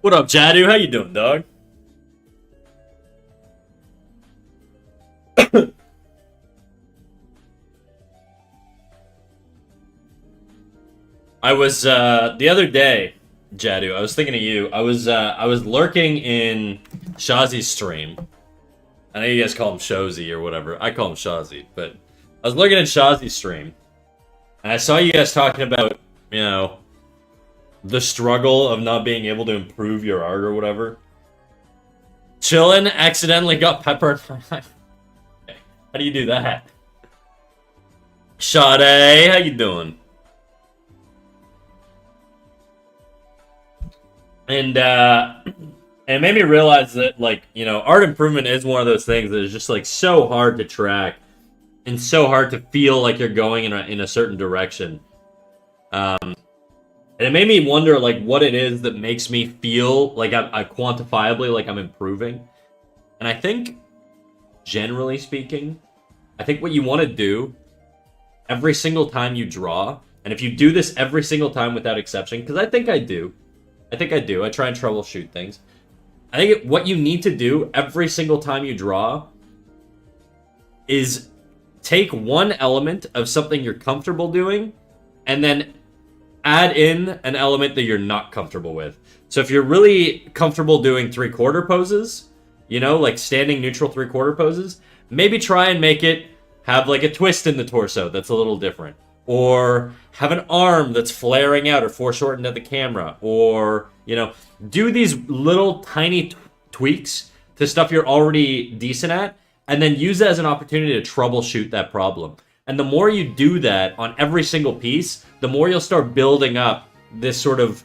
What up, Jadu? How you doing, dog? I was the other day, Jadu. I was thinking of you. I was lurking in Shazi's stream. I know you guys call him Shozy or whatever. I call him Shazi, but I was looking at Shazi's stream, and I saw you guys talking about you know the struggle of not being able to improve your art or whatever. Chillin accidentally got peppered. How do you do that? Sade, how you doing? And it made me realize that, like, art improvement is one of those things that is just, like, so hard to track and so hard to feel like you're going in a certain direction. And it made me wonder, like, what it is that makes me feel like I quantifiably, like, I'm improving. And I think, generally speaking, I think what you want to do every single time you draw, and if you do this every single time without exception, because I think I do. I try and troubleshoot things. I think what you need to do every single time you draw is take one element of something you're comfortable doing and then add in an element that you're not comfortable with. So if you're really comfortable doing three-quarter poses, like standing neutral three-quarter poses, maybe try and make it have like a twist in the torso that's a little different. Or have an arm that's flaring out or foreshortened at the camera. Or, do these little tiny tweaks to stuff you're already decent at, and then use it as an opportunity to troubleshoot that problem. And the more you do that on every single piece, the more you'll start building up this sort of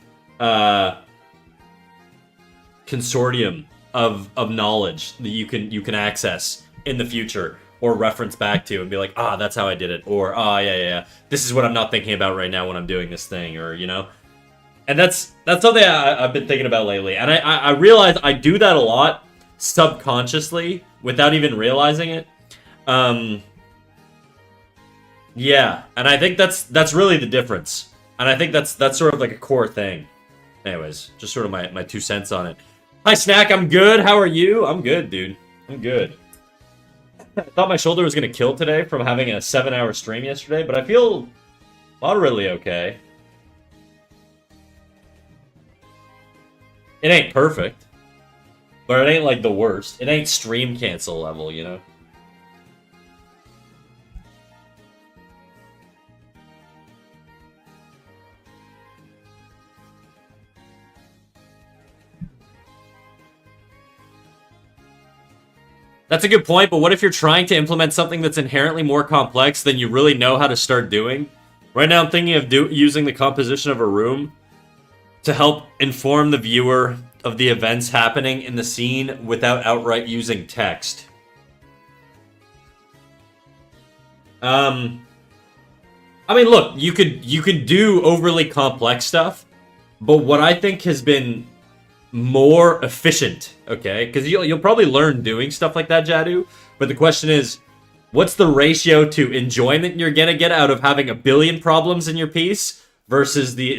consortium of knowledge that you can access in the future. Or reference back to and be like, that's how I did it. Or, yeah, this is what I'm not thinking about right now when I'm doing this thing. Or, And that's something I've been thinking about lately. And I realize I do that a lot subconsciously without even realizing it. Yeah, and I think that's really the difference. And I think that's sort of like a core thing. Anyways, just sort of my 2 cents on it. Hi, Snack, I'm good. How are you? I'm good, dude. I'm good. I thought my shoulder was going to kill today from having a 7-hour stream yesterday, but I feel moderately okay. It ain't perfect, but it ain't like the worst. It ain't stream cancel level, That's a good point, but what if you're trying to implement something that's inherently more complex than you really know how to start doing? Right now I'm thinking of using the composition of a room to help inform the viewer of the events happening in the scene without outright using text. I mean, look, you could do overly complex stuff, but what I think has been more efficient, okay? Because you'll probably learn doing stuff like that, Jadu. But the question is, what's the ratio to enjoyment you're gonna get out of having a billion problems in your piece versus the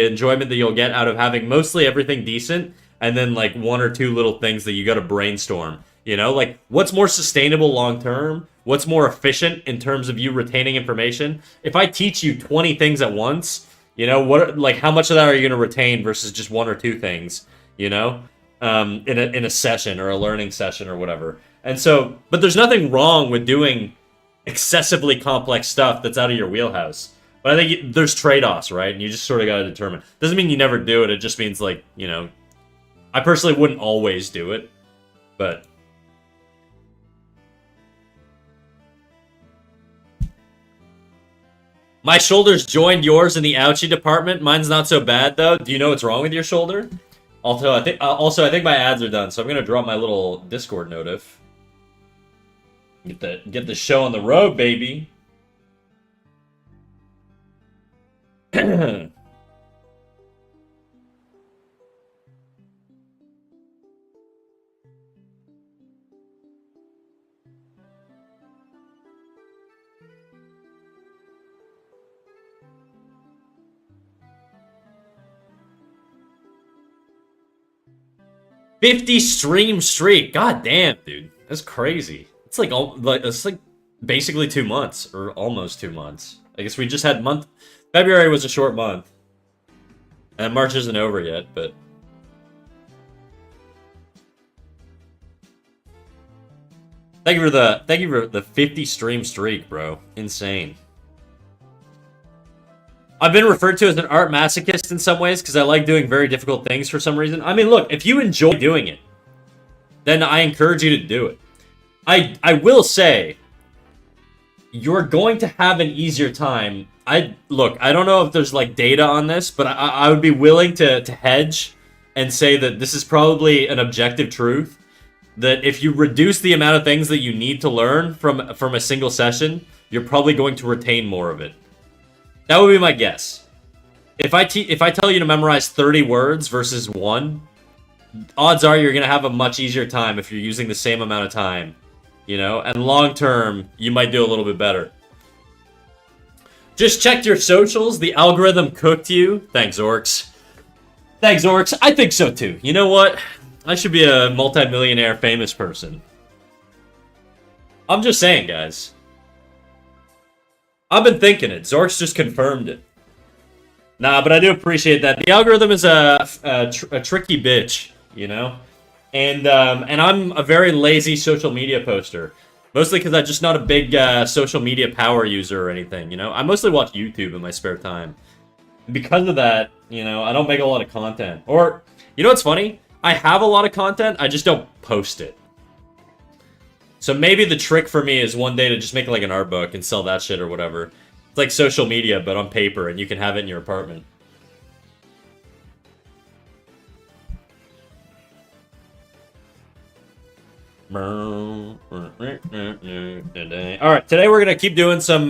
enjoyment that you'll get out of having mostly everything decent and then like one or two little things that you gotta brainstorm? Like what's more sustainable long term? What's more efficient in terms of you retaining information? If I teach you 20 things at once, how much of that are you gonna retain versus just one or two things? In a session or a learning session or whatever. And so, but there's nothing wrong with doing excessively complex stuff that's out of your wheelhouse. But I think there's trade-offs, right? And you just sort of got to determine. Doesn't mean you never do it. It just means like, I personally wouldn't always do it, but my shoulder's joined yours in the ouchie department. Mine's not so bad though. Do you know what's wrong with your shoulder? Also, I think my ads are done, so I'm gonna drop my little Discord notif. Get the show on the road, baby. 50 stream streak. God damn, dude. That's crazy. It's like basically 2 months, or almost 2 months. I guess we just had month. February was a short month. And March isn't over yet, but... Thank you for the 50 stream streak, bro. Insane. I've been referred to as an art masochist in some ways because I like doing very difficult things for some reason. I mean, look, if you enjoy doing it, then I encourage you to do it. I will say, you're going to have an easier time. Look, I don't know if there's like data on this, but I would be willing to hedge and say that this is probably an objective truth. That if you reduce the amount of things that you need to learn from a single session, you're probably going to retain more of it. That would be my guess. If I tell you to memorize 30 words versus 1, odds are you're going to have a much easier time if you're using the same amount of time. You know? And long term, you might do a little bit better. Just checked your socials. The algorithm cooked you. Thanks, Orcs. Thanks, Orcs. I think so too. You know what? I should be a multi-millionaire famous person. I'm just saying, guys. I've been thinking it. Zorks just confirmed it. Nah, but I do appreciate that. The algorithm is a tricky bitch, you know? And I'm a very lazy social media poster. Mostly because I'm just not a big social media power user or anything, you know? I mostly watch YouTube in my spare time. Because of that, you know, I don't make a lot of content. Or, you know what's funny? I have a lot of content, I just don't post it. So maybe the trick for me is one day to just make like an art book and sell that shit or whatever. It's like social media, but on paper, and you can have it in your apartment. Alright, today we're gonna keep doing some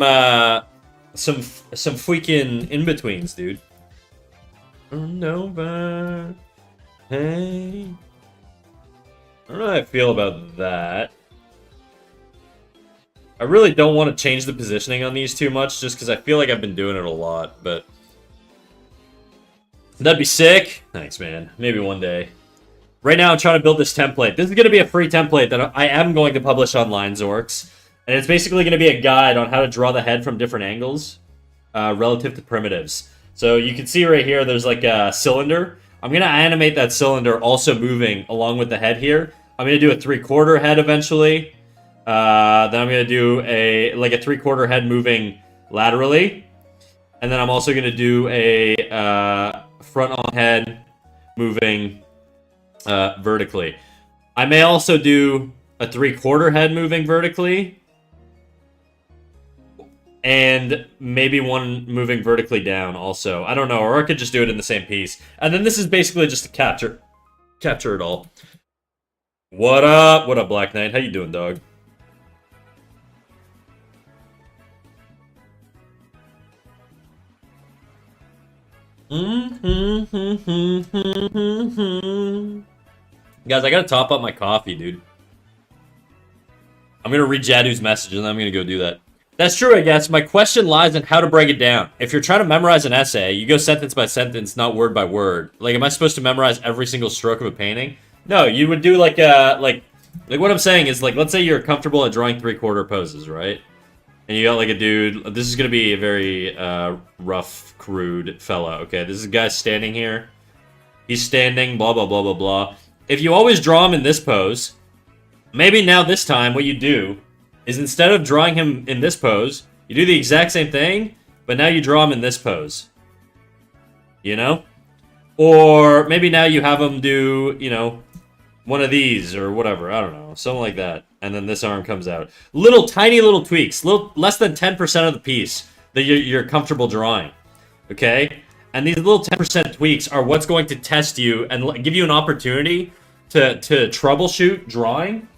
freaking in-betweens, dude. Nova. Hey. I don't know how I feel about that. I really don't want to change the positioning on these too much, just because I feel like I've been doing it a lot, but... That'd be sick. Thanks, man. Maybe one day. Right now, I'm trying to build this template. This is going to be a free template that I am going to publish online, Zorks. And it's basically going to be a guide on how to draw the head from different angles, relative to primitives. So you can see right here, there's like a cylinder. I'm going to animate that cylinder also moving along with the head here. I'm going to do a 3/4 head eventually. Then I'm going to do a 3/4 head moving laterally. And then I'm also going to do a front on head moving vertically. I may also do a 3/4 head moving vertically. And maybe one moving vertically down also. I don't know, or I could just do it in the same piece. And then this is basically just to capture it all. What up? What up, Black Knight? How you doing, dog? Guys, I gotta top up my coffee, dude. I'm gonna read Jadu's message and then I'm gonna go do that. That's true, I guess. My question lies in how to break it down. If you're trying to memorize an essay, you go sentence by sentence, not word by word. Like, am I supposed to memorize every single stroke of a painting? No, you would do like what I'm saying is, like, let's say you're comfortable at drawing 3/4 poses, right? And you got like a dude. This is gonna be a very rough, crude fella. Okay, this is a guy standing here. He's standing. Blah blah blah blah blah. If you always draw him in this pose, maybe now this time what you do is instead of drawing him in this pose, you do the exact same thing, but now you draw him in this pose. You know? Or maybe now you have him do, you know, one of these or whatever. I don't know. Something like that. And then this arm comes out. Tiny little tweaks. Less than 10% of the piece that you're comfortable drawing. Okay? And these little 10% tweaks are what's going to test you and give you an opportunity to troubleshoot drawing.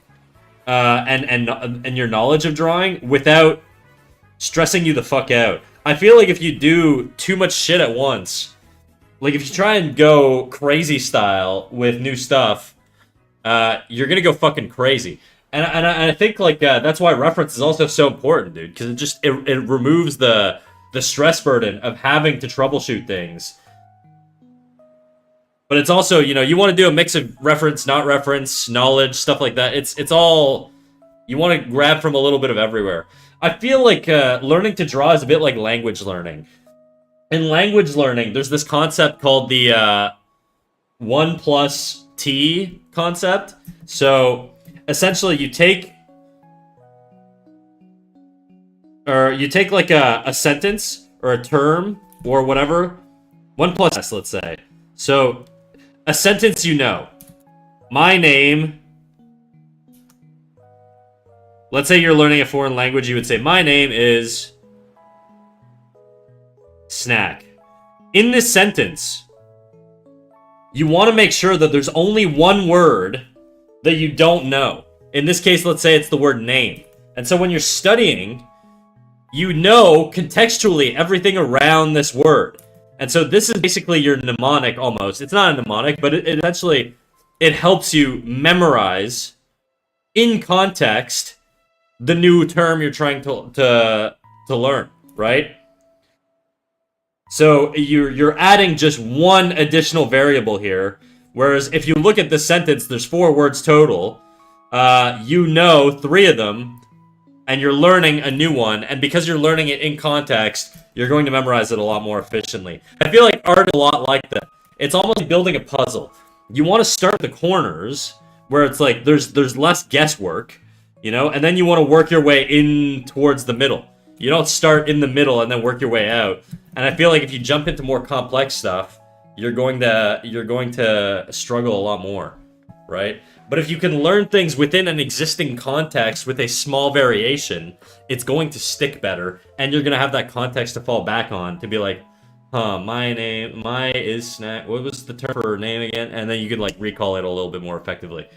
And your knowledge of drawing without stressing you the fuck out. I feel like if you do too much shit at once, like if you try and go crazy style with new stuff, you're gonna go fucking crazy. And I think like that's why reference is also so important, dude, because it removes the stress burden of having to troubleshoot things. But it's also, you want to do a mix of reference, not reference, knowledge, stuff like that. It's all, you want to grab from a little bit of everywhere. I feel like learning to draw is a bit like language learning. In language learning, there's this concept called the 1 plus T concept. So essentially you take like a sentence or a term or whatever, 1 plus S, let's say. So a sentence, my name. Let's say you're learning a foreign language, you would say, my name is Snack. In this sentence, you want to make sure that there's only one word that you don't know. In this case, let's say it's the word name. And so when you're studying, you know contextually everything around this word. And so this is basically your mnemonic almost. It's not a mnemonic, but it essentially, it helps you memorize in context the new term you're trying to learn, right? So you're adding just one additional variable here, whereas if you look at the sentence, there's 4 words total. You know 3 of them, and you're learning a new one, and because you're learning it in context, you're going to memorize it a lot more efficiently. I feel like art is a lot like that. It's almost like building a puzzle. You want to start at the corners, where it's like there's less guesswork, and then you want to work your way in towards the middle. You don't start in the middle and then work your way out. And I feel like if you jump into more complex stuff, you're going to struggle a lot more, right? But if you can learn things within an existing context with a small variation, it's going to stick better, and you're going to have that context to fall back on to be like, my is Snack. What was the term for name again? And then you could like recall it a little bit more effectively,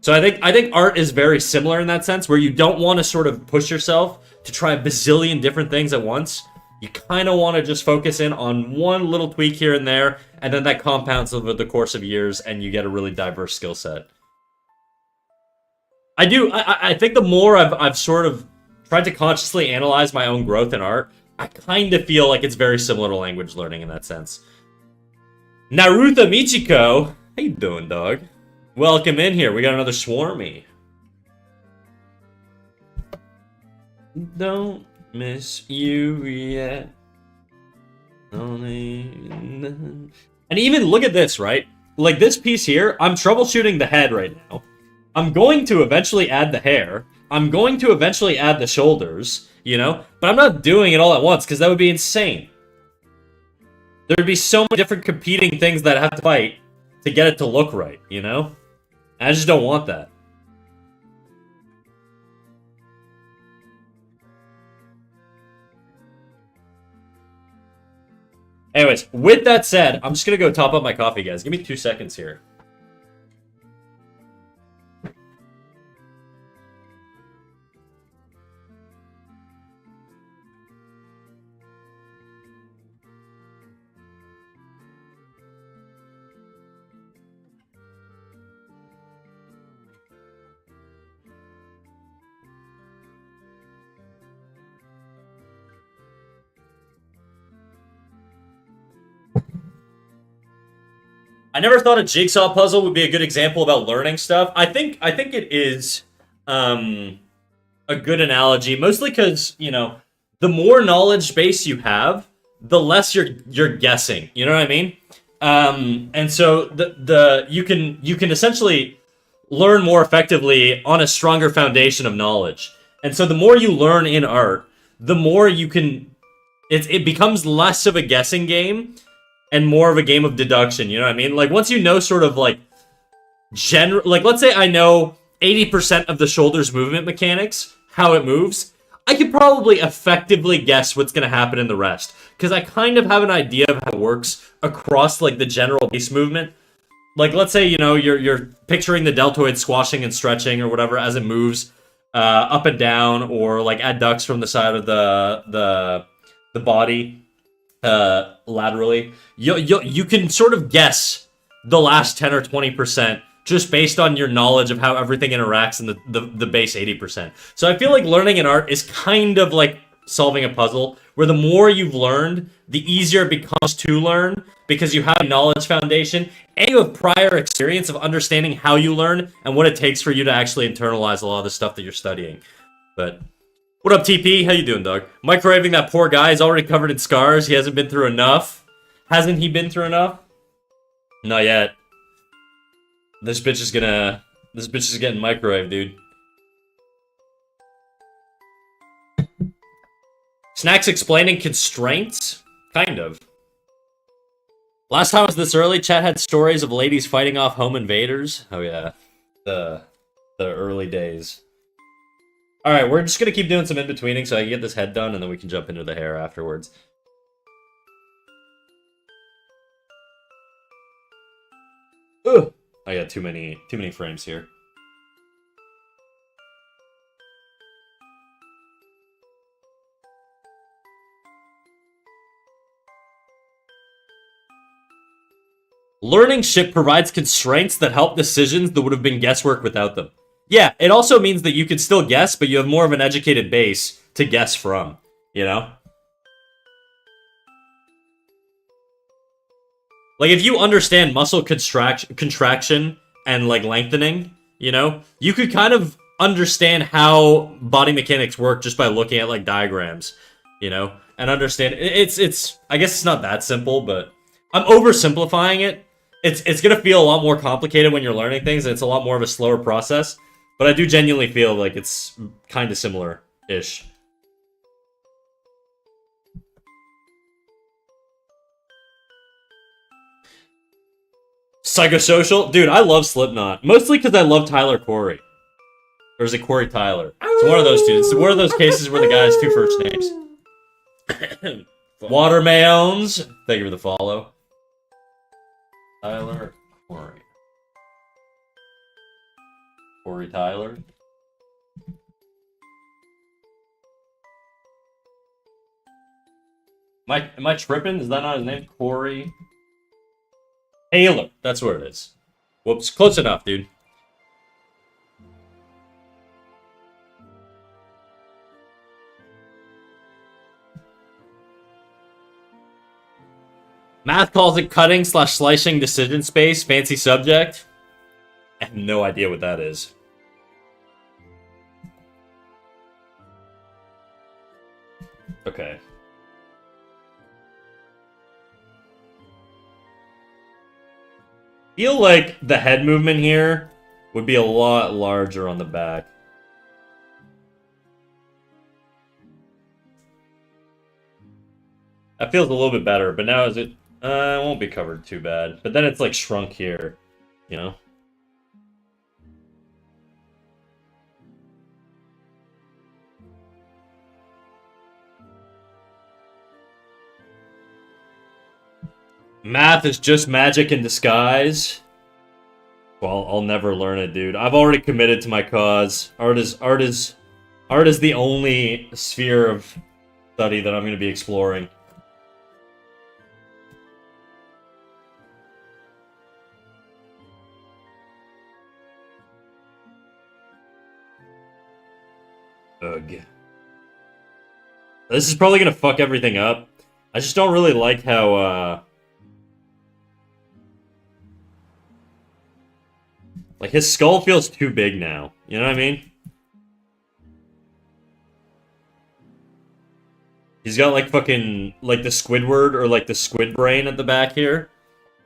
So I think art is very similar in that sense, where you don't want to sort of push yourself to try a bazillion different things at once. You kind of want to just focus in on one little tweak here and there, and then that compounds over the course of years, and you get a really diverse skill set. I think the more I've sort of tried to consciously analyze my own growth in art, I kind of feel like it's very similar to language learning in that sense. Naruto Michiko, how you doing, dog? Welcome in here. We got another Swarmy. Don't miss you yet. And even look at this, right? Like this piece here, I'm troubleshooting the head right now. I'm going to eventually add the hair. I'm going to eventually add the shoulders, but I'm not doing it all at once because that would be insane. There'd be so many different competing things that I have to fight to get it to look right, I just don't want that. Anyways, with that said, I'm just gonna go top up my coffee, guys. Give me 2 seconds here. I never thought a jigsaw puzzle would be a good example about learning stuff. I think it is a good analogy, mostly because, the more knowledge base you have, the less you're guessing. You know what I mean? And so you can essentially learn more effectively on a stronger foundation of knowledge. And so the more you learn in art, the more you can it becomes less of a guessing game and more of a game of deduction, you know what I mean? Like, once you know sort of, like, let's say I know 80% of the shoulder's movement mechanics, how it moves, I could probably effectively guess what's going to happen in the rest. Because I kind of have an idea of how it works across, like, the general base movement. Like, let's say, you're picturing the deltoid squashing and stretching or whatever as it moves up and down, or, like, adducts from the side of the body. Laterally, you can sort of guess the last 10 or 20% just based on your knowledge of how everything interacts in the base 80%. So I feel like learning an art is kind of like solving a puzzle, where the more you've learned, the easier it becomes to learn because you have a knowledge foundation and you have prior experience of understanding how you learn and what it takes for you to actually internalize a lot of the stuff that you're studying. But what up, TP? How you doing, dog? Microwaving that poor guy. He's already covered in scars. He hasn't been through enough. Hasn't he been through enough? Not yet. This bitch is getting microwaved, dude. Snacks explaining constraints? Kind of. Last time I was this early, chat had stories of ladies fighting off home invaders. Oh yeah. The early days. Alright, we're just gonna keep doing some in-betweening so I can get this head done and then we can jump into the hair afterwards. Ugh! I got too many frames here. Learning shit provides constraints that help decisions that would have been guesswork without them. Yeah, it also means that you can still guess, but you have more of an educated base to guess from, you know? Like, if you understand muscle contraction and, like, lengthening, you know? You could kind of understand how body mechanics work just by looking at, like, diagrams, you know? And understand... It's I guess it's not that simple, but... I'm oversimplifying it. It's gonna feel a lot more complicated when you're learning things, and it's a lot more of a slower process. But I do genuinely feel like it's kind of similar-ish. Psychosocial? Dude, I love Slipknot. Mostly because I love Tyler Corey. Or is it Corey Tyler? It's one of those two. It's one of those cases where the guy has two first names. Watermelons. Thank you for the follow. Tyler Corey. Corey Tyler. Am I tripping? Is that not his name? Corey Taylor. That's what it is. Whoops. Close enough, dude. Math calls it cutting/slicing decision space. Fancy subject. I have no idea what that is. Okay. Feel like the head movement here would be a lot larger on the back. That feels a little bit better, but now is it... it won't be covered too bad. But then it's like shrunk here, you know? Math is just magic in disguise. Well, I'll never learn it, dude. I've already committed to my cause. Art is the only sphere of study that I'm going to be exploring. Ugh. This is probably going to fuck everything up. I just don't really like how, like, his skull feels too big now. You know what I mean? He's got, like, fucking, like, the Squidward or, like, the squid brain at the back here.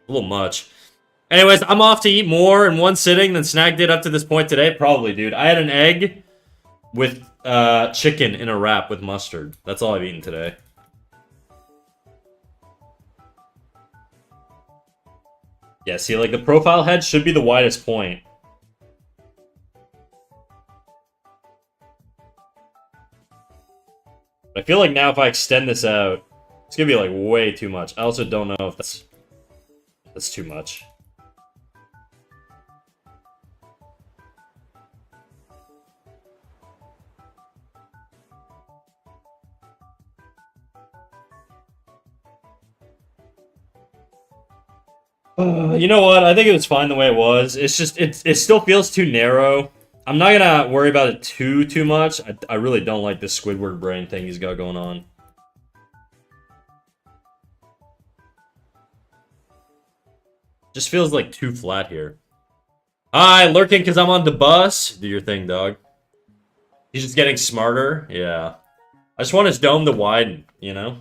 A little much. Anyways, I'm off to eat more in one sitting than Snack did up to this point today. Probably, dude. I had an egg with chicken in a wrap with mustard. That's all I've eaten today. Yeah, see, like, the profile head should be the widest point. I feel like now if I extend this out, it's gonna be, like, way too much. I also don't know if that's too much. You know what? I think it was fine the way it was. It's just, it still feels too narrow. I'm not gonna worry about it too much. I really don't like this Squidward brain thing he's got going on. Just feels like too flat here. Hi, lurking because I'm on the bus. Do your thing, dog. He's just getting smarter. Yeah. I just want his dome to widen, you know?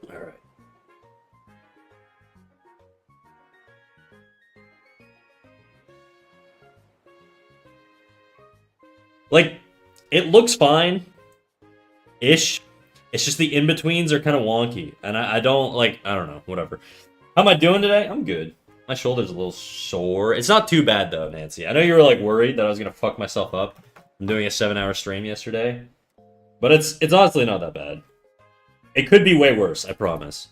Alright. Like, it looks fine. Ish. It's just the in-betweens are kind of wonky. And I don't, like, I don't know. Whatever. How am I doing today? I'm good. My shoulder's a little sore. It's not too bad, though, Nancy. I know you were, like, worried that I was going to fuck myself up. I'm doing a 7-hour stream yesterday. But it's honestly not that bad. It could be way worse, I promise.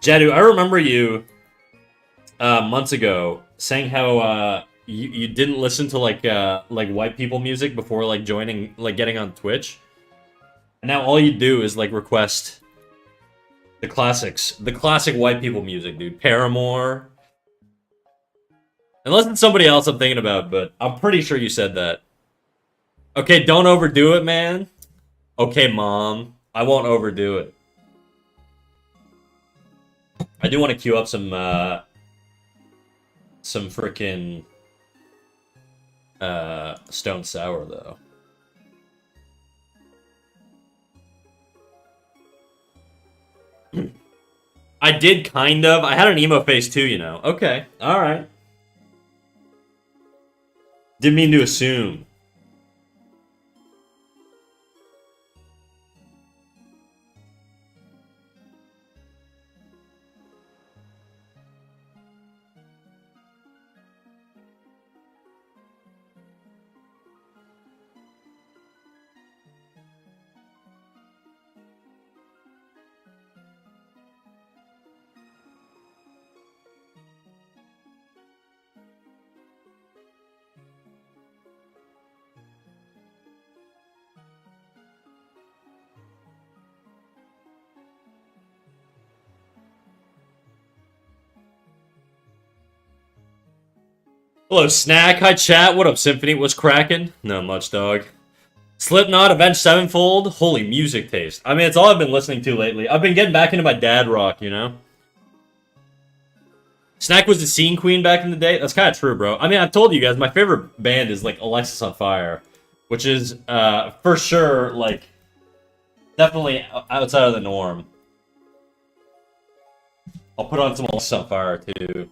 Jadu, I remember you months ago saying how you didn't listen to like white people music before like joining like getting on Twitch. And now all you do is like request the classics, the classic white people music, dude. Paramore. Unless it's somebody else I'm thinking about, but I'm pretty sure you said that. Okay, don't overdo it, man. Okay, mom. I won't overdo it. I do want to queue up some frickin' Stone Sour though. I did kind of. I had an emo face too, you know. Okay, all right. Didn't mean to assume. Hello, Snack. Hi, chat. What up, Symphony? What's cracking? Not much, dog. Slipknot, Avenged Sevenfold. Holy music taste. I mean, it's all I've been listening to lately. I've been getting back into my dad rock, you know? Snack was the scene queen back in the day. That's kind of true, bro. I mean, I've told you guys, my favorite band is, like, Alexis on Fire. Which is, for sure, like, definitely outside of the norm. I'll put on some Alexis on Fire, too.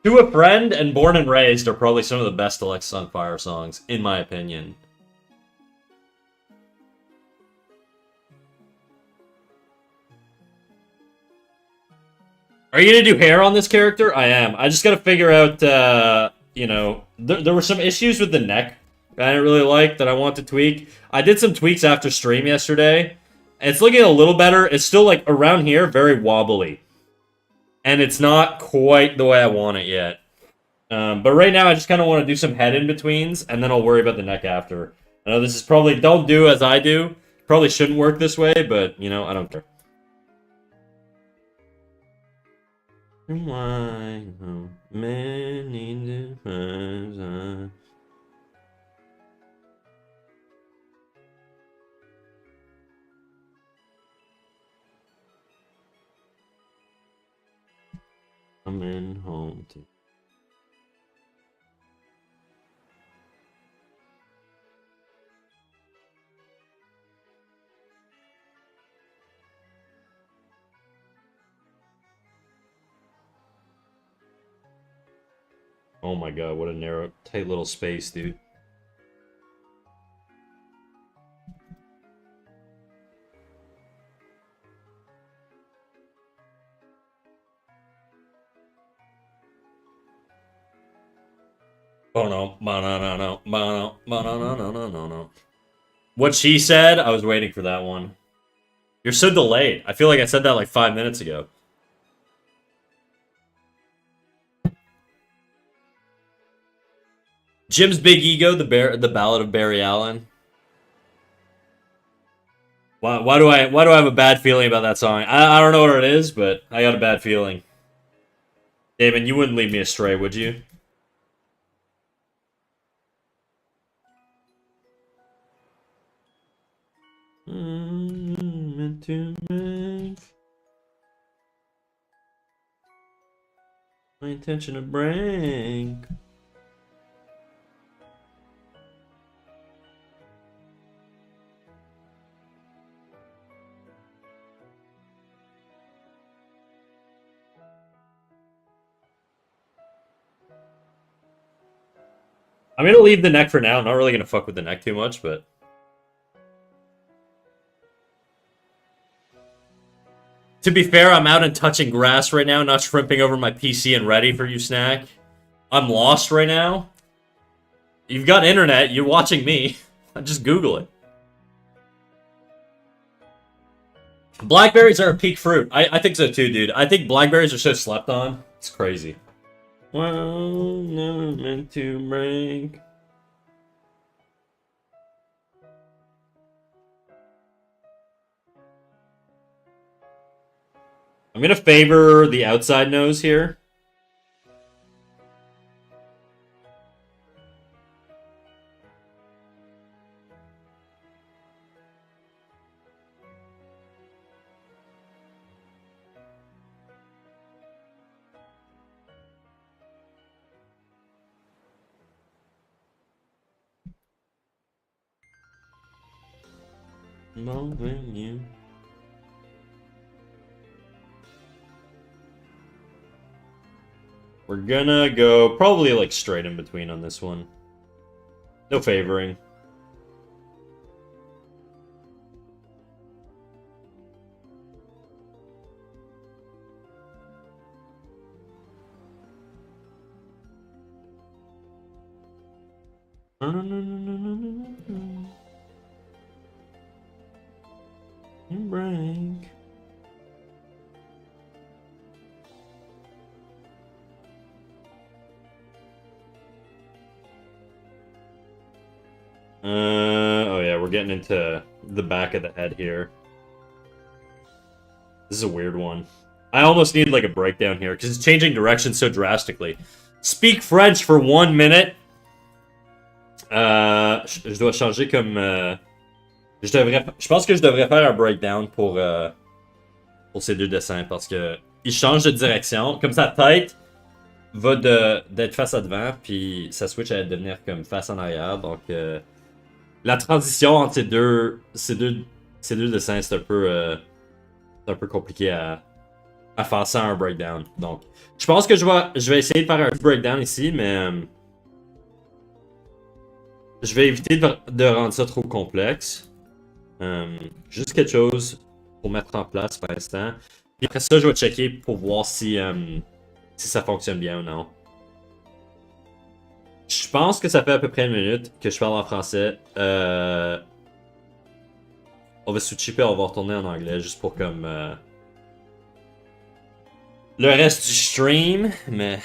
To a Friend and Born and Raised are probably some of the best Alexis on Fire songs, in my opinion. Are you gonna do hair on this character? I am. I just gotta figure out, you know, there were some issues with the neck that I didn't really like that I want to tweak. I did some tweaks after stream yesterday. It's looking a little better. It's still, like, around here, very wobbly. And it's not quite the way I want it yet. But right now, I just kind of want to do some head in-betweens, and then I'll worry about the neck after. I know this is probably... Don't do as I do. Probably shouldn't work this way, but, you know, I don't care. Why many times coming home to... Oh my god, what a narrow, tight little space, dude. Oh no, no. What she said, I was waiting for that one. You're so delayed. I feel like I said that like 5 minutes ago. Jim's Big Ego, the Ballad of Barry Allen. Why do I have a bad feeling about that song? I don't know what it is, but I got a bad feeling. Damon, you wouldn't lead me astray, would you? Meant to make my intention to break. I'm gonna leave the neck for now. I'm not really gonna fuck with the neck too much, but to be fair, I'm out and touching grass right now, not shrimping over my PC and ready for you, Snack. I'm lost right now. You've got internet, you're watching me. Just Google it. Blackberries are a peak fruit. I think so too, dude. I think blackberries are so slept on. It's crazy. Well, never meant to break. I'm gonna favor the outside nose here. Loving you. We're gonna go probably like straight in between on this one. No favoring. Break. Oh yeah, we're getting into the back of the head here. This is a weird one. I almost need like a breakdown here because it's changing direction so drastically. Speak French for 1 minute. Je dois changer comme. Je pense que je devrais faire un breakdown pour ces deux dessins parce que il change de direction. Comme sa tête va d'être face à devant, puis ça switch à devenir comme face en arrière. Donc la transition entre ces deux dessins, c'est un peu compliqué à faire sans un breakdown. Donc, je pense que je vais essayer de faire un breakdown ici, mais je vais éviter de rendre ça trop complexe. Juste quelque chose pour mettre en place pour l'instant. Puis après ça, je vais checker pour voir si ça fonctionne bien ou non. Je pense que ça fait à peu près 1 minute que je parle en français. On va switcher puis on va retourner en anglais juste pour comme le reste du stream, mais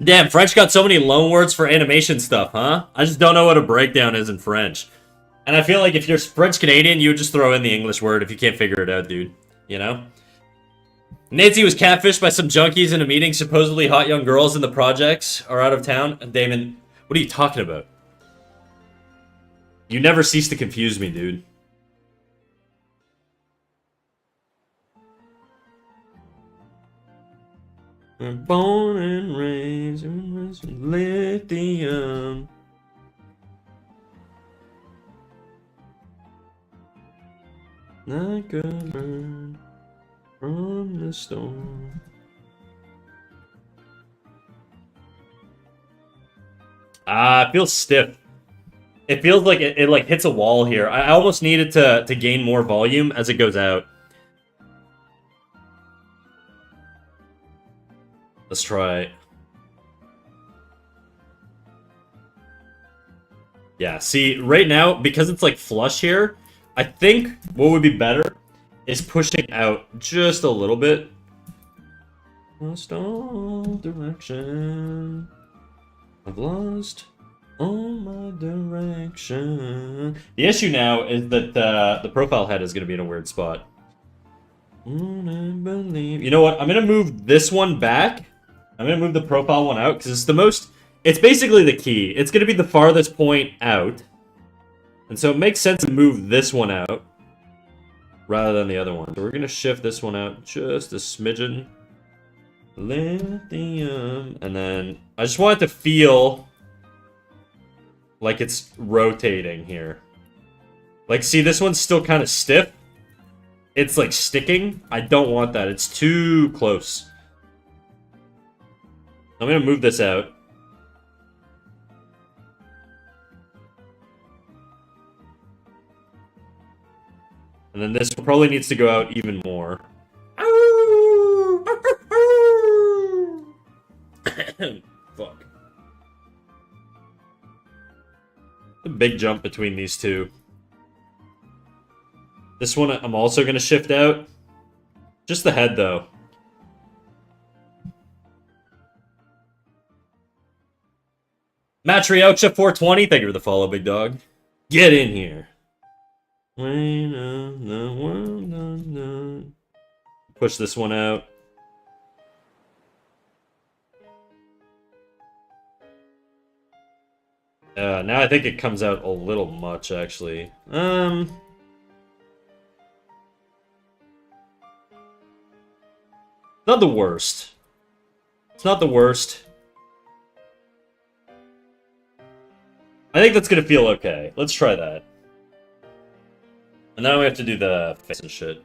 damn, French got so many loan words for animation stuff, huh? I just don't know what a breakdown is in French. And I feel like if you're French Canadian, you would just throw in the English word if you can't figure it out, dude. You know? Nancy was catfished by some junkies in a meeting. Supposedly hot young girls in the projects are out of town. Damon, what are you talking about? You never cease to confuse me, dude. I'm born and raised in lithium. Like a bird from the storm. It feels stiff. It feels like it like hits a wall here. I almost need it to gain more volume as it goes out. Let's try. Yeah, see, right now, because it's like flush here, I think what would be better is pushing out just a little bit. Lost all direction. I've lost all my direction. The issue now is that the profile head is going to be in a weird spot. You know what? I'm going to move this one back. I'm going to move the profile one out because it's the most... It's basically the key. It's going to be the farthest point out. And so it makes sense to move this one out rather than the other one. So we're going to shift this one out just a smidgen. Lithium. And then I just want it to feel like it's rotating here. Like, see, this one's still kind of stiff. It's like sticking. I don't want that. It's too close. I'm going to move this out. And then this probably needs to go out even more. Fuck. A big jump between these two. This one I'm also going to shift out. Just the head, though. Matriocha 420, thank you for the follow, big dog. Get in here. Push this one out. Now I think it comes out a little much, actually. Not the worst. It's not the worst. I think that's gonna feel okay. Let's try that. And now we have to do the face and shit.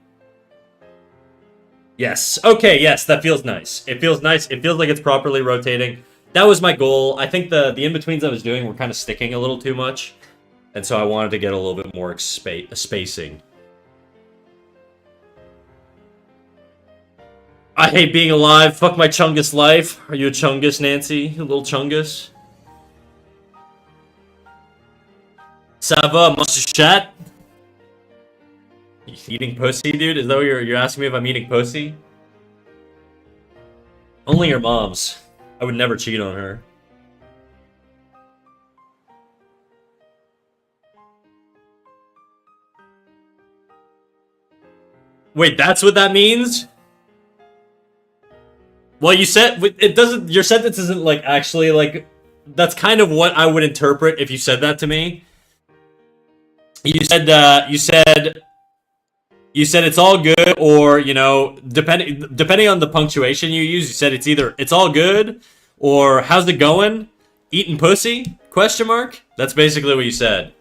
Yes. Okay, yes, that feels nice. It feels nice. It feels like it's properly rotating. That was my goal. I think the in-betweens I was doing were kind of sticking a little too much. And so I wanted to get a little bit more spacing. I hate being alive. Fuck my Chungus life. Are you a Chungus, Nancy? A little Chungus? Ça va, monsieur chat? Eating pussy, dude? Is that what you're asking me if I'm eating pussy? Only your mom's. I would never cheat on her. Wait, that's what that means? Well, you said it doesn't. Your sentence isn't like actually like. That's kind of what I would interpret if you said that to me. You said it's all good, or you know, depending on the punctuation you use, you said it's either it's all good or how's it going? Eating pussy? Question mark? That's basically what you said.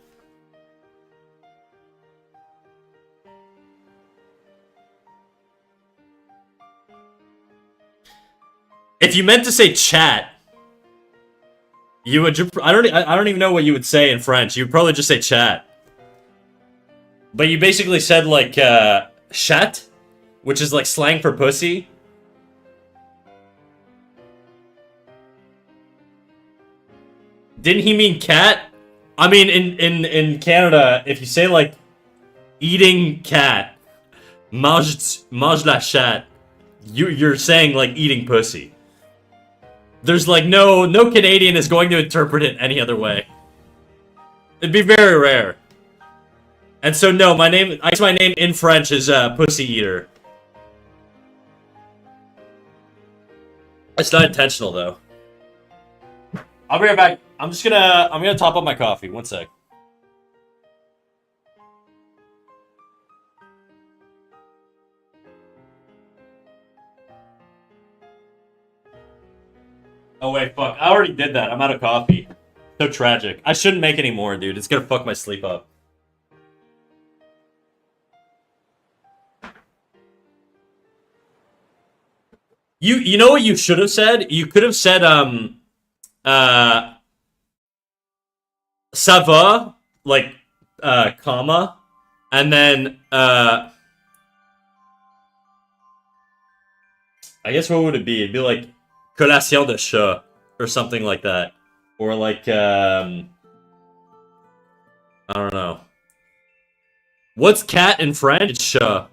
If you meant to say chat, you would. I don't even know what you would say in French. You would probably just say chat. But you basically said like chat, which is like slang for pussy. Didn't he mean cat? I mean, in Canada, if you say like eating cat, mange la chat, you're saying like eating pussy. There's like no Canadian is going to interpret it any other way. It'd be very rare. And so no, my name in French is Pussy Eater. It's not intentional though. I'll be right back. I'm gonna top up my coffee. One sec. Oh wait, fuck. I already did that. I'm out of coffee. So tragic. I shouldn't make any more, dude. It's gonna fuck my sleep up. You know what you should have said? You could have said ça va, like comma, and then I guess what would it be? It'd be like collation de chat or something like that. Or like I don't know. What's cat in French? It's chat.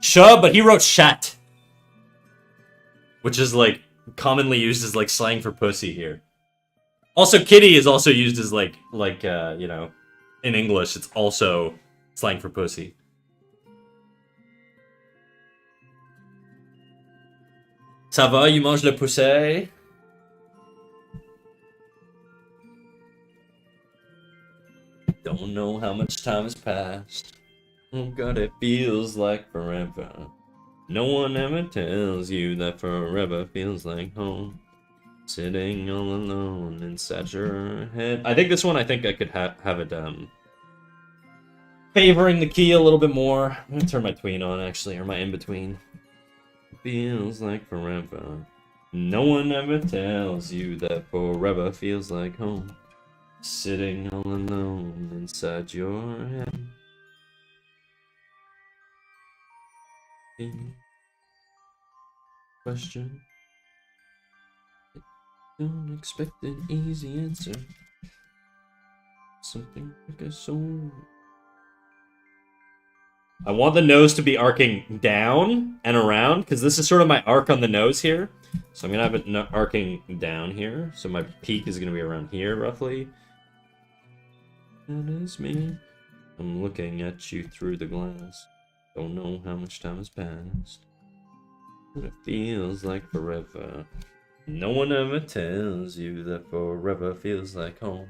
Chat, but he wrote chat. Which is, like, commonly used as, like, slang for pussy here. Also, kitty is also used as, you know, in English, it's also slang for pussy. Ça va, you mange le poussey? Don't know how much time has passed. Oh god, it feels like forever. No one ever tells you that forever feels like home. Sitting all alone inside your head. I think this one, I think I could have it, favoring the key a little bit more. I'm gonna turn my tween on, actually, or my in-between. Feels like forever. No one ever tells you that forever feels like home. Sitting all alone inside your head. Question. Don't expect an easy answer. Something like a soul. I want the nose to be arcing down and around, because this is sort of my arc on the nose here. So I'm going to have it arcing down here. So my peak is going to be around here, roughly. That is me. I'm looking at you through the glass. Don't know how much time has passed. But it feels like forever. No one ever tells you that forever feels like home.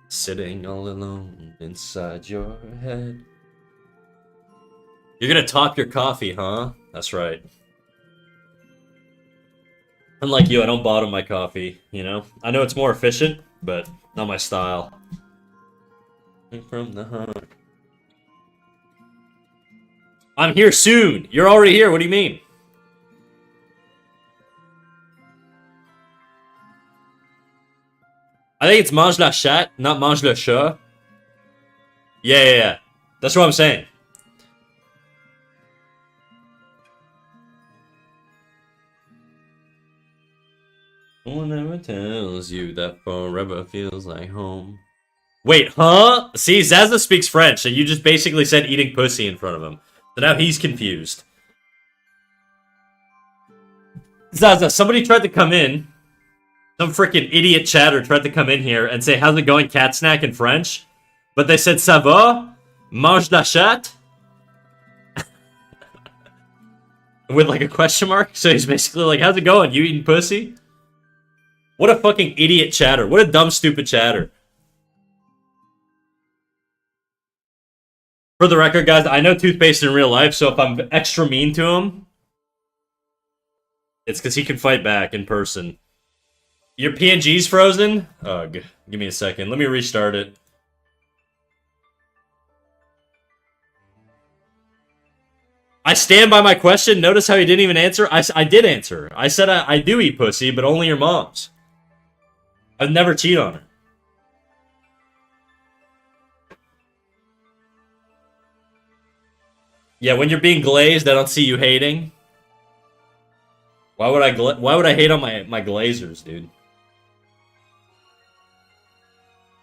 Sitting all alone inside your head. You're gonna top your coffee, huh? That's right. Unlike you, I don't bottom my coffee, you know? I know it's more efficient, but not my style. From the heart. I'm here soon! You're already here, what do you mean? I think it's mange la chat, not mange le chat. Yeah. That's what I'm saying. No one ever tells you that forever feels like home. Wait, huh? See, Zaza speaks French, and you just basically said eating pussy in front of him. So now he's confused. Zaza, somebody tried to come in. Some freaking idiot chatter tried to come in here and say, how's it going, cat snack in French? But they said, ça va? Mange la chat? With like a question mark? So he's basically like, how's it going? You eating pussy? What a fucking idiot chatter. What a dumb, stupid chatter. For the record, guys, I know Toothpaste in real life, so if I'm extra mean to him, it's because he can fight back in person. Your PNG's frozen? Ugh. Give me a second. Let me restart it. I stand by my question. Notice how he didn't even answer? I did answer. I said I do eat pussy, but only your mom's. I'd never cheat on her. Yeah, when you're being glazed, I don't see you hating. Why would I hate on my glazers, dude?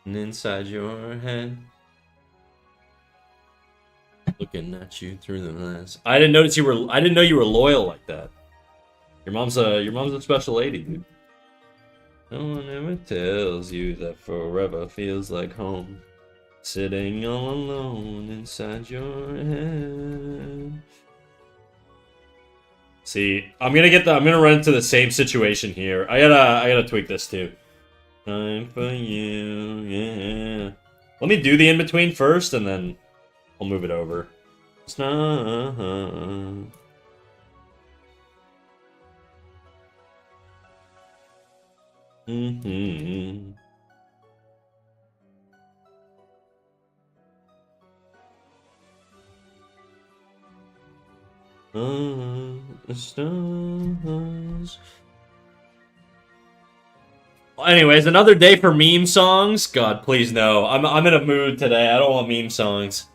And inside your head, looking at you through the glass. I didn't notice you were. I didn't know you were loyal like that. Your mom's a special lady, dude. No one ever tells you that forever feels like home. Sitting all alone inside your head. See, I'm gonna run into the same situation here. I gotta tweak this too. Time for you, yeah. Let me do the in-between first, and then I'll move it over. It's not... Mm-hmm. The stars. Well, anyways, another day for meme songs. God, please no. I'm in a mood today. I don't want meme songs.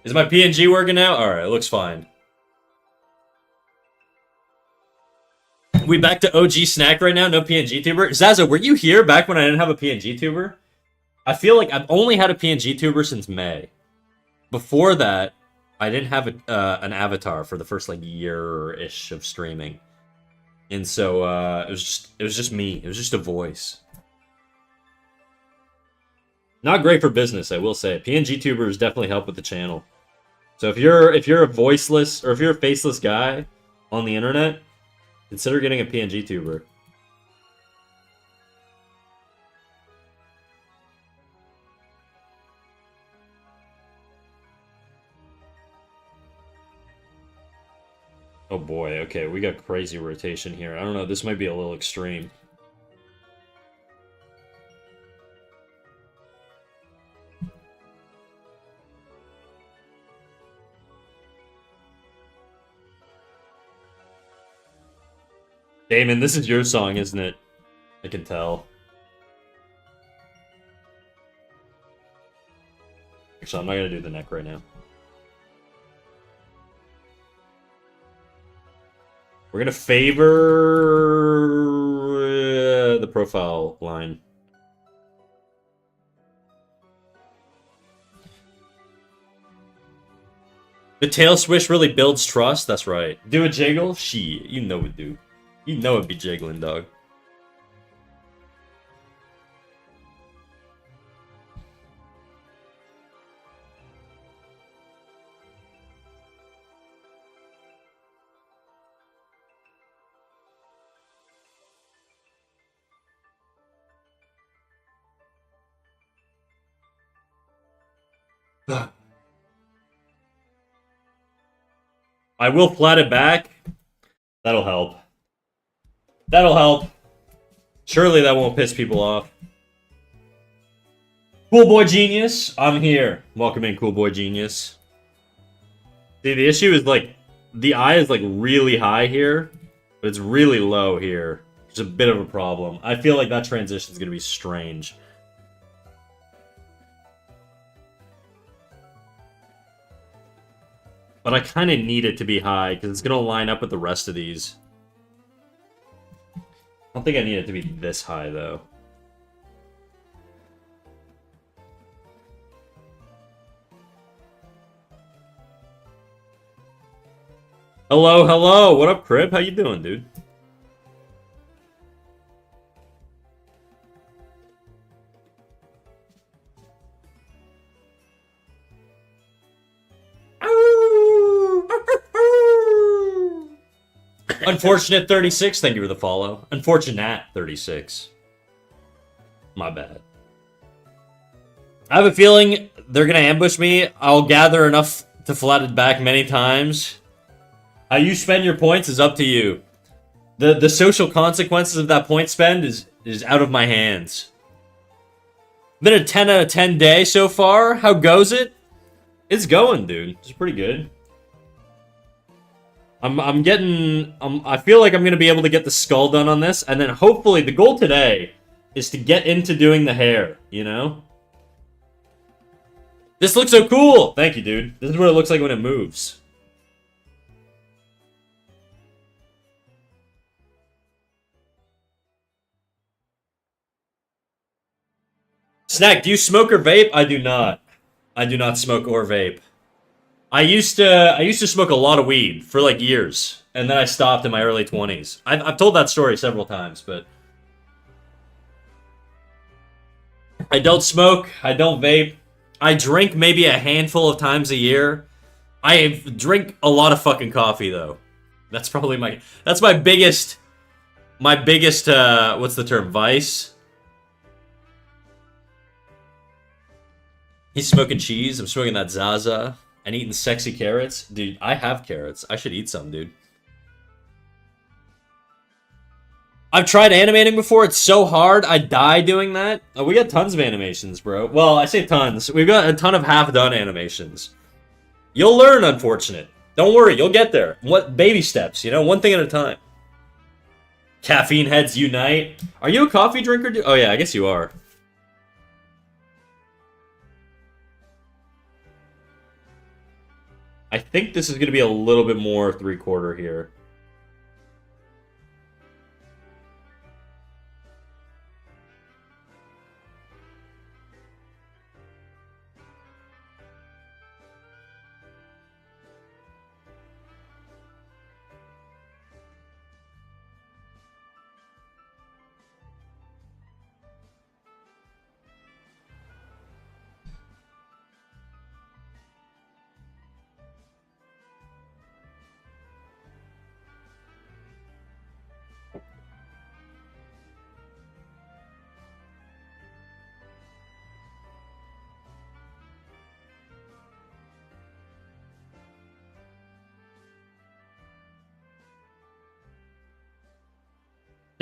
Is my PNG working now? Alright, it looks fine. We back to OG Snack right now, no PNG tuber. Zaza, were you here back when I didn't have a PNG tuber? I feel like I've only had a PNG tuber since May. Before that, I didn't have an avatar for the first like year-ish of streaming. And so it was just me. It was just a voice. Not great for business, I will say. PNG tubers definitely help with the channel. So if you're a voiceless or if you're a faceless guy on the internet, consider getting a PNG tuber. Oh boy, okay, we got crazy rotation here. I don't know, this might be a little extreme. Damon, this is your song, isn't it? I can tell. Actually, I'm not gonna do the neck right now. We're gonna favor the profile line. The tail swish really builds trust. That's right. Do a jiggle? Shit, you know it, do. You know it'd be jiggling, dog. I will flat it back. That'll help. That'll help. Surely that won't piss people off. Cool Boy Genius, I'm here. Welcome in, Cool Boy Genius. See, the issue is, like, the eye is, like, really high here, but it's really low here. It's a bit of a problem. I feel like that transition is going to be strange. But I kind of need it to be high, because it's going to line up with the rest of these. I don't think I need it to be this high, though. Hello, hello! What up, Crib? How you doing, dude? Unfortunate 36, thank you for the follow. Unfortunate 36. My bad. I have a feeling they're gonna ambush me. I'll gather enough to flat it back many times. How you spend your points is up to you. The social consequences of that point spend is out of my hands. Been a 10 out of 10 day so far. How goes it? It's going, dude. It's pretty good. I feel like I'm gonna be able to get the skull done on this, and then hopefully the goal today is to get into doing the hair, you know? This looks so cool! Thank you, dude. This is what it looks like when it moves. Snack, do you smoke or vape? I do not. I do not smoke or vape. I used to smoke a lot of weed for like years, and then I stopped in my early 20s. I've told that story several times, but I don't smoke, I don't vape. I drink maybe a handful of times a year. I drink a lot of fucking coffee though. That's probably my biggest what's the term, vice. He's smoking cheese, I'm smoking that Zaza. And eating sexy carrots? Dude, I have carrots. I should eat some, dude. I've tried animating before. It's so hard. I die doing that. Oh, we got tons of animations, bro. Well, I say tons. We've got a ton of half-done animations. You'll learn, unfortunate. Don't worry, you'll get there. What baby steps, you know? One thing at a time. Caffeine heads unite. Are you a coffee drinker? Oh, yeah, I guess you are. I think this is going to be a little bit more 3/4 here.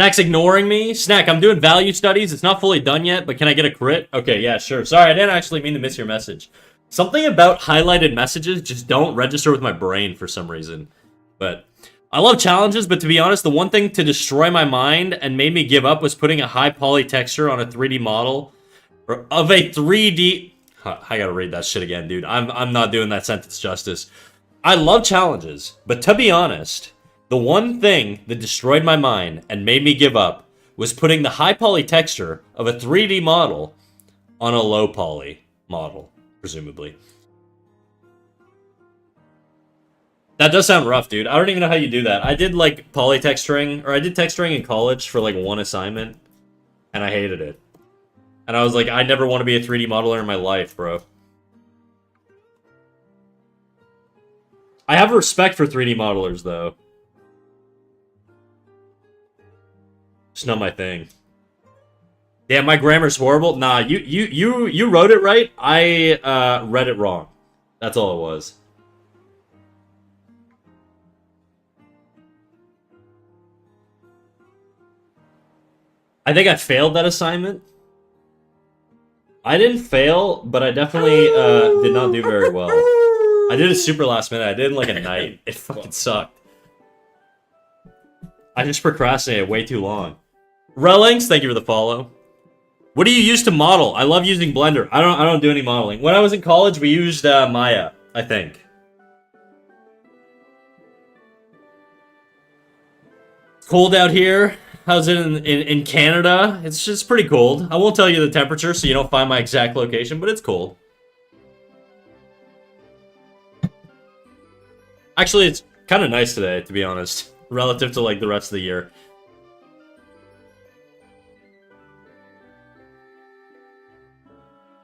Snack's ignoring me. Snack, I'm doing value studies. It's not fully done yet, but can I get a crit? Okay, yeah, sure. Sorry, I didn't actually mean to miss your message. Something about highlighted messages just don't register with my brain for some reason. But I love challenges, but to be honest, the one thing to destroy my mind and made me give up was putting a high poly texture on a 3D model of a 3D... I gotta read that shit again, dude. I'm not doing that sentence justice. I love challenges, but to be honest, the one thing that destroyed my mind and made me give up was putting the high poly texture of a 3D model on a low poly model, presumably. That does sound rough, dude. I don't even know how you do that. I did, like, poly texturing, or I did texturing in college for, like, one assignment, and I hated it. And I was like, I never want to be a 3D modeler in my life, bro. I have respect for 3D modelers, though. It's not my thing. Damn, my grammar's horrible. Nah, you wrote it right. I read it wrong. That's all it was. I think I failed that assignment. I didn't fail, but I definitely did not do very well. I did it super last minute. I did it in like a night. It fucking sucked. I just procrastinated way too long. Relinks, thank you for the follow. What do you use to model? I love using Blender. I don't do any modeling. When I was in college, we used Maya, I think. It's cold out here. How's it in Canada? It's just pretty cold. I won't tell you the temperature so you don't find my exact location, but it's cold. Actually, it's kind of nice today, to be honest, relative to like the rest of the year.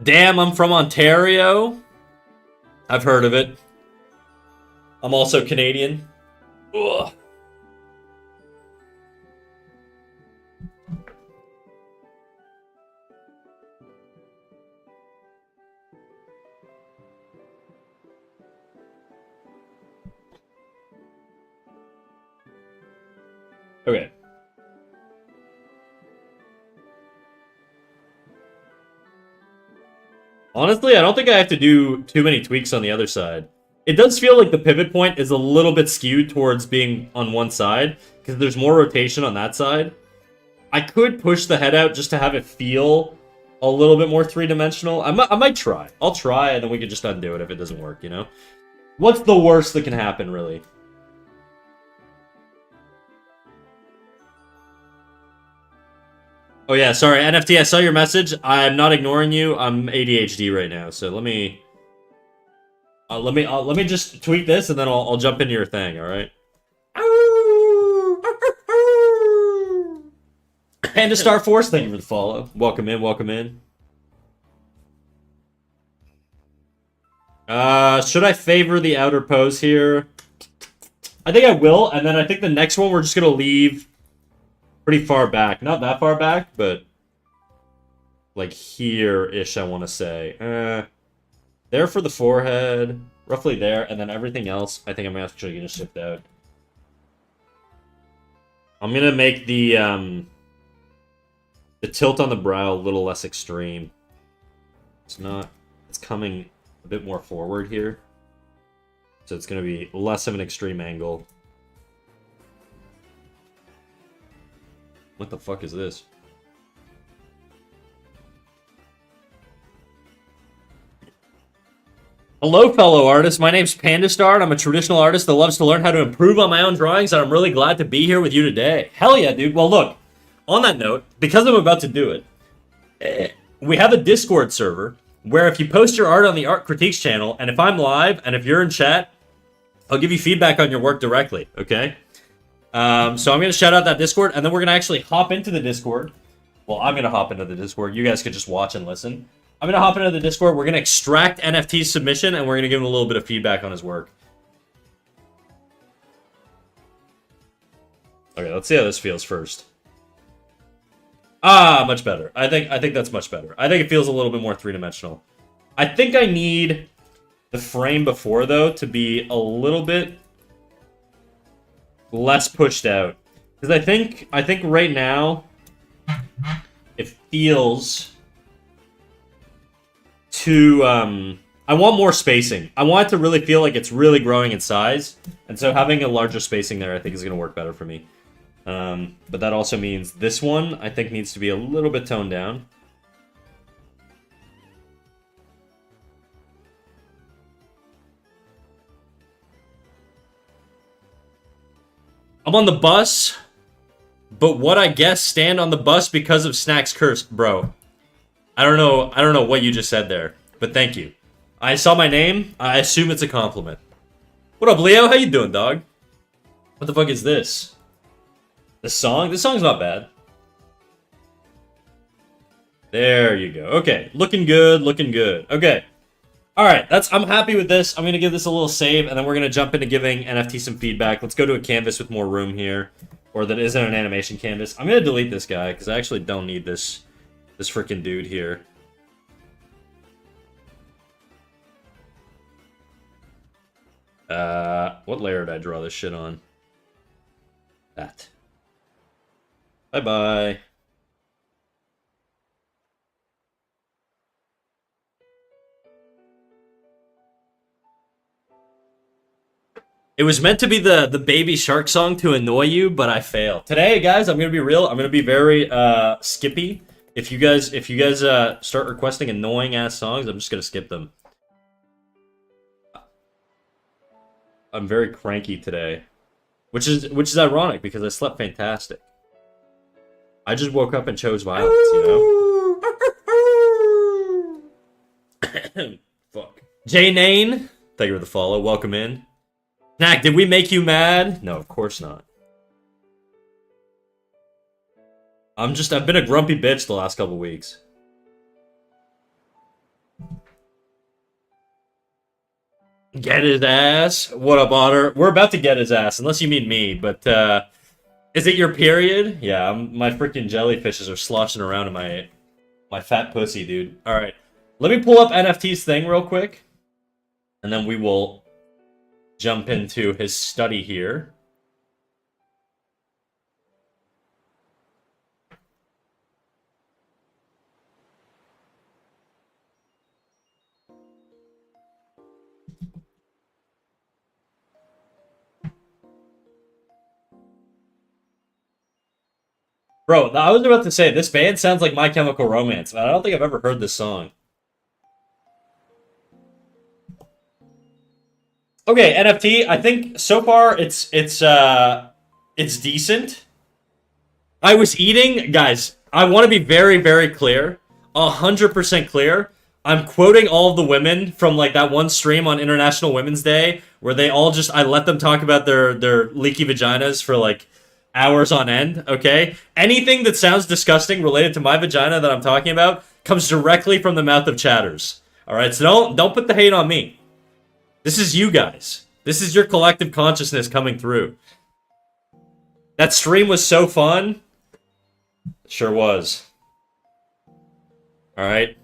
Damn, I'm from Ontario. I've heard of it. I'm also Canadian. Ugh. Okay. Honestly, I don't think I have to do too many tweaks on the other side. It does feel like the pivot point is a little bit skewed towards being on one side, because there's more rotation on that side. I could push the head out just to have it feel a little bit more three-dimensional. I might try. I'll try, and then we could just undo it if it doesn't work, you know? What's the worst that can happen, really? Oh yeah, sorry, NFT, I saw your message. I'm not ignoring you. I'm ADHD right now, so let me just tweak this, and then I'll jump into your thing, alright? And to Star Force, thank you for the follow. Welcome in, welcome in. Should I favor the outer pose here? I think I will, and then I think the next one we're just gonna leave pretty far back. Not that far back, but like here-ish, I want to say. There for the forehead, roughly there, and then everything else, I think I'm actually going to shift out. I'm going to make the tilt on the brow a little less extreme. It's not, it's coming a bit more forward here. So it's going to be less of an extreme angle. What the fuck is this? Hello, fellow artists. My name's Pandastar, and I'm a traditional artist that loves to learn how to improve on my own drawings, and I'm really glad to be here with you today. Hell yeah, dude. Well, look, on that note, because I'm about to do it, we have a Discord server where if you post your art on the Art Critiques channel, and if I'm live, and if you're in chat, I'll give you feedback on your work directly, okay? So I'm going to shout out that Discord, and then we're going to actually hop into the Discord. Well, I'm going to hop into the Discord. You guys could just watch and listen. I'm going to hop into the Discord. We're going to extract NFT's submission, and we're going to give him a little bit of feedback on his work. Okay, let's see how this feels first. Ah, much better. I think that's much better. I think it feels a little bit more three-dimensional. I think I need the frame before, though, to be a little bit less pushed out. Because I think right now it feels too I want more spacing. I want it to really feel like it's really growing in size, and so having a larger spacing there I think is going to work better for me. But that also means this one I think needs to be a little bit toned down. I'm on the bus, but what I guess stand on the bus because of Snack's curse, bro. I don't know what you just said there, but thank you. I saw my name. I assume it's a compliment. What up, Leo? How you doing, dog? What the fuck is this? This song? This song's not bad. There you go. Okay, looking good, looking good. Okay. Alright, I'm happy with this. I'm gonna give this a little save, and then we're gonna jump into giving NFT some feedback. Let's go to a canvas with more room here. Or that isn't an animation canvas. I'm gonna delete this guy, because I actually don't need this freaking dude here. What layer did I draw this shit on? That. Bye-bye. It was meant to be the Baby Shark song to annoy you, but I failed. Today, guys, I'm gonna be real. I'm gonna be very skippy. If you guys start requesting annoying ass songs, I'm just gonna skip them. I'm very cranky today, which is ironic because I slept fantastic. I just woke up and chose violence, you know. Fuck. J Nane, thank you for the follow. Welcome in. Knack, did we make you mad? No, of course not. I've been a grumpy bitch the last couple weeks. Get his ass. What up, Otter? We're about to get his ass, unless you mean me, but, is it your period? Yeah, my freaking jellyfishes are sloshing around in my fat pussy, dude. Alright. Let me pull up NFT's thing real quick, and then we will jump into his study here. Bro, I was about to say, this band sounds like My Chemical Romance, but I don't think I've ever heard this song. Okay, NFT, I think so far it's decent. I was eating, guys, I want to be very, very clear. 100% clear. I'm quoting all of the women from like that one stream on International Women's Day where they all I let them talk about their leaky vaginas for like hours on end, okay? Anything that sounds disgusting related to my vagina that I'm talking about comes directly from the mouth of chatters. Alright, so don't put the hate on me. This is you guys. This is your collective consciousness coming through. That stream was so fun. Sure was. Alright.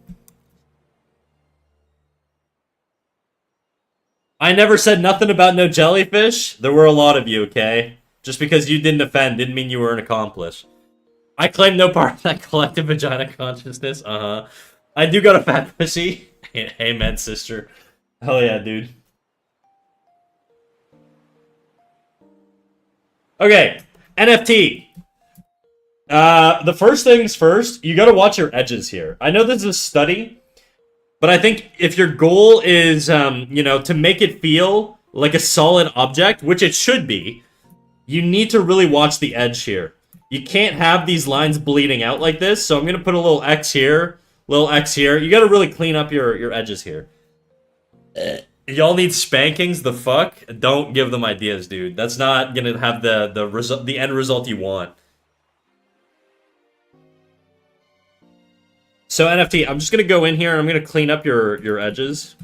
I never said nothing about no jellyfish. There were a lot of you, okay? Just because you didn't offend didn't mean you were an accomplice. I claim no part of that collective vagina consciousness. Uh-huh. I do got a fat pussy. Amen, sister. Hell yeah, dude. Okay, NFT. The first things first, you gotta watch your edges here. I know this is a study, but I think if your goal is, you know, to make it feel like a solid object, which it should be, you need to really watch the edge here. You can't have these lines bleeding out like this, so I'm gonna put a little X here, little X here. You gotta really clean up your edges here. Y'all need spankings, the fuck? Don't give them ideas, dude. That's not gonna have the end result you want. So NFT, I'm just gonna go in here and I'm gonna clean up your edges.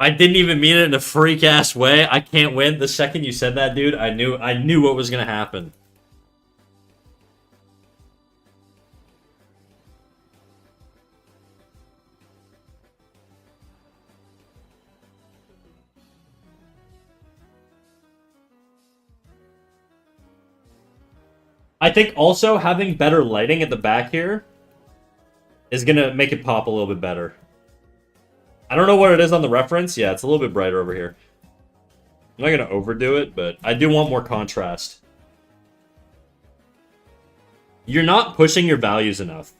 I didn't even mean it in a freak ass way. I can't win. The second you said that, dude, I knew what was gonna happen. I think also having better lighting at the back here is gonna make it pop a little bit better. I don't know what it is on the reference. Yeah, it's a little bit brighter over here. I'm not gonna overdo it, but I do want more contrast. You're not pushing your values enough.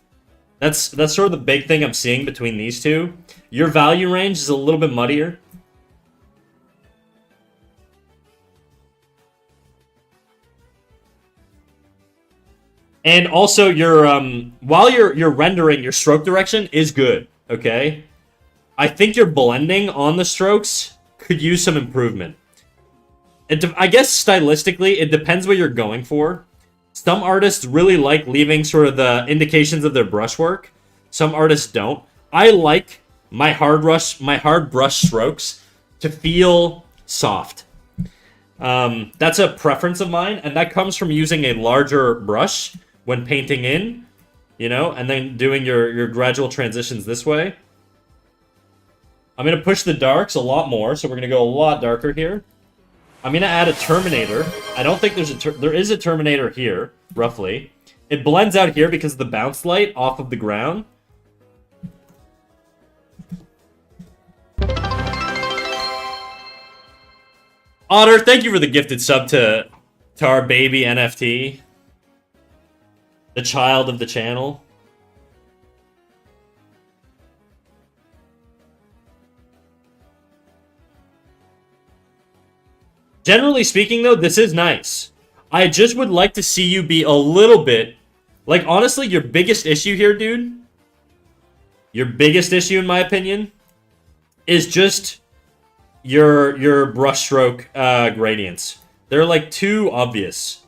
That's sort of the big thing I'm seeing between these two. Your value range is a little bit muddier. And also, your while you're rendering, your stroke direction is good. Okay, I think your blending on the strokes could use some improvement. I guess stylistically, it depends what you're going for. Some artists really like leaving sort of the indications of their brushwork. Some artists don't. I like my hard brush strokes to feel soft. That's a preference of mine, and that comes from using a larger brush when painting in, you know, and then doing your gradual transitions this way. I'm going to push the darks a lot more, so we're going to go a lot darker here. I'm going to add a Terminator. I don't think there is a Terminator here, roughly. It blends out here because of the bounce light off of the ground. Otter, thank you for the gifted sub to our baby NFT. The child of the channel. Generally speaking, though, this is nice. I just would like to see you be a little bit... Like, honestly, your biggest issue here, dude... Your biggest issue, in my opinion, is just your brushstroke gradients. They're, like, too obvious.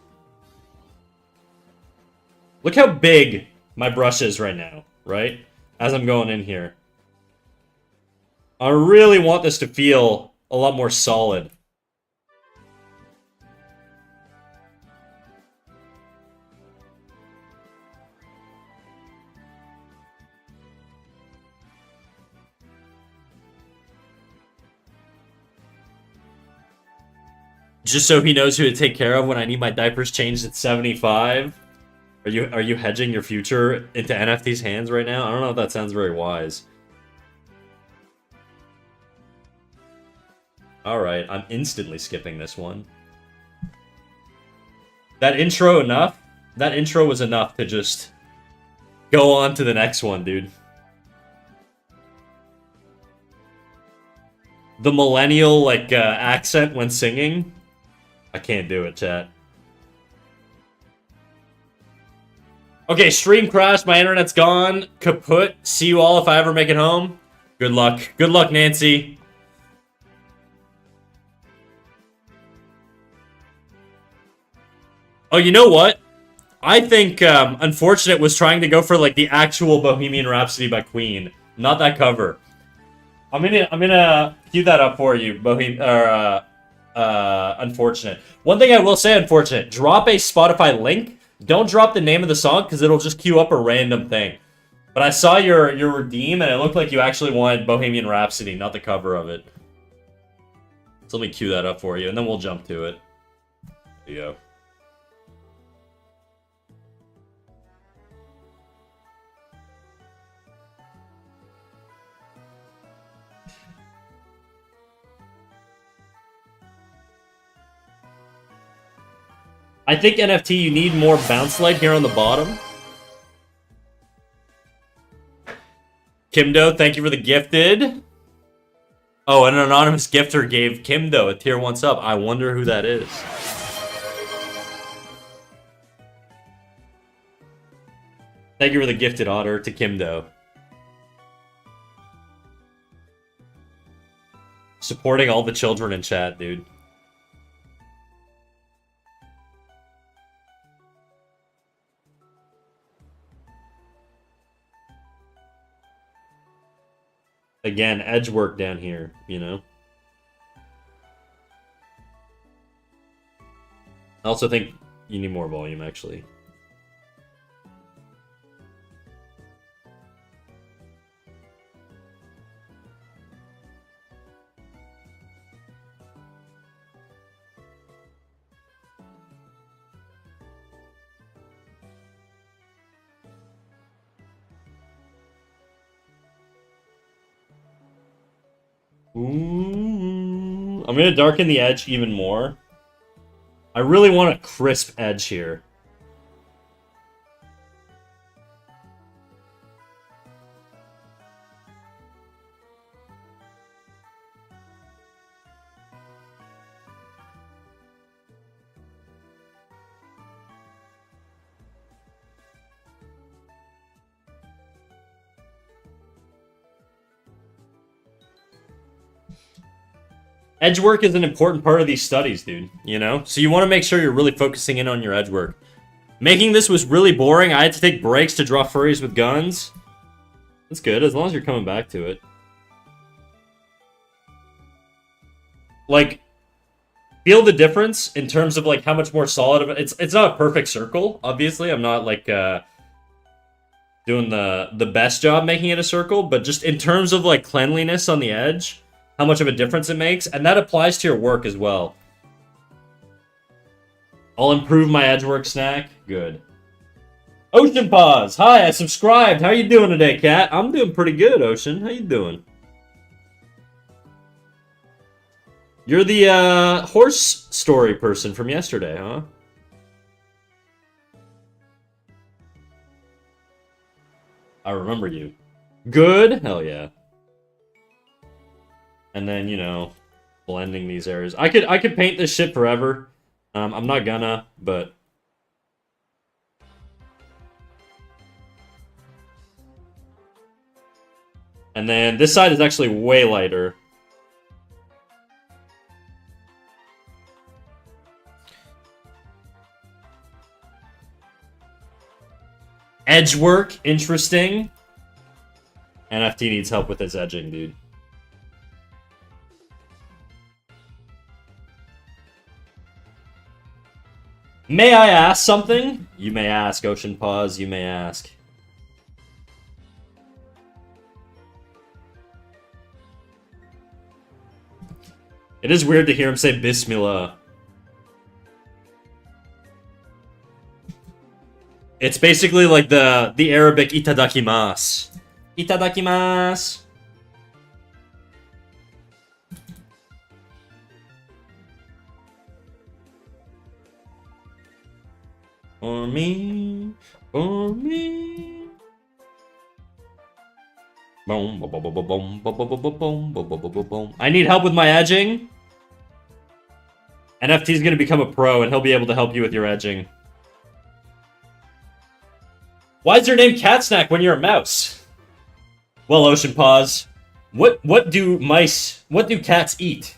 Look how big my brush is right now, right? As I'm going in here. I really want this to feel a lot more solid. Just so he knows who to take care of when I need my diapers changed at 75. Are you hedging your future into NFT's hands right now? I don't know if that sounds very wise. Alright, I'm instantly skipping this one. That intro enough? That intro was enough to just go on to the next one, dude. The millennial, like, accent when singing. I can't do it, chat. Okay, stream crashed. My internet's gone. Kaput. See you all if I ever make it home. Good luck. Good luck, Nancy. Oh, you know what? I think Unfortunate was trying to go for like the actual Bohemian Rhapsody by Queen, not that cover. I'm gonna cue that up for you, Unfortunate. One thing I will say, Unfortunate, drop a Spotify link. Don't drop the name of the song because it'll just queue up a random thing. But I saw your redeem and it looked like you actually wanted Bohemian Rhapsody, not the cover of it. So let me cue that up for you, and then we'll jump to it. There you go. I think NFT, you need more bounce light here on the bottom. Kimdo, thank you for the gifted. Oh, an anonymous gifter gave Kimdo a tier 1 sub. I wonder who that is. Thank you for the gifted, Otter, to Kimdo. Supporting all the children in chat, dude. Again, edge work down here, you know? I also think you need more volume, actually. Ooh. I'm gonna darken the edge even more. I really want a crisp edge here. Edge work is an important part of these studies, dude, you know? So you want to make sure you're really focusing in on your edge work. Making this was really boring. I had to take breaks to draw furries with guns. That's good, as long as you're coming back to it. Like, feel the difference in terms of, like, how much more solid of it. It's not a perfect circle, obviously. I'm not, like, doing the best job making it a circle, but just in terms of, like, cleanliness on the edge, how much of a difference it makes, and that applies to your work as well. I'll improve my edge work snack. Good. Ocean Paws! Hi, I subscribed! How you doing today, cat? I'm doing pretty good, Ocean. How you doing? You're the, horse story person from yesterday, huh? I remember you. Good? Hell yeah. And then, you know, blending these areas. I could paint this shit forever. I'm not gonna, but... And then this side is actually way lighter. Edge work, interesting. NFT needs help with his edging, dude. May I ask something? You may ask, Ocean Paws, you may ask. It is weird to hear him say Bismillah. It's basically like the Arabic itadakimasu. Itadakimasu. For me, for me. Boom, boom, boom, boom, boom, boom, boom, boom, boom, boom, boom, boom, boom. I need help with my edging. NFT's gonna become a pro, and he'll be able to help you with your edging. Why is your name Cat Snack when you're a mouse? Well, Ocean Paws, what do cats eat?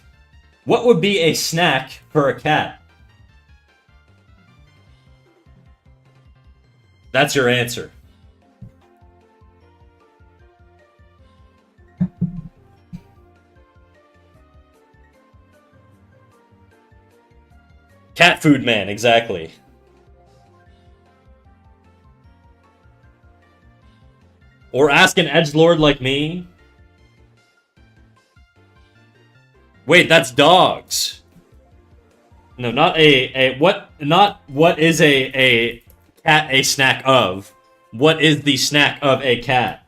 What would be a snack for a cat? That's your answer. Cat food man, exactly. Or ask an edgelord like me. Wait, that's dogs. No, not what is a cat a snack of? What is the snack of a cat?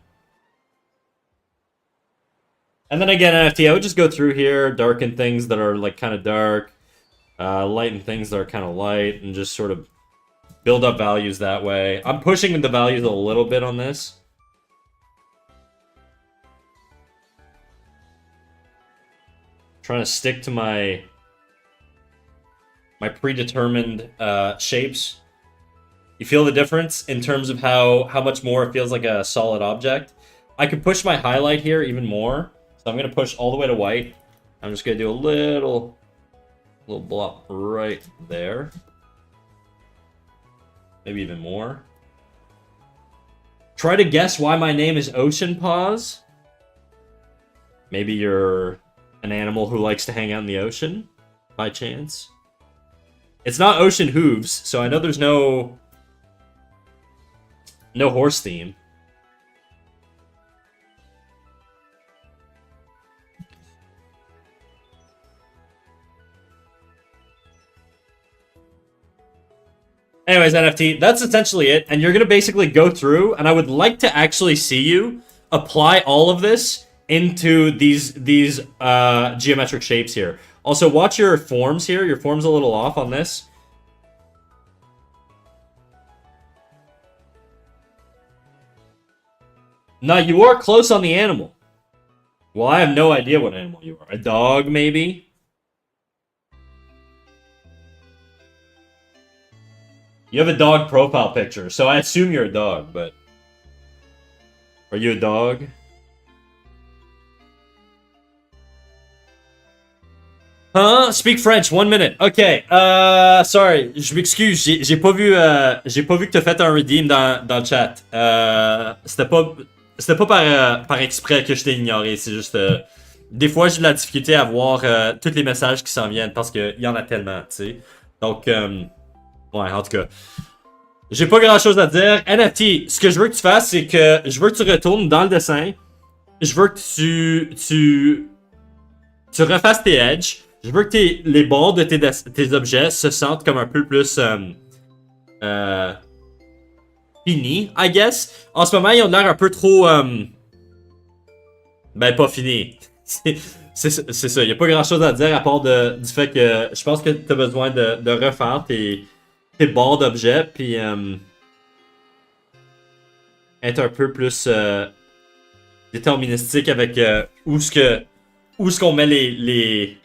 And then again, NFT, I would just go through here, darken things that are like kind of dark, lighten things that are kind of light, and just sort of build up values that way. I'm pushing the values a little bit on this. Trying to stick to my predetermined shapes. You feel the difference in terms of how much more it feels like a solid object? I could push my highlight here even more. So I'm going to push all the way to white. I'm just going to do a little blob right there. Maybe even more. Try to guess why my name is Ocean Paws. Maybe you're an animal who likes to hang out in the ocean, by chance. It's not Ocean Hooves, so I know there's no horse theme. Anyways, NFT, that's essentially it. And you're going to basically go through, and I would like to actually see you apply all of this into these geometric shapes here. Also, watch your forms here. Your form's a little off on this. Now, you are close on the animal. Well, I have no idea what animal you are. A dog, maybe? You have a dog profile picture, so I assume you're a dog, but... Are you a dog? Huh? Speak French, 1 minute. Ok, sorry, je m'excuse, j'ai pas vu que t'as fait un redeem dans le chat. C'était pas par exprès que je t'ai ignoré, c'est juste... des fois, j'ai de la difficulté à voir tous les messages qui s'en viennent, parce qu'il y en a tellement, tu sais. Donc, ouais, en tout cas... J'ai pas grand chose à dire. NFT, ce que je veux que tu fasses, c'est que je veux que tu retournes dans le dessin. Je veux que tu refasses tes edges. Je veux que les bords de tes objets se sentent comme un peu plus finis, I guess. En ce moment, ils ont l'air un peu trop... ben, pas finis. C'est ça, il n'y a pas grand chose à dire à part du fait que je pense que tu as besoin de refaire tes bords d'objets, puis être un peu plus déterministique avec où est-ce qu'on met les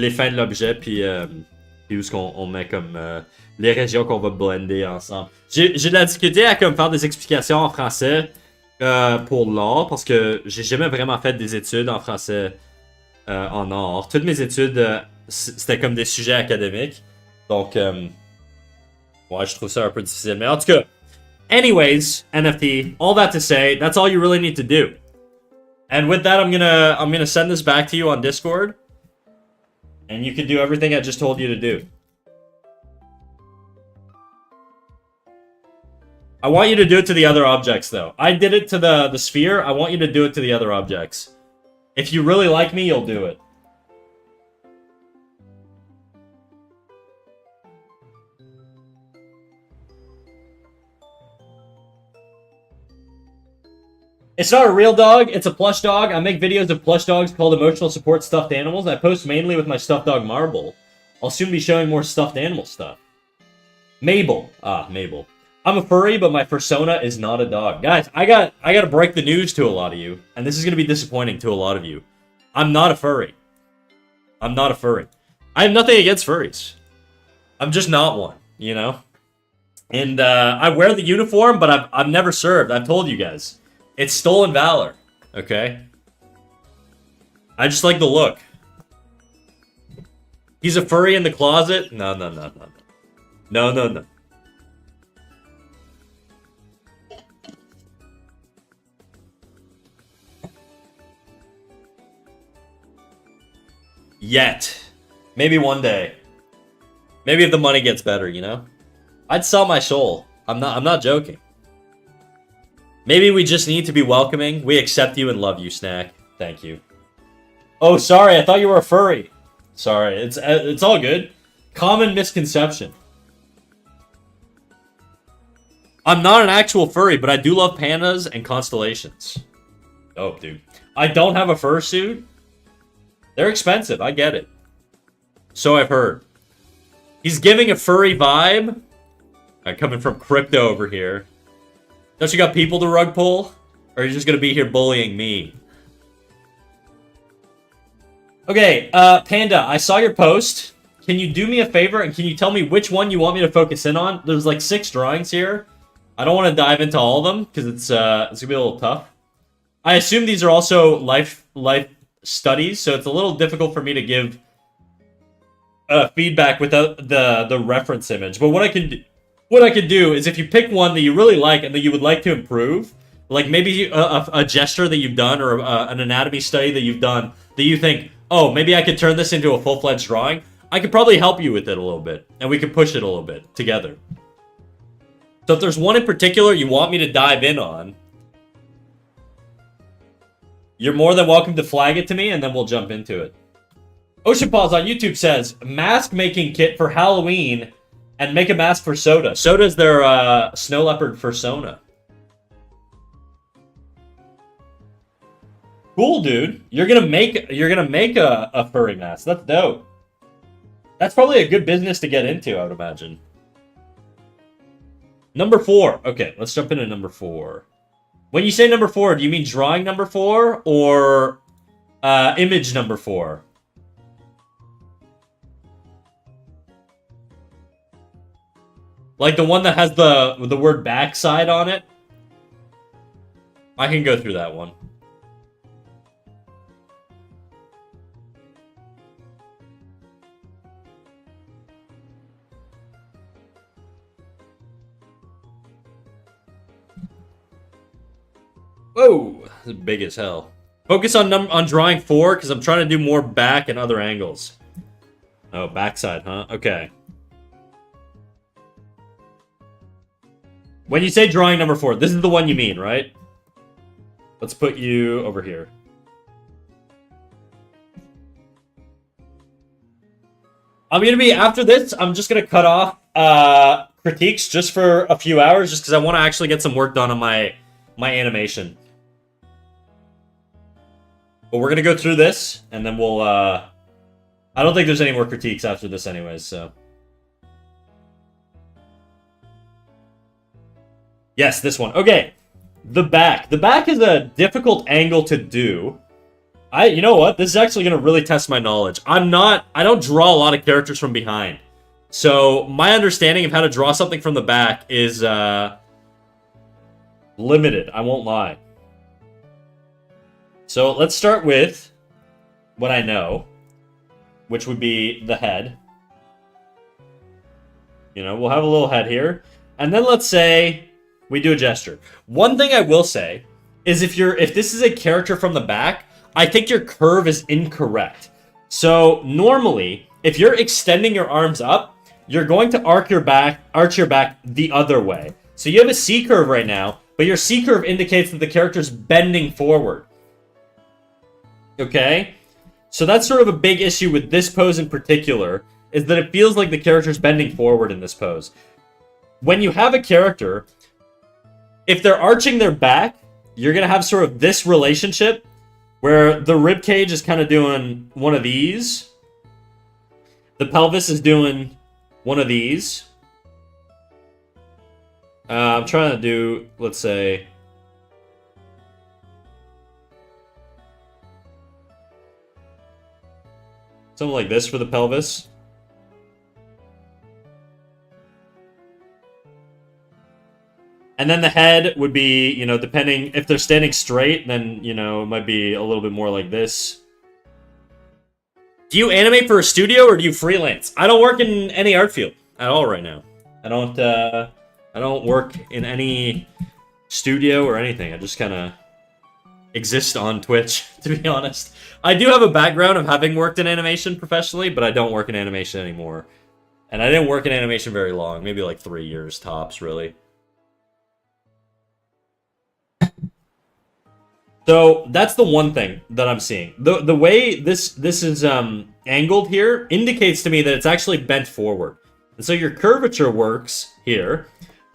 fins de l'objet, puis où est-ce qu'on met comme les régions qu'on va blender ensemble. J'ai de la difficulté à comme faire des explications en français pour l'art, parce que j'ai jamais vraiment fait des études en français en art. Toutes mes études, c'était comme des sujets académiques, donc... ouais, je trouve ça un peu difficile. Mais en tout cas, anyways, NFT, all that to say, that's all you really need to do. And with that, I'm gonna send this back to you on Discord. And you can do everything I just told you to do. I want you to do it to the other objects, though. I did it to the sphere. I want you to do it to the other objects. If you really like me, you'll do it. It's not a real dog, it's a plush dog. I make videos of plush dogs called emotional support stuffed animals. I post mainly with my stuffed dog Marble. I'll soon be showing more stuffed animal stuff. Mabel. Ah, Mabel. I'm a furry, but my persona is not a dog. Guys, I gotta break the news to a lot of you, and this is gonna be disappointing to a lot of you. I'm not a furry. I'm not a furry. I have nothing against furries. I'm just not one, you know? And I wear the uniform, but I've never served. I've told you guys. It's stolen valor, okay? I just like the look. He's a furry in the closet? No. No. Yet. Maybe one day. Maybe if the money gets better, you know? I'd sell my soul. I'm not joking. Maybe we just need to be welcoming. We accept you and love you, Snack. Thank you. Oh, sorry. I thought you were a furry. Sorry. It's all good. Common misconception. I'm not an actual furry, but I do love pandas and constellations. Oh, dude. I don't have a fursuit. They're expensive. I get it. So I've heard. He's giving a furry vibe. Coming from Crypto over here. Don't you got people to rug pull? Or are you just gonna be here bullying me? Okay, Panda, I saw your post. Can you do me a favor and can you tell me which one you want me to focus in on? There's like 6 drawings here. I don't want to dive into all of them because it's gonna be a little tough. I assume these are also life studies, so it's a little difficult for me to give feedback without the reference image. But what I could do is if you pick one that you really like and that you would like to improve, like maybe a gesture that you've done or an anatomy study that you've done that you think, oh, maybe I could turn this into a full-fledged drawing, I could probably help you with it a little bit, and we could push it a little bit together. So if there's one in particular you want me to dive in on, you're more than welcome to flag it to me, and then we'll jump into it. Ocean Paws on YouTube says, mask making kit for Halloween and make a mask for Soda. Soda's their snow leopard persona. Cool, dude. You're gonna make a furry mask. That's dope. That's probably a good business to get into, I would imagine. Number 4. Okay, let's jump into number 4. When you say number 4, do you mean drawing number 4 or image number 4? Like the one that has the word backside on it? I can go through that one. Whoa, this is big as hell. Focus on drawing 4 because I'm trying to do more back and other angles. Oh, backside, huh? Okay. When you say drawing number 4, this is the one you mean, right? Let's put you over here. I'm gonna be, after this, I'm just gonna cut off critiques just for a few hours just because I want to actually get some work done on my animation. But we're gonna go through this, and then we'll, I don't think there's any more critiques after this anyways, so. Yes, this one. Okay. The back. The back is a difficult angle to do. You know what? This is actually gonna really test my knowledge. I don't draw a lot of characters from behind. So, my understanding of how to draw something from the back is, limited. I won't lie. So let's start with what I know, which would be the head. You know, we'll have a little head here. And then let's say we do a gesture. One thing I will say is if this is a character from the back, I think your curve is incorrect. So normally, if you're extending your arms up, you're going to arch your back the other way. So you have a C curve right now, but your C curve indicates that the character's bending forward. Okay? So that's sort of a big issue with this pose in particular, is that it feels like the character's bending forward in this pose. When you have a character, if they're arching their back, you're going to have sort of this relationship where the rib cage is kind of doing one of these. The pelvis is doing one of these. I'm trying to do, let's say, something like this for the pelvis. And then the head would be, you know, depending, if they're standing straight, then, you know, it might be a little bit more like this. Do you animate for a studio or do you freelance? I don't work in any art field at all right now. I don't work in any studio or anything. I just kind of exist on Twitch, to be honest. I do have a background of having worked in animation professionally, but I don't work in animation anymore. And I didn't work in animation very long, maybe like 3 years tops, really. So that's the one thing that I'm seeing. The way this is angled here indicates to me that it's actually bent forward. And so your curvature works here,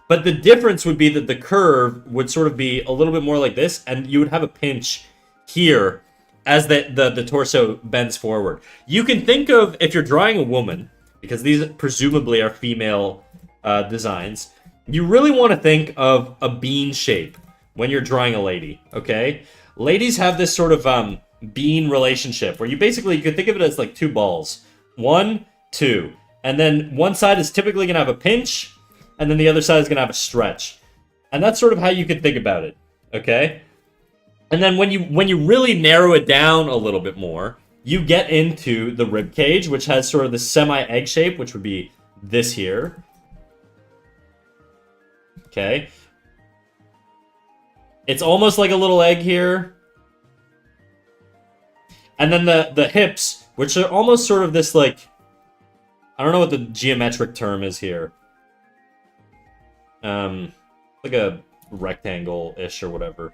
but the difference would be that the curve would sort of be a little bit more like this, and you would have a pinch here as the torso bends forward. You can think of, if you're drawing a woman, because these presumably are female designs, you really want to think of a bean shape when you're drawing a lady, okay? Ladies have this sort of bean relationship where you could think of it as like two balls. 1, 2. And then one side is typically going to have a pinch, and then the other side is going to have a stretch. And that's sort of how you could think about it, okay? And then when you really narrow it down a little bit more, you get into the rib cage, which has sort of the semi-egg shape, which would be this here. Okay. It's almost like a little egg here. And then the hips, which are almost sort of this, like, I don't know what the geometric term is here. Like a rectangle-ish or whatever.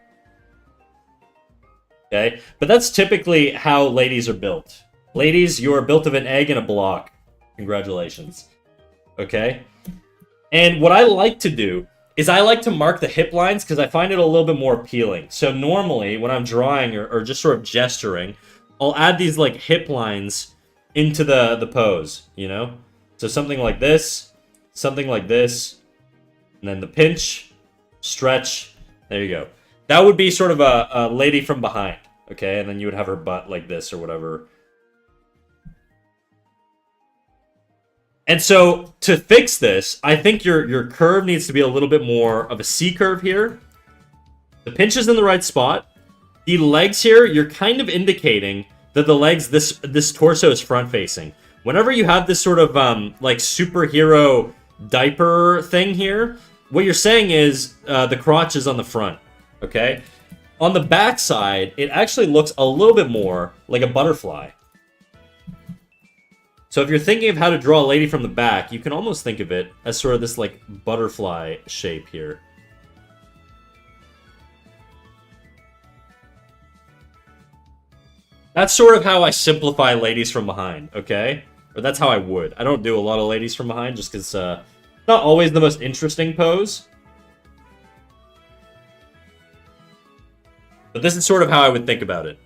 Okay? But that's typically how ladies are built. Ladies, you are built of an egg and a block. Congratulations. Okay? And what I like to do is I like to mark the hip lines because I find it a little bit more appealing. So normally when I'm drawing or just sort of gesturing, I'll add these like hip lines into the pose, you know? So something like this, and then the pinch, stretch, there you go. That would be sort of a lady from behind, okay? And then you would have her butt like this or whatever. And so, to fix this, I think your curve needs to be a little bit more of a C curve here. The pinch is in the right spot. The legs here, you're kind of indicating that the legs, this torso is front-facing. Whenever you have this sort of, like, superhero diaper thing here, what you're saying is the crotch is on the front, okay? On the back side, it actually looks a little bit more like a butterfly. So if you're thinking of how to draw a lady from the back, you can almost think of it as sort of this, like, butterfly shape here. That's sort of how I simplify ladies from behind, okay? Or that's how I would. I don't do a lot of ladies from behind just because it's not always the most interesting pose. But this is sort of how I would think about it.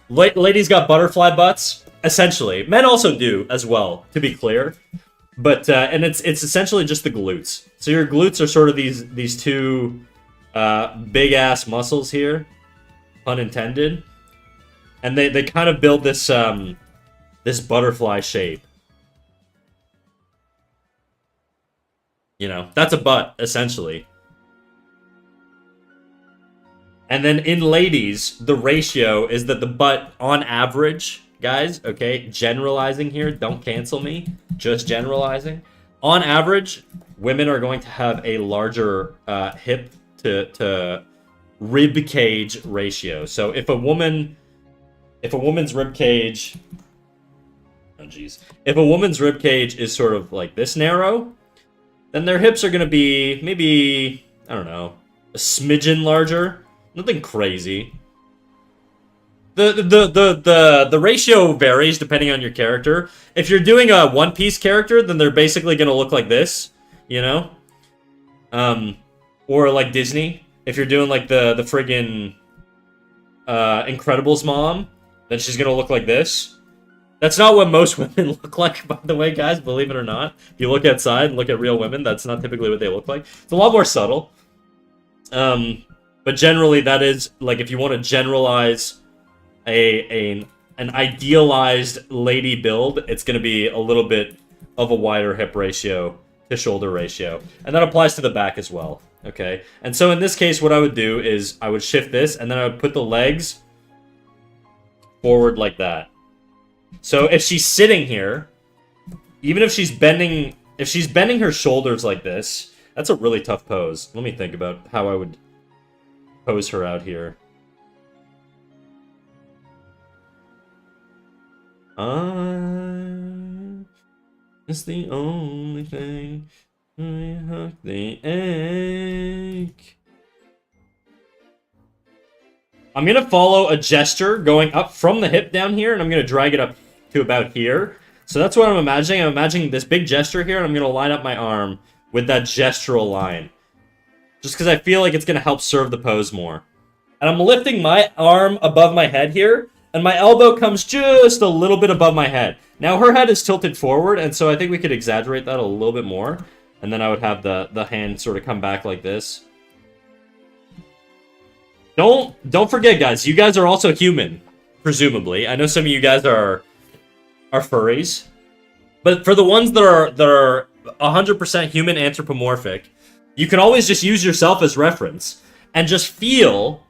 Ladies got butterfly butts. Essentially, men also do as well, to be clear, but and it's essentially just the glutes. So your glutes are sort of these two big ass muscles here, pun intended, and they kind of build this this butterfly shape. You know, that's a butt essentially. And then in ladies, the ratio is that the butt on average. Guys, okay, generalizing here, don't cancel me, just generalizing. On average, women are going to have a larger hip to rib cage ratio. So if a woman's rib cage, oh geez, if a woman's rib cage is sort of like this narrow, then their hips are going to be maybe, I don't know, a smidgen larger, nothing crazy. The ratio varies depending on your character. If you're doing a One Piece character, then they're basically gonna look like this, you know? Or like Disney. If you're doing like the friggin' Incredibles mom, then she's gonna look like this. That's not what most women look like, by the way, guys, believe it or not. If you look outside and look at real women, that's not typically what they look like. It's a lot more subtle. But generally that is, like, if you want to generalize an idealized lady build, it's going to be a little bit of a wider hip ratio to shoulder ratio. And that applies to the back as well, okay? And so in this case, what I would do is I would shift this, and then I would put the legs forward like that. So if she's sitting here, even if she's bending her shoulders like this, that's a really tough pose. Let me think about how I would pose her out here. It's the only thing I hook the ache. I'm gonna follow a gesture going up from the hip down here, and I'm gonna drag it up to about here. So that's what I'm imagining. I'm imagining this big gesture here, and I'm gonna line up my arm with that gestural line. Just because I feel like it's gonna help serve the pose more. And I'm lifting my arm above my head here, and my elbow comes just a little bit above my head. Now her head is tilted forward, and so I think we could exaggerate that a little bit more. And then I would have the hand sort of come back like this. Don't forget, guys, you guys are also human, presumably. I know some of you guys are furries. But for the ones that are 100% human anthropomorphic, you can always just use yourself as reference and just feel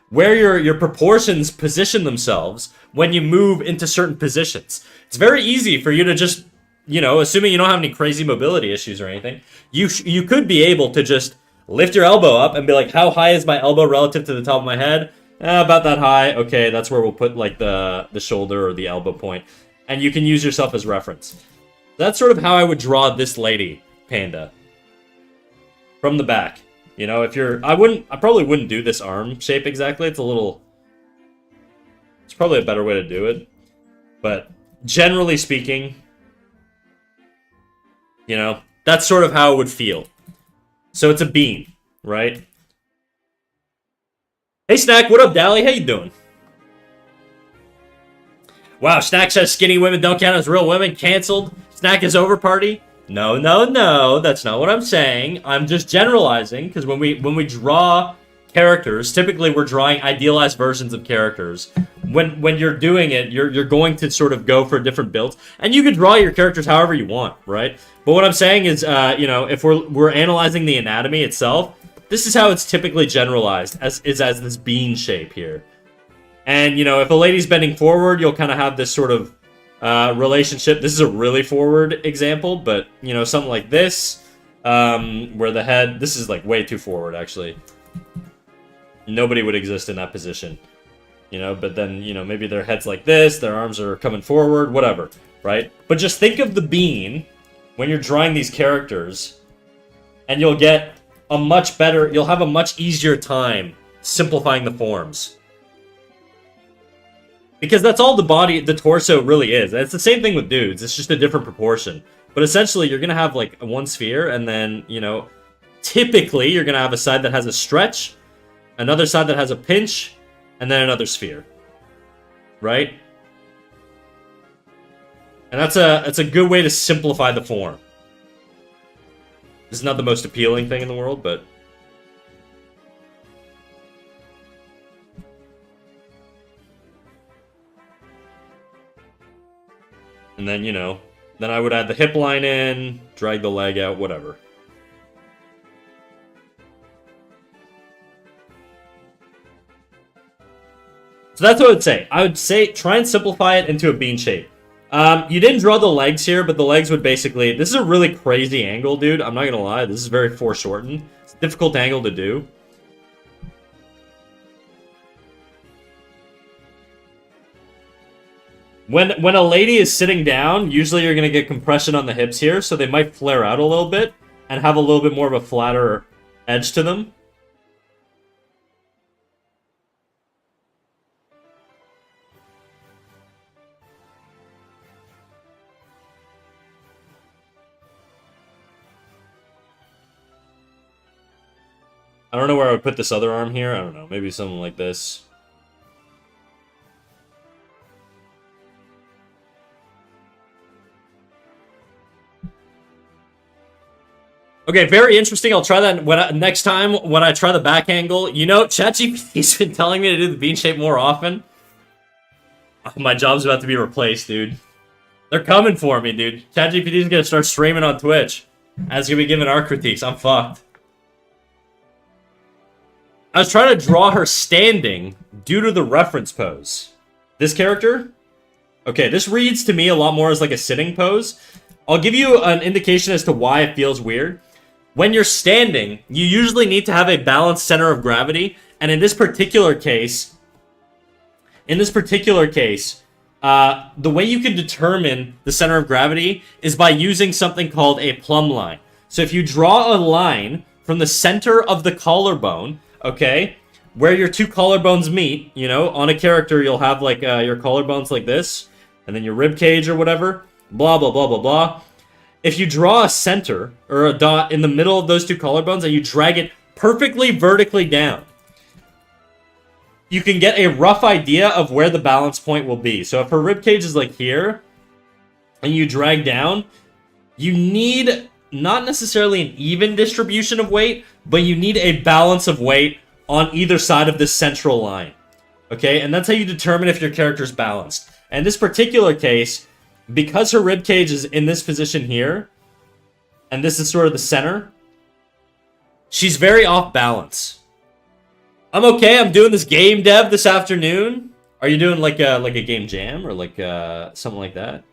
where your proportions position themselves when you move into certain positions. It's very easy for you to just, you know, assuming you don't have any crazy mobility issues or anything, you could be able to just lift your elbow up and be like, how high is my elbow relative to the top of my head? About that high. Okay, that's where we'll put like the shoulder or the elbow point. And you can use yourself as reference. That's sort of how I would draw this lady, Panda. From the back. You know, if you're... I probably wouldn't do this arm shape exactly. It's probably a better way to do it. But generally speaking, you know, that's sort of how it would feel. So it's a beam, right? Hey, Snack, what up, Dally? How you doing? Wow, Snack says skinny women don't count as real women. Canceled. Snack is over party. No, no, no. That's not what I'm saying. I'm just generalizing because when we draw characters, typically we're drawing idealized versions of characters. When you're doing it, you're going to sort of go for different builds, and you can draw your characters however you want, right? But what I'm saying is, if we're analyzing the anatomy itself, this is how it's typically generalized as this bean shape here. And, if a lady's bending forward, you'll kind of have this sort of relationship. This is a really forward example, but, something like this, where the head... This is, like, way too forward, actually. Nobody would exist in that position. But then, maybe their head's like this, their arms are coming forward, whatever, right? But just think of the bean when you're drawing these characters, and you'll have a much easier time simplifying the forms. Because that's all the torso really is. And it's the same thing with dudes. It's just a different proportion. But essentially, you're going to have, like, one sphere, and then, typically, you're going to have a side that has a stretch, another side that has a pinch, and then another sphere. Right? And that's a good way to simplify the form. This is not the most appealing thing in the world, but... And then, then I would add the hip line in, drag the leg out, whatever. So that's what I would say. I would say try and simplify it into a bean shape. You didn't draw the legs here, but the legs would basically... This is a really crazy angle, dude. I'm not going to lie. This is very foreshortened. It's a difficult angle to do. When a lady is sitting down, usually you're going to get compression on the hips here, so they might flare out a little bit and have a little bit more of a flatter edge to them. I don't know where I would put this other arm here. I don't know. Maybe something like this. Okay, very interesting. I'll try that next time when I try the back angle. ChatGPT's been telling me to do the bean shape more often. Oh, my job's about to be replaced, dude. They're coming for me, dude. ChatGPT's gonna start streaming on Twitch. As gonna be giving art critiques. I'm fucked. I was trying to draw her standing due to the reference pose. This character? Okay, this reads to me a lot more as like a sitting pose. I'll give you an indication as to why it feels weird. When you're standing, you usually need to have a balanced center of gravity, and in this particular case, the way you can determine the center of gravity is by using something called a plumb line. So if you draw a line from the center of the collarbone, okay, where your two collarbones meet, on a character you'll have like your collarbones like this, and then your rib cage or whatever, blah, blah, blah, blah, blah. If you draw a center or a dot in the middle of those two collarbones and you drag it perfectly vertically down, you can get a rough idea of where the balance point will be. So if her rib cage is like here, and you drag down, you need not necessarily an even distribution of weight, but you need a balance of weight on either side of this central line. Okay, and that's how you determine if your character's balanced. And in this particular case, because her rib cage is in this position here, and this is sort of the center, she's very off balance. I'm okay. I'm doing this game dev this afternoon. Are you doing like a game jam or like something like that?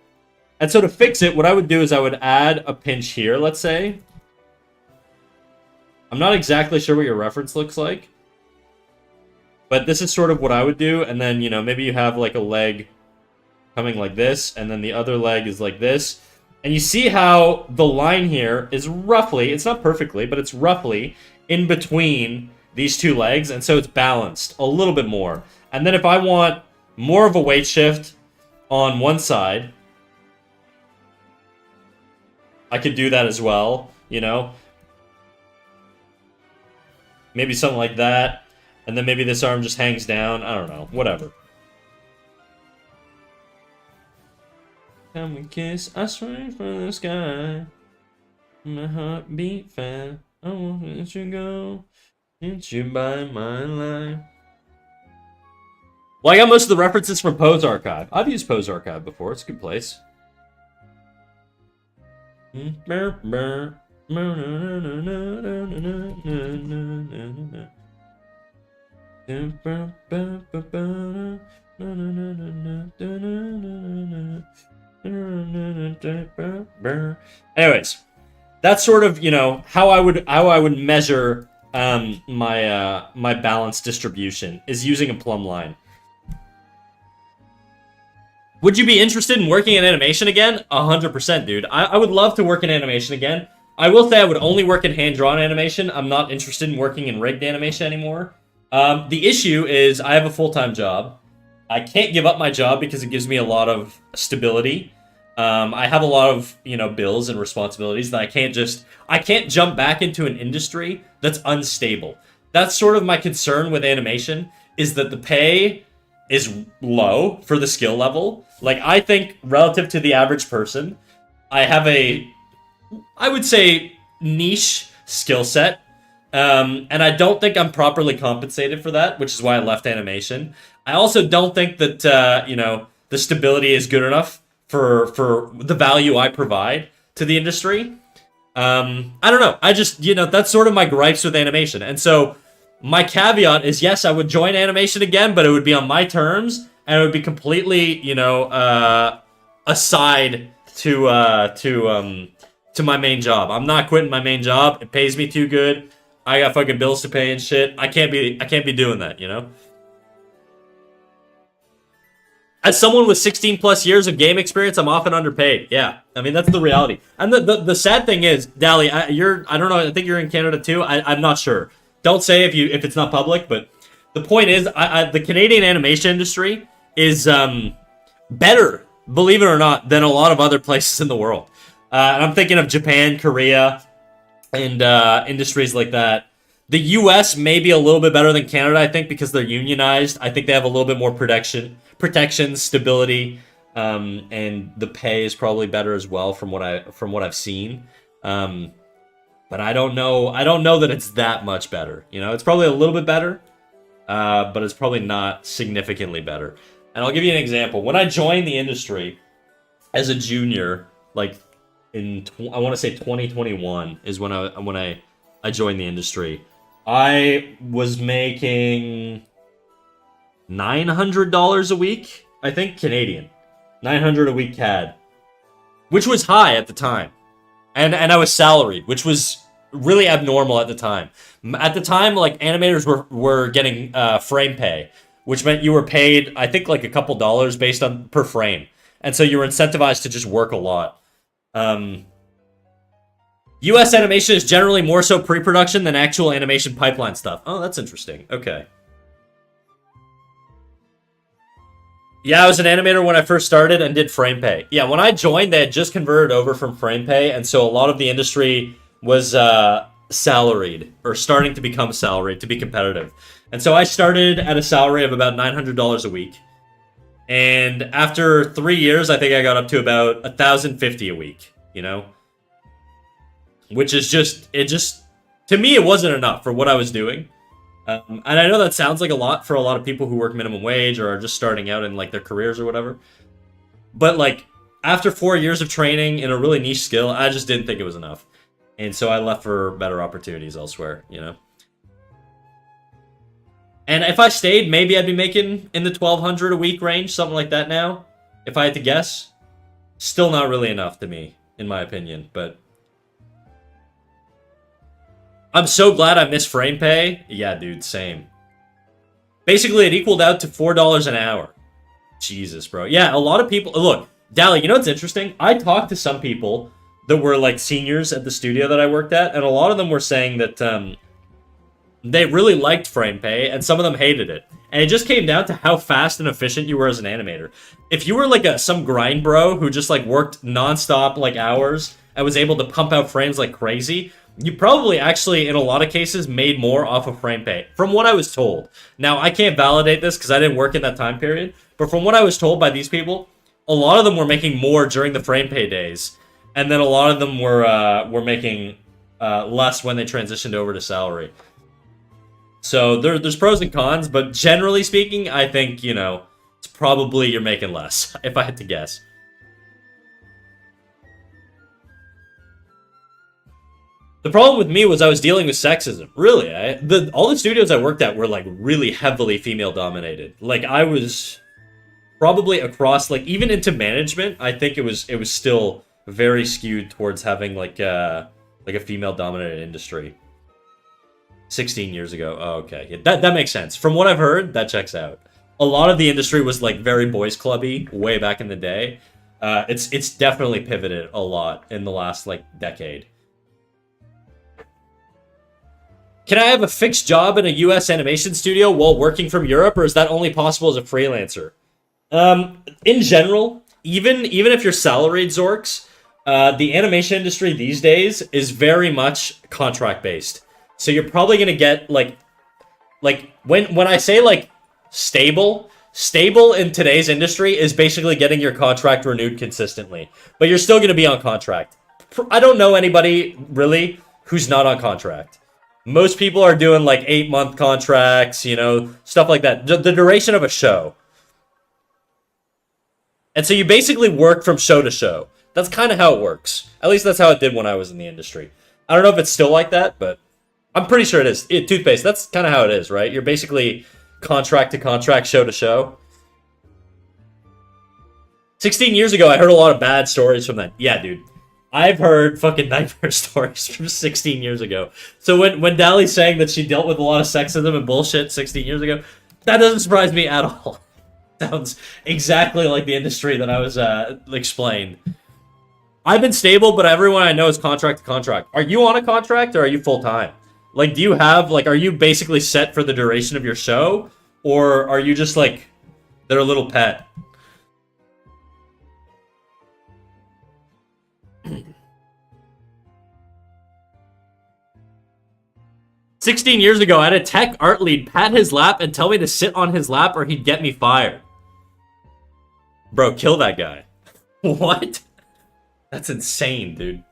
And so to fix it, what I would do is I would add a pinch here, let's say. I'm not exactly sure what your reference looks like, but this is sort of what I would do. And then, maybe you have like a leg coming like this, and then the other leg is like this. And you see how the line here is roughly, it's not perfectly, but it's roughly in between these two legs, and so it's balanced a little bit more. And then if I want more of a weight shift on one side, I could do that as well, Maybe something like that. And then maybe this arm just hangs down. I don't know. Whatever. Come and kiss, I swing from the sky. My heart beat fast. I won't let you go. Since you by my life. Well, I got most of the references from Poe's Archive. I've used Poe's Archive before. It's a good place. Anyways, that's sort of, you know, how I would measure my balance distribution is using a plumb line. Would you be interested in working in animation again? 100%, dude. I would love to work in animation again. I will say I would only work in hand-drawn animation. I'm not interested in working in rigged animation anymore. The issue is I have a full-time job. I can't give up my job because it gives me a lot of stability. I have a lot of, you know, bills and responsibilities that I can't jump back into an industry that's unstable. That's sort of my concern with animation, is that the pay is low for the skill level. Like, I think relative to the average person, I have I would say, niche skill set. And I don't think I'm properly compensated for that, which is why I left animation. I also don't think that, you know, the stability is good enough for the value I provide to the industry. I don't know. I just, you know, that's sort of my gripes with animation. And so my caveat is, yes, I would join animation again, but it would be on my terms, and it would be completely, you know, aside to my main job. I'm not quitting my main job. It pays me too good. I got fucking bills to pay and shit. I can't be doing that, you know? As someone with 16 plus years of game experience, I'm often underpaid. Yeah, I mean, that's the reality. And the sad thing is, Dally, I don't know, I think you're in Canada too. I'm not sure. Don't say if it's not public, but the point is, the Canadian animation industry is better, believe it or not, than a lot of other places in the world. And I'm thinking of Japan, Korea, and industries like that. The U.S. may be a little bit better than Canada, I think, because they're unionized. I think they have a little bit more protection, stability, and the pay is probably better as well from what I've seen. But I don't know. I don't know that it's that much better. You know, it's probably a little bit better, but it's probably not significantly better. And I'll give you an example. When I joined the industry as a junior, like I want to say 2021 is when I joined the industry. I was making $900 a week, I think, Canadian. 900 a week CAD, which was high at the time. And I was salaried, which was really abnormal at the time. At the time, like, animators were getting frame pay, which meant you were paid, I think, like a couple dollars based on per frame. And so you were incentivized to just work a lot. US animation is generally more so pre-production than actual animation pipeline stuff. Oh, that's interesting. Okay. Yeah, I was an animator when I first started and did frame pay. Yeah, when I joined, they had just converted over from frame pay, and so a lot of the industry was salaried, or starting to become salaried to be competitive. And so I started at a salary of about $900 a week. And after 3 years, I think I got up to about $1,050 a week, you know? Which is to me, it wasn't enough for what I was doing. And I know that sounds like a lot for a lot of people who work minimum wage or are just starting out in, like, their careers or whatever. But, like, after 4 years of training in a really niche skill, I just didn't think it was enough. And so I left for better opportunities elsewhere, you know? And if I stayed, maybe I'd be making in the $1,200 a week range, something like that now, if I had to guess. Still not really enough to me, in my opinion, but I'm so glad I missed frame pay. Yeah, dude, same. Basically, it equaled out to $4 an hour. Jesus, bro. Yeah, a lot of people... Look, Dally, you know what's interesting? I talked to some people that were, like, seniors at the studio that I worked at, and a lot of them were saying that they really liked frame pay, and some of them hated it. And it just came down to how fast and efficient you were as an animator. If you were, like, some grind bro who just, like, worked nonstop, like, hours and was able to pump out frames like crazy... you probably actually, in a lot of cases, made more off of frame pay, from what I was told. Now, I can't validate this because I didn't work in that time period, but from what I was told by these people, a lot of them were making more during the frame pay days, and then a lot of them were making less when they transitioned over to salary. So there's pros and cons, but generally speaking, I think, it's probably you're making less, if I had to guess. The problem with me was I was dealing with sexism. Really, all the studios I worked at were like really heavily female dominated. Like I was probably across even into management. I think it was still very skewed towards having like a female dominated industry. 16 years ago. Oh, okay, yeah, that makes sense. From what I've heard, that checks out. A lot of the industry was like very boys clubby way back in the day. It's definitely pivoted a lot in the last decade. Can I have a fixed job in a US animation studio while working from Europe, or is that only possible as a freelancer? In general, even if you're salaried, Zorks, the animation industry these days is very much contract based. So you're probably gonna get when I say stable in today's industry is basically getting your contract renewed consistently, but you're still gonna be on contract. I don't know anybody really who's not on contract. Most people are doing 8-month contracts, stuff like that. The duration of a show. And so you basically work from show to show. That's kind of how it works. At least that's how it did when I was in the industry. I don't know if it's still like that, but I'm pretty sure it is. Toothpaste, that's kind of how it is, right? You're basically contract to contract, show to show. 16 years ago, I heard a lot of bad stories from that. Yeah, dude. I've heard fucking nightmare stories from 16 years ago. So when Dally's saying that she dealt with a lot of sexism and bullshit 16 years ago, that doesn't surprise me at all. Sounds exactly like the industry that I was explained. I've been stable, but everyone I know is contract to contract. Are you on a contract or are you full-time? Do you have, are you basically set for the duration of your show? Or are you just, their little pet? 16 years ago, I had a tech art lead pat his lap and tell me to sit on his lap or he'd get me fired. Bro, kill that guy. What? That's insane, dude.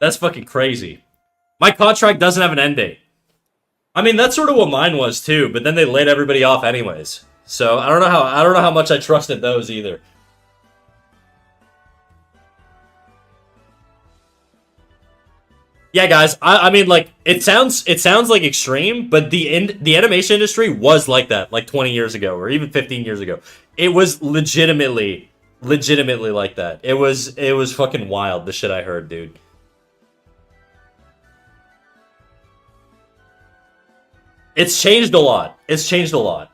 That's fucking crazy. My contract doesn't have an end date. I mean, that's sort of what mine was too, but then they laid everybody off anyways. So I don't know how much I trusted those either. Yeah, guys. I mean, it sounds extreme, but the animation industry was like that, 20 years ago or even 15 years ago. It was legitimately like that. It was fucking wild. The shit I heard, dude. It's changed a lot. It's changed a lot.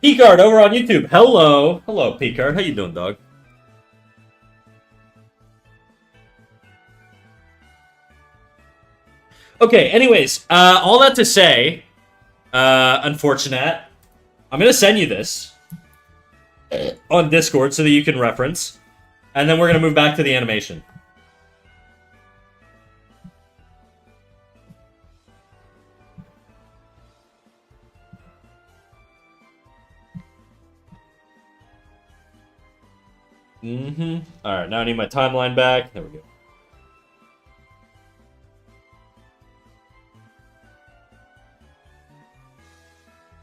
Picard over on YouTube. Hello, Picard. How you doing, dog? Okay. Anyways, all that to say, unfortunate. I'm gonna send you this on Discord so that you can reference, and then we're gonna move back to the animation. Alright, now I need my timeline back. There we go.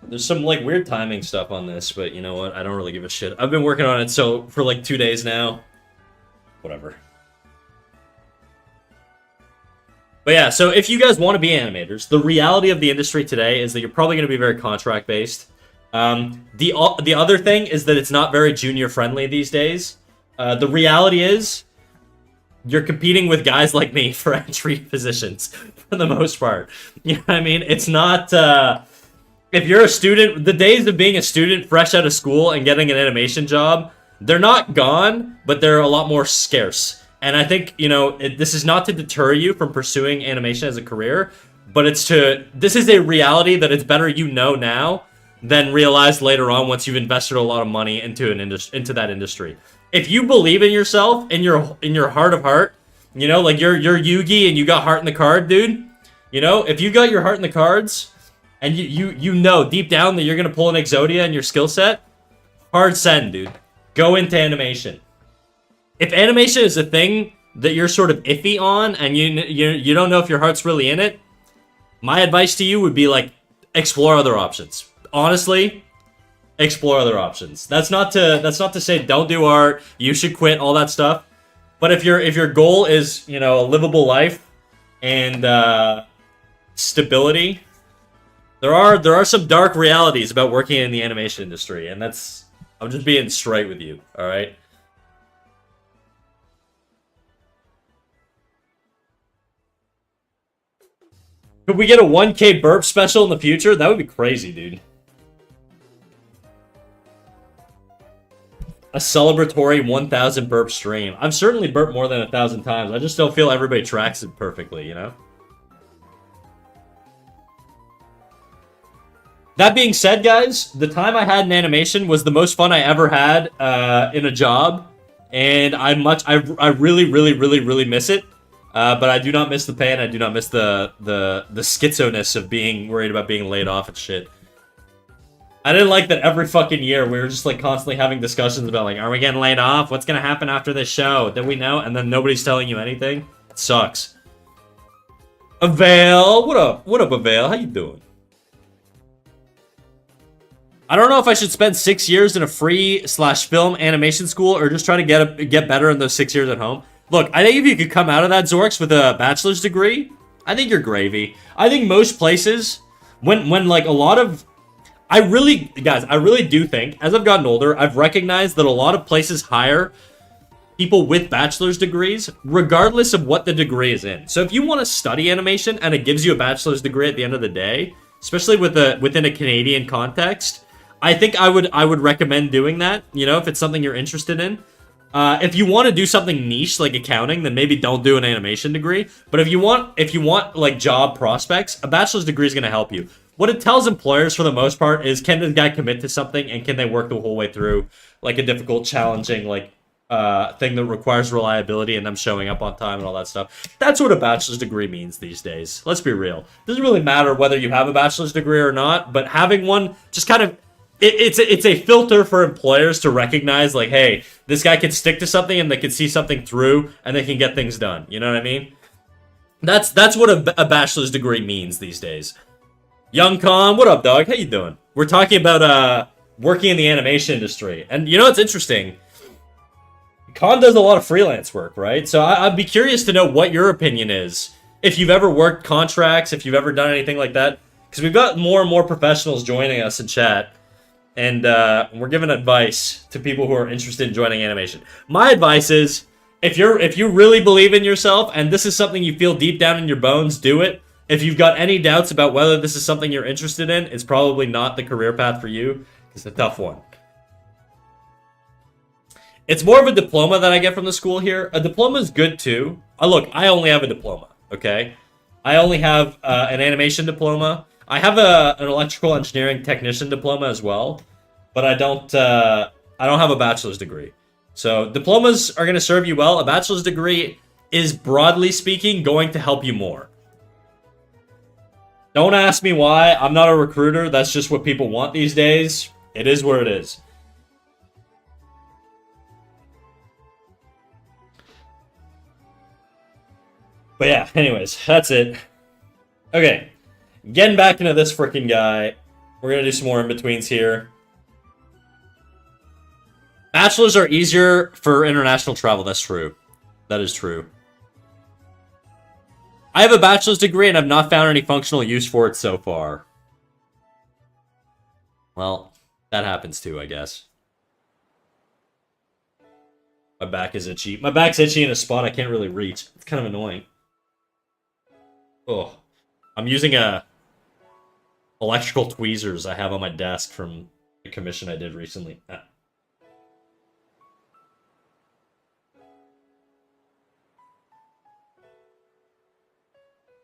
There's some weird timing stuff on this, but you know what? I don't really give a shit. I've been working on it for 2 days now. Whatever. But yeah, so if you guys want to be animators, the reality of the industry today is that you're probably going to be very contract based. The other thing is that it's not very junior friendly these days. The reality is, you're competing with guys like me for entry positions, for the most part. You know what I mean? It's not, if you're a student, the days of being a student fresh out of school and getting an animation job, they're not gone, but they're a lot more scarce. And I think, this is not to deter you from pursuing animation as a career, but this is a reality that it's better now then realize later on once you've invested a lot of money into into that industry. If you believe in yourself in your heart of heart, you know, like you're Yugi and you got heart in the card, dude. You know, if you got your heart in the cards and you know deep down that you're gonna pull an Exodia in your skill set, hard send, dude. Go into animation. If animation is a thing that you're sort of iffy on and you don't know if your heart's really in it, my advice to you would be like explore other options. Honestly, explore other options. That's not to say don't do art, you should quit, all that stuff. But if your goal is, you know, a livable life and stability, there are some dark realities about working in the animation industry, and that's I'm just being straight with you, all right? Could we get a 1K burp special in the future? That would be crazy, dude. A celebratory 1,000 burp stream. I've certainly burped more than 1,000 times. I just don't feel everybody tracks it perfectly, you know? That being said, guys, the time I had in animation was the most fun I ever had in a job. And I really, really, really, really miss it. But I do not miss the pain. I do not miss the schizoness of being worried about being laid off and shit. I didn't like that every fucking year we were just like constantly having discussions about like, are we getting laid off? What's gonna happen after this show? Did we know? And then nobody's telling you anything. It sucks. Avail, what up? What up, Avail? How you doing? I don't know if I should spend 6 years in a free/film animation school or just try to get better in those 6 years at home. Look, I think if you could come out of that, Zorks, with a bachelor's degree, I think you're gravy. I think most places, when like a lot of... I really do think, as I've gotten older, I've recognized that a lot of places hire people with bachelor's degrees, regardless of what the degree is in. So if you want to study animation and it gives you a bachelor's degree at the end of the day, especially within a Canadian context, I think I would recommend doing that, you know, if it's something you're interested in. If you want to do something niche like accounting, then maybe don't do an animation degree. But if you want like job prospects, a bachelor's degree is going to help you. What it tells employers for the most part is, can this guy commit to something and can they work the whole way through like a difficult, challenging like thing that requires reliability and them showing up on time and all that stuff. That's what a bachelor's degree means these days. Let's be real. It doesn't really matter whether you have a bachelor's degree or not, but having one just kind of it's a filter for employers to recognize like, hey, this guy can stick to something and they can see something through and they can get things done. You know what I mean? That's what a bachelor's degree means these days. Young Con, what up, dog? How you doing? We're talking about working in the animation industry, and you know what's interesting? Con does a lot of freelance work, right? So I'd be curious to know what your opinion is. If you've ever worked contracts, if you've ever done anything like that, because we've got more and more professionals joining us in chat. And we're giving advice to people who are interested in joining animation. My advice is, if you really believe in yourself and this is something you feel deep down in your bones, do it. If you've got any doubts about whether this is something you're interested in, it's probably not the career path for you. It's a tough one. It's more of a diploma that I get from the school here. A diploma is good too. Look, I only have a diploma, okay? I only have an animation diploma. I have an electrical engineering technician diploma as well, but I don't have a bachelor's degree. So diplomas are going to serve you well. A bachelor's degree is, broadly speaking, going to help you more. Don't ask me why. I'm not a recruiter. That's just what people want these days. It is what it is. But yeah, anyways, that's it. Okay. Getting back into this freaking guy. We're going to do some more in-betweens here. Bachelors are easier for international travel. That's true. That is true. I have a bachelor's degree and I've not found any functional use for it so far. Well, that happens too, I guess. My back is itchy. My back's itchy in a spot I can't really reach. It's kind of annoying. Oh. I'm using electrical tweezers I have on my desk from a commission I did recently.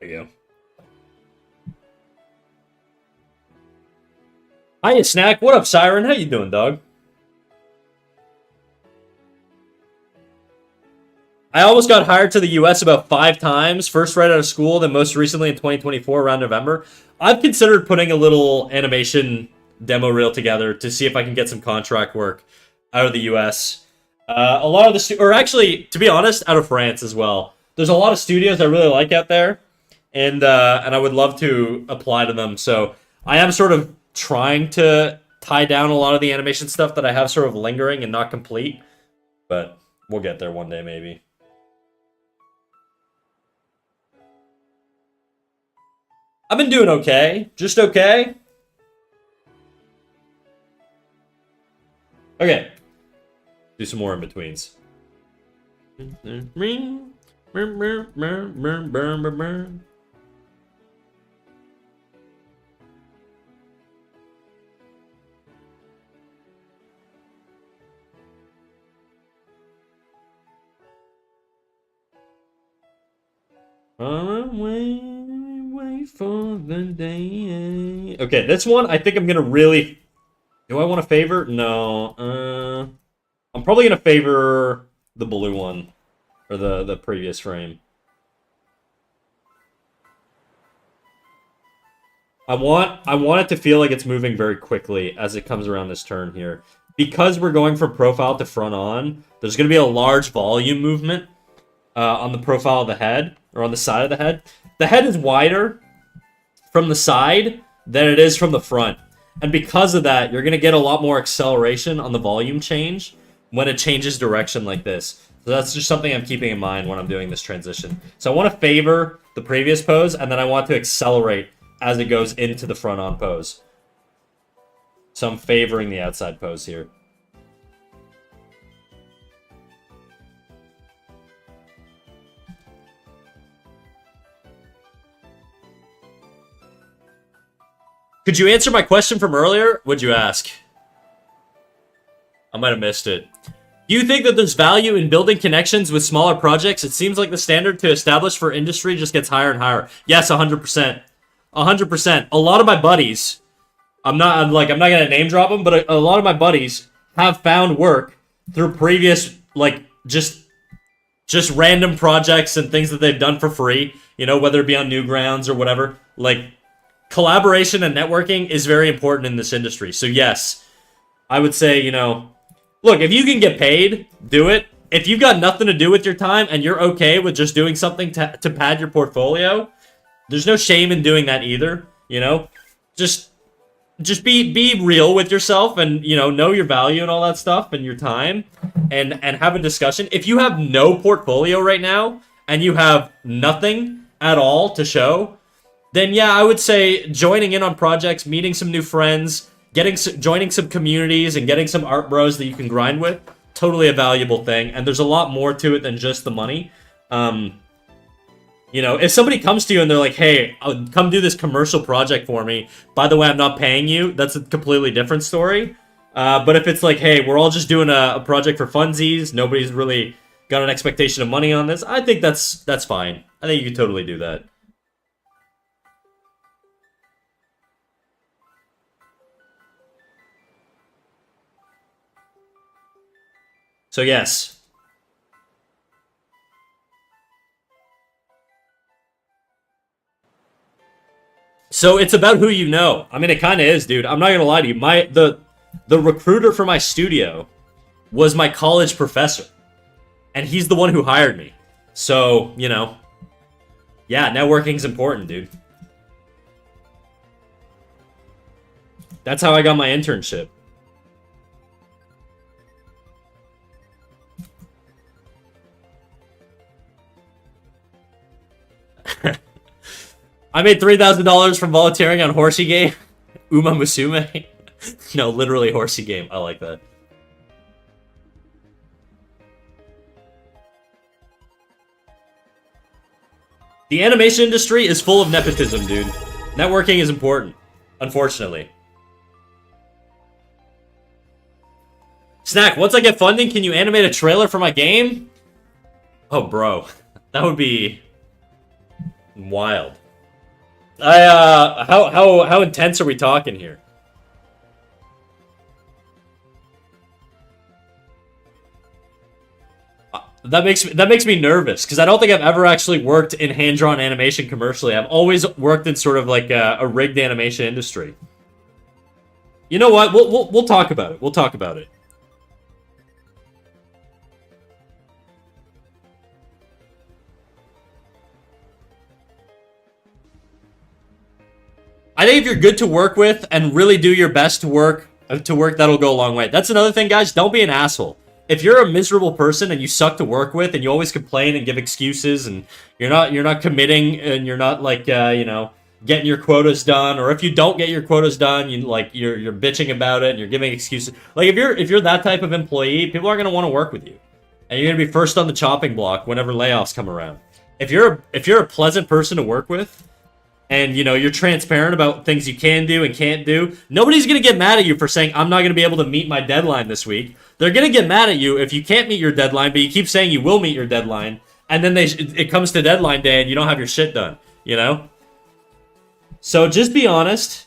There you go. Hiya, Snack. What up, Siren? How you doing, dog? I almost got hired to the US about 5 times. First right out of school, then most recently in 2024 around November. I've considered putting a little animation demo reel together to see if I can get some contract work out of the US. A lot of or actually, to be honest, out of France as well. There's a lot of studios I really like out there, and I would love to apply to them. So I am sort of trying to tie down a lot of the animation stuff that I have sort of lingering and not complete, but we'll get there one day maybe. I've been doing okay. Just okay. Okay. Do some more in-betweens. Wait for the day. Okay, this one I think I'm gonna really. Do I want to favor? No. I'm probably gonna favor the blue one, or the previous frame. I want it to feel like it's moving very quickly as it comes around this turn here. Because we're going from profile to front on, there's going to be a large volume movement on the profile of the head, or on the side of the head. The head is wider from the side than it is from the front. And because of that, you're going to get a lot more acceleration on the volume change when it changes direction like this. So that's just something I'm keeping in mind when I'm doing this transition. So I want to favor the previous pose, and then I want to accelerate as it goes into the front-on pose. So I'm favoring the outside pose here. Could you answer my question from earlier? What'd you ask? I might have missed it. Do you think that there's value in building connections with smaller projects? It seems like the standard to establish for industry just gets higher and higher. Yes, 100%. 100%. A lot of my buddies, I'm not gonna name drop them, but a lot of my buddies have found work through previous, like, just random projects and things that they've done for free, you know, whether it be on Newgrounds or whatever. Like, collaboration and networking is very important in this industry. So yes, I would say, you know, look, if you can get paid, do it. If you've got nothing to do with your time and you're okay with just doing something to pad your portfolio, there's no shame in doing that either, you know? Just be real with yourself and, you know your value and all that stuff and your time and have a discussion. If you have no portfolio right now and you have nothing at all to show, then yeah, I would say joining in on projects, meeting some new friends, joining some communities and getting some art bros that you can grind with, totally a valuable thing. And there's a lot more to it than just the money. You know, if somebody comes to you and they're like, hey, come do this commercial project for me. By the way, I'm not paying you. That's a completely different story. But if it's like, hey, we're all just doing a project for funsies, nobody's really got an expectation of money on this, I think that's fine. I think you can totally do that. So yes. So it's about who you know. I mean, it kind of is, dude. I'm not gonna lie to you. The recruiter for my studio was my college professor, and he's the one who hired me. So, you know, yeah, networking's important, dude. That's how I got my internship. I made $3,000 from volunteering on Horsey Game. Uma Musume. No, literally Horsey Game. I like that. The animation industry is full of nepotism, dude. Networking is important, unfortunately. Snack, once I get funding, can you animate a trailer for my game? Oh, bro. That would be wild. How intense are we talking here? that makes me nervous because I don't think I've ever actually worked in hand-drawn animation commercially. I've always worked in sort of like a rigged animation industry. You know what? We'll talk about it. We'll talk about it. I think if you're good to work with and really do your best to work, that'll go a long way. That's another thing, guys. Don't be an asshole. If you're a miserable person and you suck to work with and you always complain and give excuses and you're not committing and you're not like getting your quotas done, or if you don't get your quotas done, you're bitching about it and you're giving excuses. Like if you're that type of employee, people aren't gonna want to work with you, and you're gonna be first on the chopping block whenever layoffs come around. If you're a pleasant person to work with, and you're transparent about things you can do and can't do, nobody's gonna get mad at you for saying I'm not gonna be able to meet my deadline this week. They're gonna get mad at you if you can't meet your deadline, but you keep saying you will meet your deadline, and then it comes to deadline day and you don't have your shit done. So just be honest.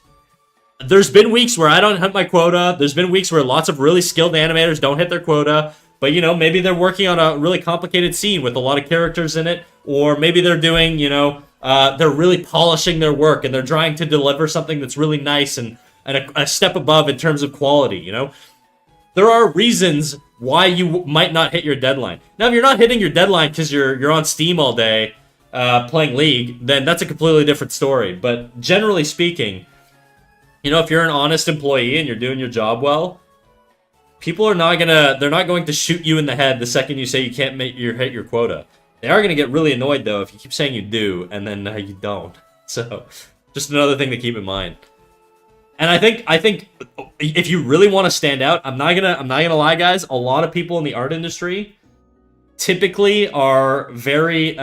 There's been weeks where I don't hit my quota. There's been weeks where lots of really skilled animators don't hit their quota. But, maybe they're working on a really complicated scene with a lot of characters in it. Or maybe they're doing, they're really polishing their work and they're trying to deliver something that's really nice and a step above in terms of quality, There are reasons why you might not hit your deadline. Now, if you're not hitting your deadline because you're on Steam all day playing League, then that's a completely different story. But generally speaking, if you're an honest employee and you're doing your job well, people they're not going to shoot you in the head the second you say you can't hit your quota. They are going to get really annoyed though if you keep saying you do and then you don't. So, just another thing to keep in mind. And I think if you really want to stand out, I'm not gonna lie, guys. A lot of people in the art industry typically are very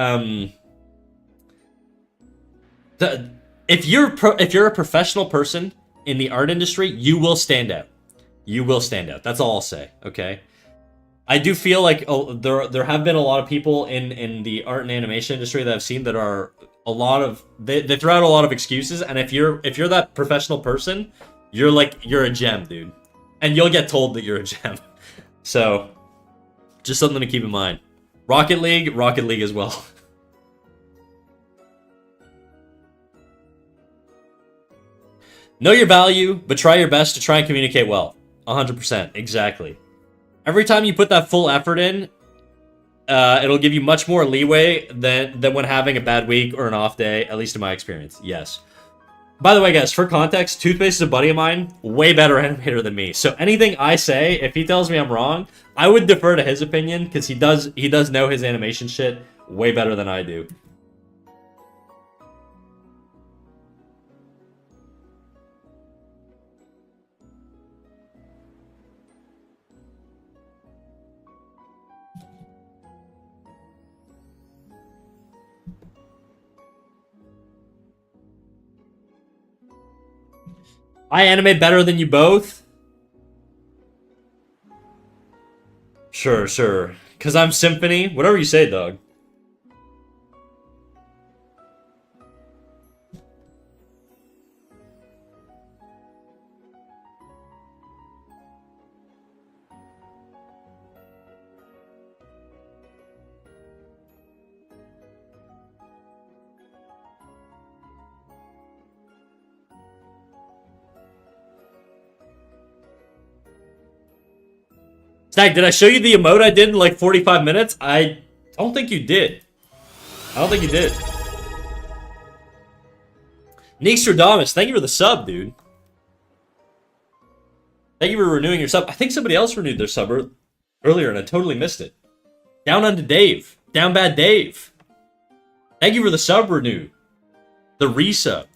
if you're a professional person in the art industry, you will stand out. You will stand out. That's all I'll say. Okay. I do feel like there have been a lot of people in the art and animation industry that I've seen that are they throw out a lot of excuses, and if you're that professional person, you're a gem, dude, and you'll get told that you're a gem. So, just something to keep in mind. Rocket League as well. Know your value, but try your best to try and communicate well. 100%, exactly. Every time you put that full effort in, it'll give you much more leeway than when having a bad week or an off day, at least in my experience. Yes. By the way, guys, for context, Toothpaste is a buddy of mine, way better animator than me. So anything I say, if he tells me I'm wrong, I would defer to his opinion because he does know his animation shit way better than I do. I animate better than you both? Sure. Because I'm Symphony? Whatever you say, dog. Stag, did I show you the emote I did in like 45 minutes? I don't think you did. I don't think you did. Neextradamus, thank you for the sub, dude. Thank you for renewing your sub. I think somebody else renewed their sub earlier and I totally missed it. Down unto Dave. Down bad Dave. Thank you for the sub renew. The resub.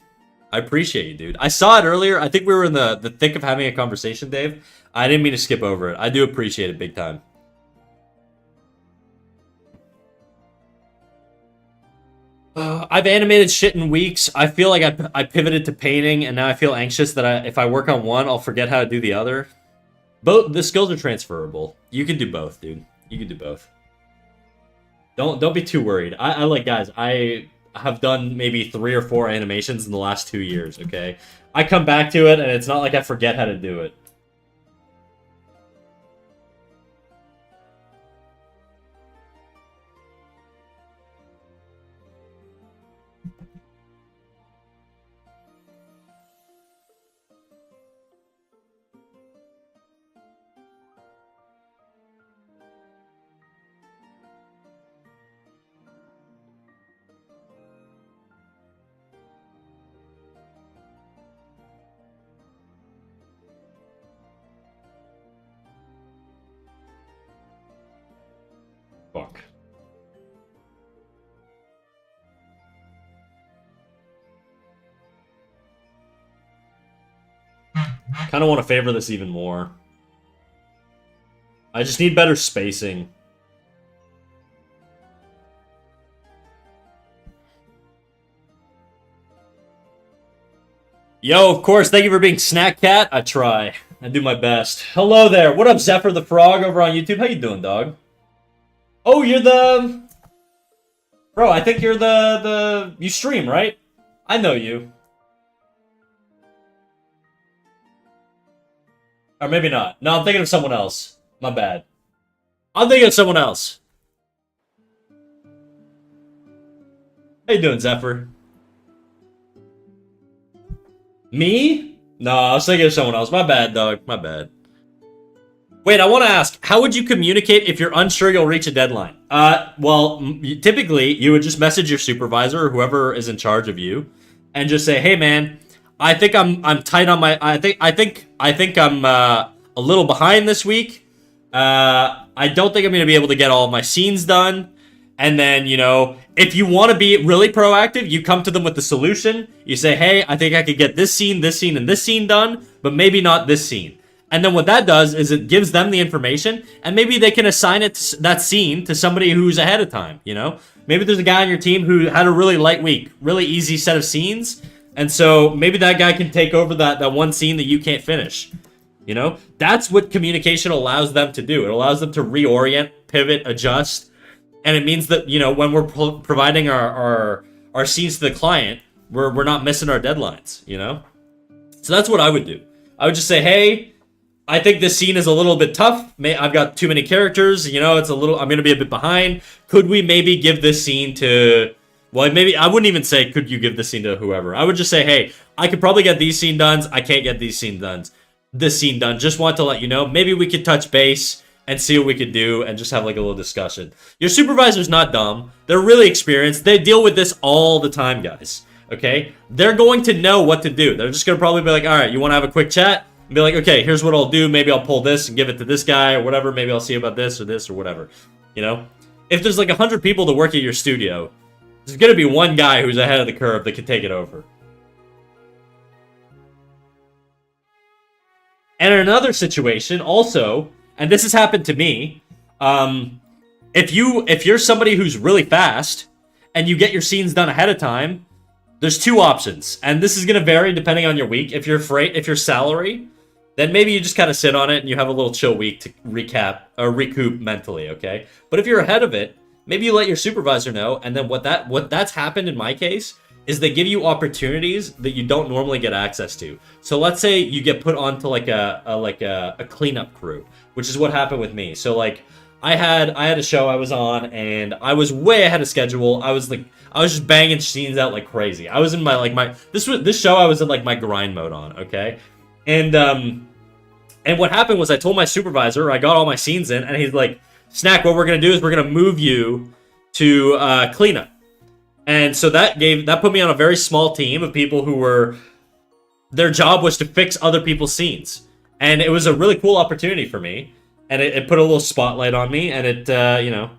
I appreciate you, dude. I saw it earlier. I think we were in the thick of having a conversation, Dave. I didn't mean to skip over it. I do appreciate it big time. I've animated shit in weeks. I feel like I pivoted to painting, and now I feel anxious that if I work on one, I'll forget how to do the other. Both the skills are transferable. You can do both, dude. You can do both. Don't be too worried. I like, guys, I have done maybe 3 or 4 animations in the last 2 years, okay? I come back to it, and it's not like I forget how to do it. Kind of want to favor this even more. I just need better spacing. Yo, of course, thank you for being Snack Cat. I try. I do my best. Hello there. What up, Zephyr the Frog over on YouTube? How you doing, dog? Oh, you're the... Bro, I think you're the... You stream, right? I know you. Or maybe not. No, I'm thinking of someone else. My bad. I'm thinking of someone else. How you doing, Zephyr? Me? No, I was thinking of someone else. My bad, dog. My bad. Wait, I want to ask, how would you communicate if you're unsure you'll reach a deadline? Well, typically, you would just message your supervisor or whoever is in charge of you and just say, hey, man, I think I'm tight on my... I think I'm a little behind this week. I don't think I'm going to be able to get all of my scenes done. And then, you know, if you want to be really proactive, you come to them with the solution. You say, hey, I think I could get this scene, and this scene done, but maybe not this scene. And then what that does is it gives them the information, and maybe they can assign it that scene to somebody who's ahead of time, you know? Maybe there's a guy on your team who had a really light week, really easy set of scenes, and so maybe that guy can take over that one scene that you can't finish. You know? That's what communication allows them to do. It allows them to reorient, pivot, adjust. And it means that, you know, when we're providing our scenes to the client, we're not missing our deadlines, you know? So that's what I would do. I would just say, hey, I think this scene is a little bit tough. I've got too many characters, you know, I'm going to be a bit behind. Could we maybe give this scene to... Well, maybe I wouldn't even say, could you give this scene to whoever? I would just say, hey, I could probably get these scene done. I can't get these scene done. This scene done. Just want to let you know. Maybe we could touch base and see what we could do and just have like a little discussion. Your supervisor's not dumb. They're really experienced. They deal with this all the time, guys. Okay? They're going to know what to do. They're just going to probably be like, all right, you want to have a quick chat? And be like, okay, here's what I'll do. Maybe I'll pull this and give it to this guy or whatever. Maybe I'll see about this or whatever. You know? If there's like 100 people to work at your studio, there's going to be one guy who's ahead of the curve that can take it over. And in another situation, also... And this has happened to me. If you're somebody who's really fast and you get your scenes done ahead of time, there's two options, and this is gonna vary depending on your week. If you're salary, then maybe you just kind of sit on it and you have a little chill week to recoup mentally. Okay, but if you're ahead of it, maybe you let your supervisor know, and then what that's happened in my case is they give you opportunities that you don't normally get access to. So let's say you get put onto like a cleanup crew, which is what happened with me. So like I had a show I was on and I was way ahead of schedule. I was just banging scenes out like crazy. I was in this show I was in like my grind mode on, okay? And what happened was I told my supervisor, I got all my scenes in, and he's like, Snack, what we're gonna do is we're gonna move you to cleanup. And so that put me on a very small team of people who were, their job was to fix other people's scenes. And it was a really cool opportunity for me. And it put a little spotlight on me, and it, you know,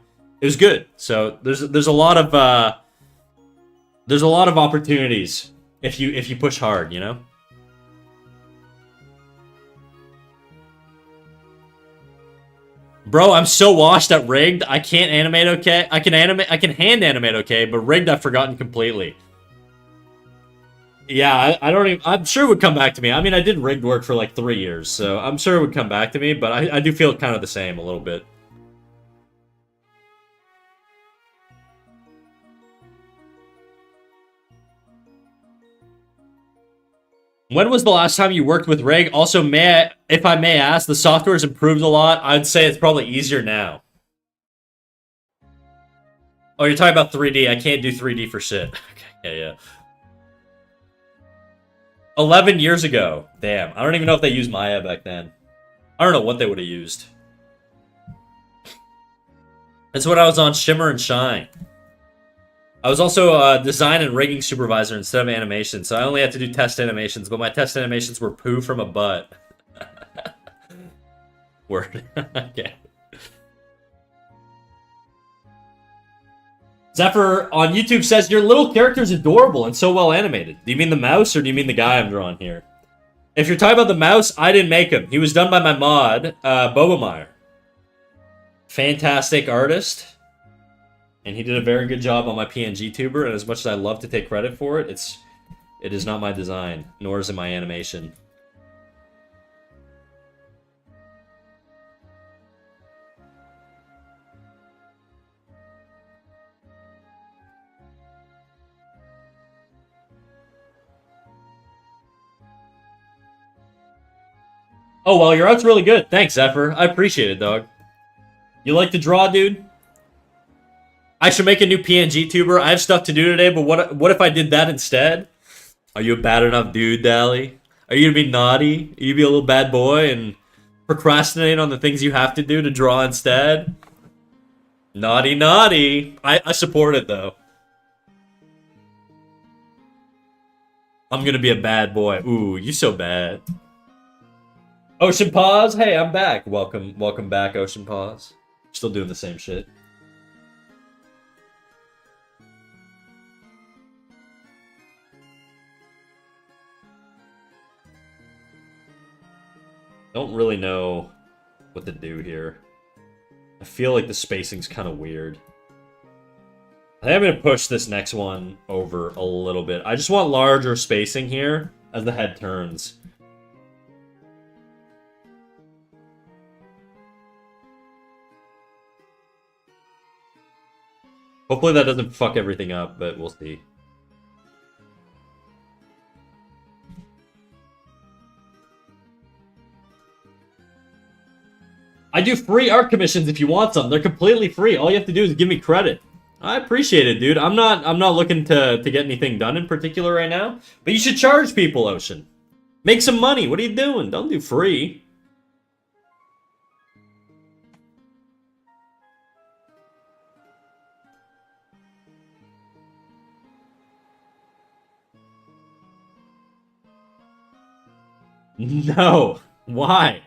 it was good. So there's a lot of opportunities if you push hard, you know? Bro, I'm so washed at rigged. I can't animate okay. I can hand animate okay, but rigged I've forgotten completely. Yeah, I don't even... I'm sure it would come back to me. I mean, I did rigged work for like 3 years, so I'm sure it would come back to me, but I do feel kind of the same a little bit. When was the last time you worked with rig? Also, if I may ask, the software has improved a lot. I'd say it's probably easier now. Oh, you're talking about 3D. I can't do 3D for shit. Okay, yeah. 11 years ago. Damn. I don't even know if they used Maya back then. I don't know what they would have used. That's when I was on Shimmer and Shine. I was also a design and rigging supervisor instead of animation, so I only had to do test animations, but my test animations were poo from a butt. Word. Okay. Zephyr on YouTube says, your little character's adorable and so well animated. Do you mean the mouse or do you mean the guy I'm drawing here? If you're talking about the mouse, I didn't make him. He was done by my mod, Bobemeyer. Fantastic artist. And he did a very good job on my PNG tuber, and as much as I love to take credit for it, it is not my design, nor is it my animation. Oh, well, your art's really good. Thanks, Zephyr. I appreciate it, dog. You like to draw, dude? I should make a new PNG tuber. I have stuff to do today, but what if I did that instead? Are you a bad enough dude, Dally? Are you gonna be naughty? Are you gonna be a little bad boy and procrastinate on the things you have to do to draw instead? Naughty, naughty. I support it, though. I'm gonna be a bad boy. Ooh, you so bad. Ocean Paws? Hey, I'm back. Welcome back, Ocean Paws. Still doing the same shit. Don't really know what to do here. I feel like the spacing's kind of weird. I think I'm going to push this next one over a little bit. I just want larger spacing here as the head turns. Hopefully that doesn't fuck everything up, but we'll see. I do free art commissions if you want some. They're completely free. All you have to do is give me credit. I appreciate it, dude. I'm not looking to get anything done in particular right now. But you should charge people, Ocean. Make some money. What are you doing? Don't do free. No. Why?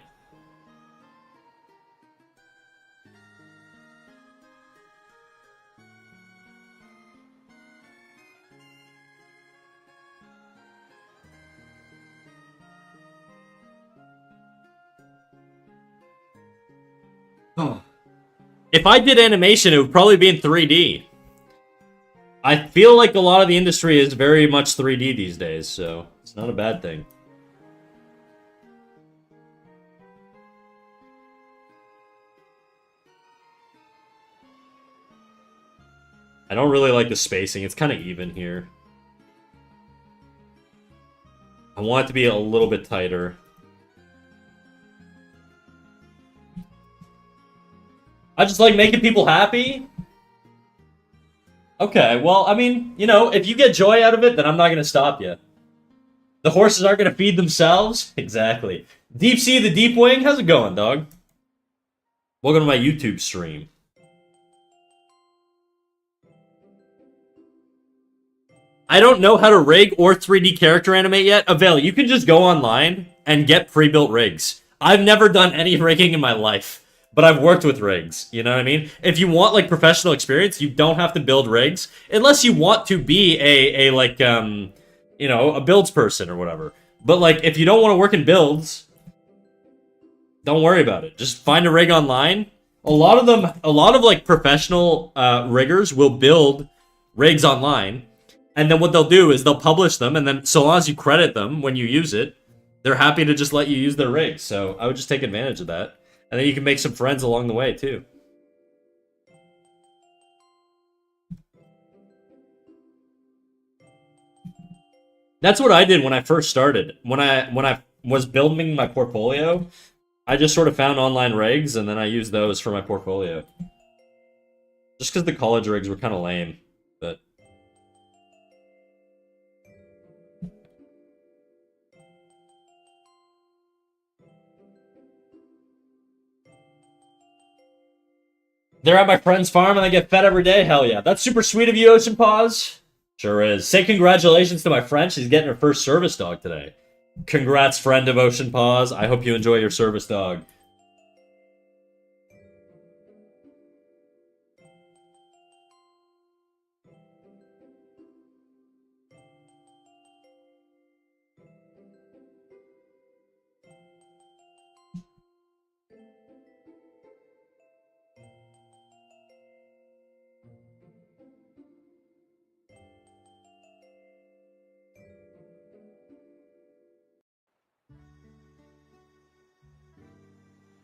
If I did animation, it would probably be in 3D. I feel like a lot of the industry is very much 3D these days, so it's not a bad thing. I don't really like the spacing. It's kind of even here. I want it to be a little bit tighter. I just like making people happy. Okay, well, I mean, you know, if you get joy out of it, then I'm not going to stop you. The horses aren't going to feed themselves? Exactly. Deep Sea the Deep Wing, how's it going, dog? Welcome to my YouTube stream. I don't know how to rig or 3D character animate yet. Avail, you can just go online and get pre-built rigs. I've never done any rigging in my life, but I've worked with rigs. You know what I mean? If you want like professional experience, you don't have to build rigs unless you want to be a like you know, a builds person or whatever. But like if you don't want to work in builds, don't worry about it. Just find a rig online. A lot of like professional riggers will build rigs online. And then what they'll do is they'll publish them, and then so long as you credit them when you use it, they're happy to just let you use their rigs. So I would just take advantage of that. And then you can make some friends along the way, too. That's what I did when I first started. When I was building my portfolio, I just sort of found online rigs, and then I used those for my portfolio. Just because the college rigs were kind of lame, but... They're at my friend's farm and I get fed every day? Hell yeah. That's super sweet of you, Ocean Paws. Sure is. Say congratulations to my friend. She's getting her first service dog today. Congrats, friend of Ocean Paws. I hope you enjoy your service dog.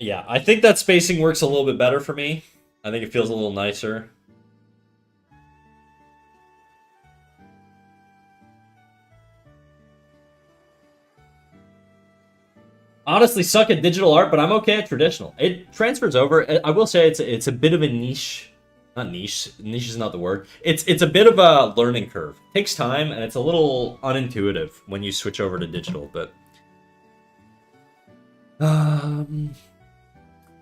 Yeah, I think that spacing works a little bit better for me. I think it feels a little nicer. Honestly, suck at digital art, but I'm okay at traditional. It transfers over. I will say it's a bit of a niche. Not niche. Niche is not the word. It's a bit of a learning curve. It takes time, and it's a little unintuitive when you switch over to digital. But um,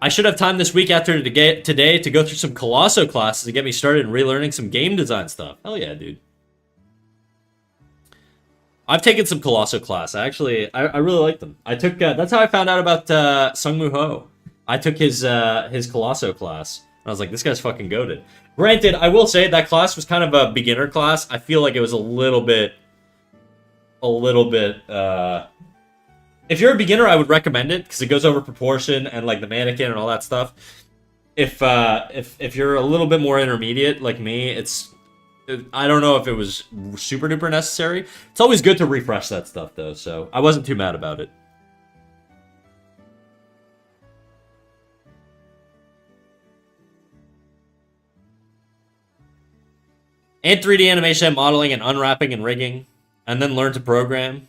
I should have time this week after today to go through some Colosso classes to get me started in relearning some game design stuff. Hell yeah, dude. I've taken some Colosso class. I really like them. I took that's how I found out about Sung Moo Ho. I took his Colosso class. I was like, this guy's fucking goated. Granted, I will say that class was kind of a beginner class. I feel like it was a little bit. If you're a beginner, I would recommend it because it goes over proportion and like the mannequin and all that stuff. If you're a little bit more intermediate like me, I don't know if it was super duper necessary. It's always good to refresh that stuff though, so I wasn't too mad about it. And 3D animation, modeling, and unwrapping and rigging, and then learn to program.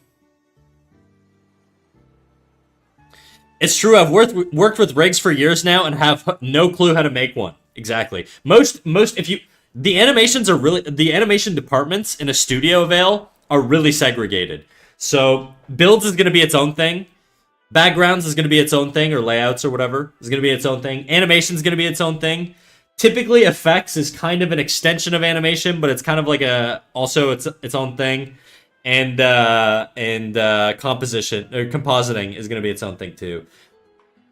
It's true. I've worked with rigs for years now and have no clue how to make one. Exactly. Most if you the animation departments in a studio Vale are really segregated. So builds is going to be its own thing. Backgrounds is going to be its own thing, or layouts or whatever is going to be its own thing. Animation is going to be its own thing. Typically, effects is kind of an extension of animation, but it's kind of like also its own thing. And composition or compositing is going to be its own thing too.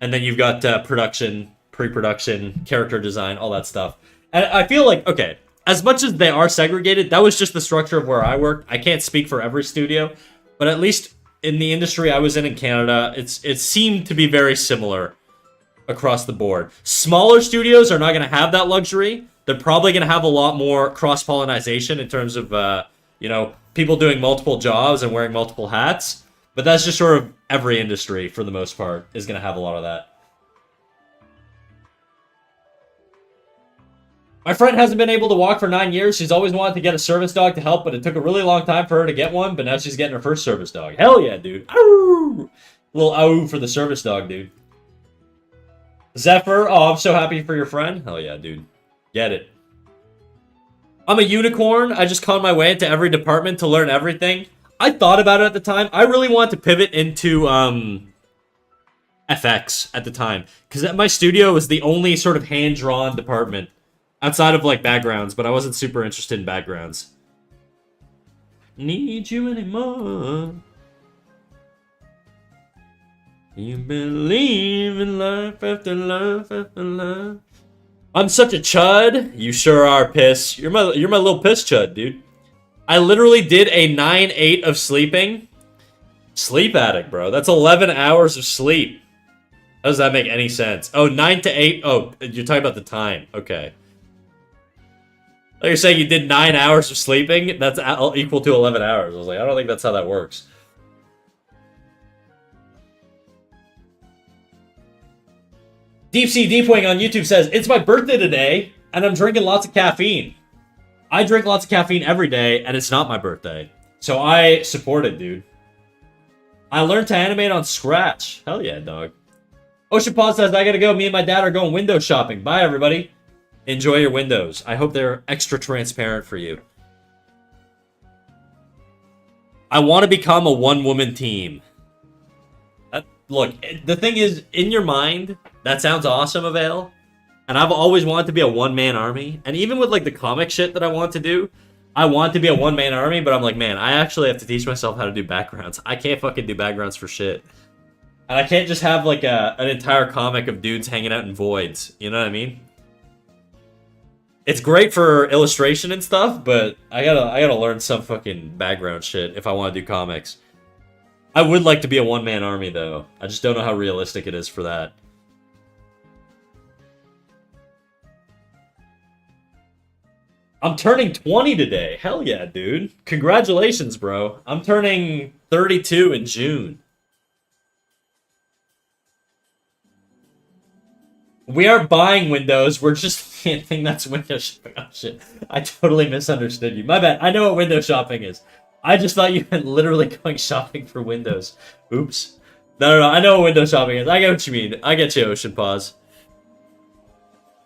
And then you've got production, pre-production, character design, all that stuff. And I feel like, okay, as much as they are segregated, that was just the structure of where I worked. I can't speak for every studio, but at least in the industry I was in Canada, it seemed to be very similar across the board. Smaller studios are not going to have that luxury. They're probably going to have a lot more cross-pollination in terms of, people doing multiple jobs and wearing multiple hats. But that's just sort of every industry, for the most part, is going to have a lot of that. My friend hasn't been able to walk for 9 years. She's always wanted to get a service dog to help, but it took a really long time for her to get one, but now she's getting her first service dog. Hell yeah, dude. Ow! Little ow for the service dog, dude. Zephyr, oh, I'm so happy for your friend. Hell yeah, dude. Get it. I'm a unicorn. I just conned my way into every department to learn everything. I thought about it at the time. I really wanted to pivot into FX at the time, because at my studio was the only sort of hand-drawn department outside of like backgrounds, but I wasn't super interested in backgrounds. Need you anymore. You believe in life after life after life. I'm such a chud. You sure are, piss. You're my little piss chud, dude. I literally did a 9/8 of sleeping. Sleep addict, bro. That's 11 hours of sleep. How does that make any sense? Oh, 9 to 8. Oh, you're talking about the time. Okay. Like you're saying you did 9 hours of sleeping? That's equal to 11 hours. I was like, I don't think that's how that works. Deep Sea Deepwing on YouTube says, it's my birthday today, and I'm drinking lots of caffeine. I drink lots of caffeine every day, and it's not my birthday. So I support it, dude. I learned to animate on Scratch. Hell yeah, dog. Ocean Paw says, I gotta go. Me and my dad are going window shopping. Bye, everybody. Enjoy your windows. I hope they're extra transparent for you. I want to become a one-woman team. Look, the thing is, in your mind, that sounds awesome, Avail. And I've always wanted to be a one-man army. And even with, like, the comic shit that I want to do, I want to be a one-man army, but I'm like, man, I actually have to teach myself how to do backgrounds. I can't fucking do backgrounds for shit. And I can't just have, like, an entire comic of dudes hanging out in voids. You know what I mean? It's great for illustration and stuff, but I gotta learn some fucking background shit if I want to do comics. I would like to be a one-man army, though. I just don't know how realistic it is for that. I'm turning 20 today. Hell yeah, dude. Congratulations, bro. I'm turning 32 in June. We aren't buying windows. We're just I think that's window shopping. Oh shit! I totally misunderstood you. My bad. I know what window shopping is. I just thought you meant literally going shopping for windows. Oops. No. I know what window shopping is. I get what you mean. I get you, Ocean Pause.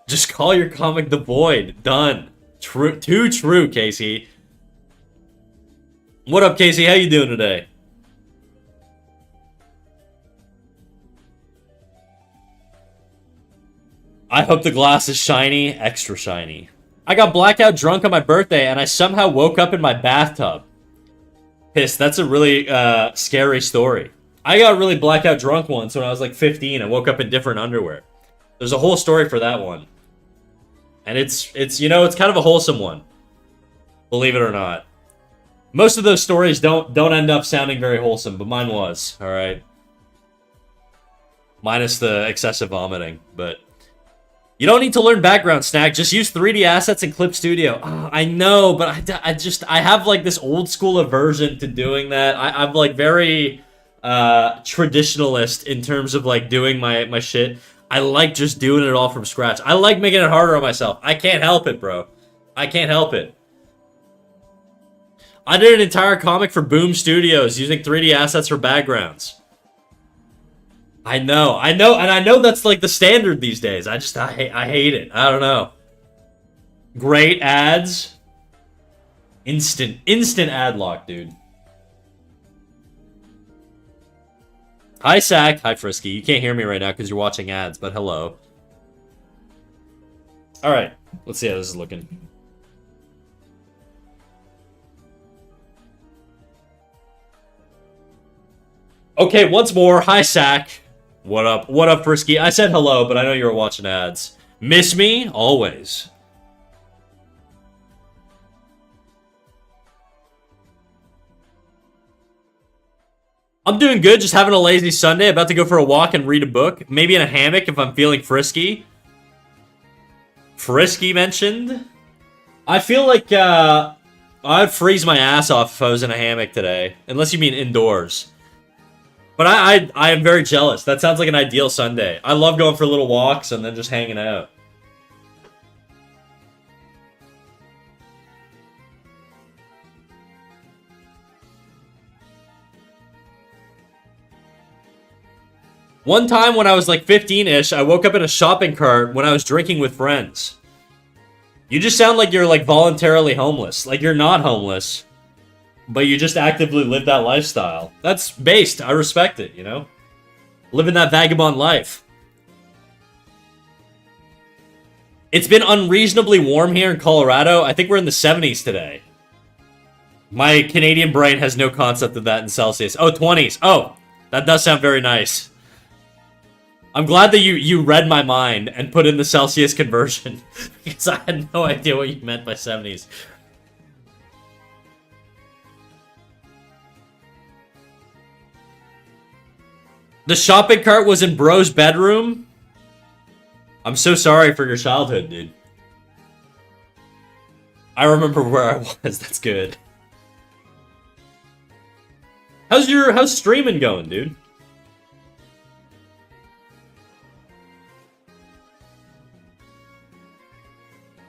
Just call your comic The Void. Done. True. Too true, Casey. What up, Casey? How you doing today? I hope the glass is shiny, extra shiny. I got blackout drunk on my birthday, and I somehow woke up in my bathtub. Piss, that's a really scary story. I got really blackout drunk once when I was like 15. I woke up in different underwear. There's a whole story for that one. And it's kind of a wholesome one. Believe it or not. Most of those stories don't end up sounding very wholesome, but mine was, alright? Minus the excessive vomiting, but... You don't need to learn background, Snack. Just use 3D assets in Clip Studio. Oh, I know, but I have like this old school aversion to doing that. I'm like very traditionalist in terms of like doing my shit. I like just doing it all from scratch. I like making it harder on myself. I can't help it, bro. I can't help it. I did an entire comic for Boom Studios using 3D assets for backgrounds. I know, and I know that's like the standard these days. I hate it. I don't know. Great ads. Instant ad lock, dude. Hi, Sack. Hi, Frisky. You can't hear me right now because you're watching ads, but hello. Alright, let's see how this is looking. Okay, once more. Hi, Sack. What up? What up, Frisky? I said hello, but I know you were watching ads. Miss me? Always. I'm doing good, just having a lazy Sunday. About to go for a walk and read a book. Maybe in a hammock if I'm feeling frisky. Frisky mentioned? I feel like, I'd freeze my ass off if I was in a hammock today. Unless you mean indoors. But I am very jealous. That sounds like an ideal Sunday. I love going for little walks and then just hanging out. One time when I was like 15-ish, I woke up in a shopping cart when I was drinking with friends. You just sound like you're like voluntarily homeless. Like you're not homeless. But you just actively live that lifestyle. That's based. I respect it, you know? Living that vagabond life. It's been unreasonably warm here in Colorado. I think we're in the 70s today. My Canadian brain has no concept of that in Celsius. Oh, 20s. Oh, that does sound very nice. I'm glad that you read my mind and put in the Celsius conversion. Because I had no idea what you meant by 70s. The shopping cart was in bro's bedroom? I'm so sorry for your childhood, dude. I remember where I was. That's good. How's streaming going, dude?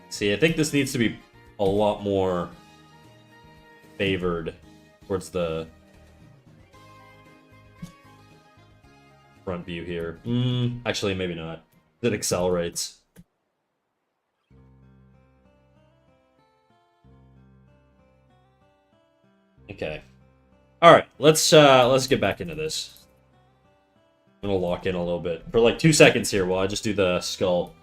See, I think this needs to be a lot more favored towards the front view here. Actually, maybe not. It accelerates. Okay. Alright, let's get back into this. I'm gonna lock in a little bit. For like 2 seconds here while I just do the skull.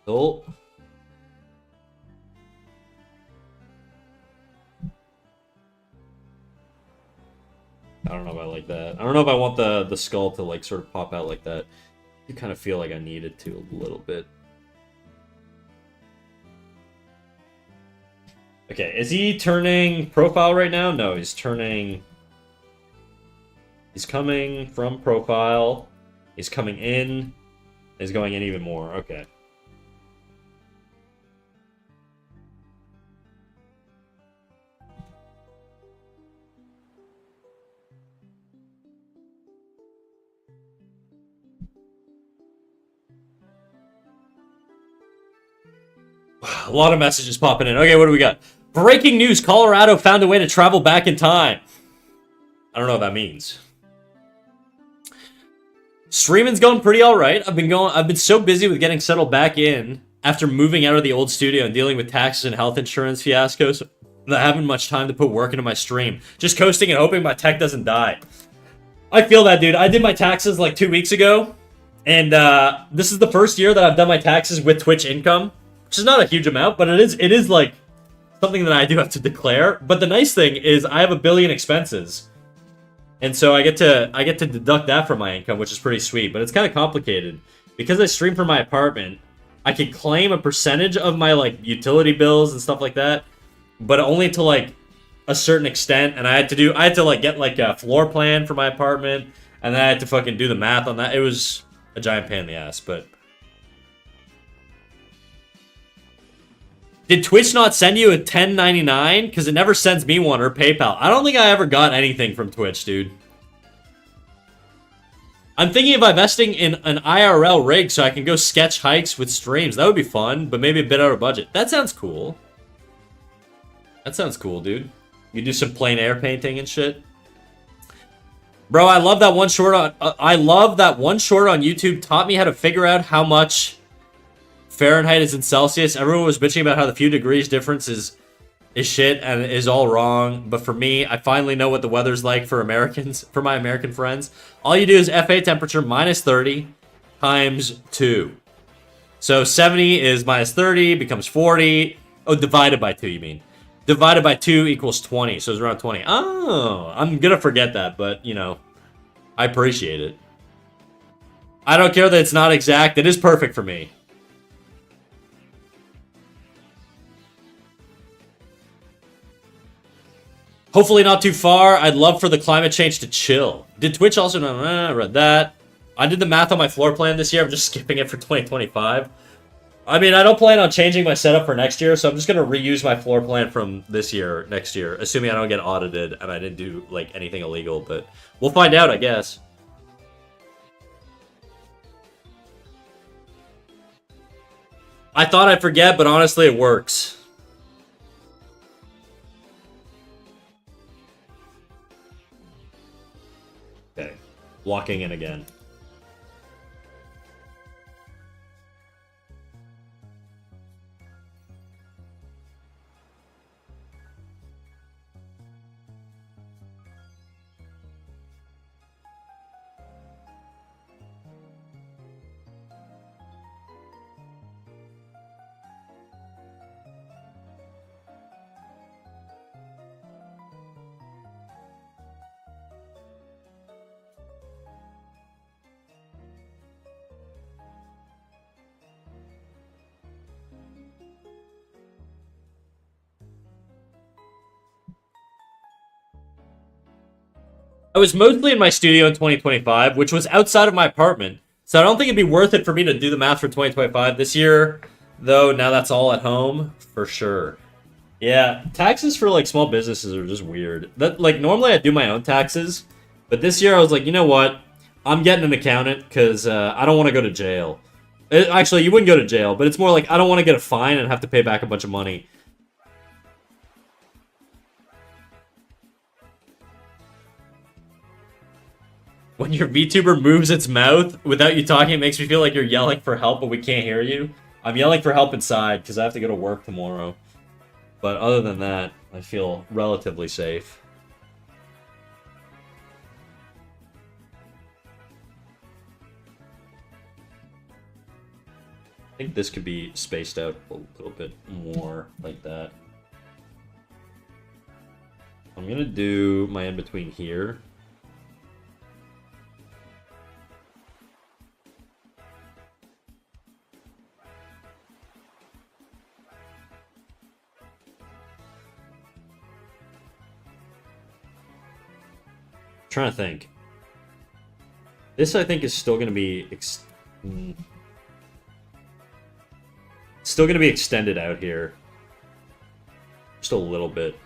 Oh. I don't know if I like that. I don't know if I want the skull to like sort of pop out like that. You kind of feel like I need it to a little bit. Okay, is he turning profile right now? No, he's turning... He's coming from profile. He's coming in. He's going in even more. Okay. A lot of messages popping in. Okay, what do we got? Breaking news, Colorado found a way to travel back in time. I don't know what that means. Streaming's going pretty alright. I've been so busy with getting settled back in after moving out of the old studio and dealing with taxes and health insurance fiascos that I haven't much time to put work into my stream. Just coasting and hoping my tech doesn't die. I feel that, dude. I did my taxes like 2 weeks ago, and this is the first year that I've done my taxes with Twitch income, which is not a huge amount, but it is like something that I do have to declare. But the nice thing is I have a billion expenses, and so I get to deduct that from my income, which is pretty sweet. But it's kind of complicated because I stream from my apartment. I could claim a percentage of my like utility bills and stuff like that, but only to like a certain extent. And I had to like get like a floor plan for my apartment, and then I had to fucking do the math on that. It was a giant pain in the ass, but did Twitch not send you a 1099? Because it never sends me one, or PayPal. I don't think I ever got anything from Twitch, dude. I'm thinking of investing in an IRL rig so I can go sketch hikes with streams. That would be fun, but maybe a bit out of budget. That sounds cool. That sounds cool, dude. You do some plein air painting and shit. Bro, I love that one short on YouTube taught me how to figure out how much Fahrenheit is in Celsius. Everyone was bitching about how the few degrees difference is shit and is all wrong. But for me, I finally know what the weather's like for Americans, for my American friends. All you do is FA temperature minus 30 times 2. So 70 is minus 30, becomes 40. Oh, divided by 2, you mean. Divided by 2 equals 20, so it's around 20. Oh, I'm gonna forget that, but, you know, I appreciate it. I don't care that it's not exact. It is perfect for me. Hopefully not too far. I'd love for the climate change to chill. Did Twitch also... I read that. I did the math on my floor plan this year. I'm just skipping it for 2025. I mean, I don't plan on changing my setup for next year, so I'm just going to reuse my floor plan from this year, next year, assuming I don't get audited and I didn't do, like, anything illegal, but we'll find out, I guess. I thought I'd forget, but honestly, it works. Okay, walking in again. I was mostly in my studio in 2025, which was outside of my apartment. So I don't think it'd be worth it for me to do the math for 2025 this year, though. Now that's all at home for sure. Yeah, taxes for like small businesses are just weird. That like normally I do my own taxes, but this year I was like, you know what? I'm getting an accountant because I don't want to go to jail. Actually, you wouldn't go to jail, but it's more like I don't want to get a fine and have to pay back a bunch of money. When your VTuber moves its mouth without you talking, it makes me feel like you're yelling for help, but we can't hear you. I'm yelling for help inside because I have to go to work tomorrow. But other than that, I feel relatively safe. I think this could be spaced out a little bit more like that. I'm gonna do my in-between here. Trying to think. This, I think, is still going to be... still going to be extended out here. Just a little bit.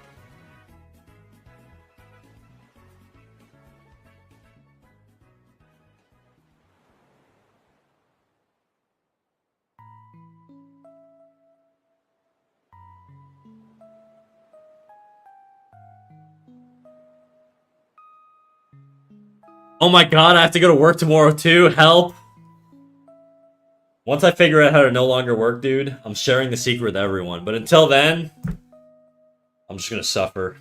Oh my god, I have to go to work tomorrow too. Help. Once I figure out how to no longer work, dude, I'm sharing the secret with everyone. But until then, I'm just gonna suffer.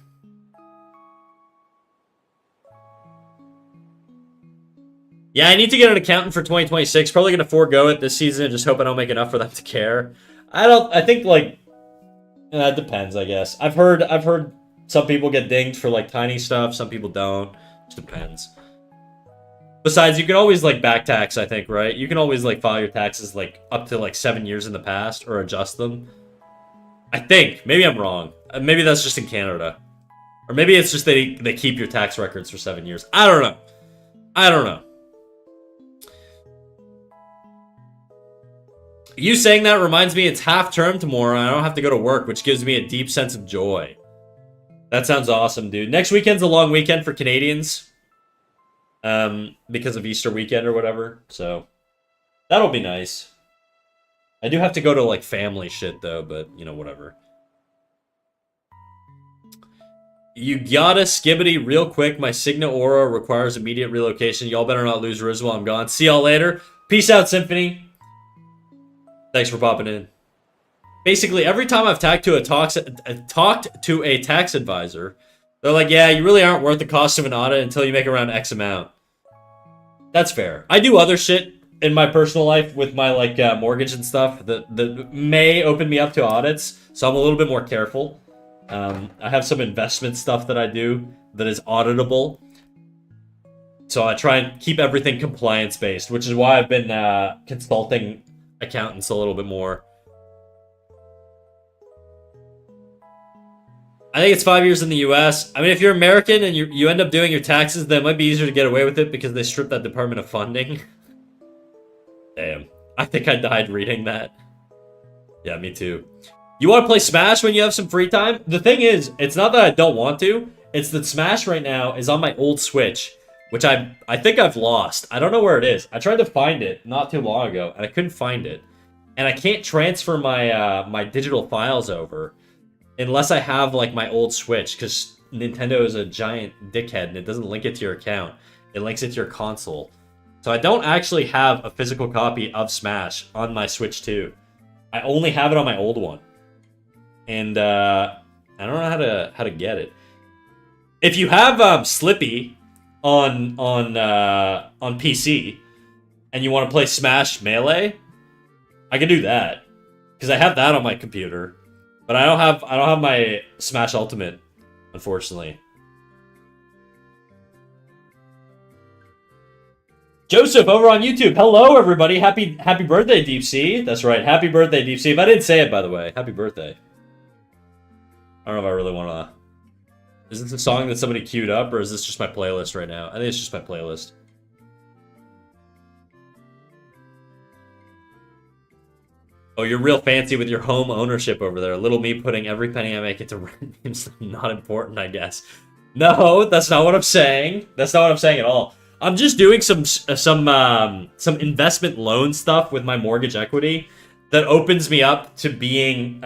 Yeah, I need to get an accountant for 2026. Probably gonna forego it this season and just hope I don't make enough for them to care. I think like it depends, I guess. I've heard some people get dinged for like tiny stuff, some people don't. It depends. Besides, you can always like back tax, I think, right? You can always like file your taxes like up to like 7 years in the past or adjust them. I think. Maybe I'm wrong. Maybe that's just in Canada. Or maybe it's just they keep your tax records for 7 years. I don't know. I don't know. You saying that reminds me it's half term tomorrow and I don't have to go to work, which gives me a deep sense of joy. That sounds awesome, dude. Next weekend's a long weekend for Canadians. Because of Easter weekend or whatever. So, that'll be nice. I do have to go to, like, family shit, though, but, you know, whatever. You gotta skibbity real quick. My Signa Aura requires immediate relocation. Y'all better not lose Riz while I'm gone. See y'all later. Peace out, Symphony. Thanks for popping in. Basically, every time I've talked to a tax advisor, they're like, yeah, you really aren't worth the cost of an audit until you make around X amount. That's fair. I do other shit in my personal life with my, like, mortgage and stuff that may open me up to audits, so I'm a little bit more careful. I have some investment stuff that I do that is auditable. So I try and keep everything compliance-based, which is why I've been consulting accountants a little bit more. I think it's 5 years in the US. I mean, if you're American and you end up doing your taxes, then it might be easier to get away with it because they stripped that department of funding. Damn. I think I died reading that. Yeah, me too. You want to play Smash when you have some free time? The thing is, it's not that I don't want to. It's that Smash right now is on my old Switch, which I think I've lost. I don't know where it is. I tried to find it not too long ago, and I couldn't find it. And I can't transfer my my digital files over unless I have, like, my old Switch, because Nintendo is a giant dickhead, and it doesn't link it to your account. It links it to your console. So I don't actually have a physical copy of Smash on my Switch 2. I only have it on my old one. And, I don't know how to get it. If you have, Slippy on PC, and you want to play Smash Melee, I can do that. Because I have that on my computer. But I don't have my Smash Ultimate, unfortunately. Joseph over on YouTube. Hello, everybody. Happy birthday, Deep Sea. That's right. Happy birthday, Deep Sea. If I didn't say it, by the way, happy birthday. I don't know if I really want to. Is this a song that somebody queued up, or is this just my playlist right now? I think it's just my playlist. Oh, you're real fancy with your home ownership over there. Little me putting every penny I make into rent seems not important, I guess. No, that's not what I'm saying. That's not what I'm saying at all. I'm just doing some investment loan stuff with my mortgage equity that opens me up to being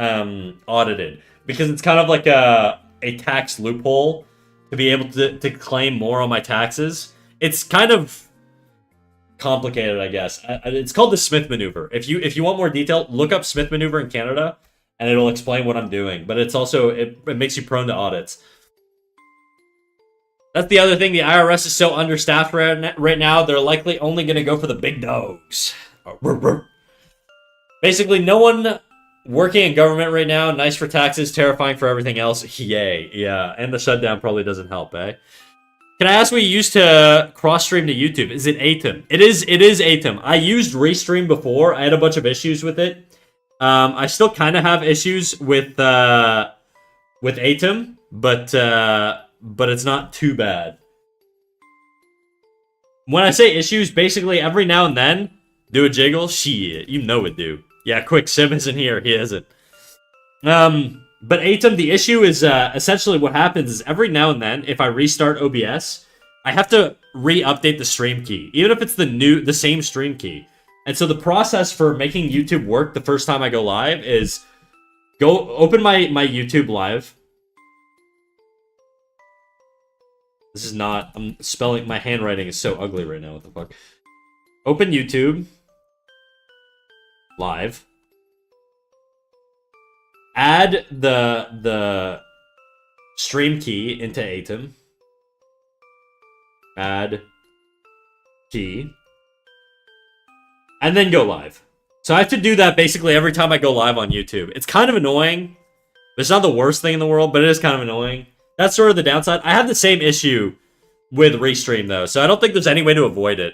audited, because it's kind of like a tax loophole to be able to claim more on my taxes. It's kind of complicated, I guess. It's called the Smith maneuver. If you want more detail, look up Smith maneuver in Canada, and it'll explain what I'm doing. But it's also it makes you prone to audits. That's the other thing. The IRS is so understaffed right now. They're likely only going to go for the big dogs. Basically, no one working in government right now. Nice for taxes, terrifying for everything else. Yay, yeah. And the shutdown probably doesn't help, eh? Can I ask what you used to cross-stream to YouTube? Is it Atom? It is Atom. I used Restream before. I had a bunch of issues with it. I still kind of have issues with Atom, but it's not too bad. When I say issues, basically every now and then, do a jiggle? Shit, you know it, do. Yeah, quick, Sim isn't here. He isn't. But Atom, the issue is essentially what happens is every now and then, if I restart OBS, I have to re-update the stream key, even if it's the same stream key. And so the process for making YouTube work the first time I go live is go open my YouTube live. This is not. I'm spelling. My handwriting is so ugly right now. What the fuck? Open YouTube. Live. Add the stream key into Atom. Add key. And then go live. So I have to do that basically every time I go live on YouTube. It's kind of annoying. It's not the worst thing in the world, but it is kind of annoying. That's sort of the downside. I have the same issue with Restream, though, so I don't think there's any way to avoid it.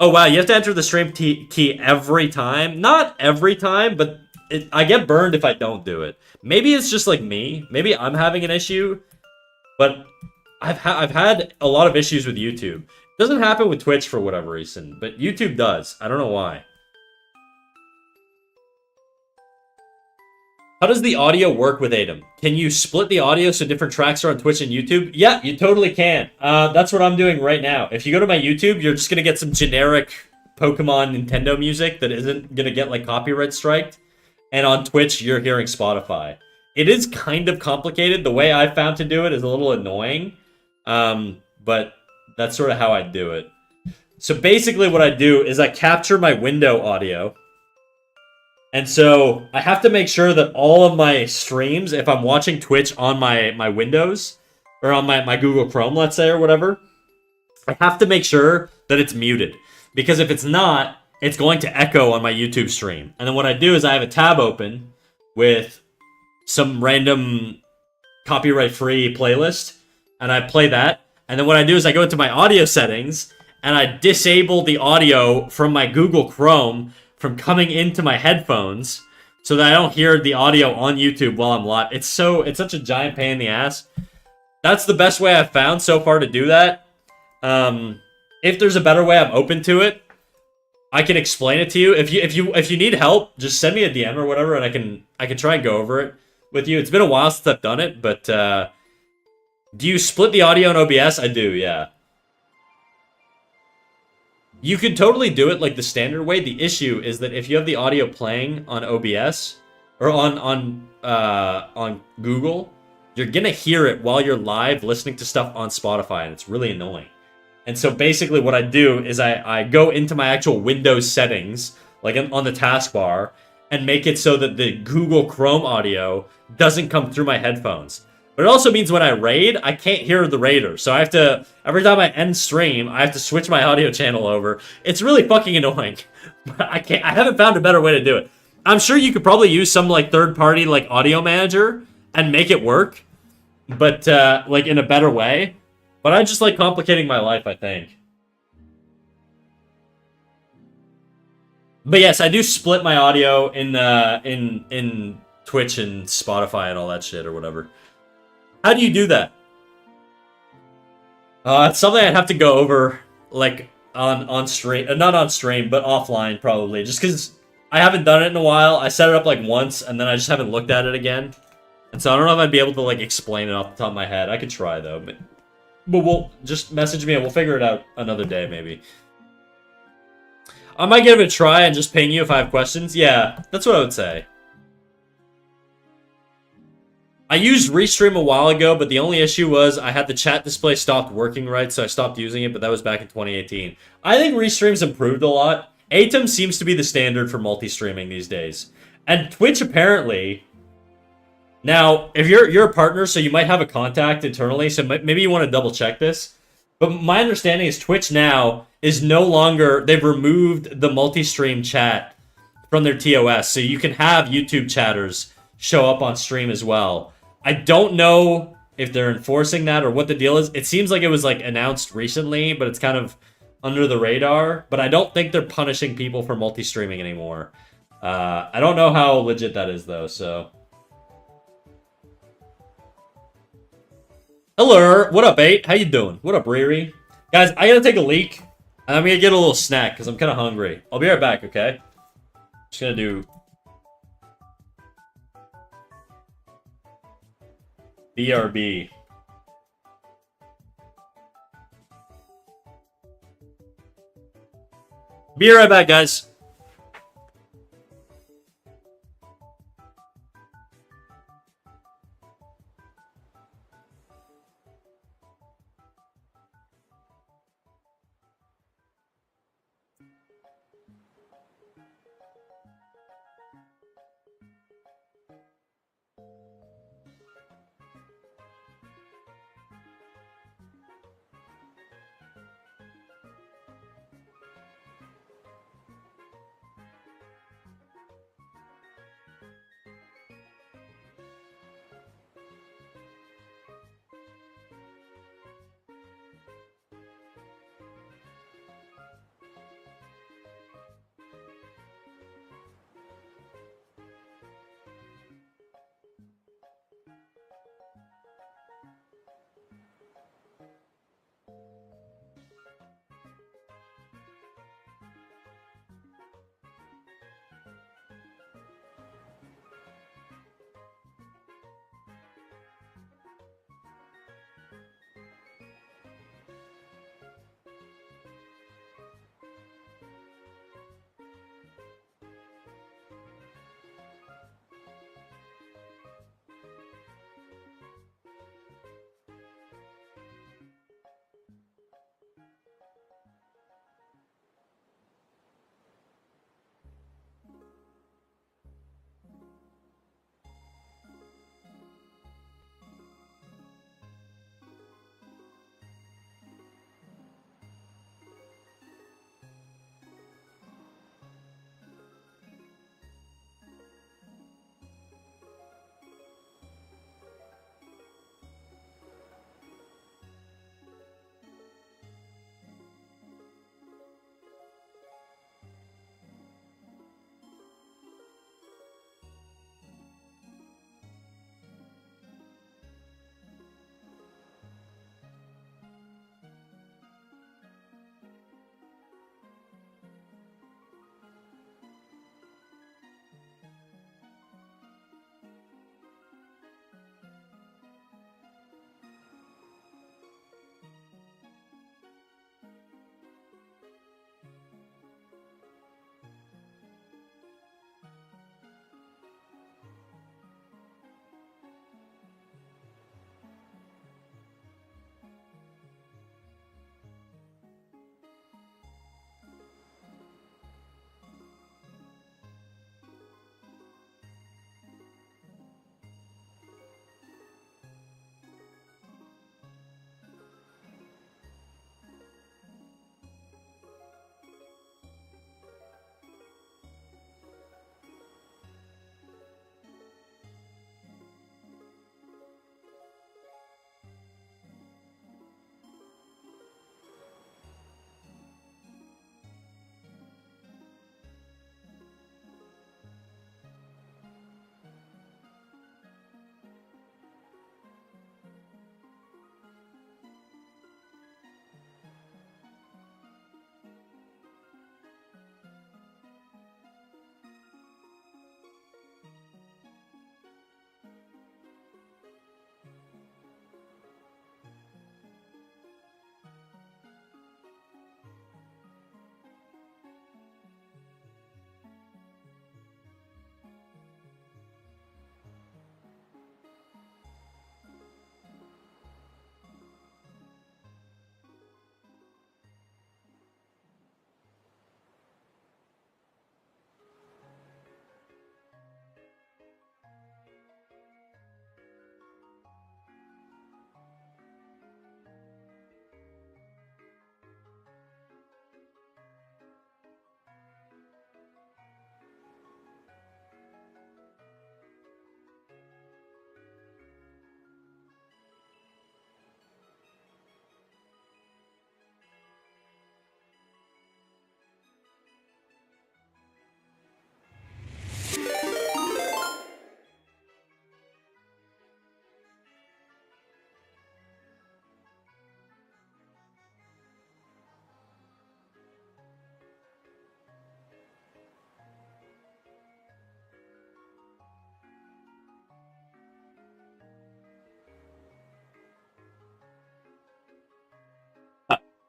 Oh, wow, you have to enter the stream key every time? Not every time, but I get burned if I don't do it. Maybe it's just like me. Maybe I'm having an issue, but I've had a lot of issues with YouTube. It doesn't happen with Twitch for whatever reason, but YouTube does. I don't know why. How does the audio work with Atom? Can you split the audio so different tracks are on Twitch and YouTube? Yeah, you totally can. That's what I'm doing right now. If you go to my YouTube, you're just going to get some generic Pokemon Nintendo music that isn't going to get, like, copyright striked. And on Twitch, you're hearing Spotify. It is kind of complicated. The way I found to do it is a little annoying. But that's sort of how I do it. So basically what I do is I capture my window audio. And so I have to make sure that all of my streams, if I'm watching Twitch on my Windows, or on my Google Chrome, let's say, or whatever, I have to make sure that it's muted. Because if it's not, it's going to echo on my YouTube stream. And then what I do is I have a tab open with some random copyright-free playlist, and I play that. And then what I do is I go into my audio settings, and I disable the audio from my Google Chrome from coming into my headphones so that I don't hear the audio on YouTube while I'm live. It's such a giant pain in the ass. That's the best way I've found so far to do that. If there's a better way, I'm open to it. I can explain it to you. If you need help, just send me a DM or whatever, and I can try and go over it with you. It's been a while since I've done it, but do you split the audio in OBS? I do, yeah. You could totally do it like the standard way. The issue is that if you have the audio playing on OBS or on Google, you're gonna hear it while you're live listening to stuff on Spotify, and it's really annoying. And so basically what I do is I go into my actual Windows settings, like on the taskbar, and make it so that the Google Chrome audio doesn't come through my headphones. But it also means when I raid, I can't hear the raider. So I have to, every time I end stream, I have to switch my audio channel over. It's really fucking annoying. But I haven't found a better way to do it. I'm sure you could probably use some like third-party like audio manager and make it work. But like in a better way. But I just like complicating my life, I think. But yes, I do split my audio in Twitch and Spotify and all that shit or whatever. How do you do that? It's something I'd have to go over, like, on stream. Not on stream, but offline, probably. Just because I haven't done it in a while. I set it up, like, once, and then I just haven't looked at it again. And so I don't know if I'd be able to, like, explain it off the top of my head. I could try, though. But we'll just message me, and we'll figure it out another day, maybe. I might give it a try and just ping you if I have questions. Yeah, that's what I would say. I used Restream a while ago, but the only issue was I had the chat display stopped working right, so I stopped using it, but that was back in 2018. I think Restream's improved a lot. Atom seems to be the standard for multi-streaming these days. And Twitch apparently... Now, if you're a partner, so you might have a contact internally, so maybe you want to double check this. But my understanding is Twitch now is no longer... They've removed the multi-stream chat from their TOS, so you can have YouTube chatters show up on stream as well. I don't know if they're enforcing that or what the deal is. It seems like it was like announced recently, but it's kind of under the radar. But I don't think they're punishing people for multi-streaming anymore. I don't know how legit that is though, so. Hello, what up, 8? How you doing? What up, Riri? Guys, I gotta take a leak. And I'm gonna get a little snack because I'm kind of hungry. I'll be right back, okay? Just gonna do... BRB. Be right back, guys.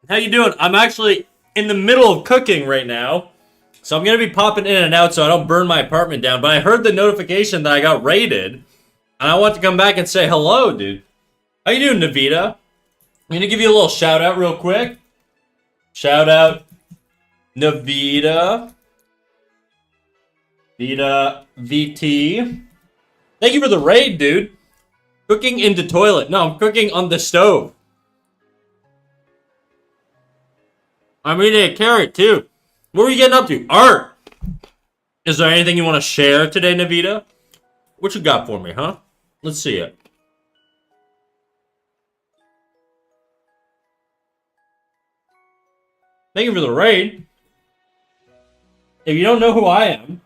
How you doing? I'm actually in the middle of cooking right now, so I'm gonna be popping in and out so I don't burn my apartment down. But I heard the notification that I got raided, and I want to come back and say hello, dude. How you doing, Navita? I'm gonna give you a little shout out real quick. Shout out, Navita. Vita VT. Thank you for the raid, dude. Cooking in the toilet. No, I'm cooking on the stove. I'm eating a carrot, too. What are you getting up to? Art! Is there anything you want to share today, Navita? What you got for me, huh? Let's see it. Thank you for the raid. If you don't know who I am,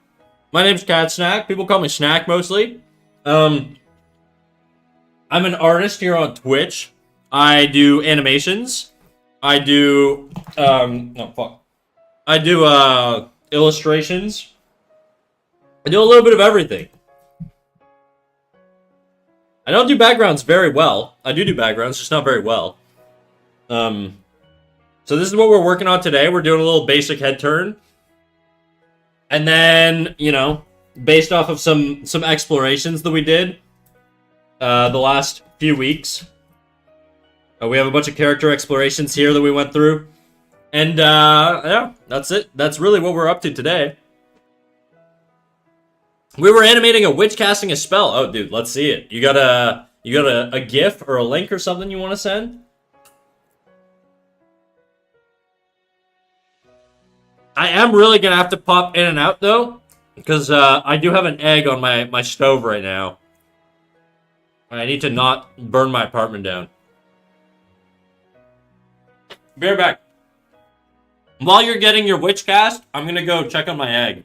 my name's Cat Snack. People call me Snack mostly. I'm an artist here on Twitch. I do animations. I do, oh fuck. I do, illustrations. I do a little bit of everything. I don't do backgrounds very well. I do backgrounds, just not very well. So this is what we're working on today. We're doing a little basic head turn. And then, you know, based off of some explorations that we did the last few weeks. We have a bunch of character explorations here that we went through. And, yeah, that's it. That's really what we're up to today. We were animating a witch casting a spell. Oh, dude, let's see it. You got a GIF or a link or something you want to send? I am really gonna have to pop in and out though, because I do have an egg on my stove right now. I need to not burn my apartment down. Be right back. While you're getting your witch cast, I'm gonna go check on my egg.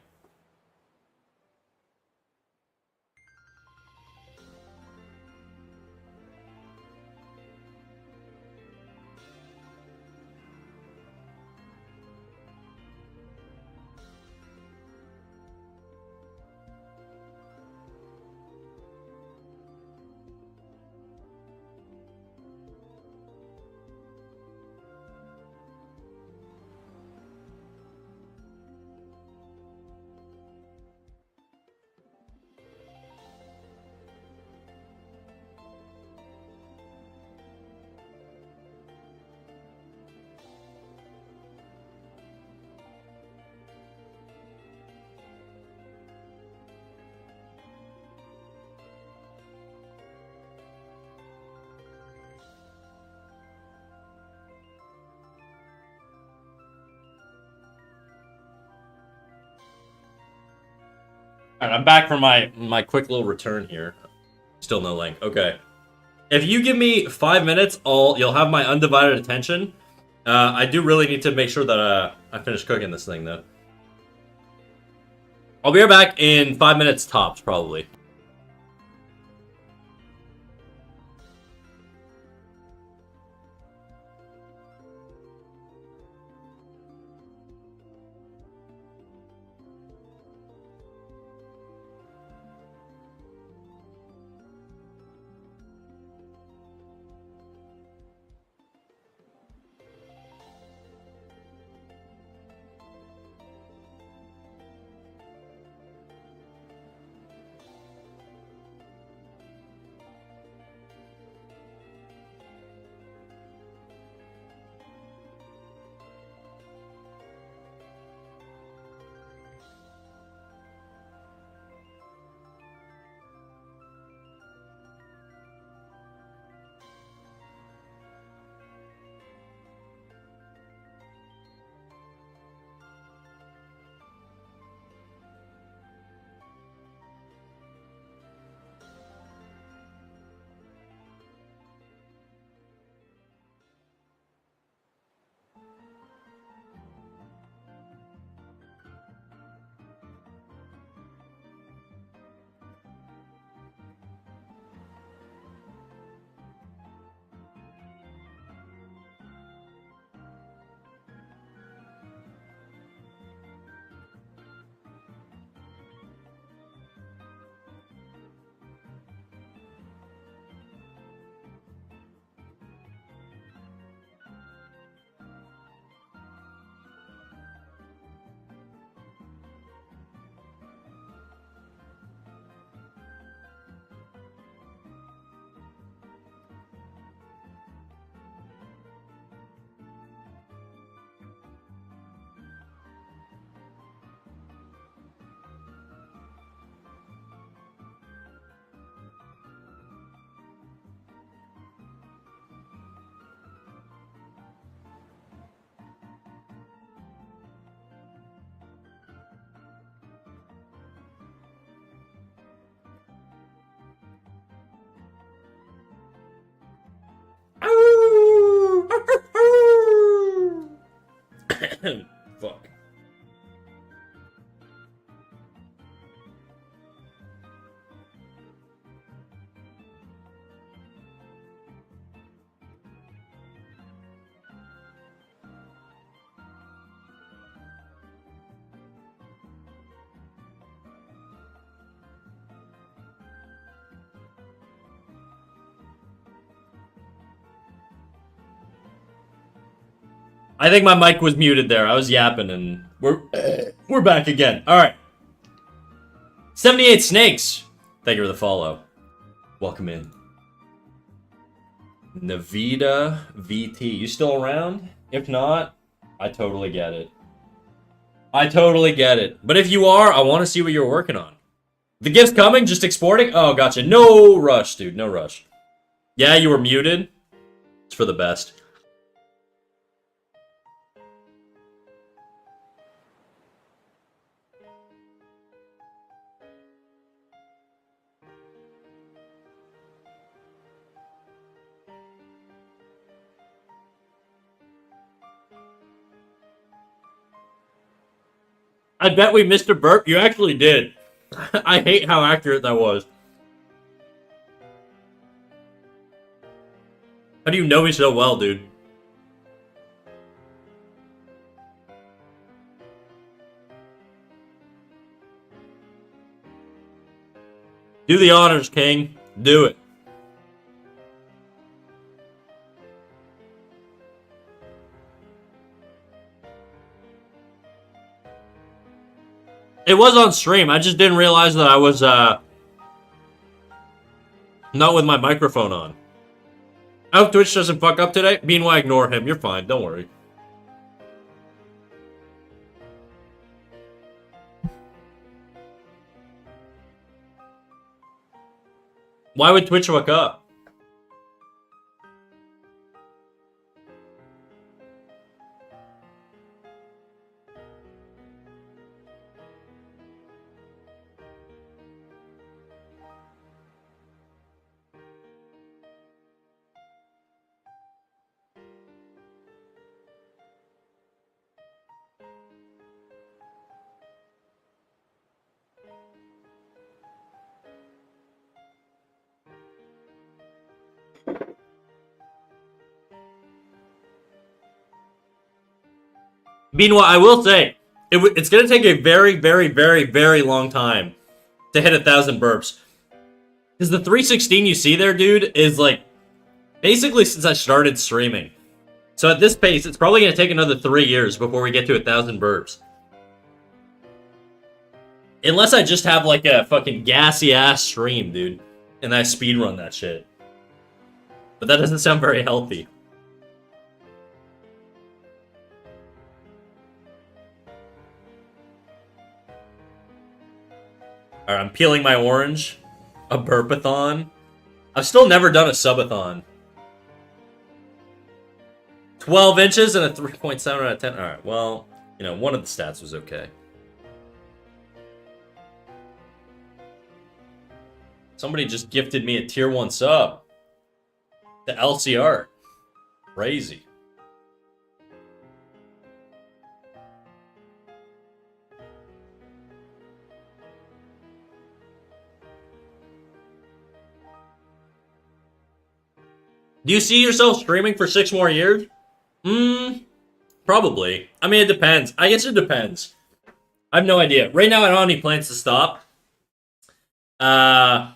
Alright, I'm back from my quick little return here. Still no link. Okay. If you give me 5 minutes, you'll have my undivided attention. I do really need to make sure that I finish cooking this thing, though. I'll be right back in 5 minutes tops, probably. Fuck. I think my mic was muted there. I was yapping, and we're back again. All right. 78 Snakes. Thank you for the follow. Welcome in. Navita VT. You still around? If not, I totally get it. I totally get it. But if you are, I want to see what you're working on. The gift's coming? Just exporting? Oh, gotcha. No rush, dude. No rush. Yeah, you were muted. It's for the best. I bet we missed a burp. You actually did. I hate how accurate that was. How do you know me so well, dude? Do the honors, King. Do it. It was on stream. I just didn't realize that I was, not with my microphone on. I hope Twitch doesn't fuck up today. Meanwhile, ignore him. You're fine. Don't worry. Why would Twitch fuck up? Meanwhile, I will say, it's going to take a very, very, very, very long time to hit 1,000 burps. Because the 316 you see there, dude, is like, basically since I started streaming. So at this pace, it's probably going to take another 3 years before we get to 1,000 burps. Unless I just have like a fucking gassy-ass stream, dude. And I speedrun that shit. But that doesn't sound very healthy. Alright, I'm peeling my orange. A burpathon. I've still never done a subathon. 12 inches and a 3.7 out of 10. Alright, well, you know, one of the stats was okay. Somebody just gifted me a tier 1 sub. The LCR. Crazy. Do you see yourself streaming for 6 more years? Probably. I mean, it depends. I guess it depends. I have no idea. Right now, I don't have any plans to stop. Yeah,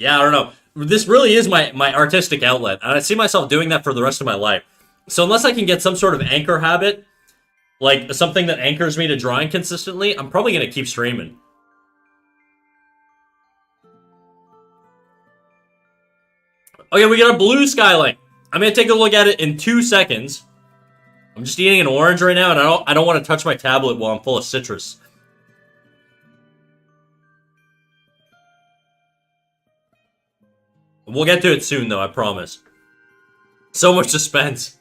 I don't know. This really is my artistic outlet, and I see myself doing that for the rest of my life. So unless I can get some sort of anchor habit, like something that anchors me to drawing consistently, I'm probably going to keep streaming. Okay, we got a blue skyline. I'm going to take a look at it in 2 seconds. I'm just eating an orange right now, and I don't want to touch my tablet while I'm full of citrus. We'll get to it soon, though, I promise. So much suspense.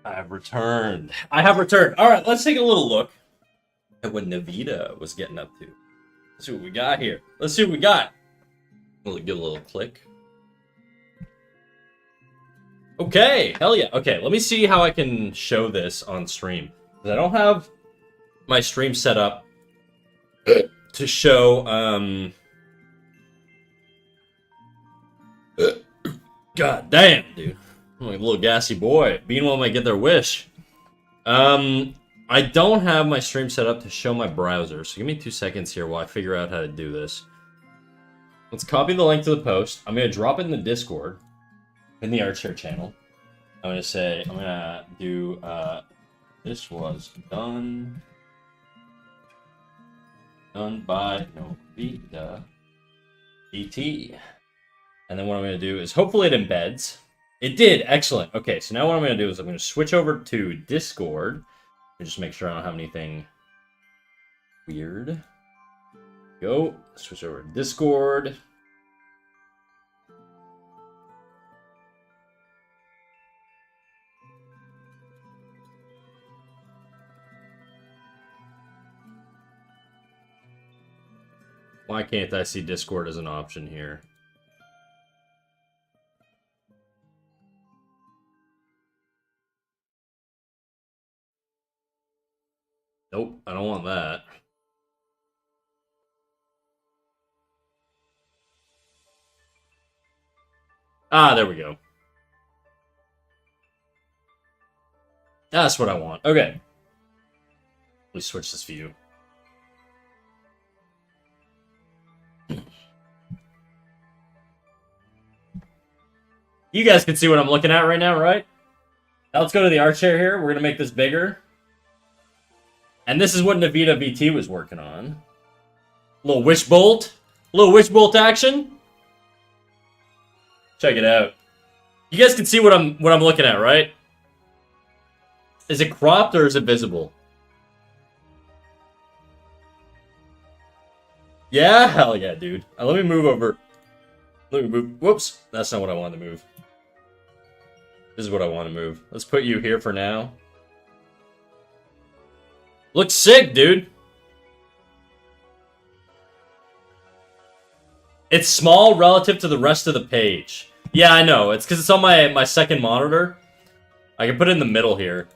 I have returned. I have returned. All right, let's take a little look at what Navita was getting up to. Let's see what we got here. Let's see what we got. We'll give a little click. Okay, hell yeah. Okay, let me see how I can show this on stream. Because I don't have my stream set up to show, God damn, dude. I'm like a little gassy boy. Meanwhile, might get their wish. I don't have my stream set up to show my browser, so give me 2 seconds here while I figure out how to do this. Let's copy the link to the post. I'm going to drop it in the Discord, in the Artshare channel. I'm going to say, I'm going to do, this was done by Novita ET. And then what I'm going to do is, hopefully it embeds. It did, excellent. Okay, so now what I'm going to do is I'm going to switch over to Discord. And just make sure I don't have anything weird. Go, switch over to Discord. Why can't I see Discord as an option here? Nope, I don't want that. Ah, there we go. That's what I want. Okay. Let me switch this view. You guys can see what I'm looking at right now, right? Now let's go to the Artshare here. We're going to make this bigger. And this is what Navita VT was working on. Little wish bolt. Little wish bolt action. Check it out. You guys can see what I'm looking at, right? Is it cropped or is it visible? Yeah, hell yeah, dude. Let me move over. Let me move. Whoops, that's not what I wanted to move. This is what I want to move. Let's put you here for now. Looks sick, dude. It's small relative to the rest of the page. Yeah, I know. It's because it's on my second monitor. I can put it in the middle here.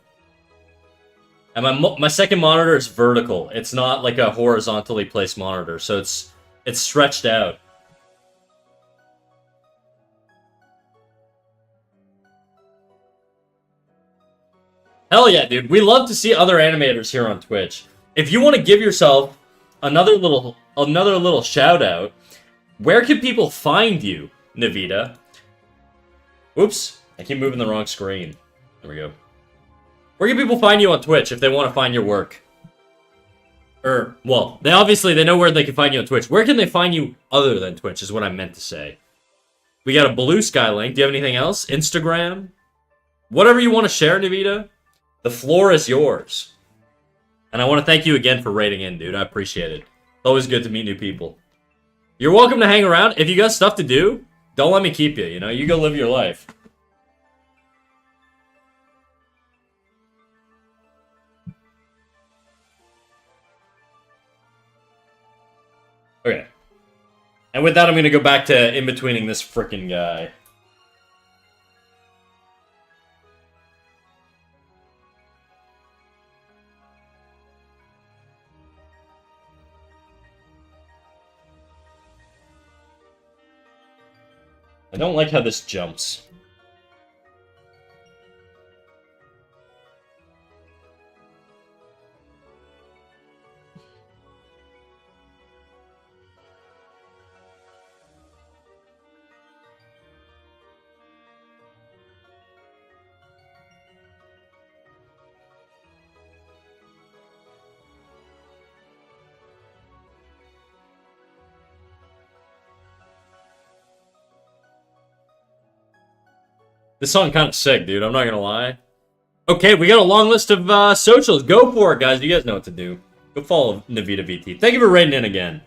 And my second monitor is vertical. It's not like a horizontally placed monitor, so it's stretched out. Hell yeah, dude. We love to see other animators here on Twitch. If you want to give yourself another little shout out, where can people find you, Navita? Oops, I keep moving the wrong screen. There we go. Where can people find you on Twitch if they want to find your work? Well, they know where they can find you on Twitch. Where can they find you other than Twitch is what I meant to say. We got a Blue Sky link. Do you have anything else? Instagram? Whatever you want to share, Navita. The floor is yours. And I want to thank you again for rating in, dude. I appreciate it. Always good to meet new people. You're welcome to hang around. If you got stuff to do, don't let me keep you, you know? You go live your life. Okay. And with that, I'm going to go back to in-betweening this frickin' guy. I don't like how this jumps. This song kind of sick, dude. I'm not gonna lie. Okay, we got a long list of socials. Go for it, guys. You guys know what to do. Go follow Navita VT. Thank you for raiding in again.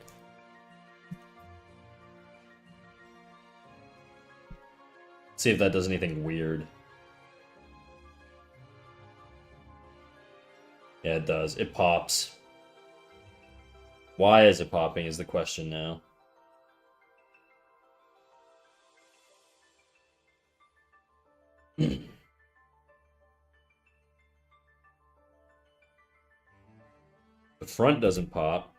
See if that does anything weird. Yeah, it does. It pops. Why is it popping is the question now. The front doesn't pop.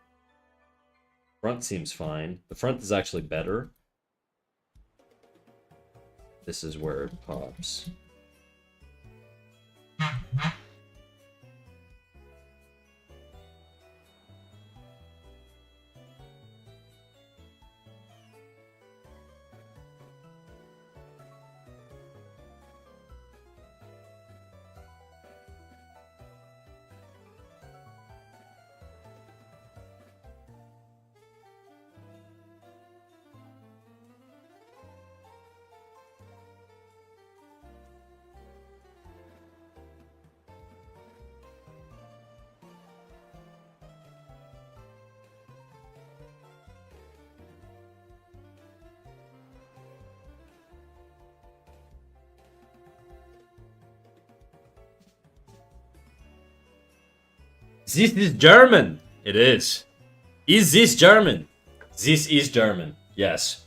Front seems fine. The front is actually better. This is where it pops. This is German. It is. Is this German? This is German. Yes.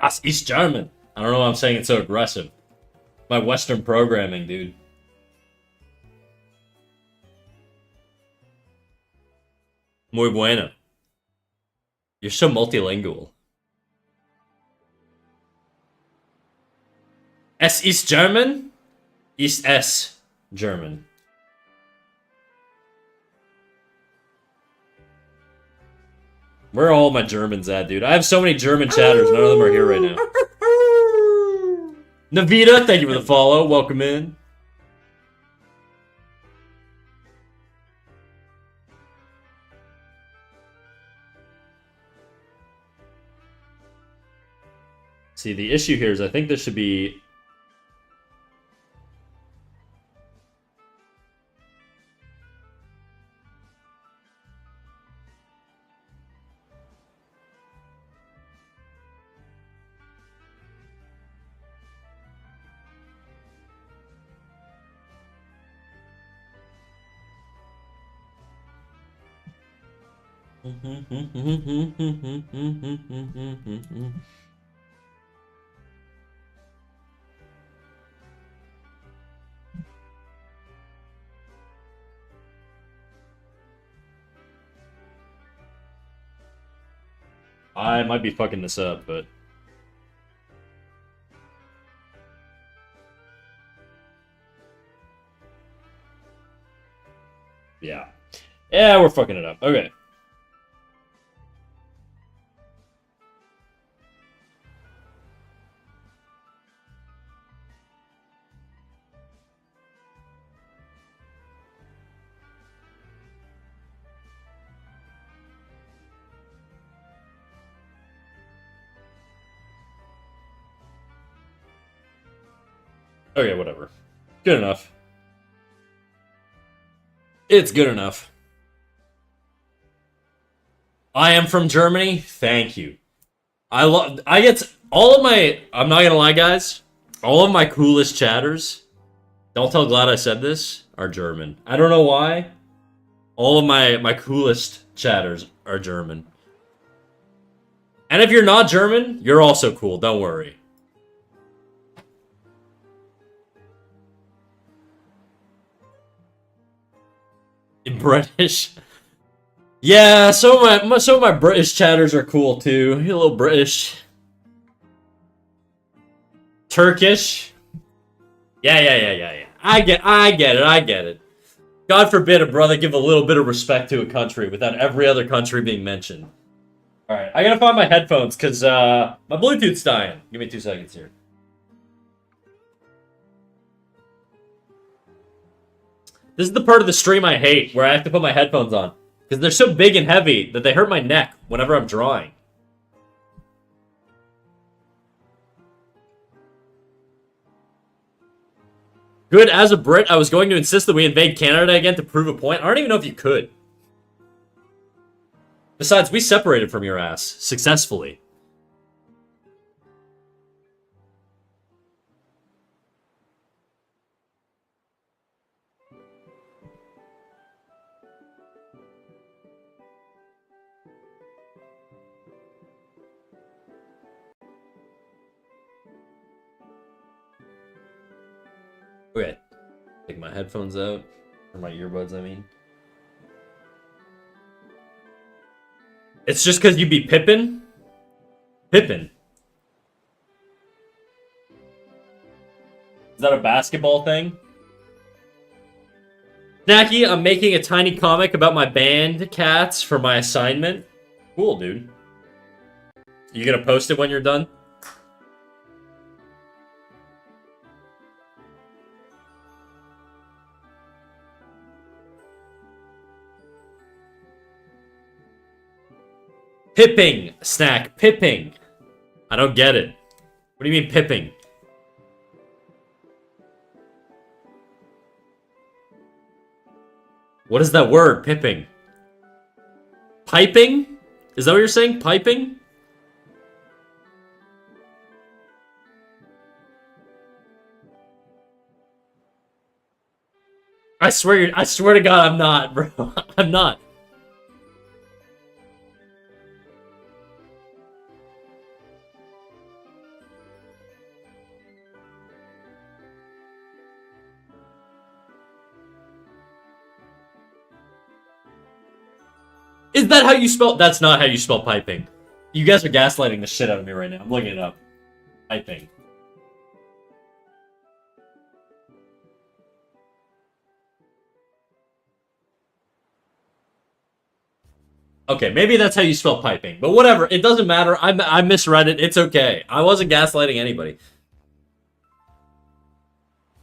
Das ist German. I don't know why I'm saying it so aggressive. My Western programming, dude. Muy bueno. You're so multilingual. Es ist German? Ist es German? Where are all my Germans at, dude? I have so many German chatters. None of them are here right now. Navita, thank you for the follow. Welcome in. See, the issue here is I think this should be... I might be fucking this up, but... Yeah. Yeah, we're fucking it up. Okay. Okay, whatever. Good enough. It's good enough. I am from Germany. Thank you. I get all of my, I'm not gonna lie, guys. All of my coolest chatters, don't tell Glad I said this, are German. I don't know why. All of my coolest chatters are German. And if you're not German, you're also cool. Don't worry. In British. Yeah, some of my British chatters are cool too. You're a little British. Turkish. Yeah. I get it. God forbid a brother give a little bit of respect to a country without every other country being mentioned. Alright, I gotta find my headphones because my Bluetooth's dying. Give me 2 seconds here. This is the part of the stream I hate, where I have to put my headphones on. Because they're so big and heavy that they hurt my neck whenever I'm drawing. Good, as a Brit, I was going to insist that we invade Canada again to prove a point. I don't even know if you could. Besides, we separated from your ass. Successfully. Okay. Take my headphones out. Or my earbuds, I mean. It's just because you be Pippin? Pippin. Is that a basketball thing? Snacky, I'm making a tiny comic about my band cats for my assignment. Cool, dude. You gonna post it when you're done? Pipping, Snack, pipping. I don't get it. What do you mean pipping? What is that word, pipping? Piping? Is that what you're saying? Piping? I swear to God, I'm not, bro. I'm not. Is that how you spell? That's not how you spell piping. You guys are gaslighting the shit out of me right now. I'm looking it up. Piping. Okay, maybe that's how you spell piping, but whatever. It doesn't matter. I misread it. It's okay. I wasn't gaslighting anybody.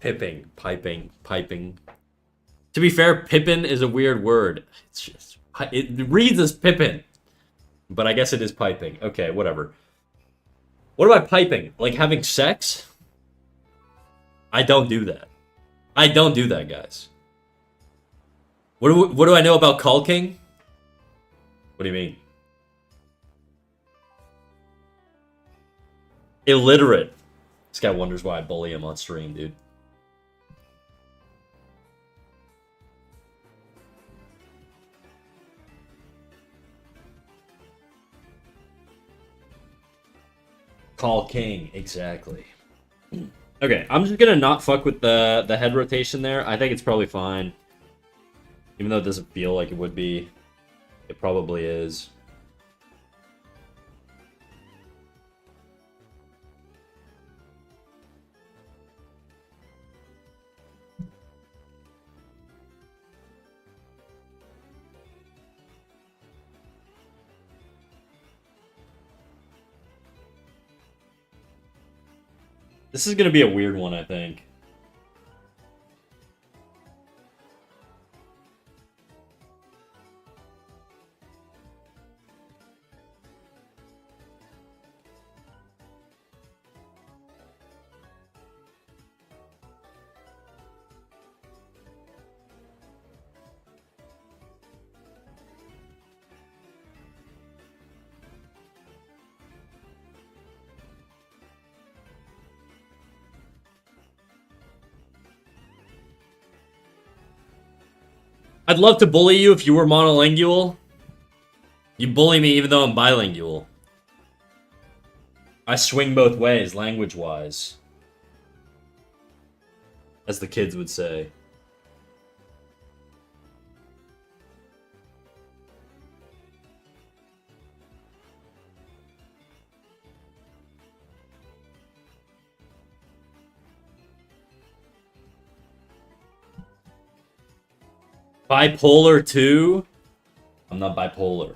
Pipping, piping, piping. To be fair, Pippin is a weird word. It's just it reads as Pippin, but I guess it is piping. Okay, whatever. What about piping? Like having sex? I don't do that. I don't do that, guys. What do I know about caulking? What do you mean? Illiterate. This guy wonders why I bully him on stream, dude. Caulking, exactly. Okay, I'm just gonna not fuck with the head rotation there. I think it's probably fine. Even though it doesn't feel like it would be. It probably is. This is gonna be a weird one, I think. I'd love to bully you if you were monolingual. You bully me even though I'm bilingual. I swing both ways, language-wise. As the kids would say. Bipolar too? I'm not bipolar.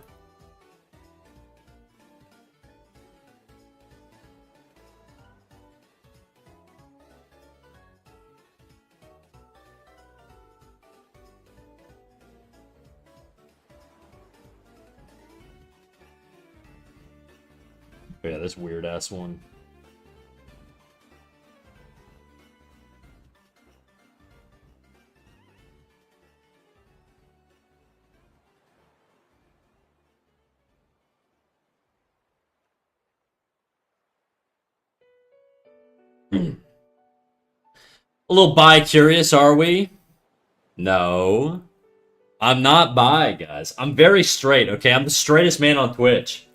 Yeah, this weird ass one. A little bi-curious, are we? No. I'm not bi, guys. I'm very straight, okay? I'm the straightest man on Twitch.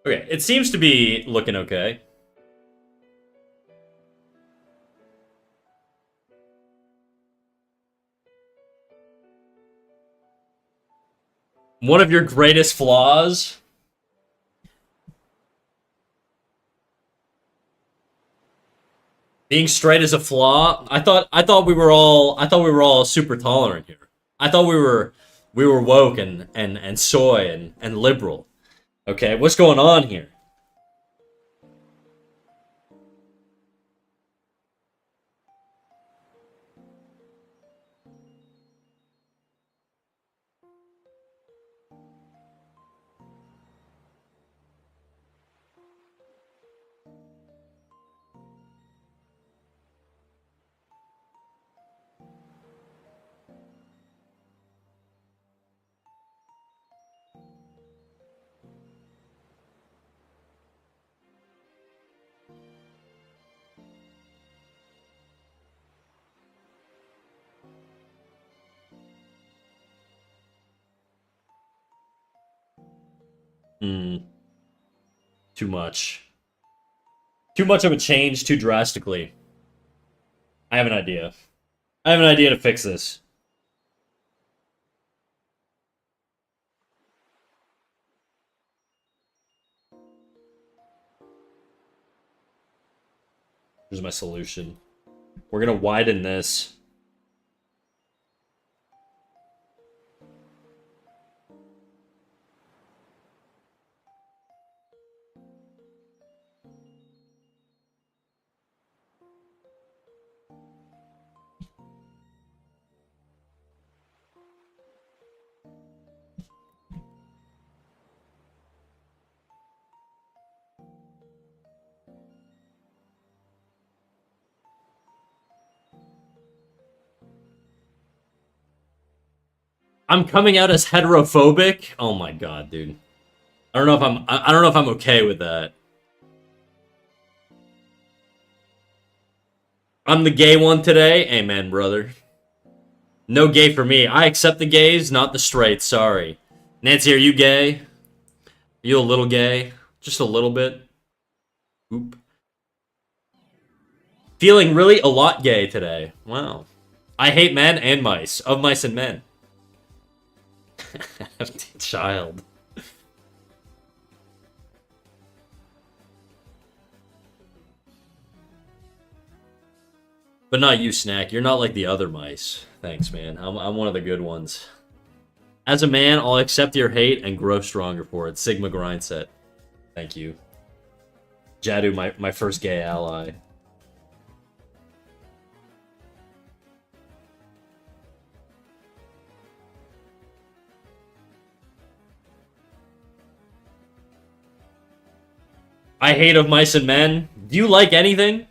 Okay, it seems to be looking okay. One of your greatest flaws? Being straight is a flaw? I thought we were all super tolerant here. I thought we were woke and soy and liberal. Okay, what's going on here? Hmm, too much. Too much of a change too drastically. I have an idea. I have an idea to fix this. Here's my solution. We're gonna widen this. I'm coming out as heterophobic. Oh my god, dude. I don't know if I'm okay with that. I'm the gay one today. Amen, brother. No gay for me. I accept the gays, not the straights. Sorry. Nancy, are you gay? Are you a little gay? Just a little bit? Oop. Feeling really a lot gay today. Wow. I hate men and mice. Of mice and men. Child. But not you, Snack. You're not like the other mice. Thanks, man. I'm one of the good ones. As a man, I'll accept your hate and grow stronger for it. Sigma Grindset. Thank you. Jadu, my first gay ally. I hate of mice and men. Do you like anything?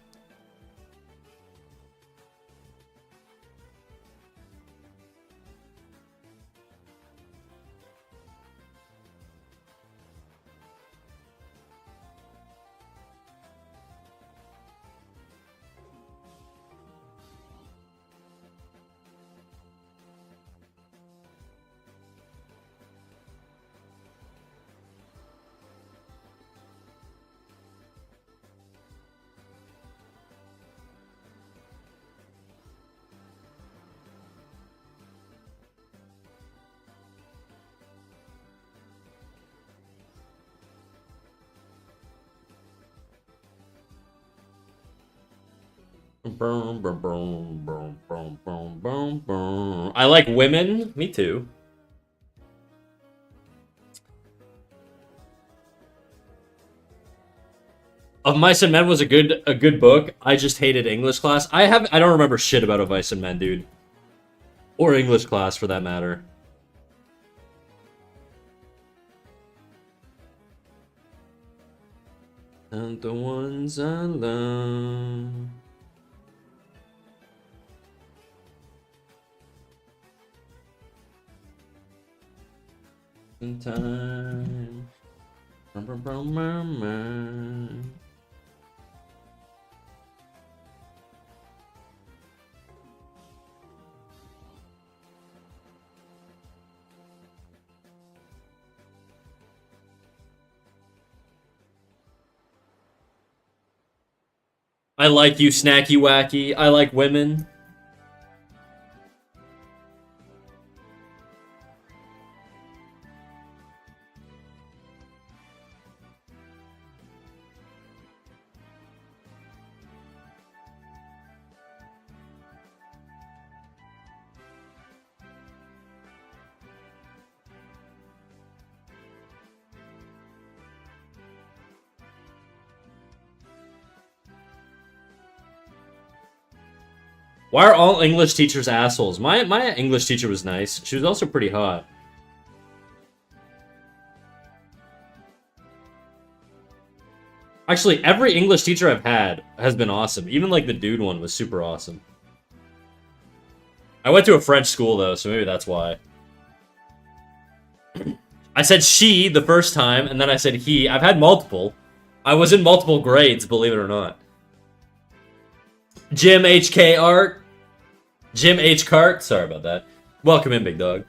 I like women. Me too. Of Mice and Men was a good book. I just hated English class. I don't remember shit about Of Mice and Men, dude. Or English class for that matter. And the ones I love. In time. I like you, snacky wacky. I like women. Why are all English teachers assholes? My English teacher was nice. She was also pretty hot. Actually, every English teacher I've had has been awesome. Even, like, the dude one was super awesome. I went to a French school, though, so maybe that's why. I said she the first time, and then I said he. I've had multiple. I was in multiple grades, believe it or not. Jim HK Art. Jim H. Cart. Sorry about that. Welcome in, big dog.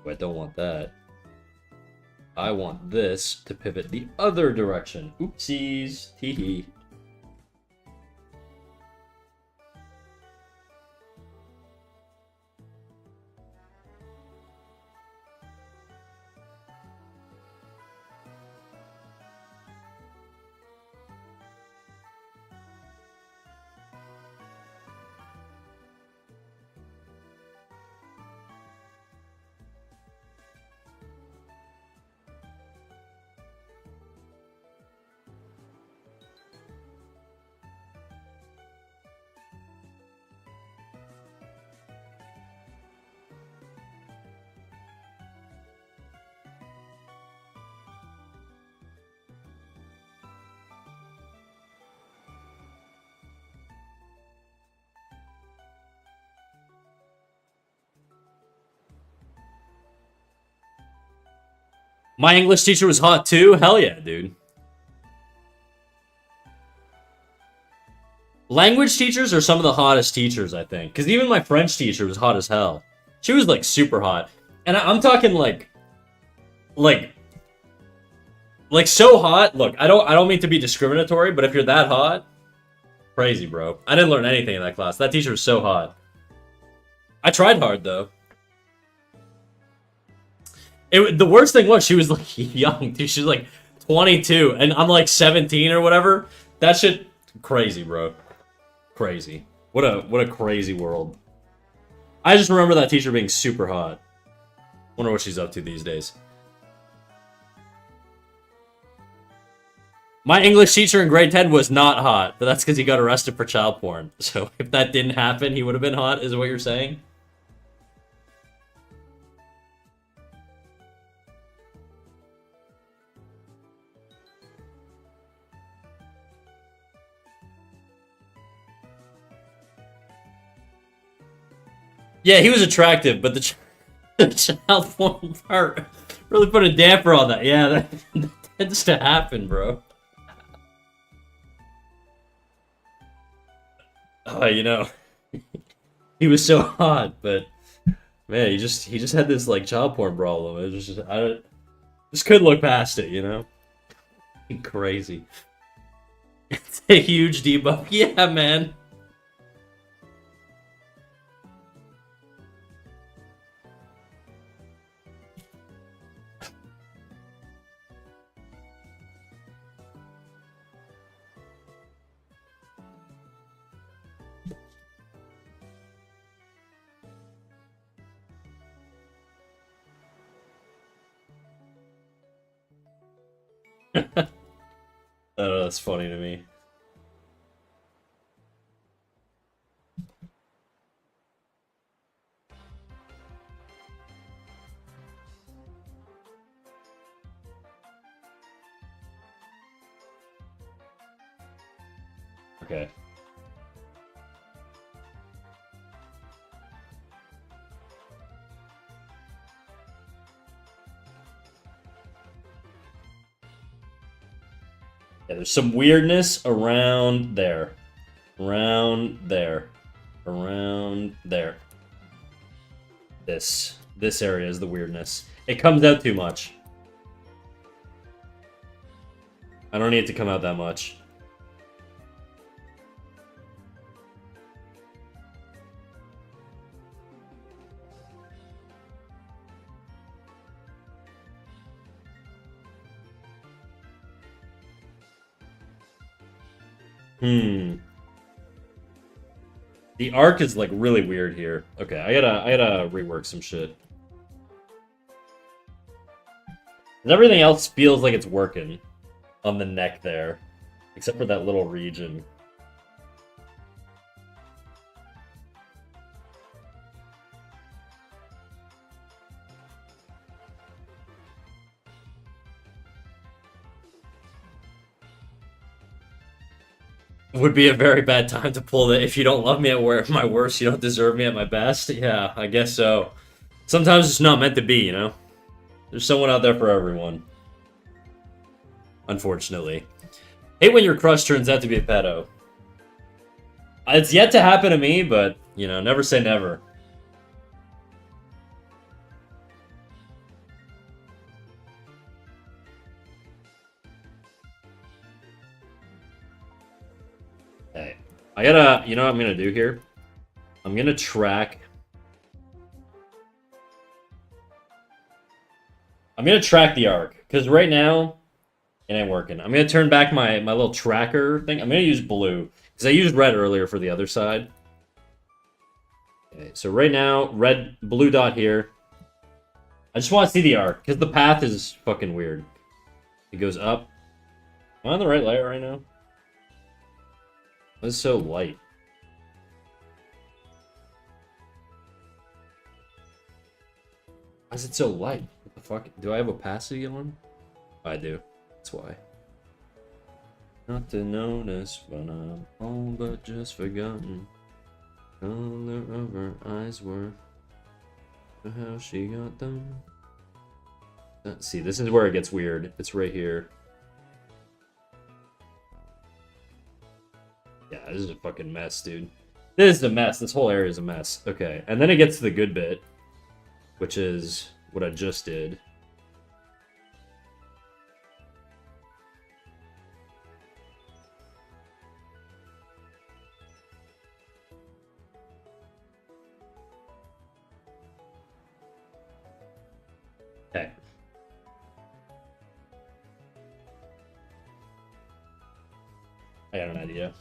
I don't want that. I want this to pivot the other direction. Oopsies. Tee-hee. My English teacher was hot too? Hell yeah, dude. Language teachers are some of the hottest teachers, I think. Because even my French teacher was hot as hell. She was, like, super hot. And I'm talking, like, so hot. Look, I don't mean to be discriminatory, but if you're that hot, crazy, bro. I didn't learn anything in that class. That teacher was so hot. I tried hard, though. The worst thing was she was, like, young, dude. She was, like, 22, and I'm, like, 17 or whatever. That shit, crazy, bro. Crazy. What a crazy world. I just remember that teacher being super hot. Wonder what she's up to these days. My English teacher in grade 10 was not hot, but that's because he got arrested for child porn. So if that didn't happen, he would have been hot, is what you're saying? Yeah, he was attractive, but the child porn part really put a damper on that. Yeah, that tends to happen, bro. Oh, you know, he was so hot, but man, he just had this like child porn problem. It was just couldn't look past it, you know. Crazy. It's a huge debuff. Yeah, man. Oh, that's funny to me. Okay. Yeah, there's some weirdness around there. Around there. Around there. This area is the weirdness. It comes out too much. I don't need it to come out that much. Hmm. The arc is like really weird here. Okay, I gotta rework some shit. 'Cause everything else feels like it's working on the neck there, except for that little region. Would be a very bad time to pull the if you don't love me at my worst, you don't deserve me at my best. Yeah, I guess so. Sometimes it's not meant to be, you know? There's someone out there for everyone. Unfortunately. Hate when your crush turns out to be a pedo. It's yet to happen to me, but, you know, never say never. Hey, I gotta, you know what I'm gonna do here? I'm gonna track. I'm gonna track the arc, because right now, it ain't working. I'm gonna turn back my little tracker thing. I'm gonna use blue, because I used red earlier for the other side. Okay, so right now, blue dot here. I just want to see the arc, because the path is fucking weird. It goes up. Am I on the right layer right now? It's so light. Why is it so light? What the fuck? Do I have opacity on? I do. That's why. Not to notice, but I'm all but just forgotten. Color of her eyes were. How she got them. Let's see, this is where it gets weird. It's right here. Yeah, this is a fucking mess, dude. This is a mess. This whole area is a mess. Okay, and then it gets to the good bit, which is what I just did. Okay. I got an idea.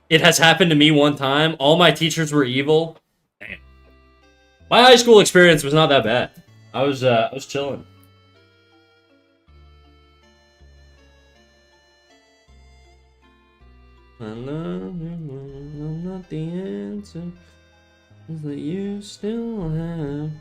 It has happened to me one time. All my teachers were evil. Damn. My high school experience was not that bad. I was chilling. I love you, I'm not the answer. Is that you still have.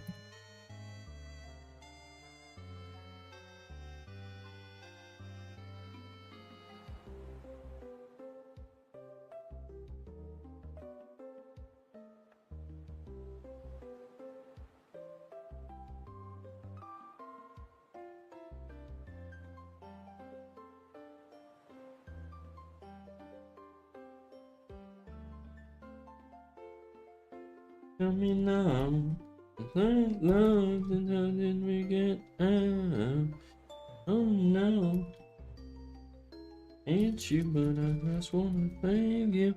Tell me now. Love, how did we get out? Oh no. Ain't you, but I just wanna thank you.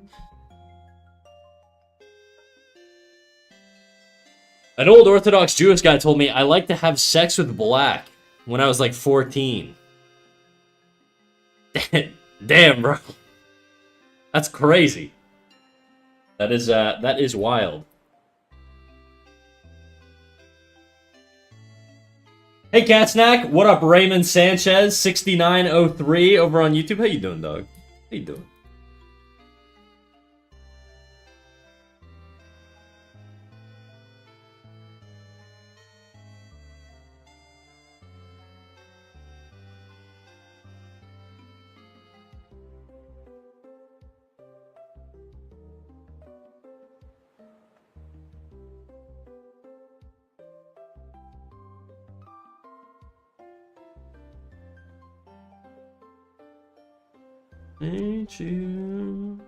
An old Orthodox Jewish guy told me I like to have sex with black when I was like 14. Damn, bro. That's crazy. That is wild. Hey, Cat Snack. What up, Raymond Sanchez 6903 over on YouTube? How you doing, dog? How you doing? Ain't you?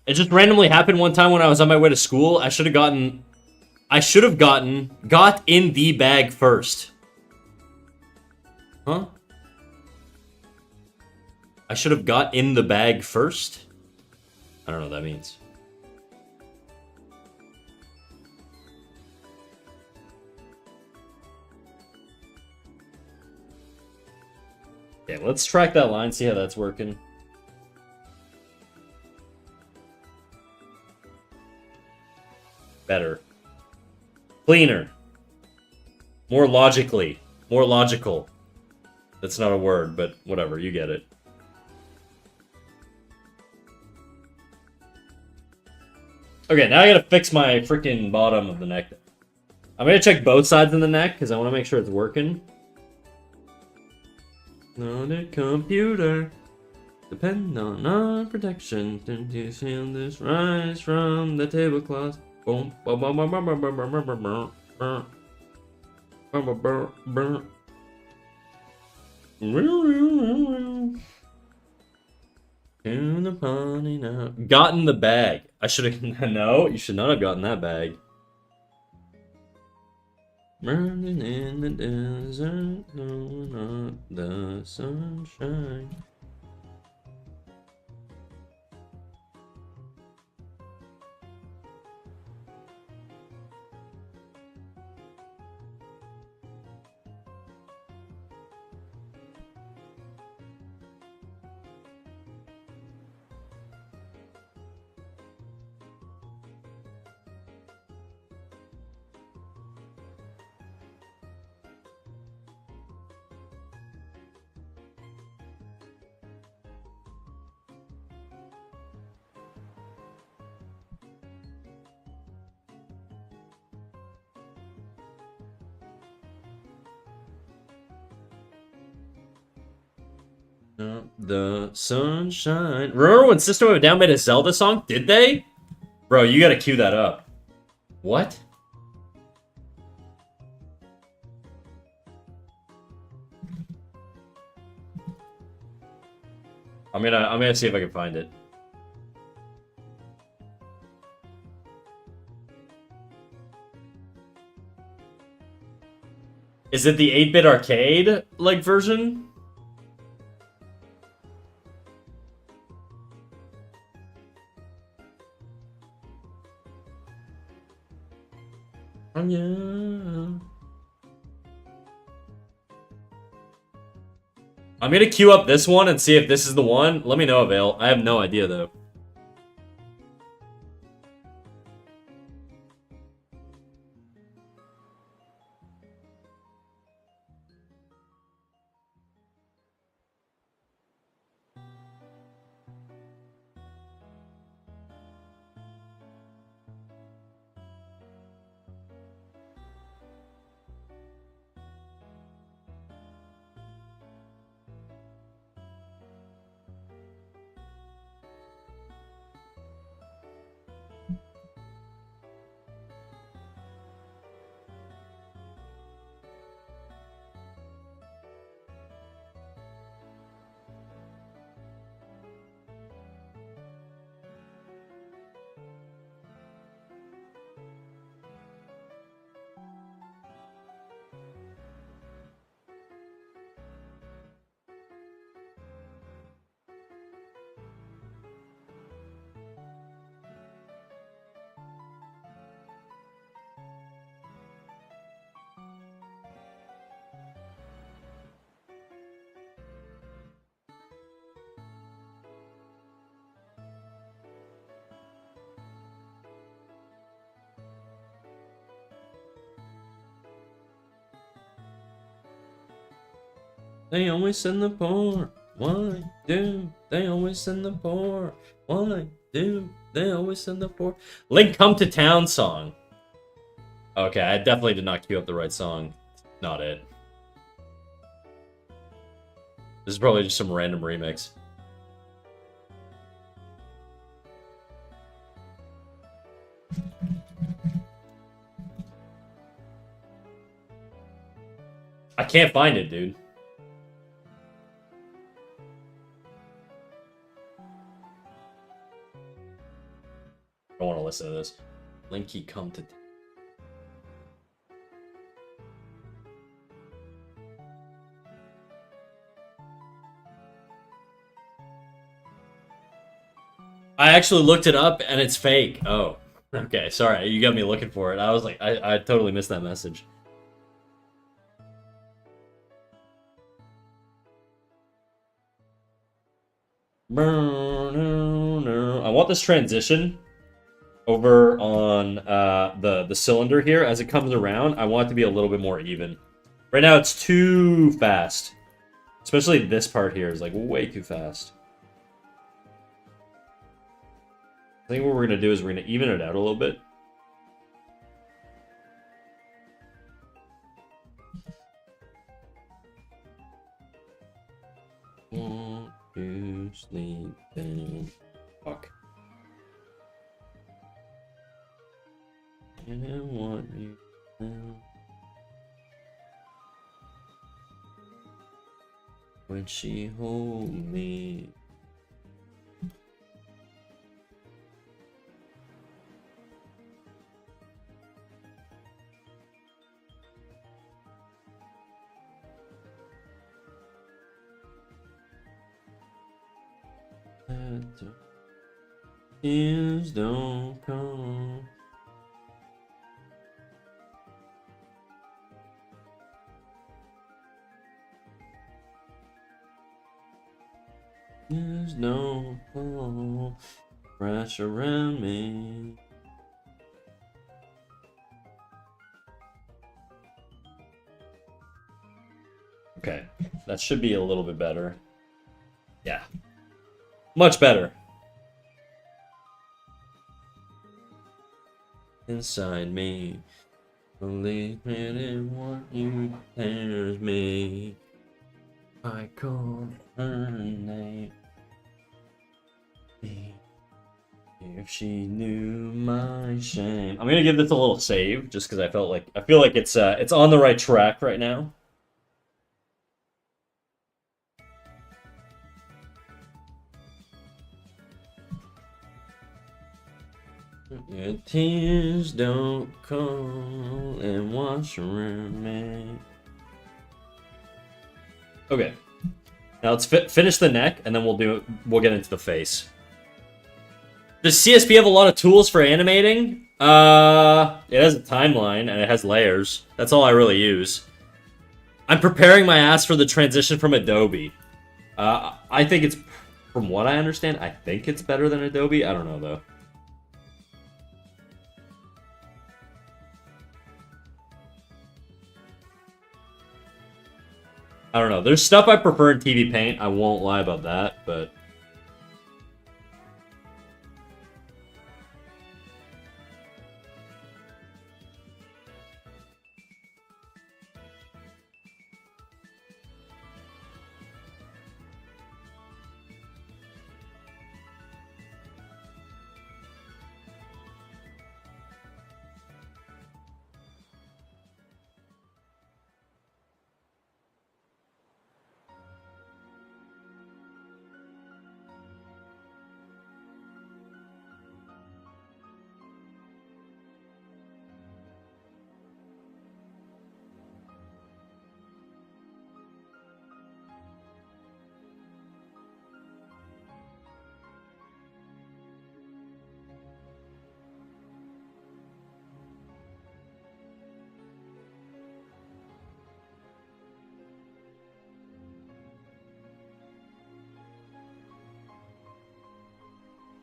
It just randomly happened one time when I was on my way to school. I should have got in the bag first. Huh? I should have got in the bag first? I don't know what that means. Okay, let's track that line, see how that's working. Better. Cleaner. More logically. More logical. That's not a word, but whatever, you get it. Okay, now I gotta fix my freaking bottom of the neck. I'm gonna check both sides of the neck, because I want to make sure it's working. On a computer. Depend on our protection to feel this rise from the tablecloth. Boom, boom, boom, boom, boom, boom, boom, boom, boom, boom, boom, boom. To the party now. Gotten the bag. I should have. No, you should not have gotten that bag. Burning in the desert, blowing up the sunshine. The sunshine. Remember when System of a Down made a Zelda song? Did they? Bro, you gotta cue that up. What? I'm gonna see if I can find it. Is it the 8-bit arcade like version? Yeah. I'm gonna queue up this one and see if this is the one. Let me know, Avail. I have no idea though. They always send the poor. Why do they always send the poor? Why do they always send the poor? Link Come to Town song. Okay, I definitely did not queue up the right song. Not it. This is probably just some random remix. I can't find it, dude. I don't want to listen to this. Linky Come to Town. I actually looked it up and it's fake. Oh, okay. Sorry, you got me looking for it. I was like, I totally missed that message. I want this transition over on the cylinder here as it comes around. I want it to be a little bit more even. Right now it's too fast. Especially this part here is like way too fast. I think what we're going to do is we're going to even it out a little bit. Want to sleep in. Fuck. I want you now. When she hold me. Tears don't come. Tears don't fall. Crash around me. Okay, that should be a little bit better. Yeah. Much better. Inside me, believe me in what you tears me. I call her name. If she knew my shame. I'm gonna give this a little save just because I feel like it's on the right track right now. Your tears don't come and wash around me. Okay. Now let's finish the neck, and then we'll get into the face. Does CSP have a lot of tools for animating? It has a timeline, and it has layers. That's all I really use. I'm preparing my ass for the transition from Adobe. I think it's, from what I understand, I think it's better than Adobe. I don't know, though. I don't know. There's stuff I prefer in TV Paint. I won't lie about that, but...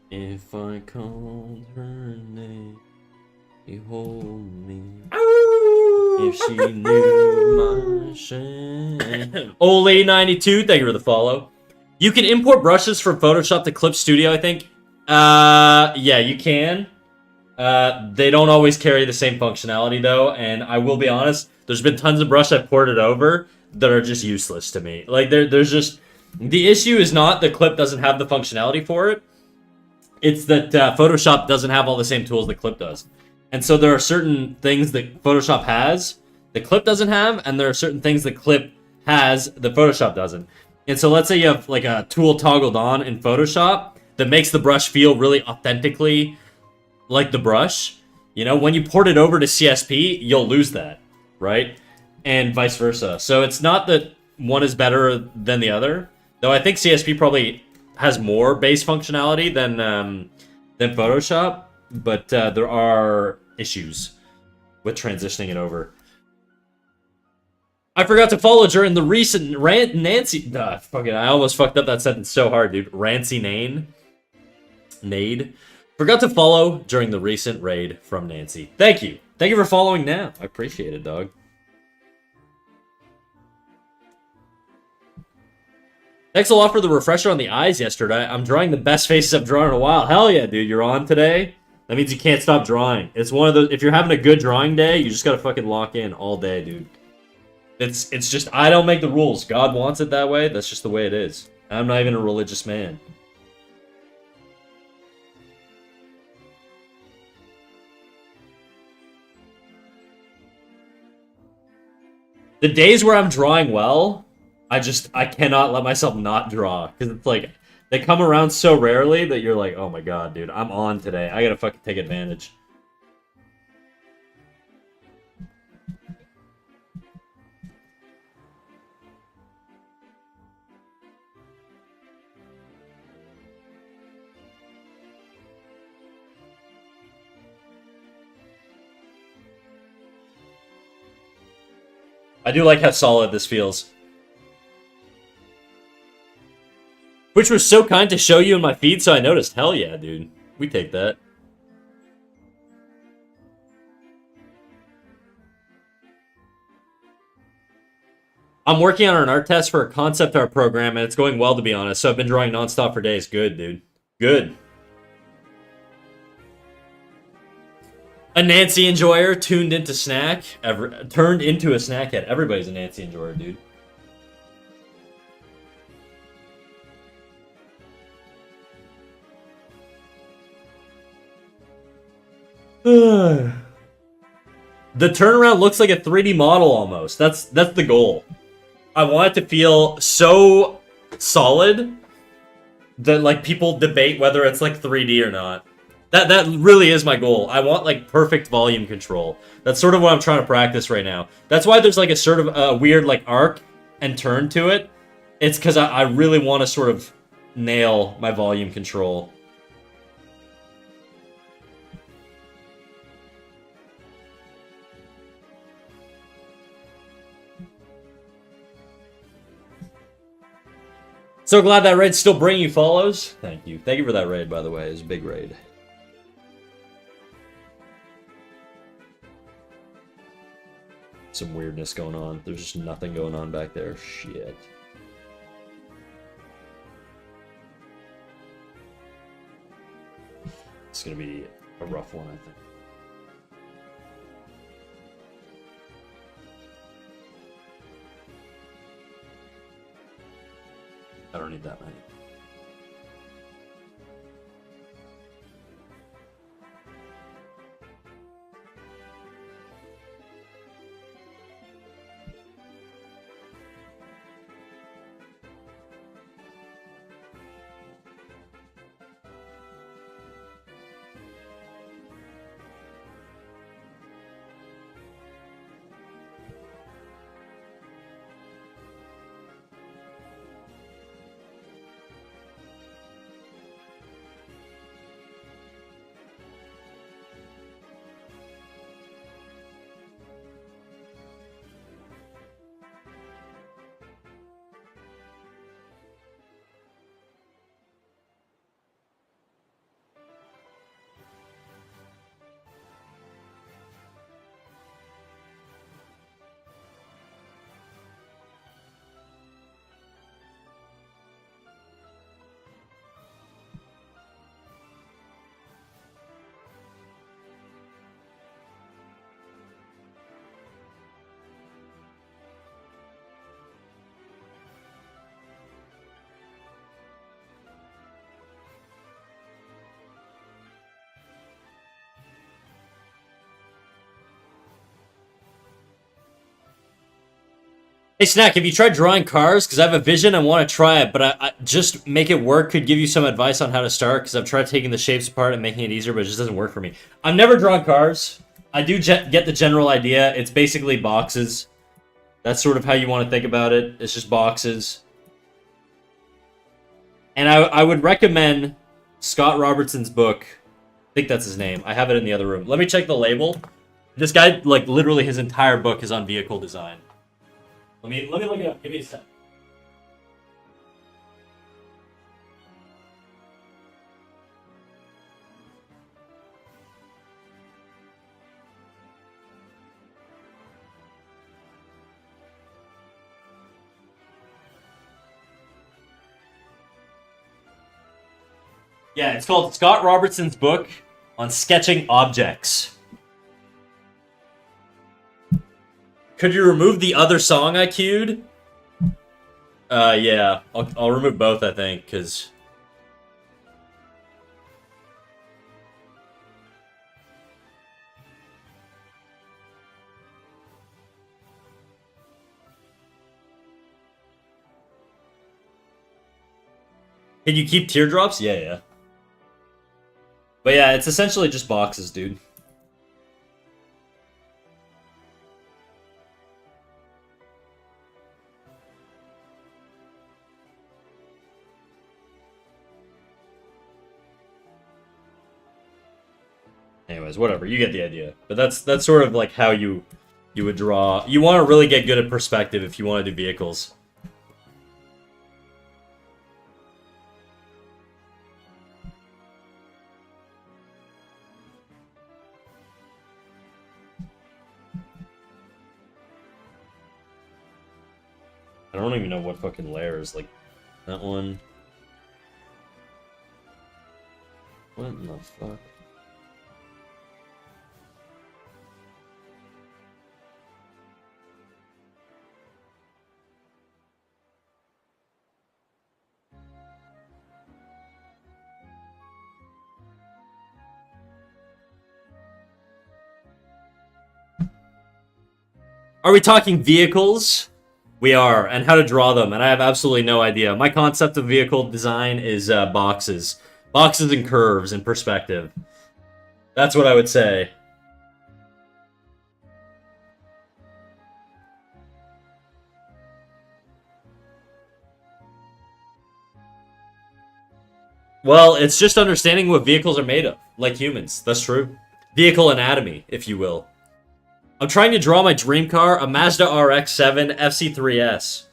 If I called her name, you hold me. Ow! If she knew my shame. Ole92, thank you for the follow. You can import brushes from Photoshop to Clip Studio, I think. Yeah, you can. They don't always carry the same functionality, though, and I will be honest, there's been tons of brush I've ported over that are just useless to me. Like, there's just... The issue is not the Clip doesn't have the functionality for it. It's that Photoshop doesn't have all the same tools that Clip does. And so there are certain things that Photoshop has that Clip doesn't have, and there are certain things that Clip has that Photoshop doesn't. And so let's say you have like a tool toggled on in Photoshop that makes the brush feel really authentically like the brush. You know, when you port it over to CSP, you'll lose that, right? And vice versa. So it's not that one is better than the other, though I think CSP probably has more base functionality than Photoshop, but there are issues with transitioning it over. I forgot to follow during the recent Nancy. Fuck it, I almost fucked up that sentence so hard, dude. Rancy Nade. Forgot to follow during the recent raid from Nancy. Thank you. Thank you for following now. I appreciate it, dog. Thanks a lot for the refresher on the eyes yesterday. I'm drawing the best faces I've drawn in a while. Hell yeah, dude. You're on today? That means you can't stop drawing. It's one of those... If you're having a good drawing day, you just gotta fucking lock in all day, dude. It's just... I don't make the rules. God wants it that way. That's just the way it is. I'm not even a religious man. The days where I'm drawing well, I cannot let myself not draw. Because it's like, they come around so rarely that you're like, oh my god, dude, I'm on today. I gotta fucking take advantage. I do like how solid this feels. Which was so kind to show you in my feed, so I noticed. Hell yeah, dude. We take that. I'm working on an art test for a concept art program, and it's going well, to be honest. So I've been drawing nonstop for days. Good, dude. Good. A Nancy enjoyer turned into a snack head. Everybody's a Nancy enjoyer, dude. The turnaround looks like a 3D model almost. That's the goal. I want it to feel so solid that like people debate whether it's like 3D or not. That really is my goal. I want like perfect volume control. That's sort of what I'm trying to practice right now. That's why there's like a sort of weird like arc and turn to it. It's because I really want to sort of nail my volume control. So glad that raid's still bringing you follows. Thank you. Thank you for that raid, by the way. It's a big raid. Some weirdness going on. There's just nothing going on back there. Shit. It's gonna be a rough one, I think. I don't need that many. Hey, Snack, have you tried drawing cars? Because I have a vision, I want to try it, but I just make it work. Could give you some advice on how to start, because I've tried taking the shapes apart and making it easier, but it just doesn't work for me. I've never drawn cars. I do get the general idea. It's basically boxes. That's sort of how you want to think about it. It's just boxes. And I would recommend Scott Robertson's book. I think that's his name. I have it in the other room. Let me check the label. This guy, like, literally his entire book is on vehicle design. Let me look it up. Give me a sec. Yeah, it's called Scott Robertson's book on sketching objects. Could you remove the other song I queued? Yeah. I'll remove both, I think, because... Can you keep teardrops? Yeah, yeah. But yeah, it's essentially just boxes, dude. Anyways, whatever. You get the idea. But that's sort of like how you would draw. You want to really get good at perspective if you want to do vehicles. I don't even know what fucking layers, like, that one. What in the fuck? Are we talking vehicles? We are, and how to draw them, and I have absolutely no idea. My concept of vehicle design is boxes. Boxes and curves and perspective. That's what I would say. Well, it's just understanding what vehicles are made of, like humans. That's true. Vehicle anatomy, if you will. I'm trying to draw my dream car, a Mazda RX-7 FC3S.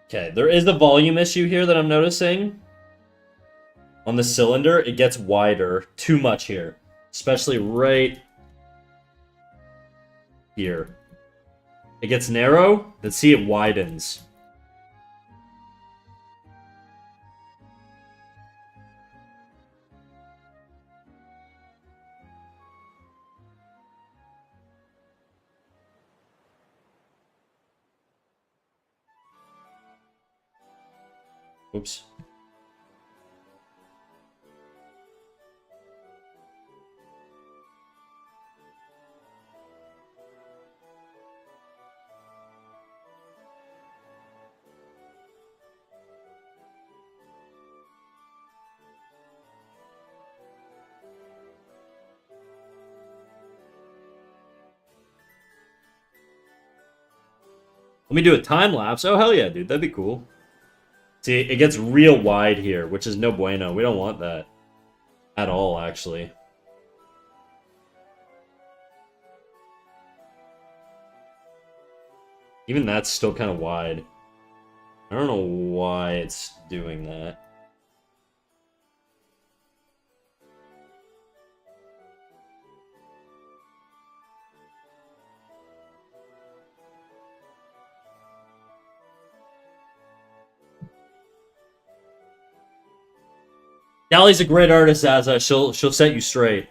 Okay, there is the volume issue here that I'm noticing. On the cylinder, it gets wider. Too much here. Especially right here. It gets narrow, then see it widens. Oops. Let me do a time lapse. Oh, hell yeah, dude. That'd be cool. See, it gets real wide here, which is no bueno. We don't want that. At all, actually. Even that's still kind of wide. I don't know why it's doing that. Dali's a great artist, Azza. She'll set you straight.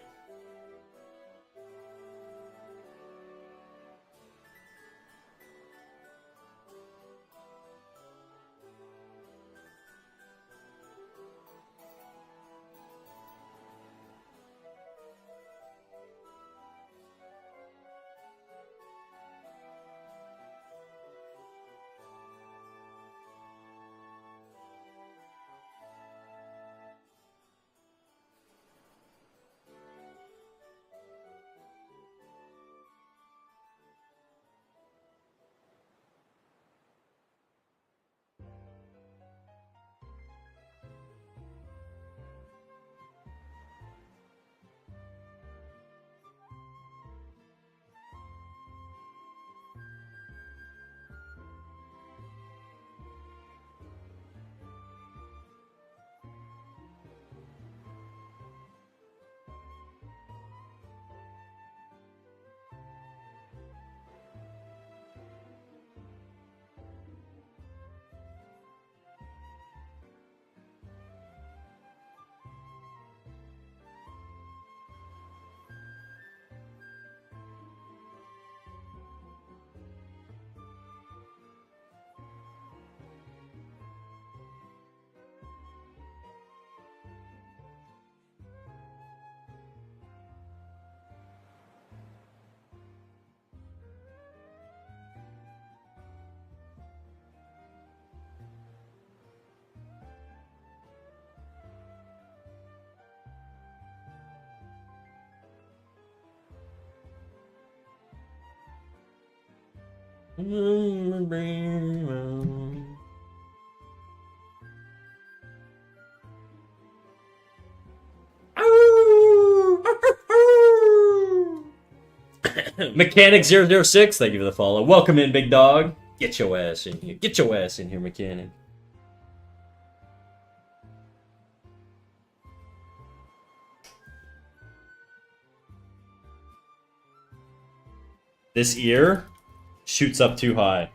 Mechanic006, thank you for the follow. Welcome in, big dog. Get your ass in here. Get your ass in here, Mechanic. This ear shoots up too high.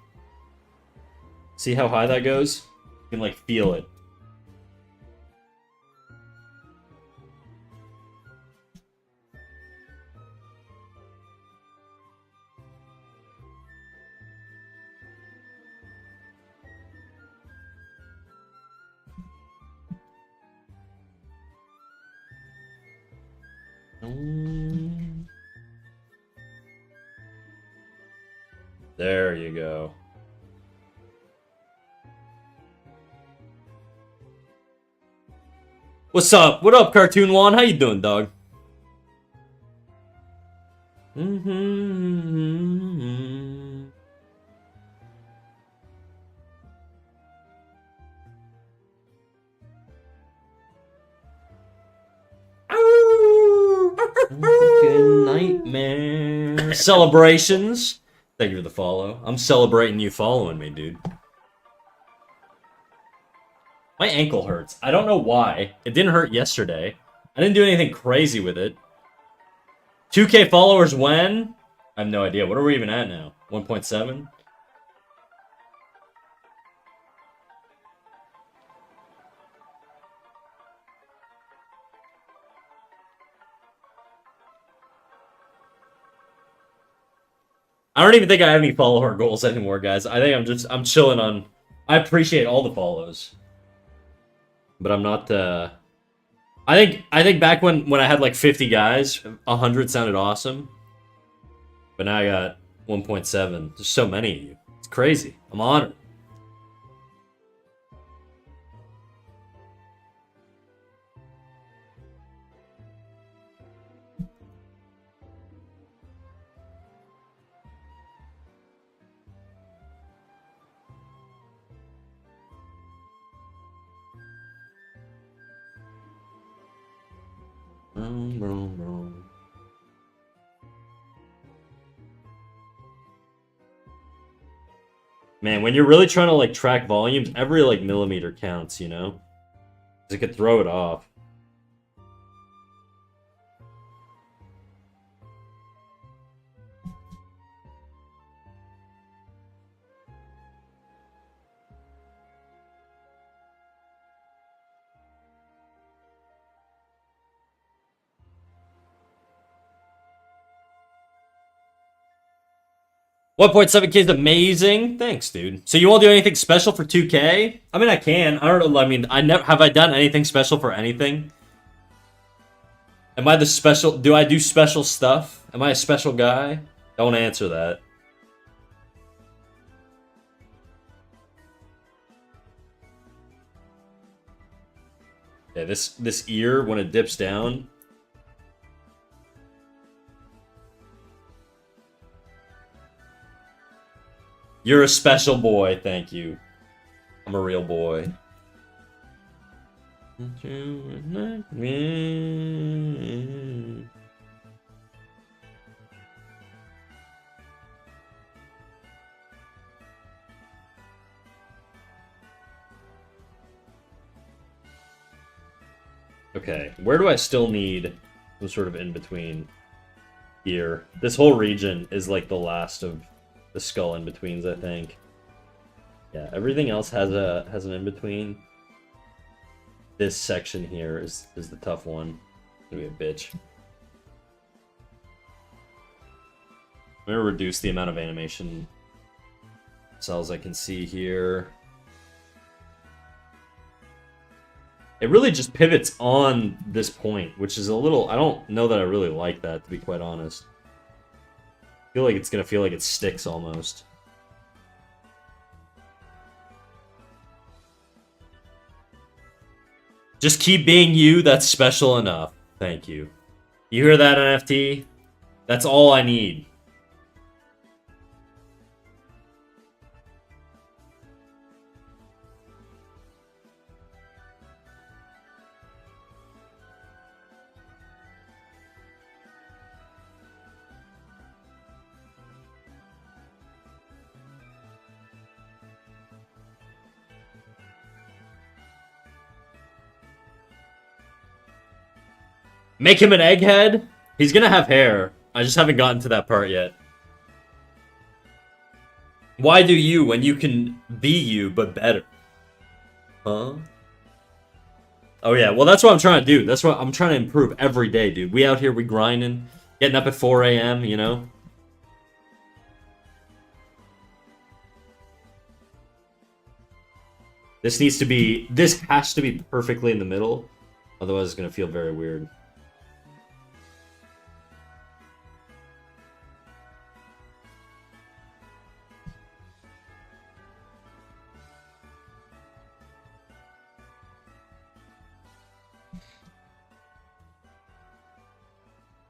See how high that goes? You can, like, feel it. There you go. What's up? What up, Cartoon Juan? How you doing, dog? Fucking nightmare. Celebrations. Thank you for the follow. I'm celebrating you following me, dude. My ankle hurts. I don't know why. It didn't hurt yesterday. I didn't do anything crazy with it. 2K followers when? I have no idea. What are we even at now? 1.7? I don't even think I have any follower goals anymore, guys. I think I'm chilling on... I appreciate all the follows. But I'm not, I think back when I had like 50 guys, 100 sounded awesome. But now I got 1.7. There's so many of you. It's crazy. I'm honored. Man, when you're really trying to like track volumes, every like millimeter counts, you know? 'Cause it could throw it off. $1.7K is amazing. Thanks, dude. So you won't do anything special for 2K? I mean, I can. I don't know. I mean, I never have I done anything special for anything? Am I the special? Do I do special stuff? Am I a special guy? Don't answer that. Yeah, this ear when it dips down. You're a special boy, thank you. I'm a real boy. Okay, where do I still need some sort of in-between here? This whole region is like the last of the skull in-betweens, I think. Yeah, everything else has an in-between. This section here is the tough one. It's gonna be a bitch. I'm gonna reduce the amount of animation cells I can see here. It really just pivots on this point, which is a little... I don't know that I really like that, to be quite honest. I feel like it's gonna feel like it sticks almost. Just keep being you, that's special enough. Thank you. You hear that, NFT? That's all I need. Make him an egghead? He's gonna have hair. I just haven't gotten to that part yet. Why do you when you can be you, but better? Huh? Oh yeah, well that's what I'm trying to do. That's what I'm trying to improve every day, dude. We out here, we grinding, getting up at 4 a.m., you know? This has to be perfectly in the middle. Otherwise it's gonna feel very weird.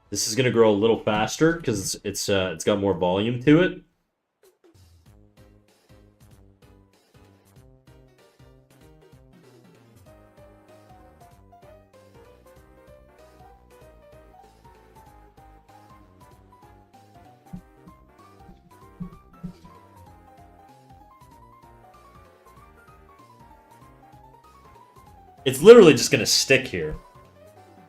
This is gonna grow a little faster because it's got more volume to it. It's literally just gonna stick here.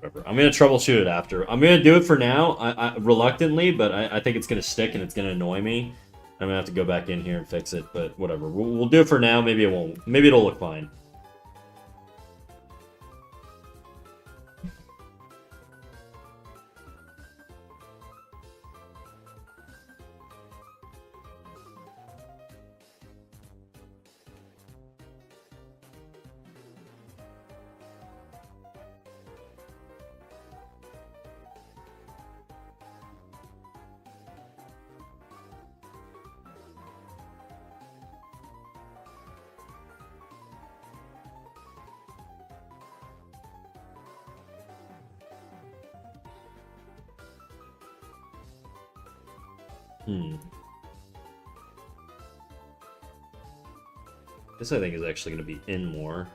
Whatever. I'm gonna troubleshoot it after. I'm gonna do it for now, I reluctantly, but I think it's gonna stick and it's gonna annoy me. I'm gonna have to go back in here and fix it, but whatever. We'll do it for now. Maybe it won't. Maybe it'll look fine. This I think is actually going to be in more.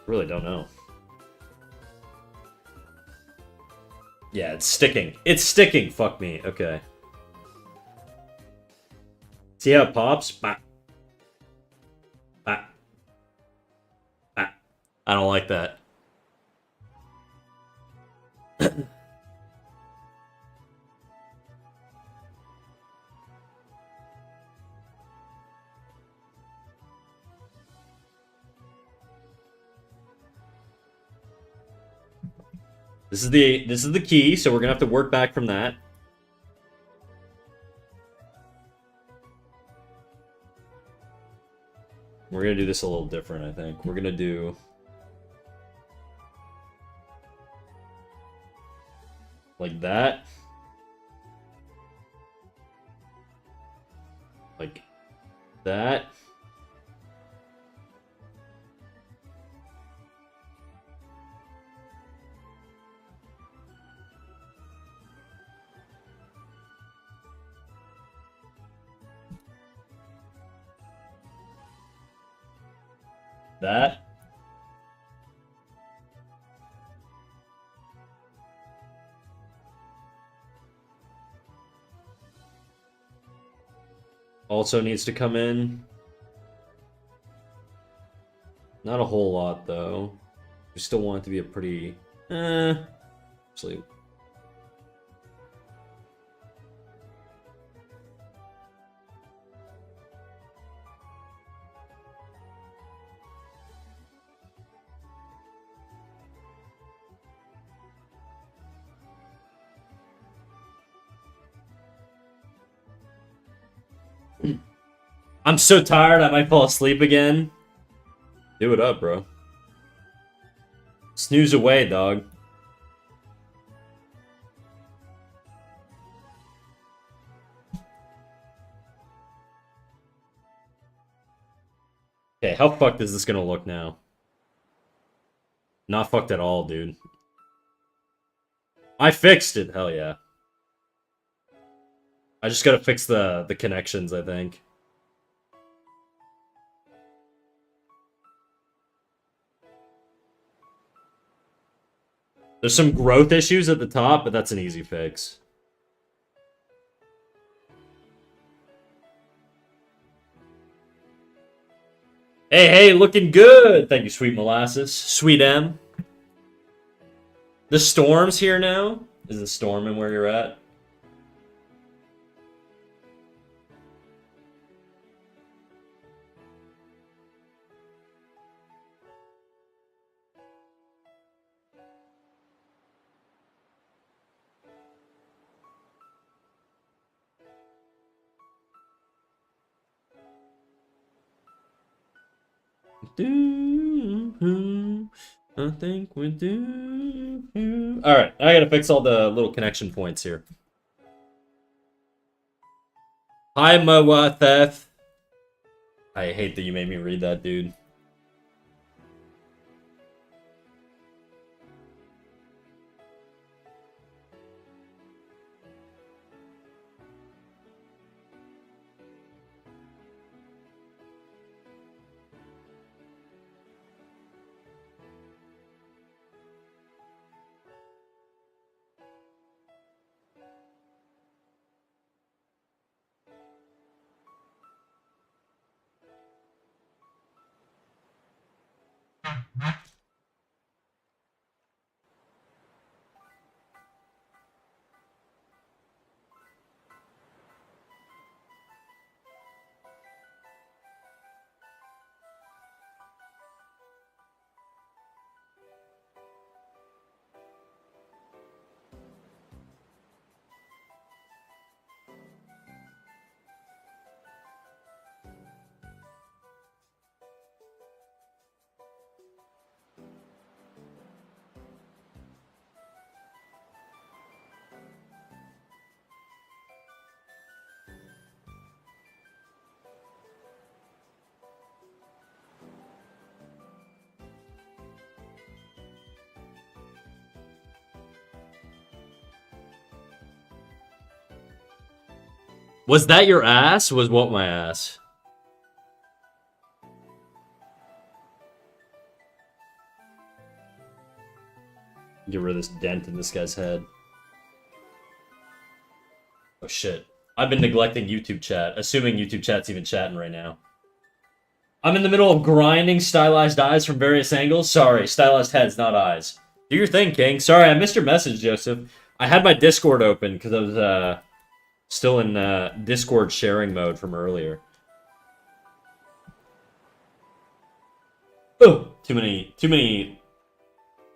Really don't know. Yeah, it's sticking. It's sticking. Fuck me. Okay. See how it pops? Bah. Bah. Bah. I don't like that. This is the key, so we're gonna have to work back from that. We're gonna do this a little different, I think. We're gonna do like that. Like that. That. Also needs to come in. Not a whole lot, though. We still want it to be a pretty... Actually... I'm so tired, I might fall asleep again. Do it up, bro. Snooze away, dog. Okay, how fucked is this gonna look now? Not fucked at all, dude. I fixed it, hell yeah. I just gotta fix the connections, I think. There's some growth issues at the top, but that's an easy fix. Hey, looking good! Thank you, Sweet Molasses. Sweet M. The storm's here now? Is the storm in where you're at? I think we do. Alright, I gotta fix all the little connection points here. Hi, Mawatheth. I hate that you made me read that, dude. Was that your ass? Was what my ass? Get rid of this dent in this guy's head. Oh shit. I've been neglecting YouTube chat, assuming YouTube chat's even chatting right now. I'm in the middle of grinding stylized eyes from various angles. Sorry, stylized heads, not eyes. Do your thing, King. Sorry, I missed your message, Joseph. I had my Discord open because I was still in Discord sharing mode from earlier. Oh, too many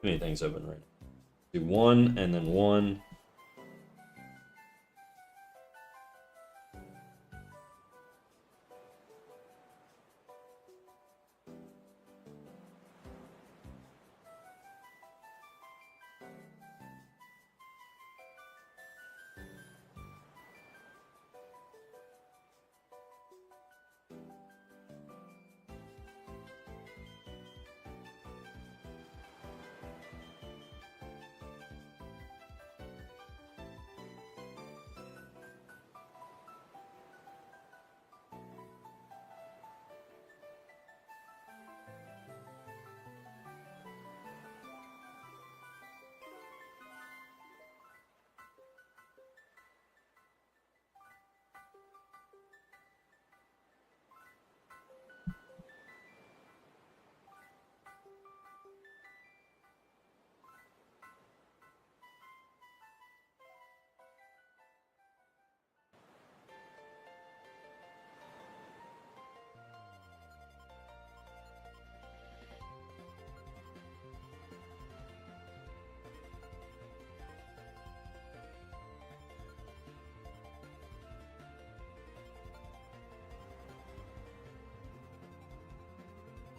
things open right now. Do one and then one.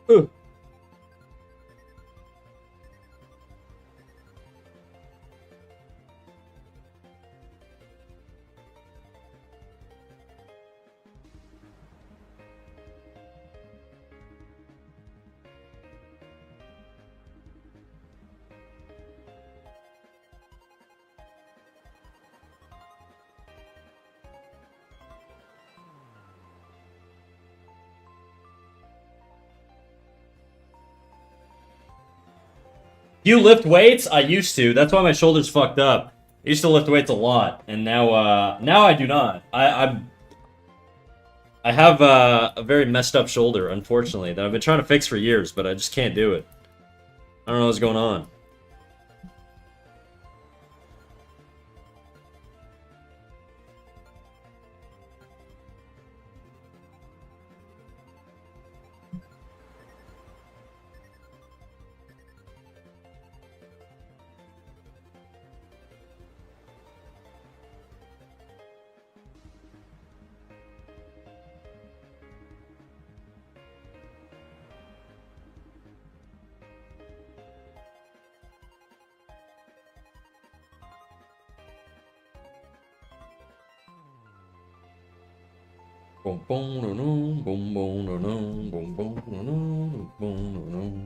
Ooh. You lift weights? I used to. That's why my shoulder's fucked up. I used to lift weights a lot, and now I do not. I have a very messed up shoulder, unfortunately, that I've been trying to fix for years, but I just can't do it. I don't know what's going on. Boom, boom, no, no, boom, boom, no, no, boom, boom, no, no, boom, no, no.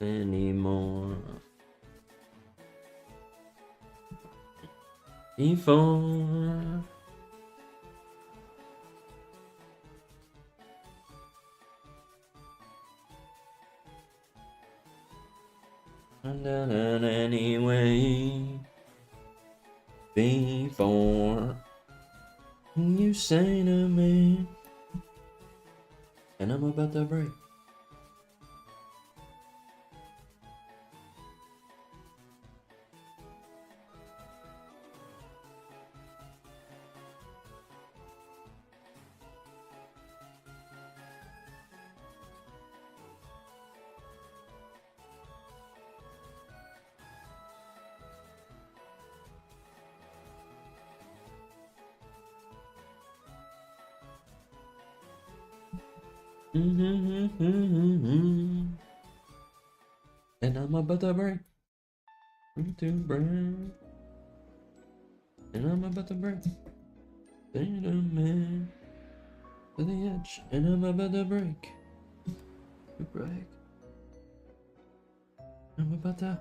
Anymore. Before. And then anyway. Before you say to me, and I'm about to break. And I'm about to break. To break. And I'm about to break. Bend a man to the edge. And I'm about to break. To break. I'm about to.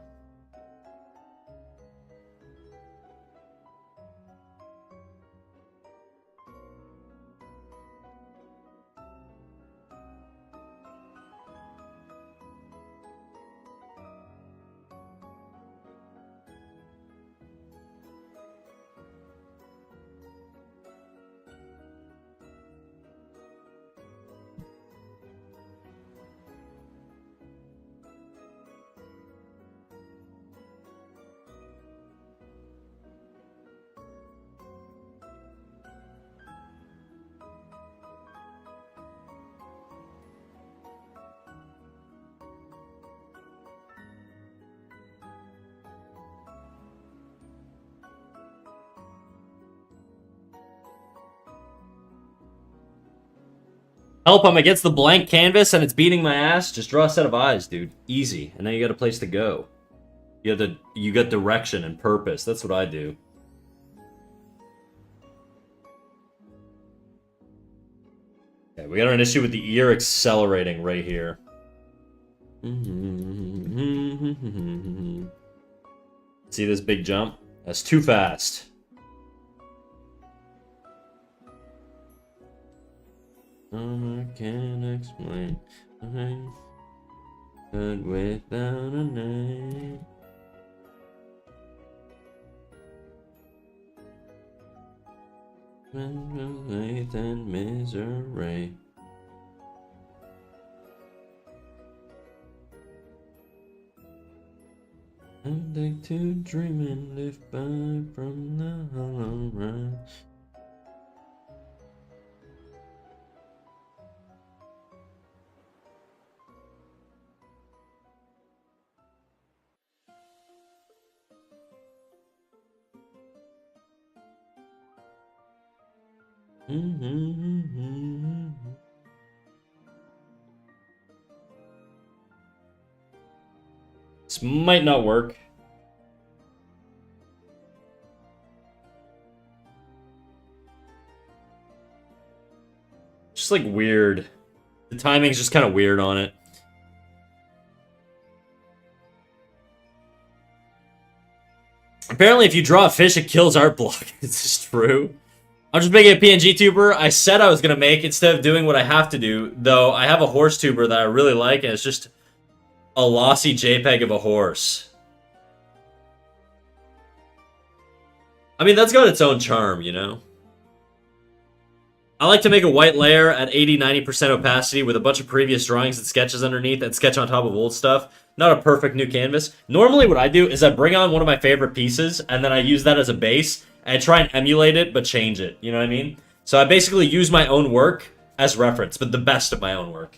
Help, I'm against the blank canvas and it's beating my ass. Just draw a set of eyes, dude. Easy. And now you got a place to go. You got direction and purpose. That's what I do. Okay, we got an issue with the ear accelerating right here. See this big jump? That's too fast. I can't explain. Good without a name. Faith and misery. I'm addicted to dreaming, live by from the hollow rise. This might not work. Just like weird. The timing's just kind of weird on it. Apparently, if you draw a fish, it kills art block. Is this true? I'm just making a PNG tuber. I said I was going to make instead of doing what I have to do. Though I have a horse tuber that I really like, and it's just a lossy JPEG of a horse. I mean, that's got its own charm, you know? I like to make a white layer at 80-90% opacity with a bunch of previous drawings and sketches underneath and sketch on top of old stuff. Not a perfect new canvas. Normally what I do is I bring on one of my favorite pieces and then I use that as a base and I try and emulate it but change it. You know what I mean? So I basically use my own work as reference, but the best of my own work.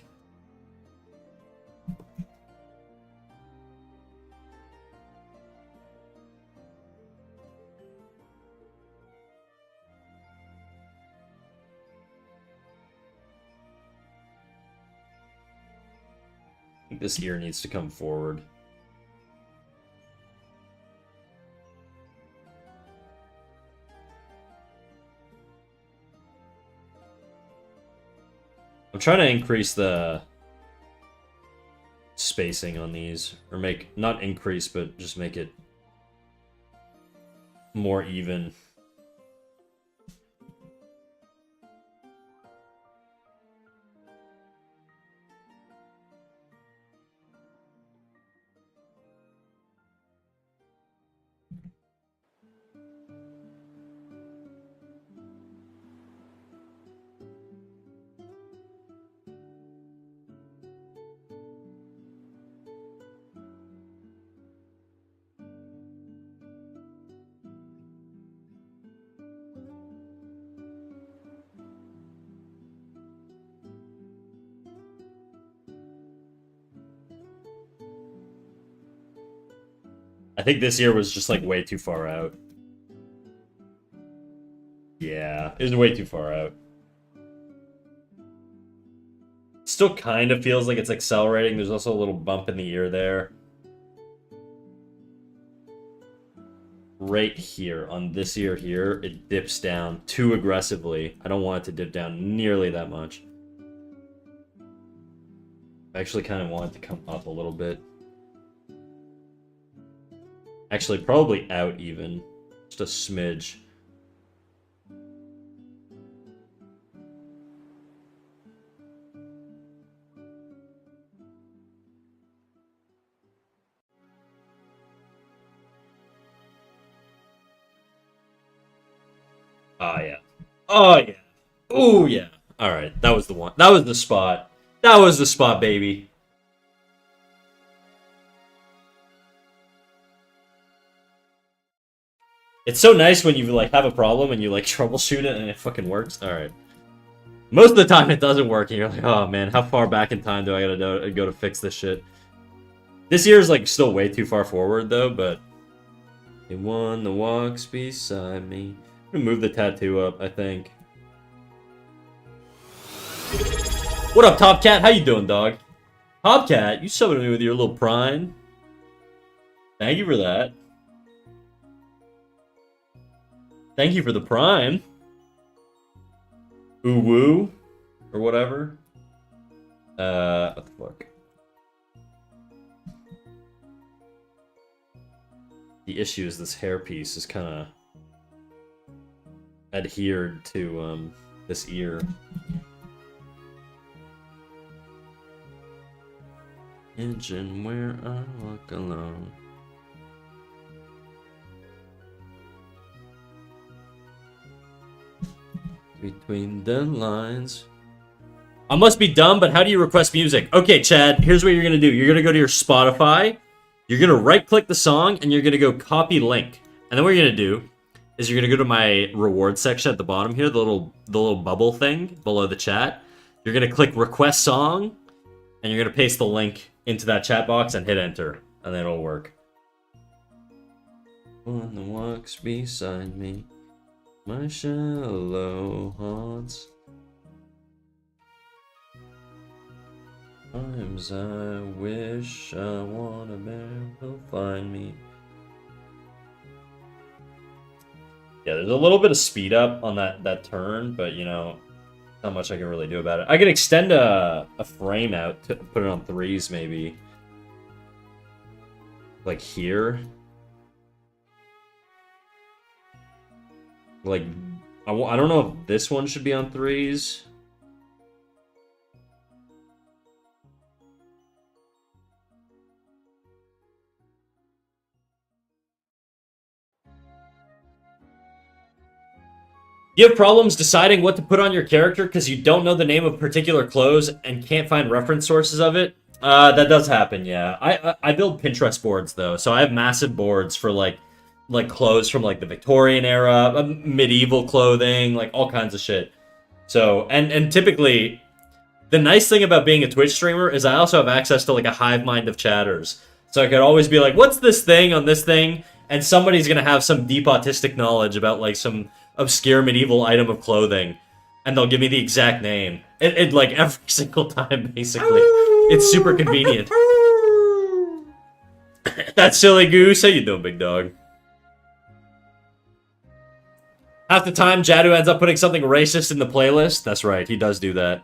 This ear needs to come forward. I'm trying to increase the spacing on these, or not increase, but just make it more even. I think this year was just, like, way too far out. Yeah, it was way too far out. Still kind of feels like it's accelerating. There's also a little bump in the ear there. Right here, on this ear here, it dips down too aggressively. I don't want it to dip down nearly that much. I actually kind of want it to come up a little bit. Actually, probably out even. Just a smidge. Oh, yeah. Oh, yeah. Oh, yeah. Alright, that was the one. That was the spot. That was the spot, baby. It's so nice when you, like, have a problem and you, like, troubleshoot it and it fucking works. Alright. Most of the time it doesn't work and you're like, oh man, how far back in time do I gotta go to fix this shit? This year is, like, still way too far forward, though, but... The one that walks beside me. I'm gonna move the tattoo up, I think. What up, Top Cat? How you doing, dog? Top Cat, you subbed me with your little prime. Thank you for that. Thank you for the prime. Ooh woo. Or whatever. What the fuck? The issue is this hairpiece is kind of adhered to, this ear. Engine where I walk alone. Between the lines. I must be dumb, but how do you request music? Okay, Chad, here's what you're gonna do. You're gonna go to your Spotify, you're gonna right-click the song, and you're gonna go copy link. And then what you're gonna do is you're gonna go to my reward section at the bottom here, the little bubble thing below the chat. You're gonna click request song, and you're gonna paste the link into that chat box and hit enter, and then it'll work. One that walks beside me. My shallow haunts. Times I wish I wanna man will find me. Yeah, there's a little bit of speed up on that turn, but you know, not much I can really do about it. I could extend a frame out to put it on 3s maybe. Like here. Like, I don't know if this one should be on 3s. You have problems deciding what to put on your character because you don't know the name of particular clothes and can't find reference sources of it? That does happen, yeah. I build Pinterest boards, though, so I have massive boards for, like clothes from, like, the Victorian era, medieval clothing, like, all kinds of shit. So, and typically, the nice thing about being a Twitch streamer is I also have access to, like, a hive mind of chatters. So I could always be like, what's this thing on this thing? And somebody's gonna have some deep autistic knowledge about, like, some obscure medieval item of clothing. And they'll give me the exact name. It like, every single time, basically. It's super convenient. That silly goose. How you doing, big dog? Half the time, Jadu ends up putting something racist in the playlist. That's right, he does do that.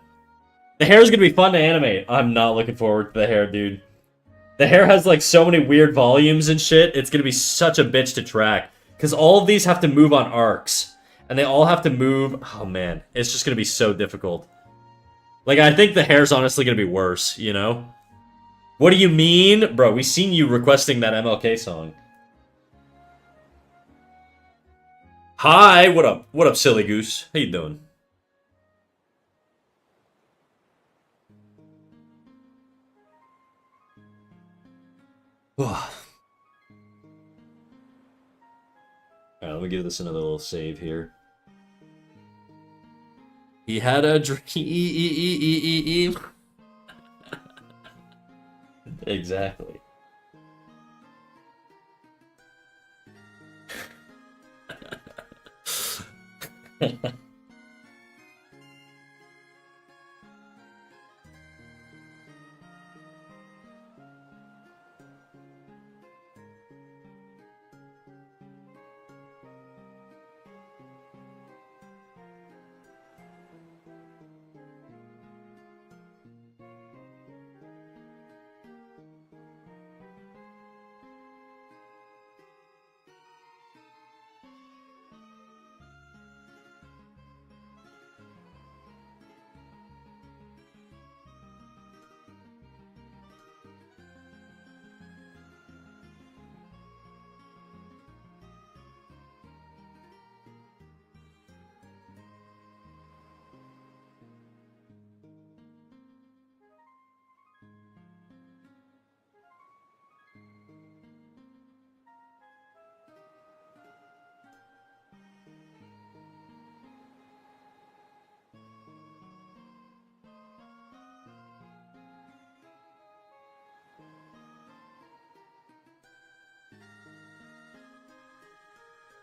The hair is gonna be fun to animate. I'm not looking forward to the hair, dude. The hair has like so many weird volumes and shit. It's gonna be such a bitch to track. Because all of these have to move on arcs. And they all have to move... Oh man, it's just gonna be so difficult. Like, I think the hair's honestly gonna be worse, you know? What do you mean? Bro, we seen you requesting that MLK song. Hi, what up? What up, silly goose? How you doing? Alright, let me give this another little save here. He had a dream. Exactly.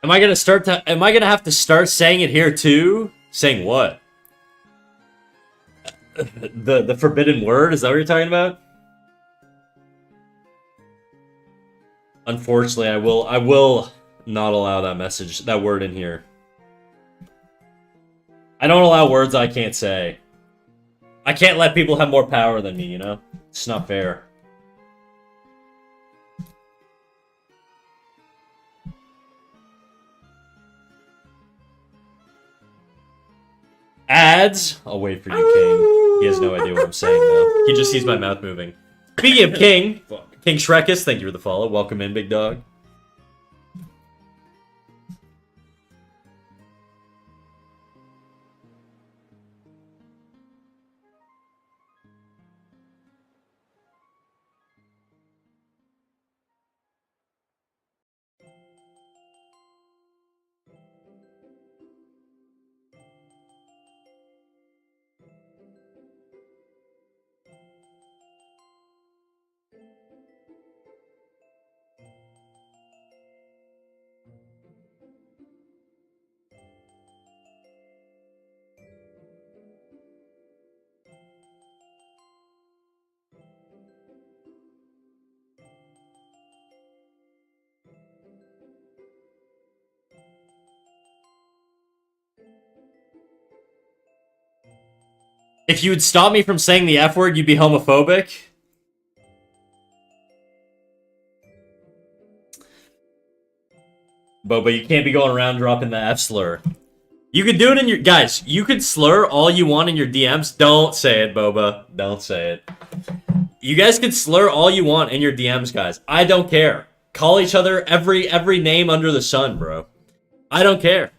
Am I gonna have to start saying it here too? Saying what? The forbidden word? Is that what you're talking about? Unfortunately, I will not allow that word in here. I don't allow words I can't say. I can't let people have more power than me, you know? It's not fair. Ads? I'll wait for you, King. He has no idea what I'm saying, though. He just sees my mouth moving. Speaking of King, King Shrekus, thank you for the follow. Welcome in, big dog. If you would stop me from saying the F word, you'd be homophobic? But you can't be going around dropping the F slur. You could do it in your... Guys, you could slur all you want in your DMs. Don't say it, Boba. Don't say it. You guys could slur all you want in your DMs, guys. I don't care. Call each other every name under the sun, bro. I don't care.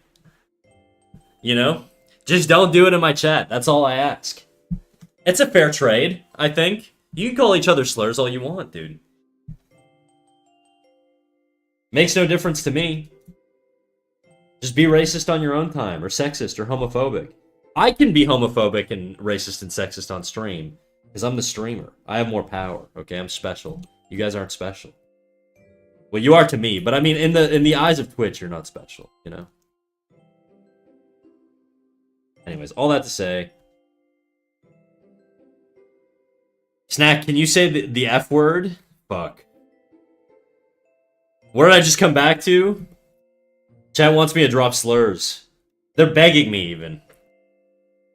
You know? Just don't do it in my chat. That's all I ask. It's a fair trade, I think. You can call each other slurs all you want, dude. Makes no difference to me. Just be racist on your own time, or sexist, or homophobic. I can be homophobic and racist and sexist on stream, because I'm the streamer. I have more power, okay? I'm special. You guys aren't special. Well, you are to me, but I mean, in the eyes of Twitch, you're not special, you know? Anyways, all that to say... Snack, can you say the F word? Fuck. Where did I just come back to? Chat wants me to drop slurs. They're begging me, even.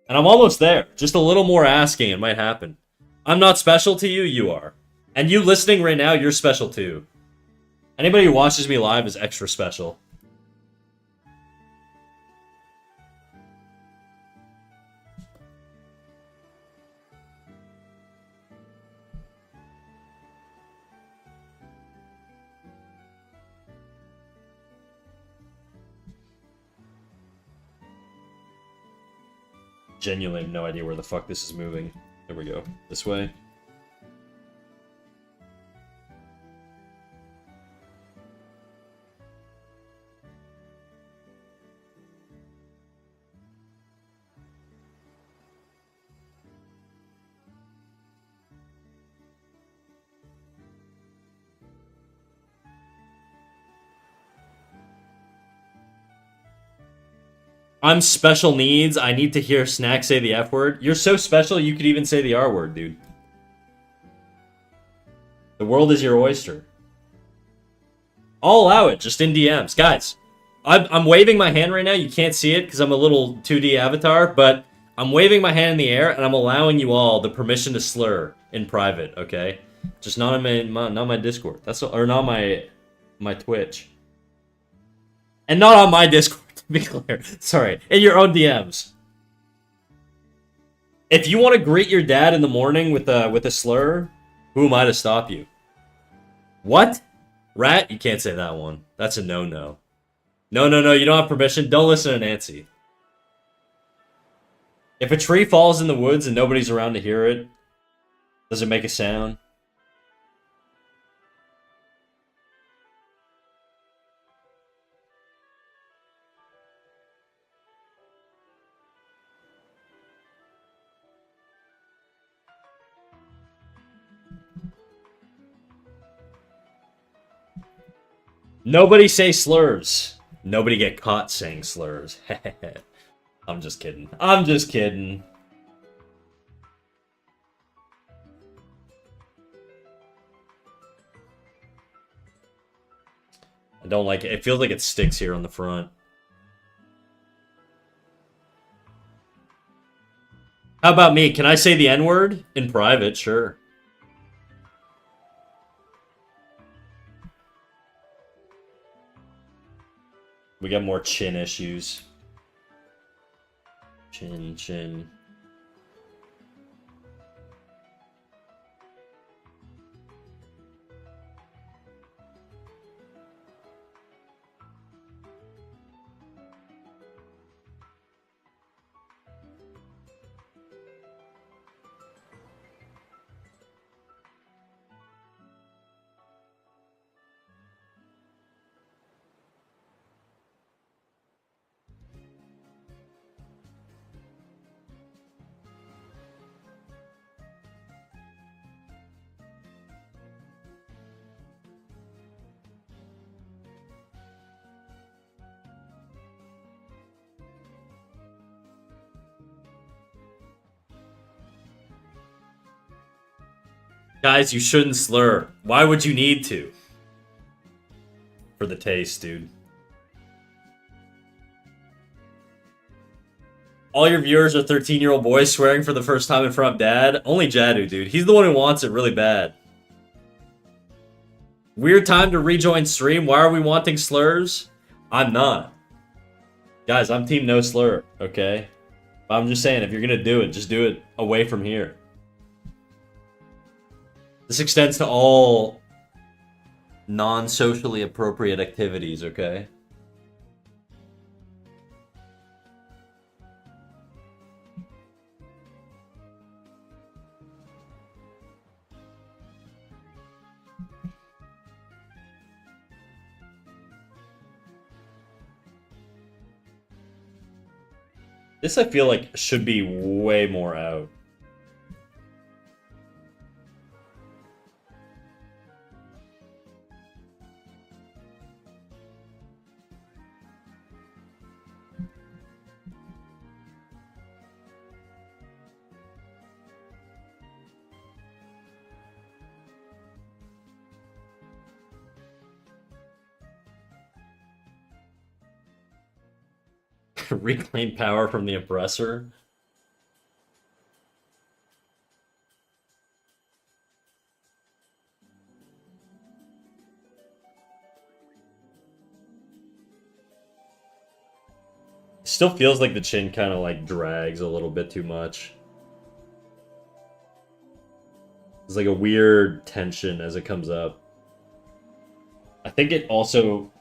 And I'm almost there. Just a little more asking, it might happen. I'm not special to you, you are. And you listening right now, you're special too. Anybody who watches me live is extra special. Genuinely no idea where the fuck this is moving. There we go. This way. I'm special needs. I need to hear Snack say the F word. You're so special, you could even say the R word, dude. The world is your oyster. I'll allow it, just in DMs. Guys, I'm waving my hand right now. You can't see it because I'm a little 2D avatar, but I'm waving my hand in the air, and I'm allowing you all the permission to slur in private, okay? Just not on not my Discord. Or not my Twitch. And not on my Discord. Be clear. Sorry. In your own DMs. If you want to greet your dad in the morning with a slur, who am I to stop you? What? Rat? You can't say that one. That's a no-no. No, you don't have permission. Don't listen to Nancy. If a tree falls in the woods and nobody's around to hear it, does it make a sound? Nobody say slurs. Nobody get caught saying slurs. I'm just kidding. I'm just kidding. I don't like it. It feels like it sticks here on the front. How about me? Can I say the N-word? In private, sure. We got more chin issues. Chin. Guys, you shouldn't slur. Why would you need to? For the taste, dude. All your viewers are 13-year-old boys swearing for the first time in front of dad? Only Jadu, dude. He's the one who wants it really bad. Weird time to rejoin stream. Why are we wanting slurs? I'm not. Guys, I'm team no slur, okay? I'm just saying, if you're gonna do it, just do it away from here. This extends to all non-socially appropriate activities, okay? This, I feel like, should be way more out. Reclaim power from the oppressor. Still feels like the chin kind of like drags a little bit too much. It's like a weird tension as it comes up. I think it also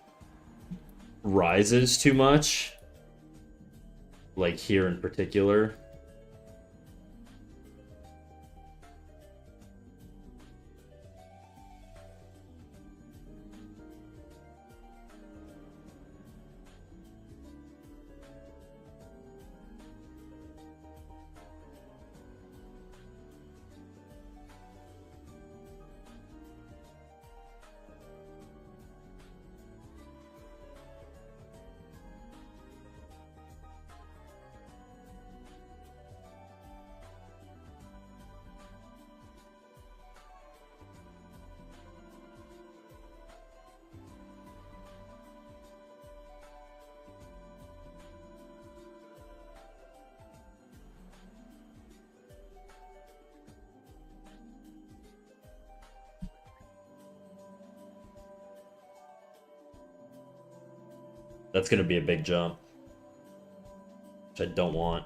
rises too much. Like here in particular. That's gonna be a big jump. Which I don't want.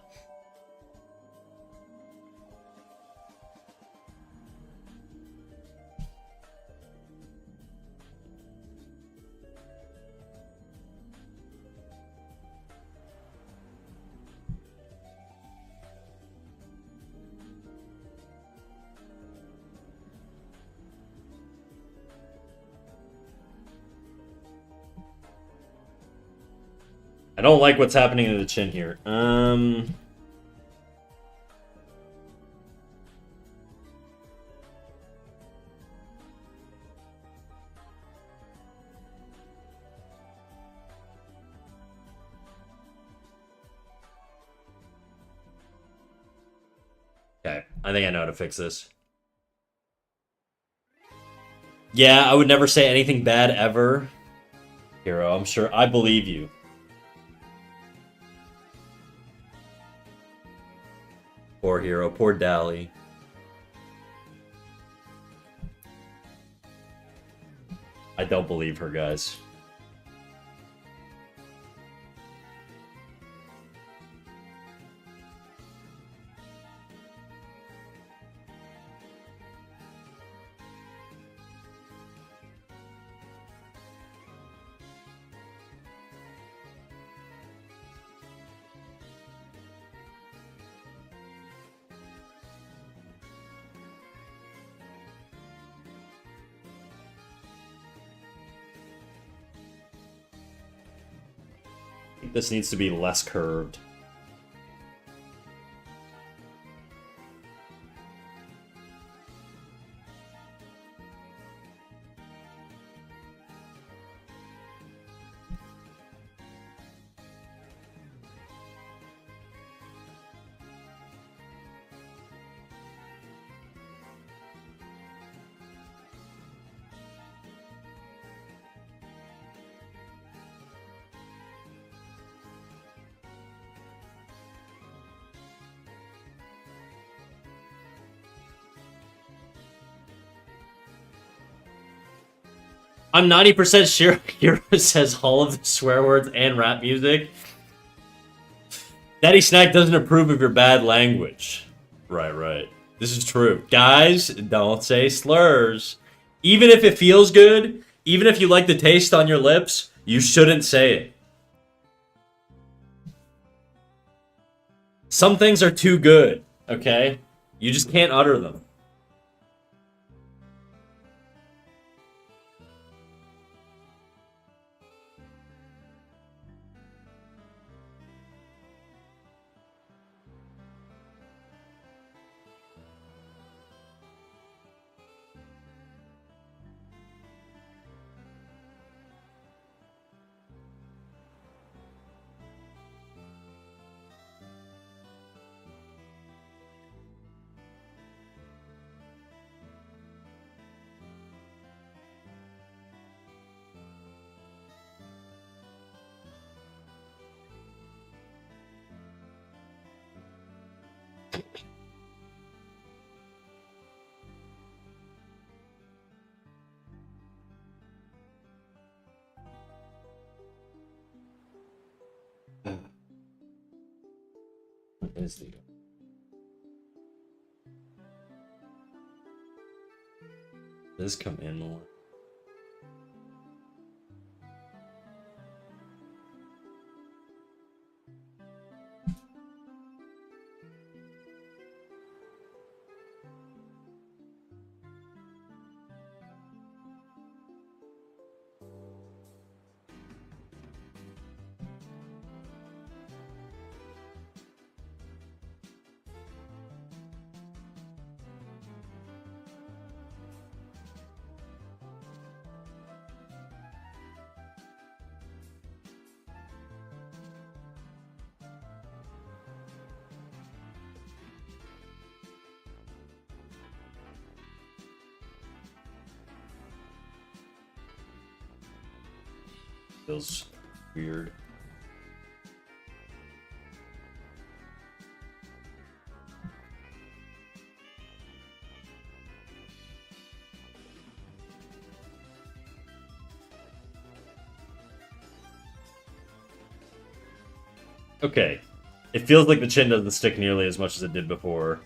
I don't like what's happening to the chin here. Okay, I think I know how to fix this. Yeah, I would never say anything bad ever. Hero, I'm sure. I believe you. Poor Hero, poor Dally. I don't believe her, guys. This needs to be less curved. I'm 90% sure Hero says all of the swear words and rap music. Daddy Snack doesn't approve of your bad language. Right. This is true. Guys, don't say slurs. Even if it feels good, even if you like the taste on your lips, you shouldn't say it. Some things are too good, okay? You just can't utter them. What is the... Does this come in more? Feels weird. Okay. It feels like the chin doesn't stick nearly as much as it did before.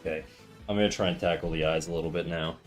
Okay. I'm gonna try and tackle the eyes a little bit now.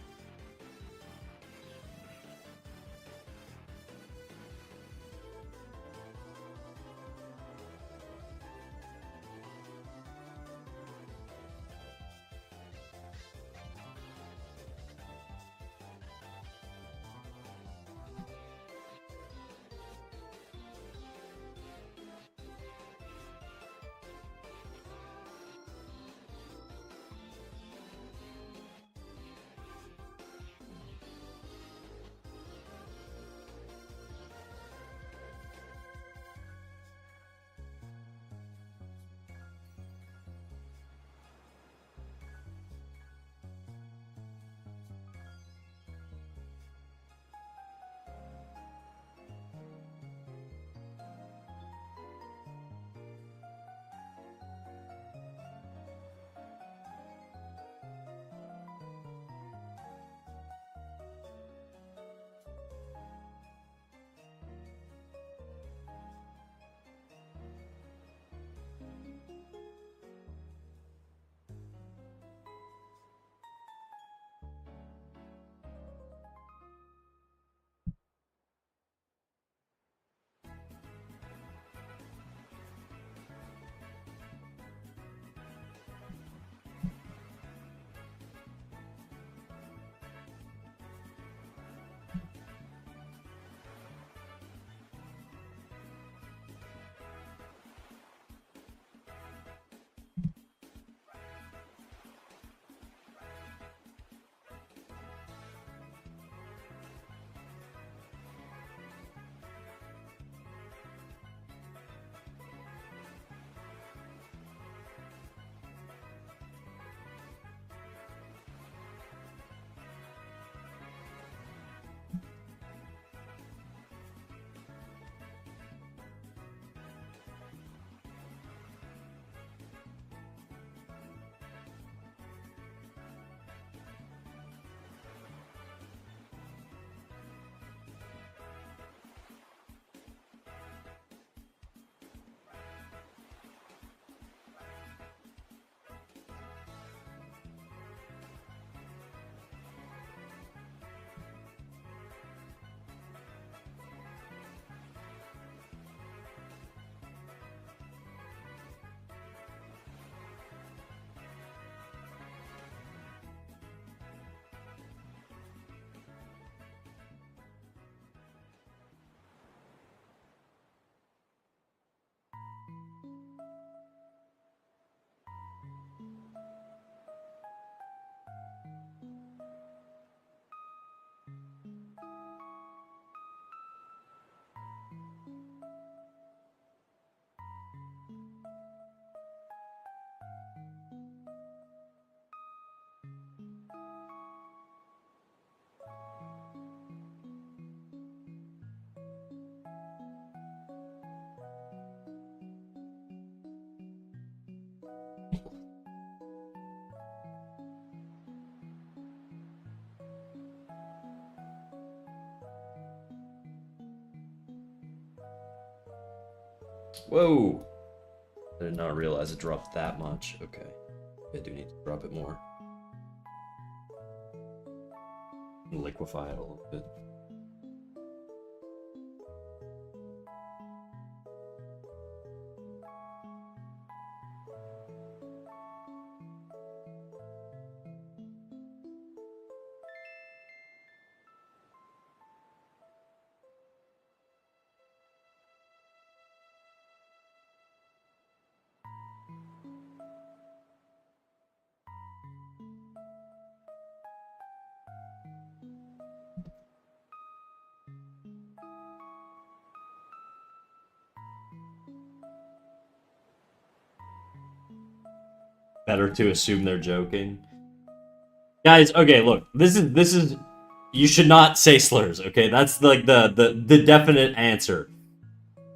Whoa! I did not realize it dropped that much. Okay. I do need to drop it more. Liquefy it a little bit. Better to assume they're joking. Guys, okay, look. This is you should not say slurs, okay? That's like the definite answer.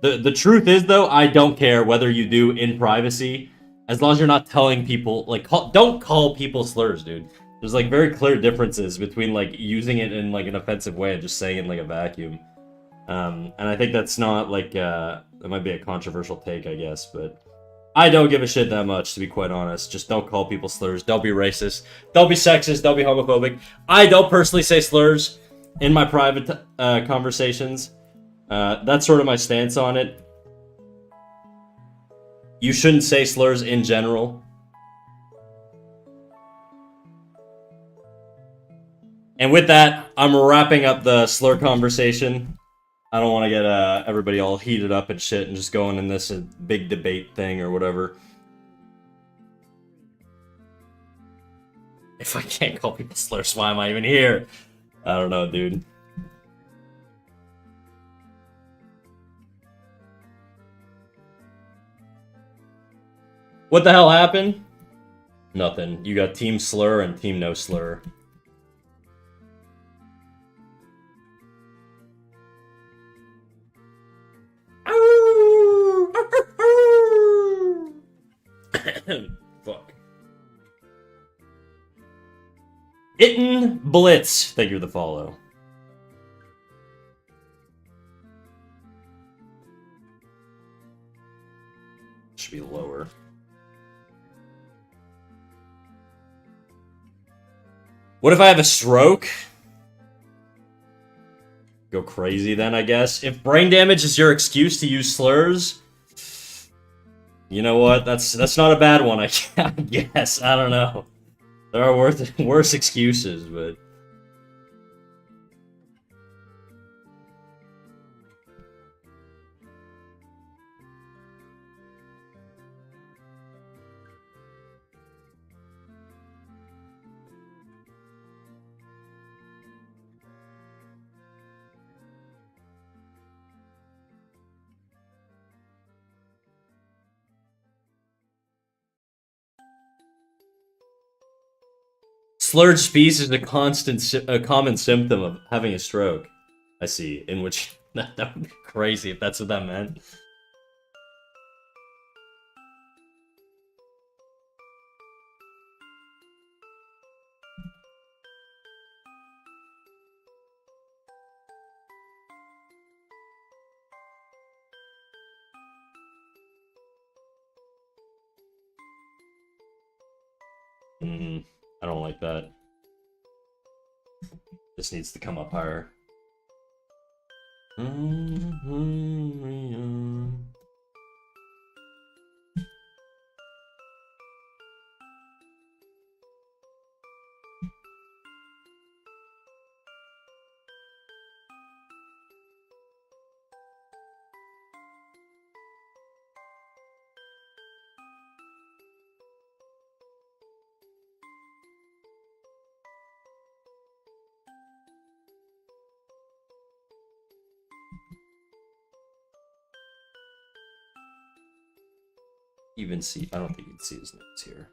The truth is though, I don't care whether you do in privacy, as long as you're not telling people like don't call people slurs, dude. There's like very clear differences between like using it in like an offensive way and just saying it in like a vacuum. And I think that's not like that might be a controversial take, I guess, but I don't give a shit that much, to be quite honest. Just don't call people slurs. Don't be racist. Don't be sexist. Don't be homophobic. I don't personally say slurs in my private conversations. That's sort of my stance on it. You shouldn't say slurs in general. And with that, I'm wrapping up the slur conversation. I don't want to get everybody all heated up and shit and just going in this big debate thing or whatever. If I can't call people slurs, why am I even here? I don't know, dude. What the hell happened? Nothing. You got Team Slur and Team No Slur. Fuck. Itten Blitz. Thank you for the follow. Should be lower. What if I have a stroke? Go crazy then, I guess. If brain damage is your excuse to use slurs, you know what? That's not a bad one, I guess. I don't know. There are worse excuses, but... Slurred speech is a common symptom of having a stroke. I see. In which that would be crazy if that's what that meant. I don't like that. This needs to come up higher. Even see, I don't think you can see his notes here.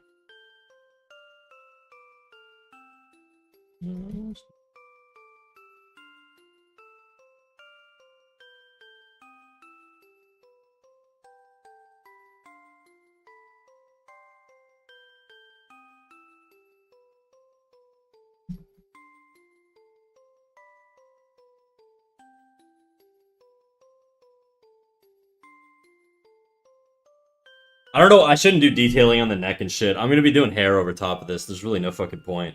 I don't know. I shouldn't do detailing on the neck and shit. I'm gonna be doing hair over top of this. There's really no fucking point.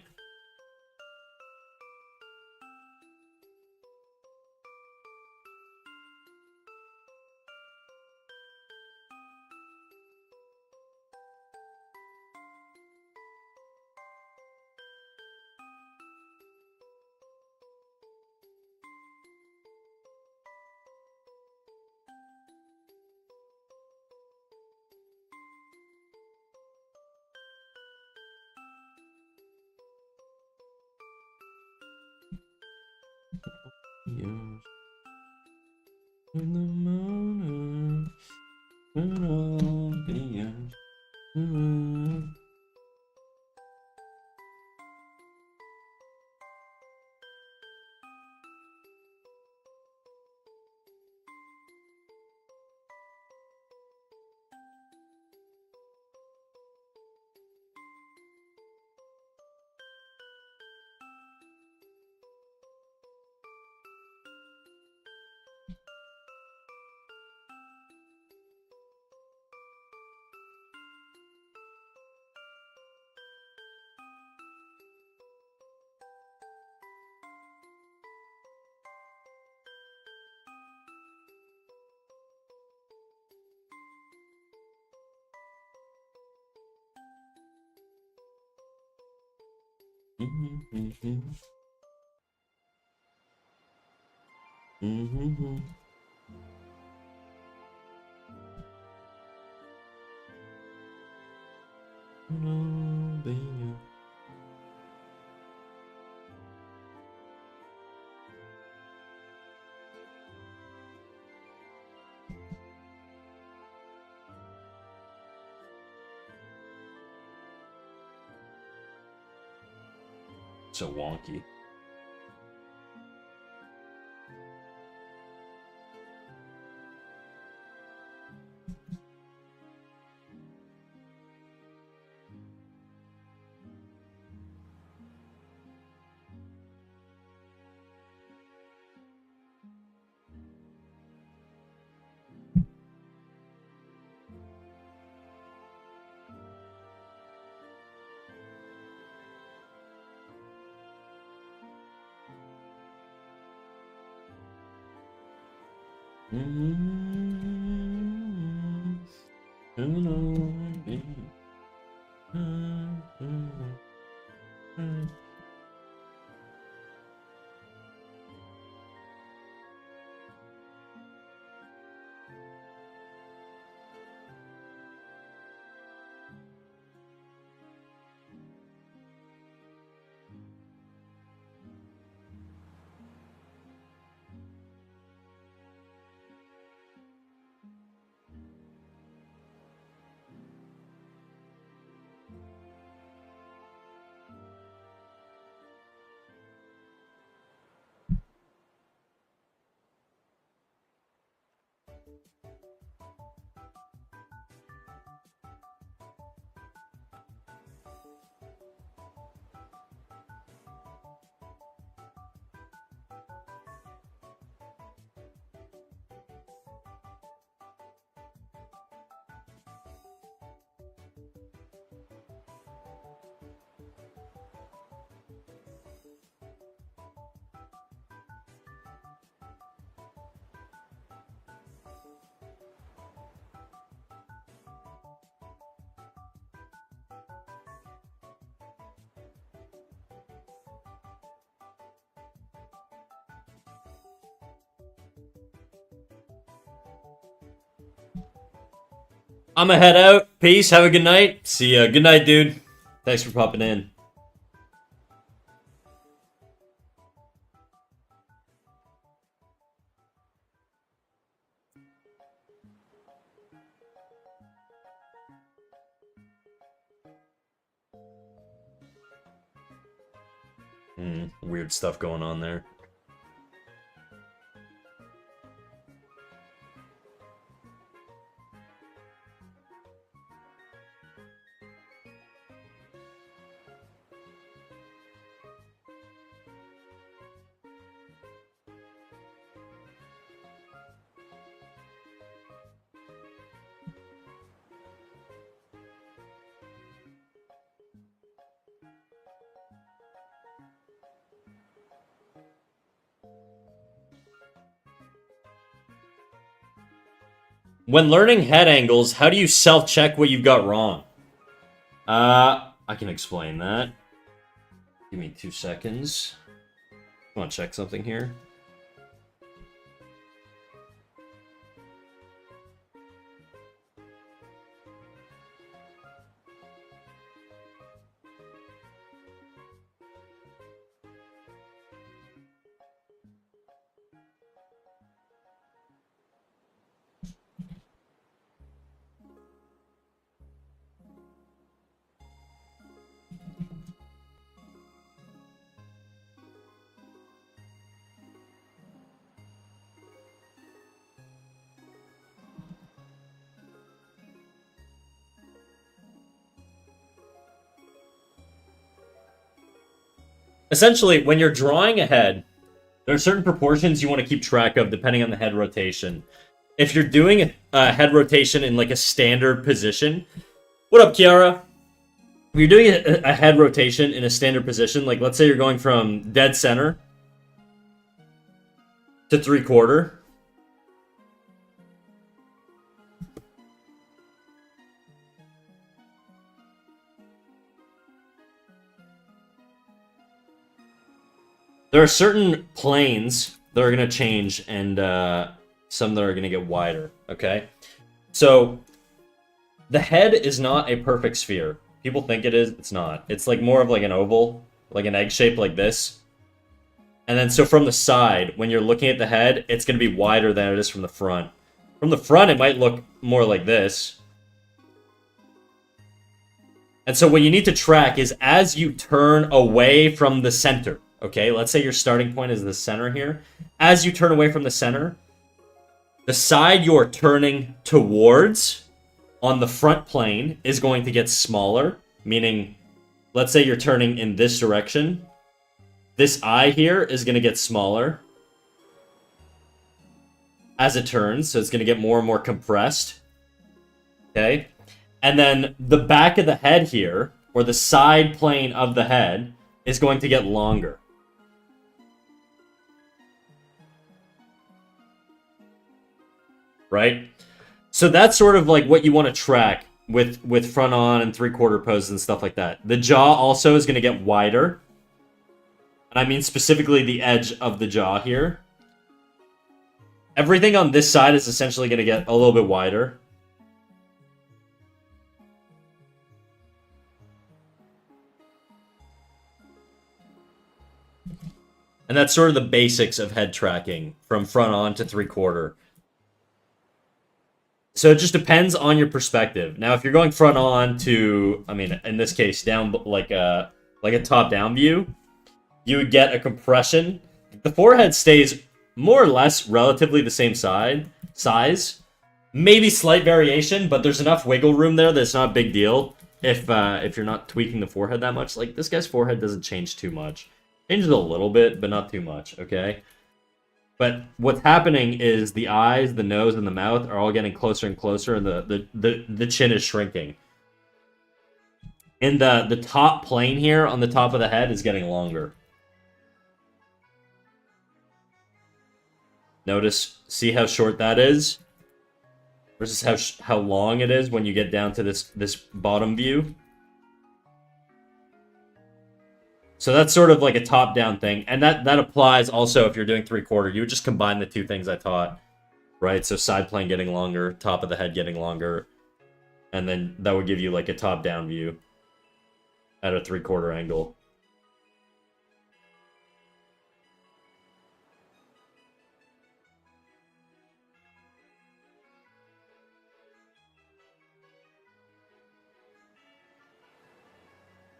So wonky. I'm gonna head out. Peace. Have a good night. See ya. Good night, dude. Thanks for popping in. Weird stuff going on there. When learning head angles, how do you self-check what you've got wrong? I can explain that. Give me 2 seconds. I want to check something here. Essentially, when you're drawing a head, there are certain proportions you want to keep track of depending on the head rotation. If you're doing a head rotation in like a standard position, what up, Kiara? If you're doing a head rotation in a standard position, like let's say you're going from dead center to 3/4. There are certain planes that are going to change and some that are going to get wider, okay? So, the head is not a perfect sphere. People think it is, it's not. It's like more of like an oval, like an egg shape like this. And then so from the side, when you're looking at the head, it's going to be wider than it is from the front. From the front, it might look more like this. And so what you need to track is as you turn away from the center, okay? Let's say your starting point is the center here. As you turn away from the center, the side you're turning towards on the front plane is going to get smaller, meaning, let's say you're turning in this direction. This eye here is going to get smaller as it turns, so it's going to get more and more compressed, okay? And then the back of the head here, or the side plane of the head, is going to get longer. Right? So that's sort of like what you want to track with front on and 3/4 poses and stuff like that. The jaw also is going to get wider. And I mean specifically the edge of the jaw here. Everything on this side is essentially going to get a little bit wider. And that's sort of the basics of head tracking from front on to 3/4. So it just depends on your perspective. Now, if you're going front on to, I mean, in this case, down like a top-down view, you would get a compression. The forehead stays more or less relatively the same size. Maybe slight variation, but there's enough wiggle room there that it's not a big deal if you're not tweaking the forehead that much. Like, this guy's forehead doesn't change too much. Changes a little bit, but not too much, okay? But what's happening is the eyes, the nose, and the mouth are all getting closer and closer, and the chin is shrinking. And the top plane here on the top of the head is getting longer. Notice, see how short that is? Versus how long it is when you get down to this bottom view. So that's sort of like a top-down thing. And that applies also if you're doing 3/4. You would just combine the two things I taught, right? So side plane getting longer, top of the head getting longer. And then that would give you like a top-down view at a 3/4 angle.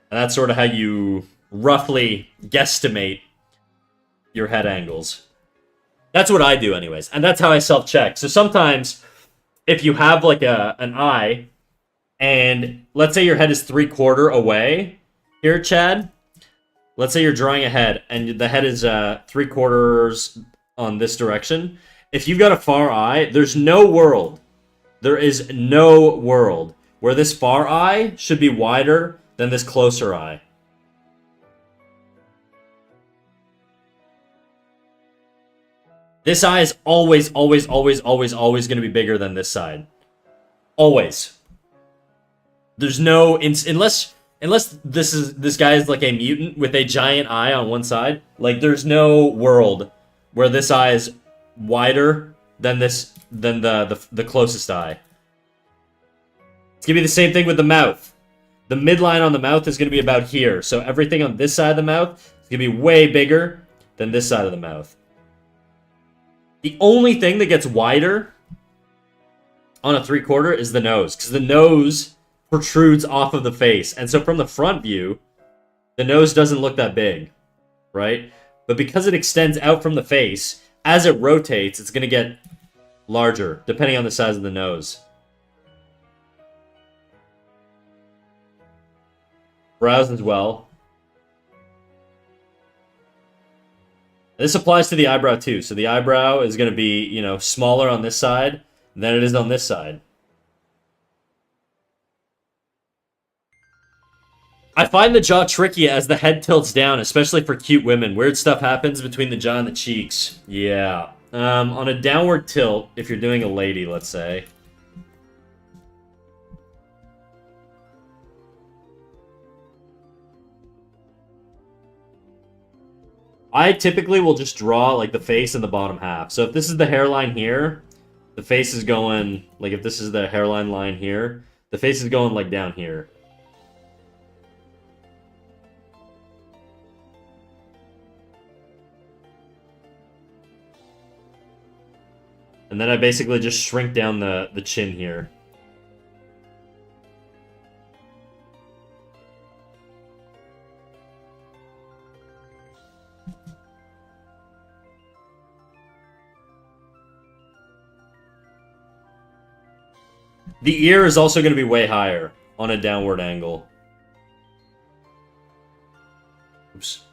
And that's sort of how you roughly guesstimate your head angles. That's what I do anyways. And that's how I self-check. So sometimes if you have like an eye and let's say your head is 3/4 away here, Chad. Let's say you're drawing a head and the head is 3/4 on this direction. If you've got a far eye, there is no world where this far eye should be wider than this closer eye. This eye is always, always, always, always, always going to be bigger than this side. Always. There's no... Unless this guy is like a mutant with a giant eye on one side, like there's no world where this eye is wider than the closest eye. It's gonna be the same thing with the mouth. The midline on the mouth is gonna be about here, so everything on this side of the mouth is gonna be way bigger than this side of the mouth. The only thing that gets wider on a 3/4 is the nose, because the nose protrudes off of the face. And so from the front view, the nose doesn't look that big, right? But because it extends out from the face, as it rotates, it's going to get larger, depending on the size of the nose. Brows as well. This applies to the eyebrow too. So the eyebrow is going to be, you know, smaller on this side than it is on this side. I find the jaw tricky as the head tilts down, especially for cute women. Weird stuff happens between the jaw and the cheeks. Yeah. On a downward tilt, if you're doing a lady, let's say. I typically will just draw, like, the face and the bottom half. So if this is the hairline here, the face is going... Like, if this is the hairline line here, the face is going, like, down here. And then I basically just shrink down the chin here. The ear is also going to be way higher on a downward angle. Oops.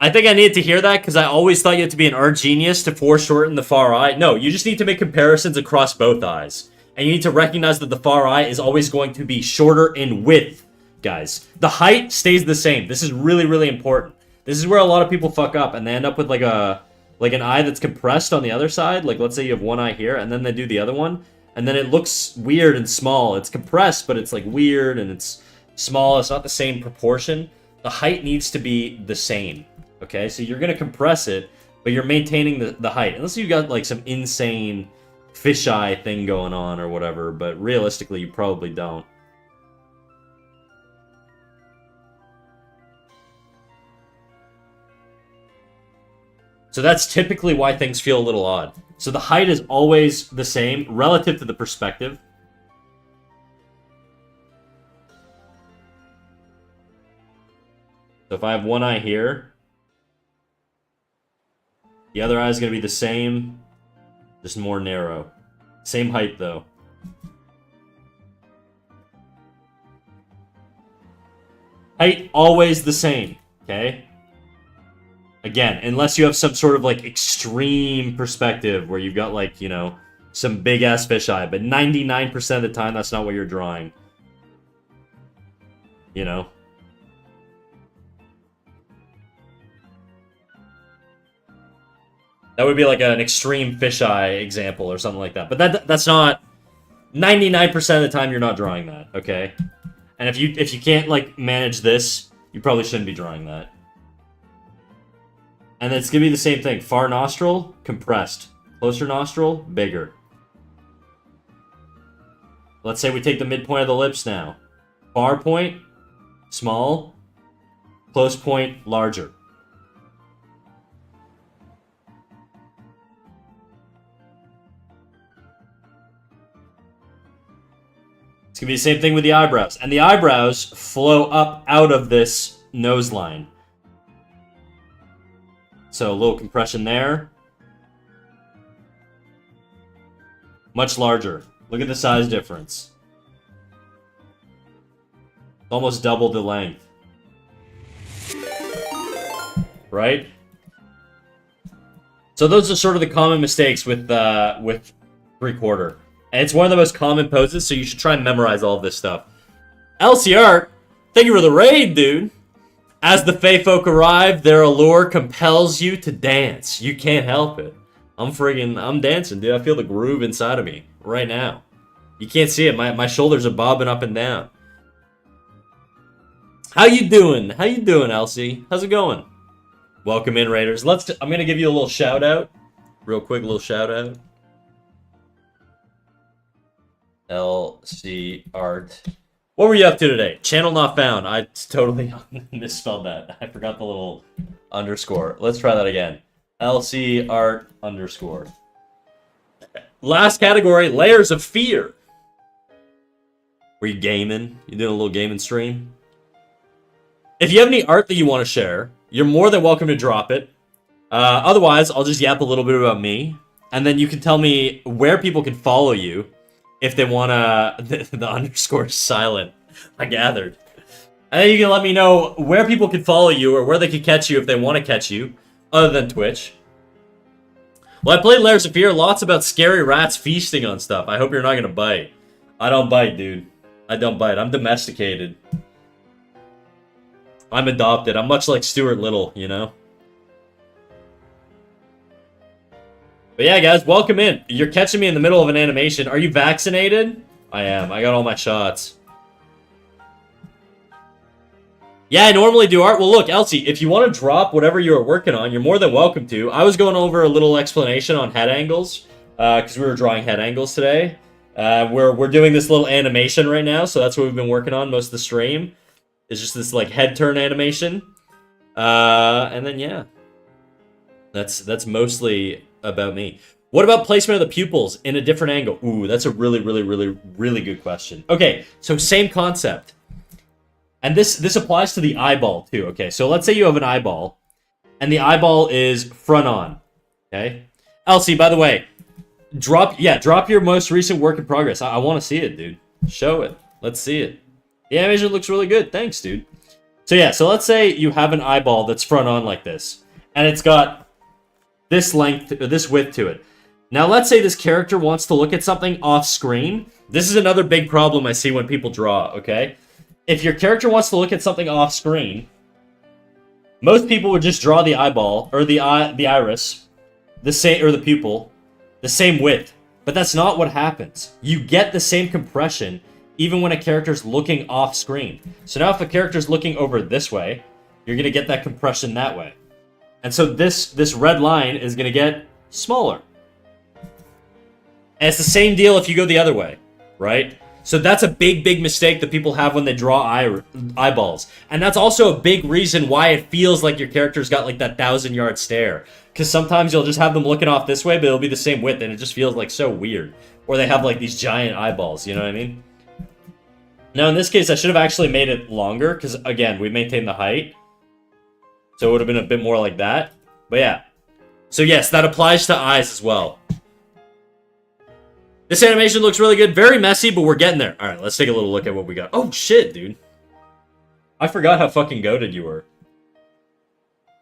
I think I needed to hear that because I always thought you had to be an art genius to foreshorten the far eye. No, you just need to make comparisons across both eyes. And you need to recognize that the far eye is always going to be shorter in width, guys. The height stays the same. This is really, really important. This is where a lot of people fuck up and they end up with like an eye that's compressed on the other side. Like, let's say you have one eye here and then they do the other one. And then it looks weird and small. It's compressed, but it's like weird and it's small. It's not the same proportion. The height needs to be the same. Okay, so you're going to compress it, but you're maintaining the height. Unless you've got, like, some insane fisheye thing going on or whatever, but realistically, you probably don't. So that's typically why things feel a little odd. So the height is always the same relative to the perspective. So if I have one eye here... The other eye is going to be the same, just more narrow. Same height, though. Height, always the same, okay? Again, unless you have some sort of, like, extreme perspective where you've got, like, you know, some big-ass fisheye. But 99% of the time, that's not what you're drawing. You know? That would be like an extreme fisheye example or something like that. But that's not... 99% of the time, you're not drawing that, okay? And if you can't, like, manage this, you probably shouldn't be drawing that. And it's going to be the same thing. Far nostril, compressed. Closer nostril, bigger. Let's say we take the midpoint of the lips now. Far point, small. Close point, larger. It's going to be the same thing with the eyebrows. And the eyebrows flow up out of this nose line. So a little compression there. Much larger. Look at the size difference. Almost double the length. Right? So those are sort of the common mistakes with 3/4. And it's one of the most common poses, so you should try and memorize all of this stuff. LCR, thank you for the raid, dude. As the Fey folk arrive, their allure compels you to dance. You can't help it. I'm dancing, dude. I feel the groove inside of me right now. You can't see it. My shoulders are bobbing up and down. How you doing? How you doing, Elsie? How's it going? Welcome in, Raiders. I'm gonna give you a little shout out, real quick, little shout out. LC Art. What were you up to today? Channel not found. I totally misspelled that. I forgot the little underscore. Let's try that again. LC Art underscore. Last category, layers of fear. Were you gaming? You doing a little gaming stream? If you have any art that you want to share, you're more than welcome to drop it. Otherwise, I'll just yap a little bit about me, and then you can tell me where people can follow you if they want to... The underscore is silent. I gathered. And then you can let me know where people can follow you or where they can catch you if they want to catch you, other than Twitch. Well, I played Layers of Fear, lots about scary rats feasting on stuff. I hope you're not going to bite. I don't bite, dude. I don't bite. I'm domesticated. I'm adopted. I'm much like Stuart Little, you know? But yeah, guys, welcome in. You're catching me in the middle of an animation. Are you vaccinated? I am. I got all my shots. Yeah, I normally do art. Well, look, Elsie, if you want to drop whatever you're working on, you're more than welcome to. I was going over a little explanation on head angles, because we were drawing head angles today. We're doing this little animation right now, so that's what we've been working on most of the stream. It's just this, like, head turn animation. And then, yeah. That's mostly about me. What about placement of the pupils in a different angle? Ooh, that's a really, really, really, really good question. Okay, so same concept. And this applies to the eyeball, too, okay? So let's say you have an eyeball, and the eyeball is front on, okay? Elsie, by the way, drop your most recent work in progress. I want to see it, dude. Show it. Let's see it. The animation looks really good. Thanks, dude. So yeah, so let's say you have an eyeball that's front on like this, and it's got this length, this width to it. Now let's say this character wants to look at something off screen. This is another big problem I see when people draw, okay? If your character wants to look at something off screen, most people would just draw the eyeball, or the iris, the same, or the pupil, the same width. But that's not what happens. You get the same compression even when a character's looking off screen. So now if a character's looking over this way, you're gonna get that compression that way. And so this red line is gonna get smaller. And it's the same deal if you go the other way, right? So that's a big, big mistake that people have when they draw eyeballs. And that's also a big reason why it feels like your character's got like that 1,000-yard stare. Because sometimes you'll just have them looking off this way, but it'll be the same width, and it just feels like so weird. Or they have like these giant eyeballs, you know what I mean? Now in this case, I should have actually made it longer, because again, we maintained the height. So it would have been a bit more like that. But yeah. So yes, that applies to eyes as well. This animation looks really good. Very messy, but we're getting there. Alright, let's take a little look at what we got. Oh, shit, dude. I forgot how fucking goated you were.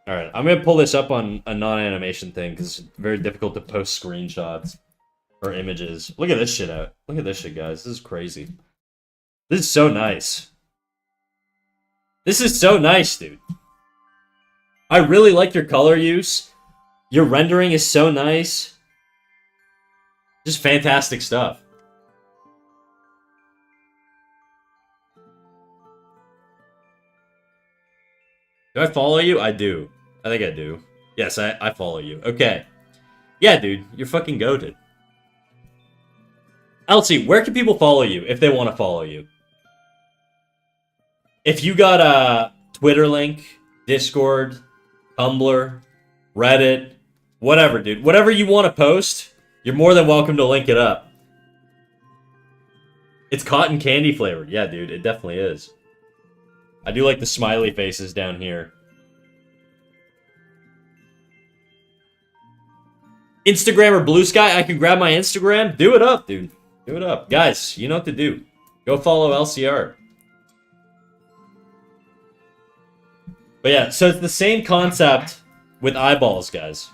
Alright, I'm gonna pull this up on a non-animation thing, because it's very difficult to post screenshots or images. Look at this shit out. Look at this shit, guys. This is crazy. This is so nice. This is so nice, dude. I really like your color use. Your rendering is so nice. Just fantastic stuff. Do I follow you? I do. I think I do. Yes, I follow you. Okay. Yeah, dude. You're fucking goated. Elsie, where can people follow you if they want to follow you? If you got a Twitter link, Discord, Tumblr, Reddit, whatever, dude. Whatever you want to post, you're more than welcome to link it up. It's cotton candy flavored. Yeah, dude, it definitely is. I do like the smiley faces down here. Instagram or Blue Sky? I can grab my Instagram. Do it up, dude. Do it up. Guys, you know what to do. Go follow LCR. But yeah, so it's the same concept with eyeballs, guys.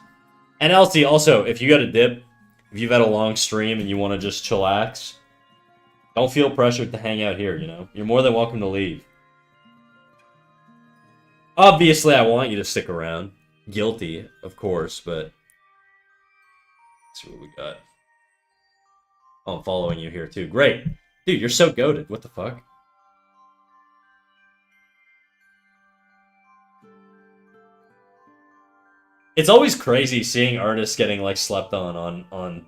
And Elsie, also, if you got a dip, if you've had a long stream and you want to just chillax, don't feel pressured to hang out here, you know? You're more than welcome to leave. Obviously, I want you to stick around. Guilty, of course, but... Let's see what we got. Oh, I'm following you here, too. Great. Dude, you're so goated. What the fuck? It's always crazy seeing artists getting, like, slept on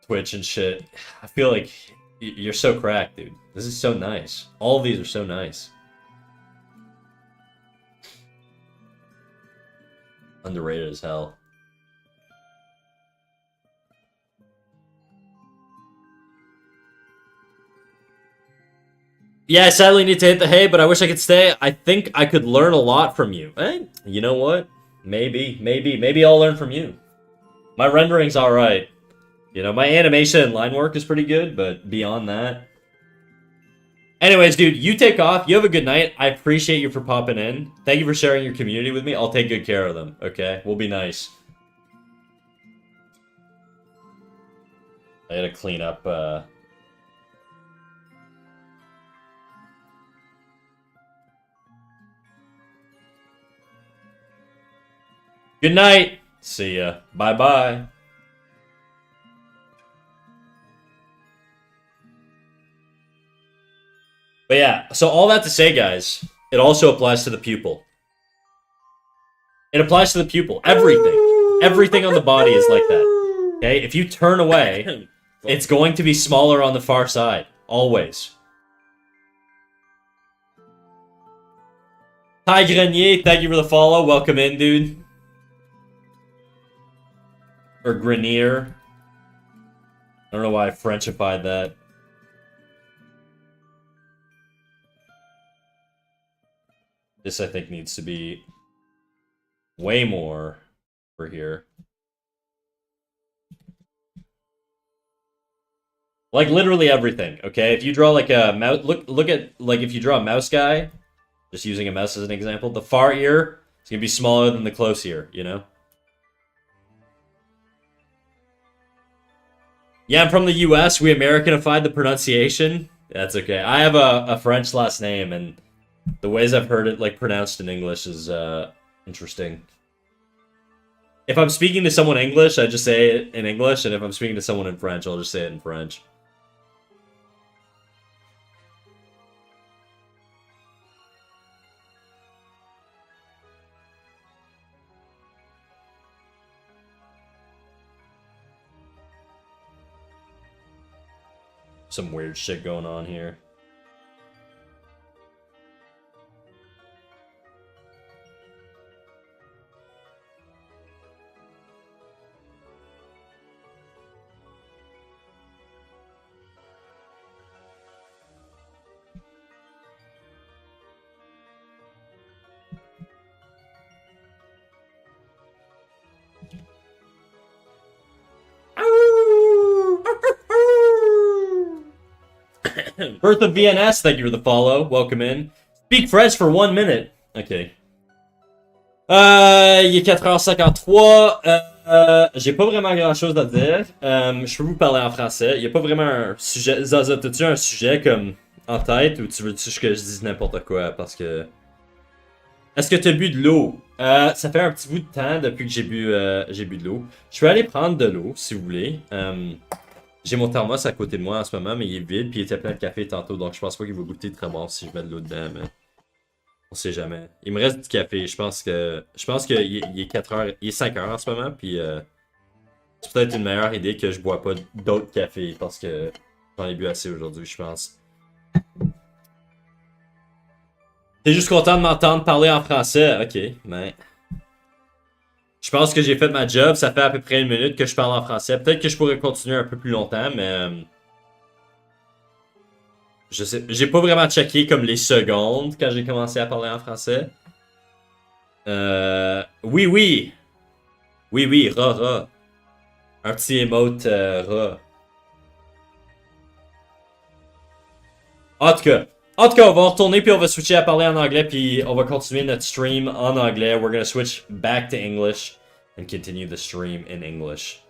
Twitch and shit. I feel like you're so cracked, dude. This is so nice. All of these are so nice. Underrated as hell. Yeah, I sadly need to hit the hay, but I wish I could stay. I think I could learn a lot from you. You know what? Maybe I'll learn from you. My rendering's alright. You know, my animation and line work is pretty good, but beyond that... Anyways, dude, you take off. You have a good night. I appreciate you for popping in. Thank you for sharing your community with me. I'll take good care of them, okay? We'll be nice. I gotta clean up, Good night. See ya. Bye-bye. But yeah, so all that to say, guys, it also applies to the pupil. It applies to the pupil. Everything. Everything on the body is like that. Okay? If you turn away, it's going to be smaller on the far side. Always. Ty Grenier, thank you for the follow. Welcome in, dude. Or Grenier. I don't know why I Frenchified that. This, I think, needs to be way more for here. Like, literally everything, okay? If you draw, like, a mouse... Look at, like, if you draw a mouse guy, just using a mouse as an example, the far ear is going to be smaller than the close ear, you know? Yeah, I'm from the US. We Americanified the pronunciation. That's okay. I have a French last name, and the ways I've heard it, like, pronounced in English is, interesting. If I'm speaking to someone English, I just say it in English, and if I'm speaking to someone in French, I'll just say it in French. Some weird shit going on here. Birth of VNS, thank you for the follow. Welcome in. Speak French for 1 minute. Ok. Il est 4h53. J'ai pas vraiment grand chose à dire. Je peux vous parler en français. Il n'y a pas vraiment un sujet. Zaza, t'as-tu un sujet comme en tête ou tu veux-tu que je dise n'importe quoi? Parce que. Est-ce que t'as bu de l'eau? Ça fait un petit bout de temps depuis que j'ai bu de l'eau. Je vais aller prendre de l'eau si vous voulez. J'ai mon thermos à côté de moi en ce moment, mais il est vide, puis il était plein de café tantôt, donc je pense pas qu'il va goûter très bon si je mets de l'eau dedans, mais on sait jamais. Il me reste du café, je pense que il est 4 heures, il est 5 heures en ce moment, puis c'est peut-être une meilleure idée que je bois pas d'autres cafés, parce que j'en ai bu assez aujourd'hui, je pense. T'es juste content de m'entendre parler en français? Ok, mais... Je pense que j'ai fait ma job, ça fait à peu près 1 minute que je parle en français. Peut-être que je pourrais continuer un peu plus longtemps, mais... je sais, j'ai pas vraiment checké comme les secondes quand j'ai commencé à parler en français. Oui, oui. Oui, oui, ra. Un petit emote ra. En tout cas, on va retourner puis on va switcher à parler en anglais puis on va continuer notre stream en anglais. We're gonna switch back to English. and continue the stream in English.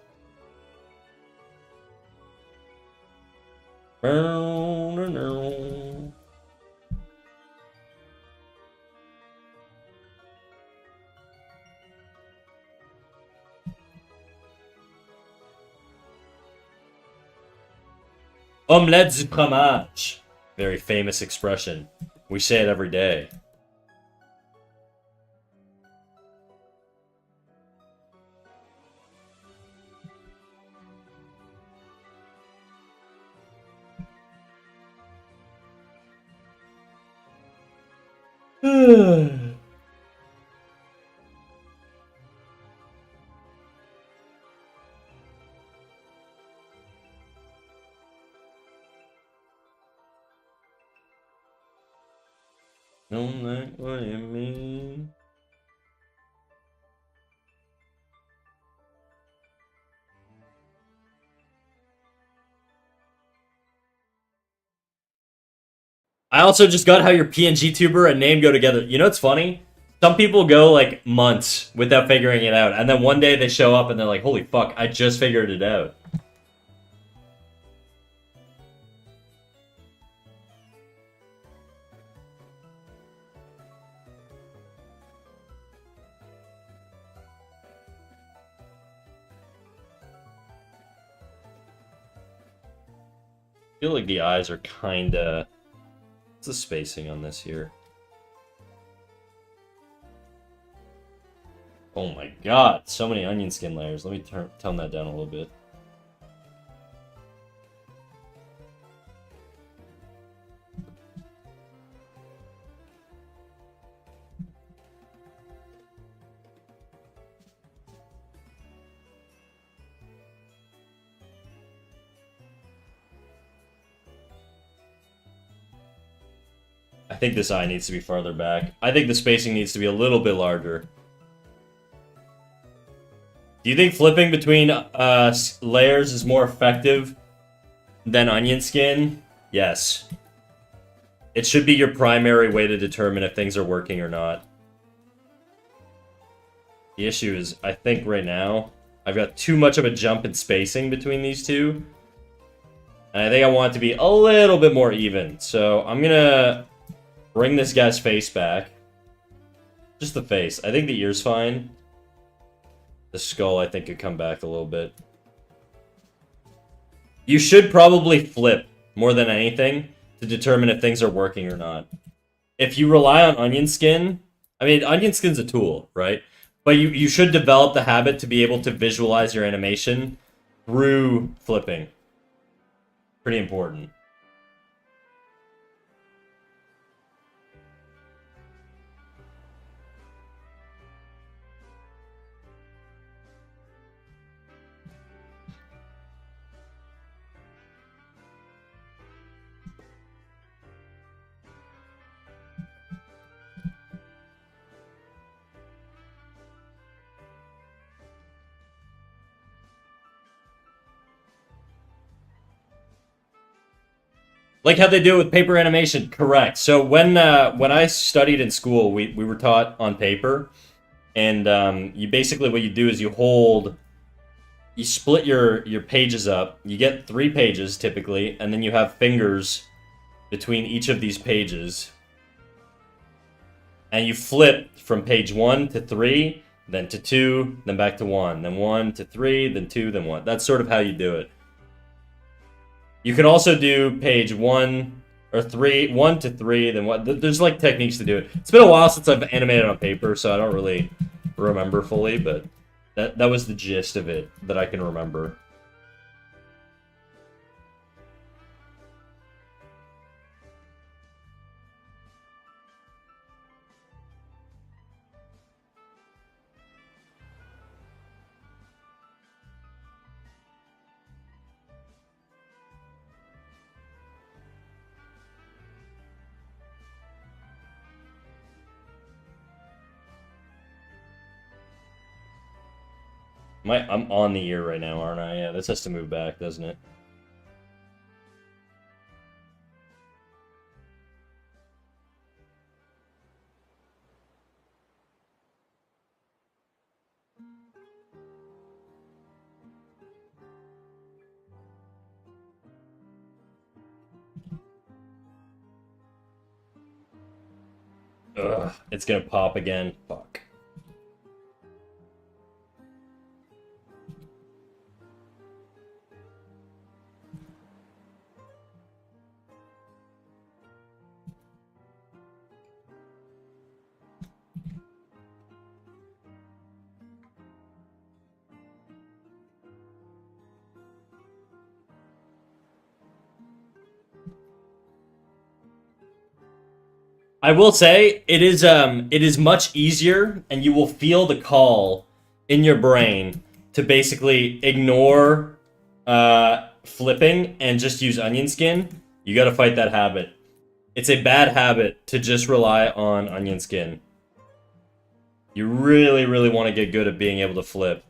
Omelette du fromage. Very famous expression. We say it every day. Don't like what you mean. I also just got how your PNG tuber and name go together. You know what's funny? Some people go like months without figuring it out, and then one day they show up and they're like, holy fuck, I just figured it out. I feel like the eyes are kinda... What's the spacing on this here? Oh my god, so many onion skin layers. Let me tone that down a little bit. I think this eye needs to be farther back. I think the spacing needs to be a little bit larger. Do you think flipping between layers is more effective than onion skin? Yes. It should be your primary way to determine if things are working or not. The issue is, I think right now, I've got too much of a jump in spacing between these two. And I think I want it to be a little bit more even. So I'm gonna bring this guy's face back. Just the face. I think the ear's fine. The skull, I think, could come back a little bit. You should probably flip, more than anything, to determine if things are working or not. If you rely on onion skin... I mean, onion skin's a tool, right? But you should develop the habit to be able to visualize your animation through flipping. Pretty important. Like how they do it with paper animation, correct. So when I studied in school, we were taught on paper, and you basically what you do is you split your pages up. You get 3 pages typically, and then you have fingers between each of these pages, and you flip from page 1 to 3, then to 2, then back to 1, then 1 to 3, then 2, then 1. That's sort of how you do it. You can also do page 1 or 3, 1 to 3, then what? There's like techniques to do it. It's been a while since I've animated on paper, so I don't really remember fully, but that was the gist of it that I can remember. I'm on the ear right now, aren't I? Yeah, this has to move back, doesn't it? Ugh, it's gonna pop again. Fuck. I will say it is much easier, and you will feel the call in your brain to basically ignore flipping and just use onion skin. You got to fight that habit. It's a bad habit to just rely on onion skin. You really, really want to get good at being able to flip.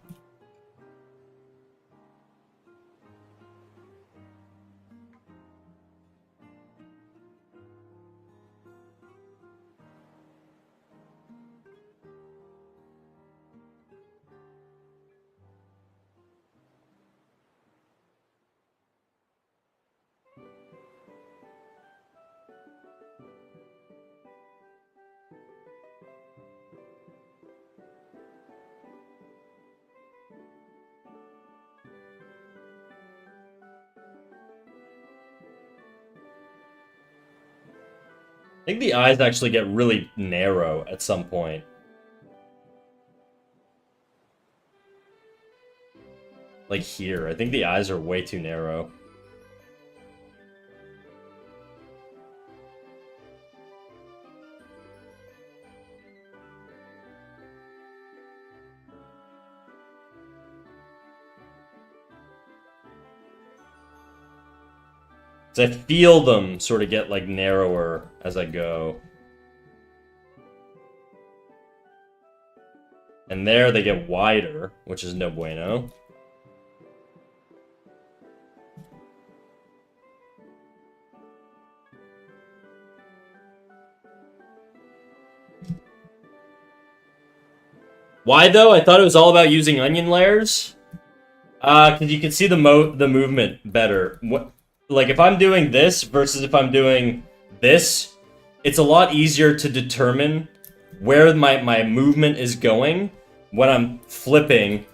I think the eyes actually get really narrow at some point. Like here. I think the eyes are way too narrow. So I feel them sort of get like narrower as I go. And there they get wider, which is no bueno. Why though? I thought it was all about using onion layers. Because you can see the movement better. Like if I'm doing this versus if I'm doing this, it's a lot easier to determine where my movement is going when I'm flipping.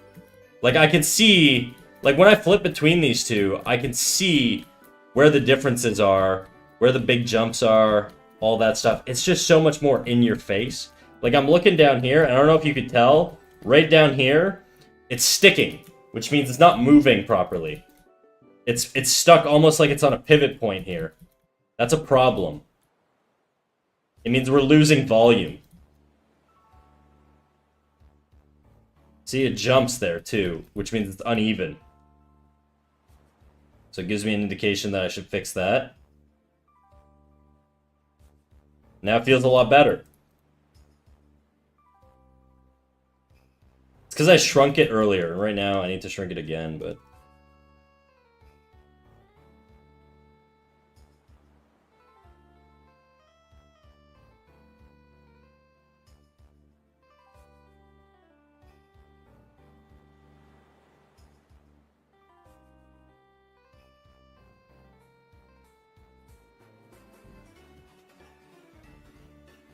Like I can see, like when I flip between these two, I can see where the differences are, where the big jumps are, all that stuff. It's just so much more in your face. Like I'm looking down here, and I don't know if you could tell, right down here, it's sticking, which means it's not moving properly. It's stuck almost like it's on a pivot point here. That's a problem. It means we're losing volume. See, it jumps there too, which means it's uneven. So it gives me an indication that I should fix that. Now it feels a lot better. It's because I shrunk it earlier. Right now I need to shrink it again, but...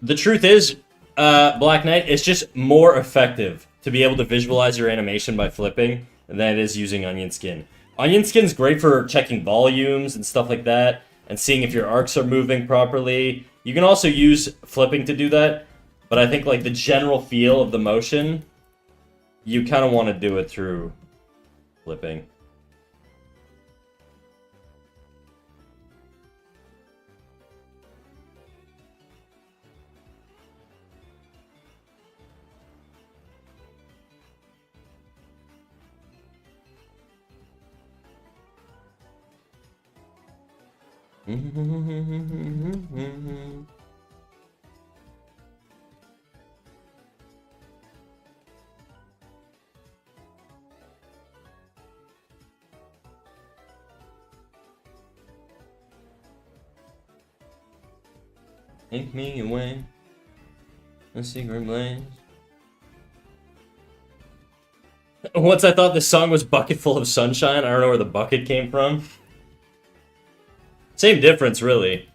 The truth is, Black Knight, it's just more effective to be able to visualize your animation by flipping than it is using Onion Skin. Onion Skin's great for checking volumes and stuff like that, and seeing if your arcs are moving properly. You can also use flipping to do that, but I think like the general feel of the motion, you kind of want to do it through flipping. Take me away, a secret place. Once I thought this song was Bucket Full of Sunshine, I don't know where the bucket came from. Same difference, really.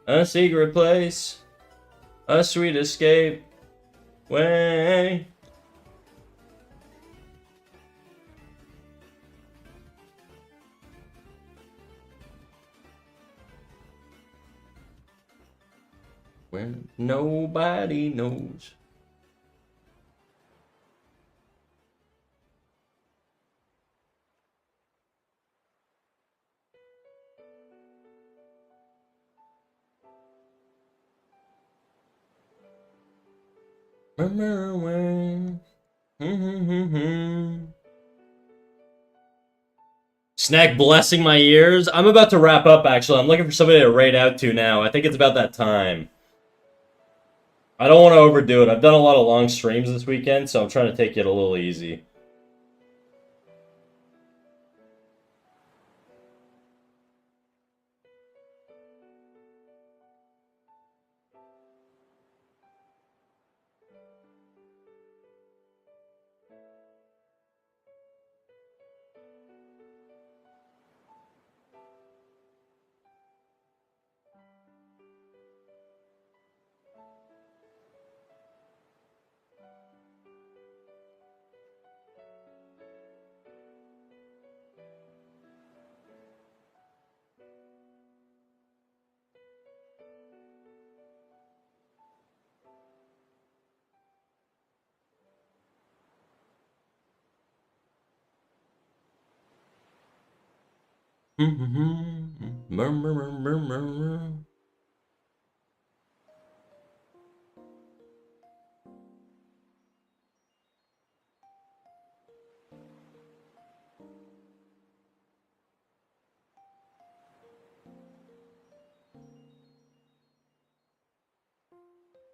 A secret place. A sweet escape. Way. When nobody knows. Remember when? Snack blessing my ears. I'm about to wrap up, actually. I'm looking for somebody to raid out to now. I think it's about that time. I don't want to overdo it. I've done a lot of long streams this weekend, so I'm trying to take it a little easy.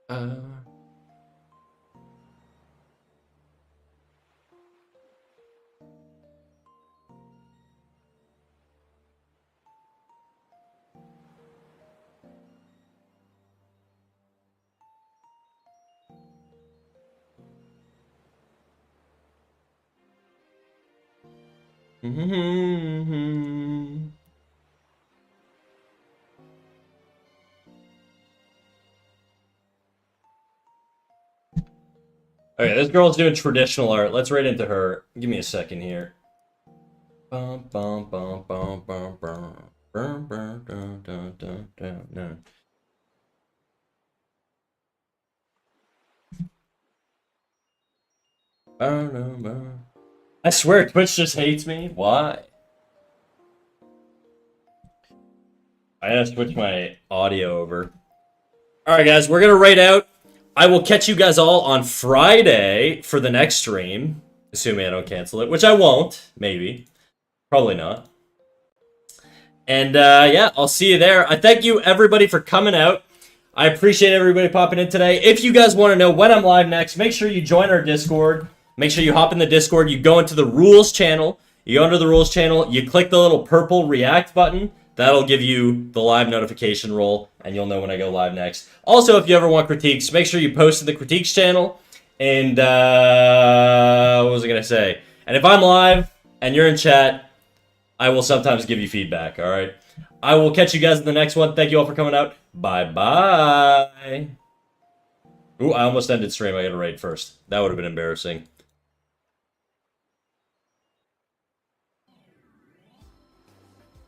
Uh, Okay, this girl's doing traditional art. Let's right into her. Give me a second here. Bum, bum, bum, bum, bum, bum. Bum, bum, dun, dun, dun, dun, dun. Bum, bum, bum. I swear Twitch just hates me. Why? I gotta switch my audio over. Alright, guys, we're gonna write out. I will catch you guys all on Friday for the next stream. Assuming I don't cancel it, which I won't. Maybe. Probably not. And yeah, I'll see you there. I thank you everybody for coming out. I appreciate everybody popping in today. If you guys want to know when I'm live next, make sure you join our Discord. Make sure you hop in the Discord. You go into the rules channel. You go into the rules channel. You click the little purple react button. That'll give you the live notification roll, and you'll know when I go live next. Also, if you ever want critiques, make sure you post in the critiques channel. And what was I going to say? And if I'm live and you're in chat, I will sometimes give you feedback, all right? I will catch you guys in the next one. Thank you all for coming out. Bye-bye. Ooh, I almost ended stream. I got to raid first. That would have been embarrassing.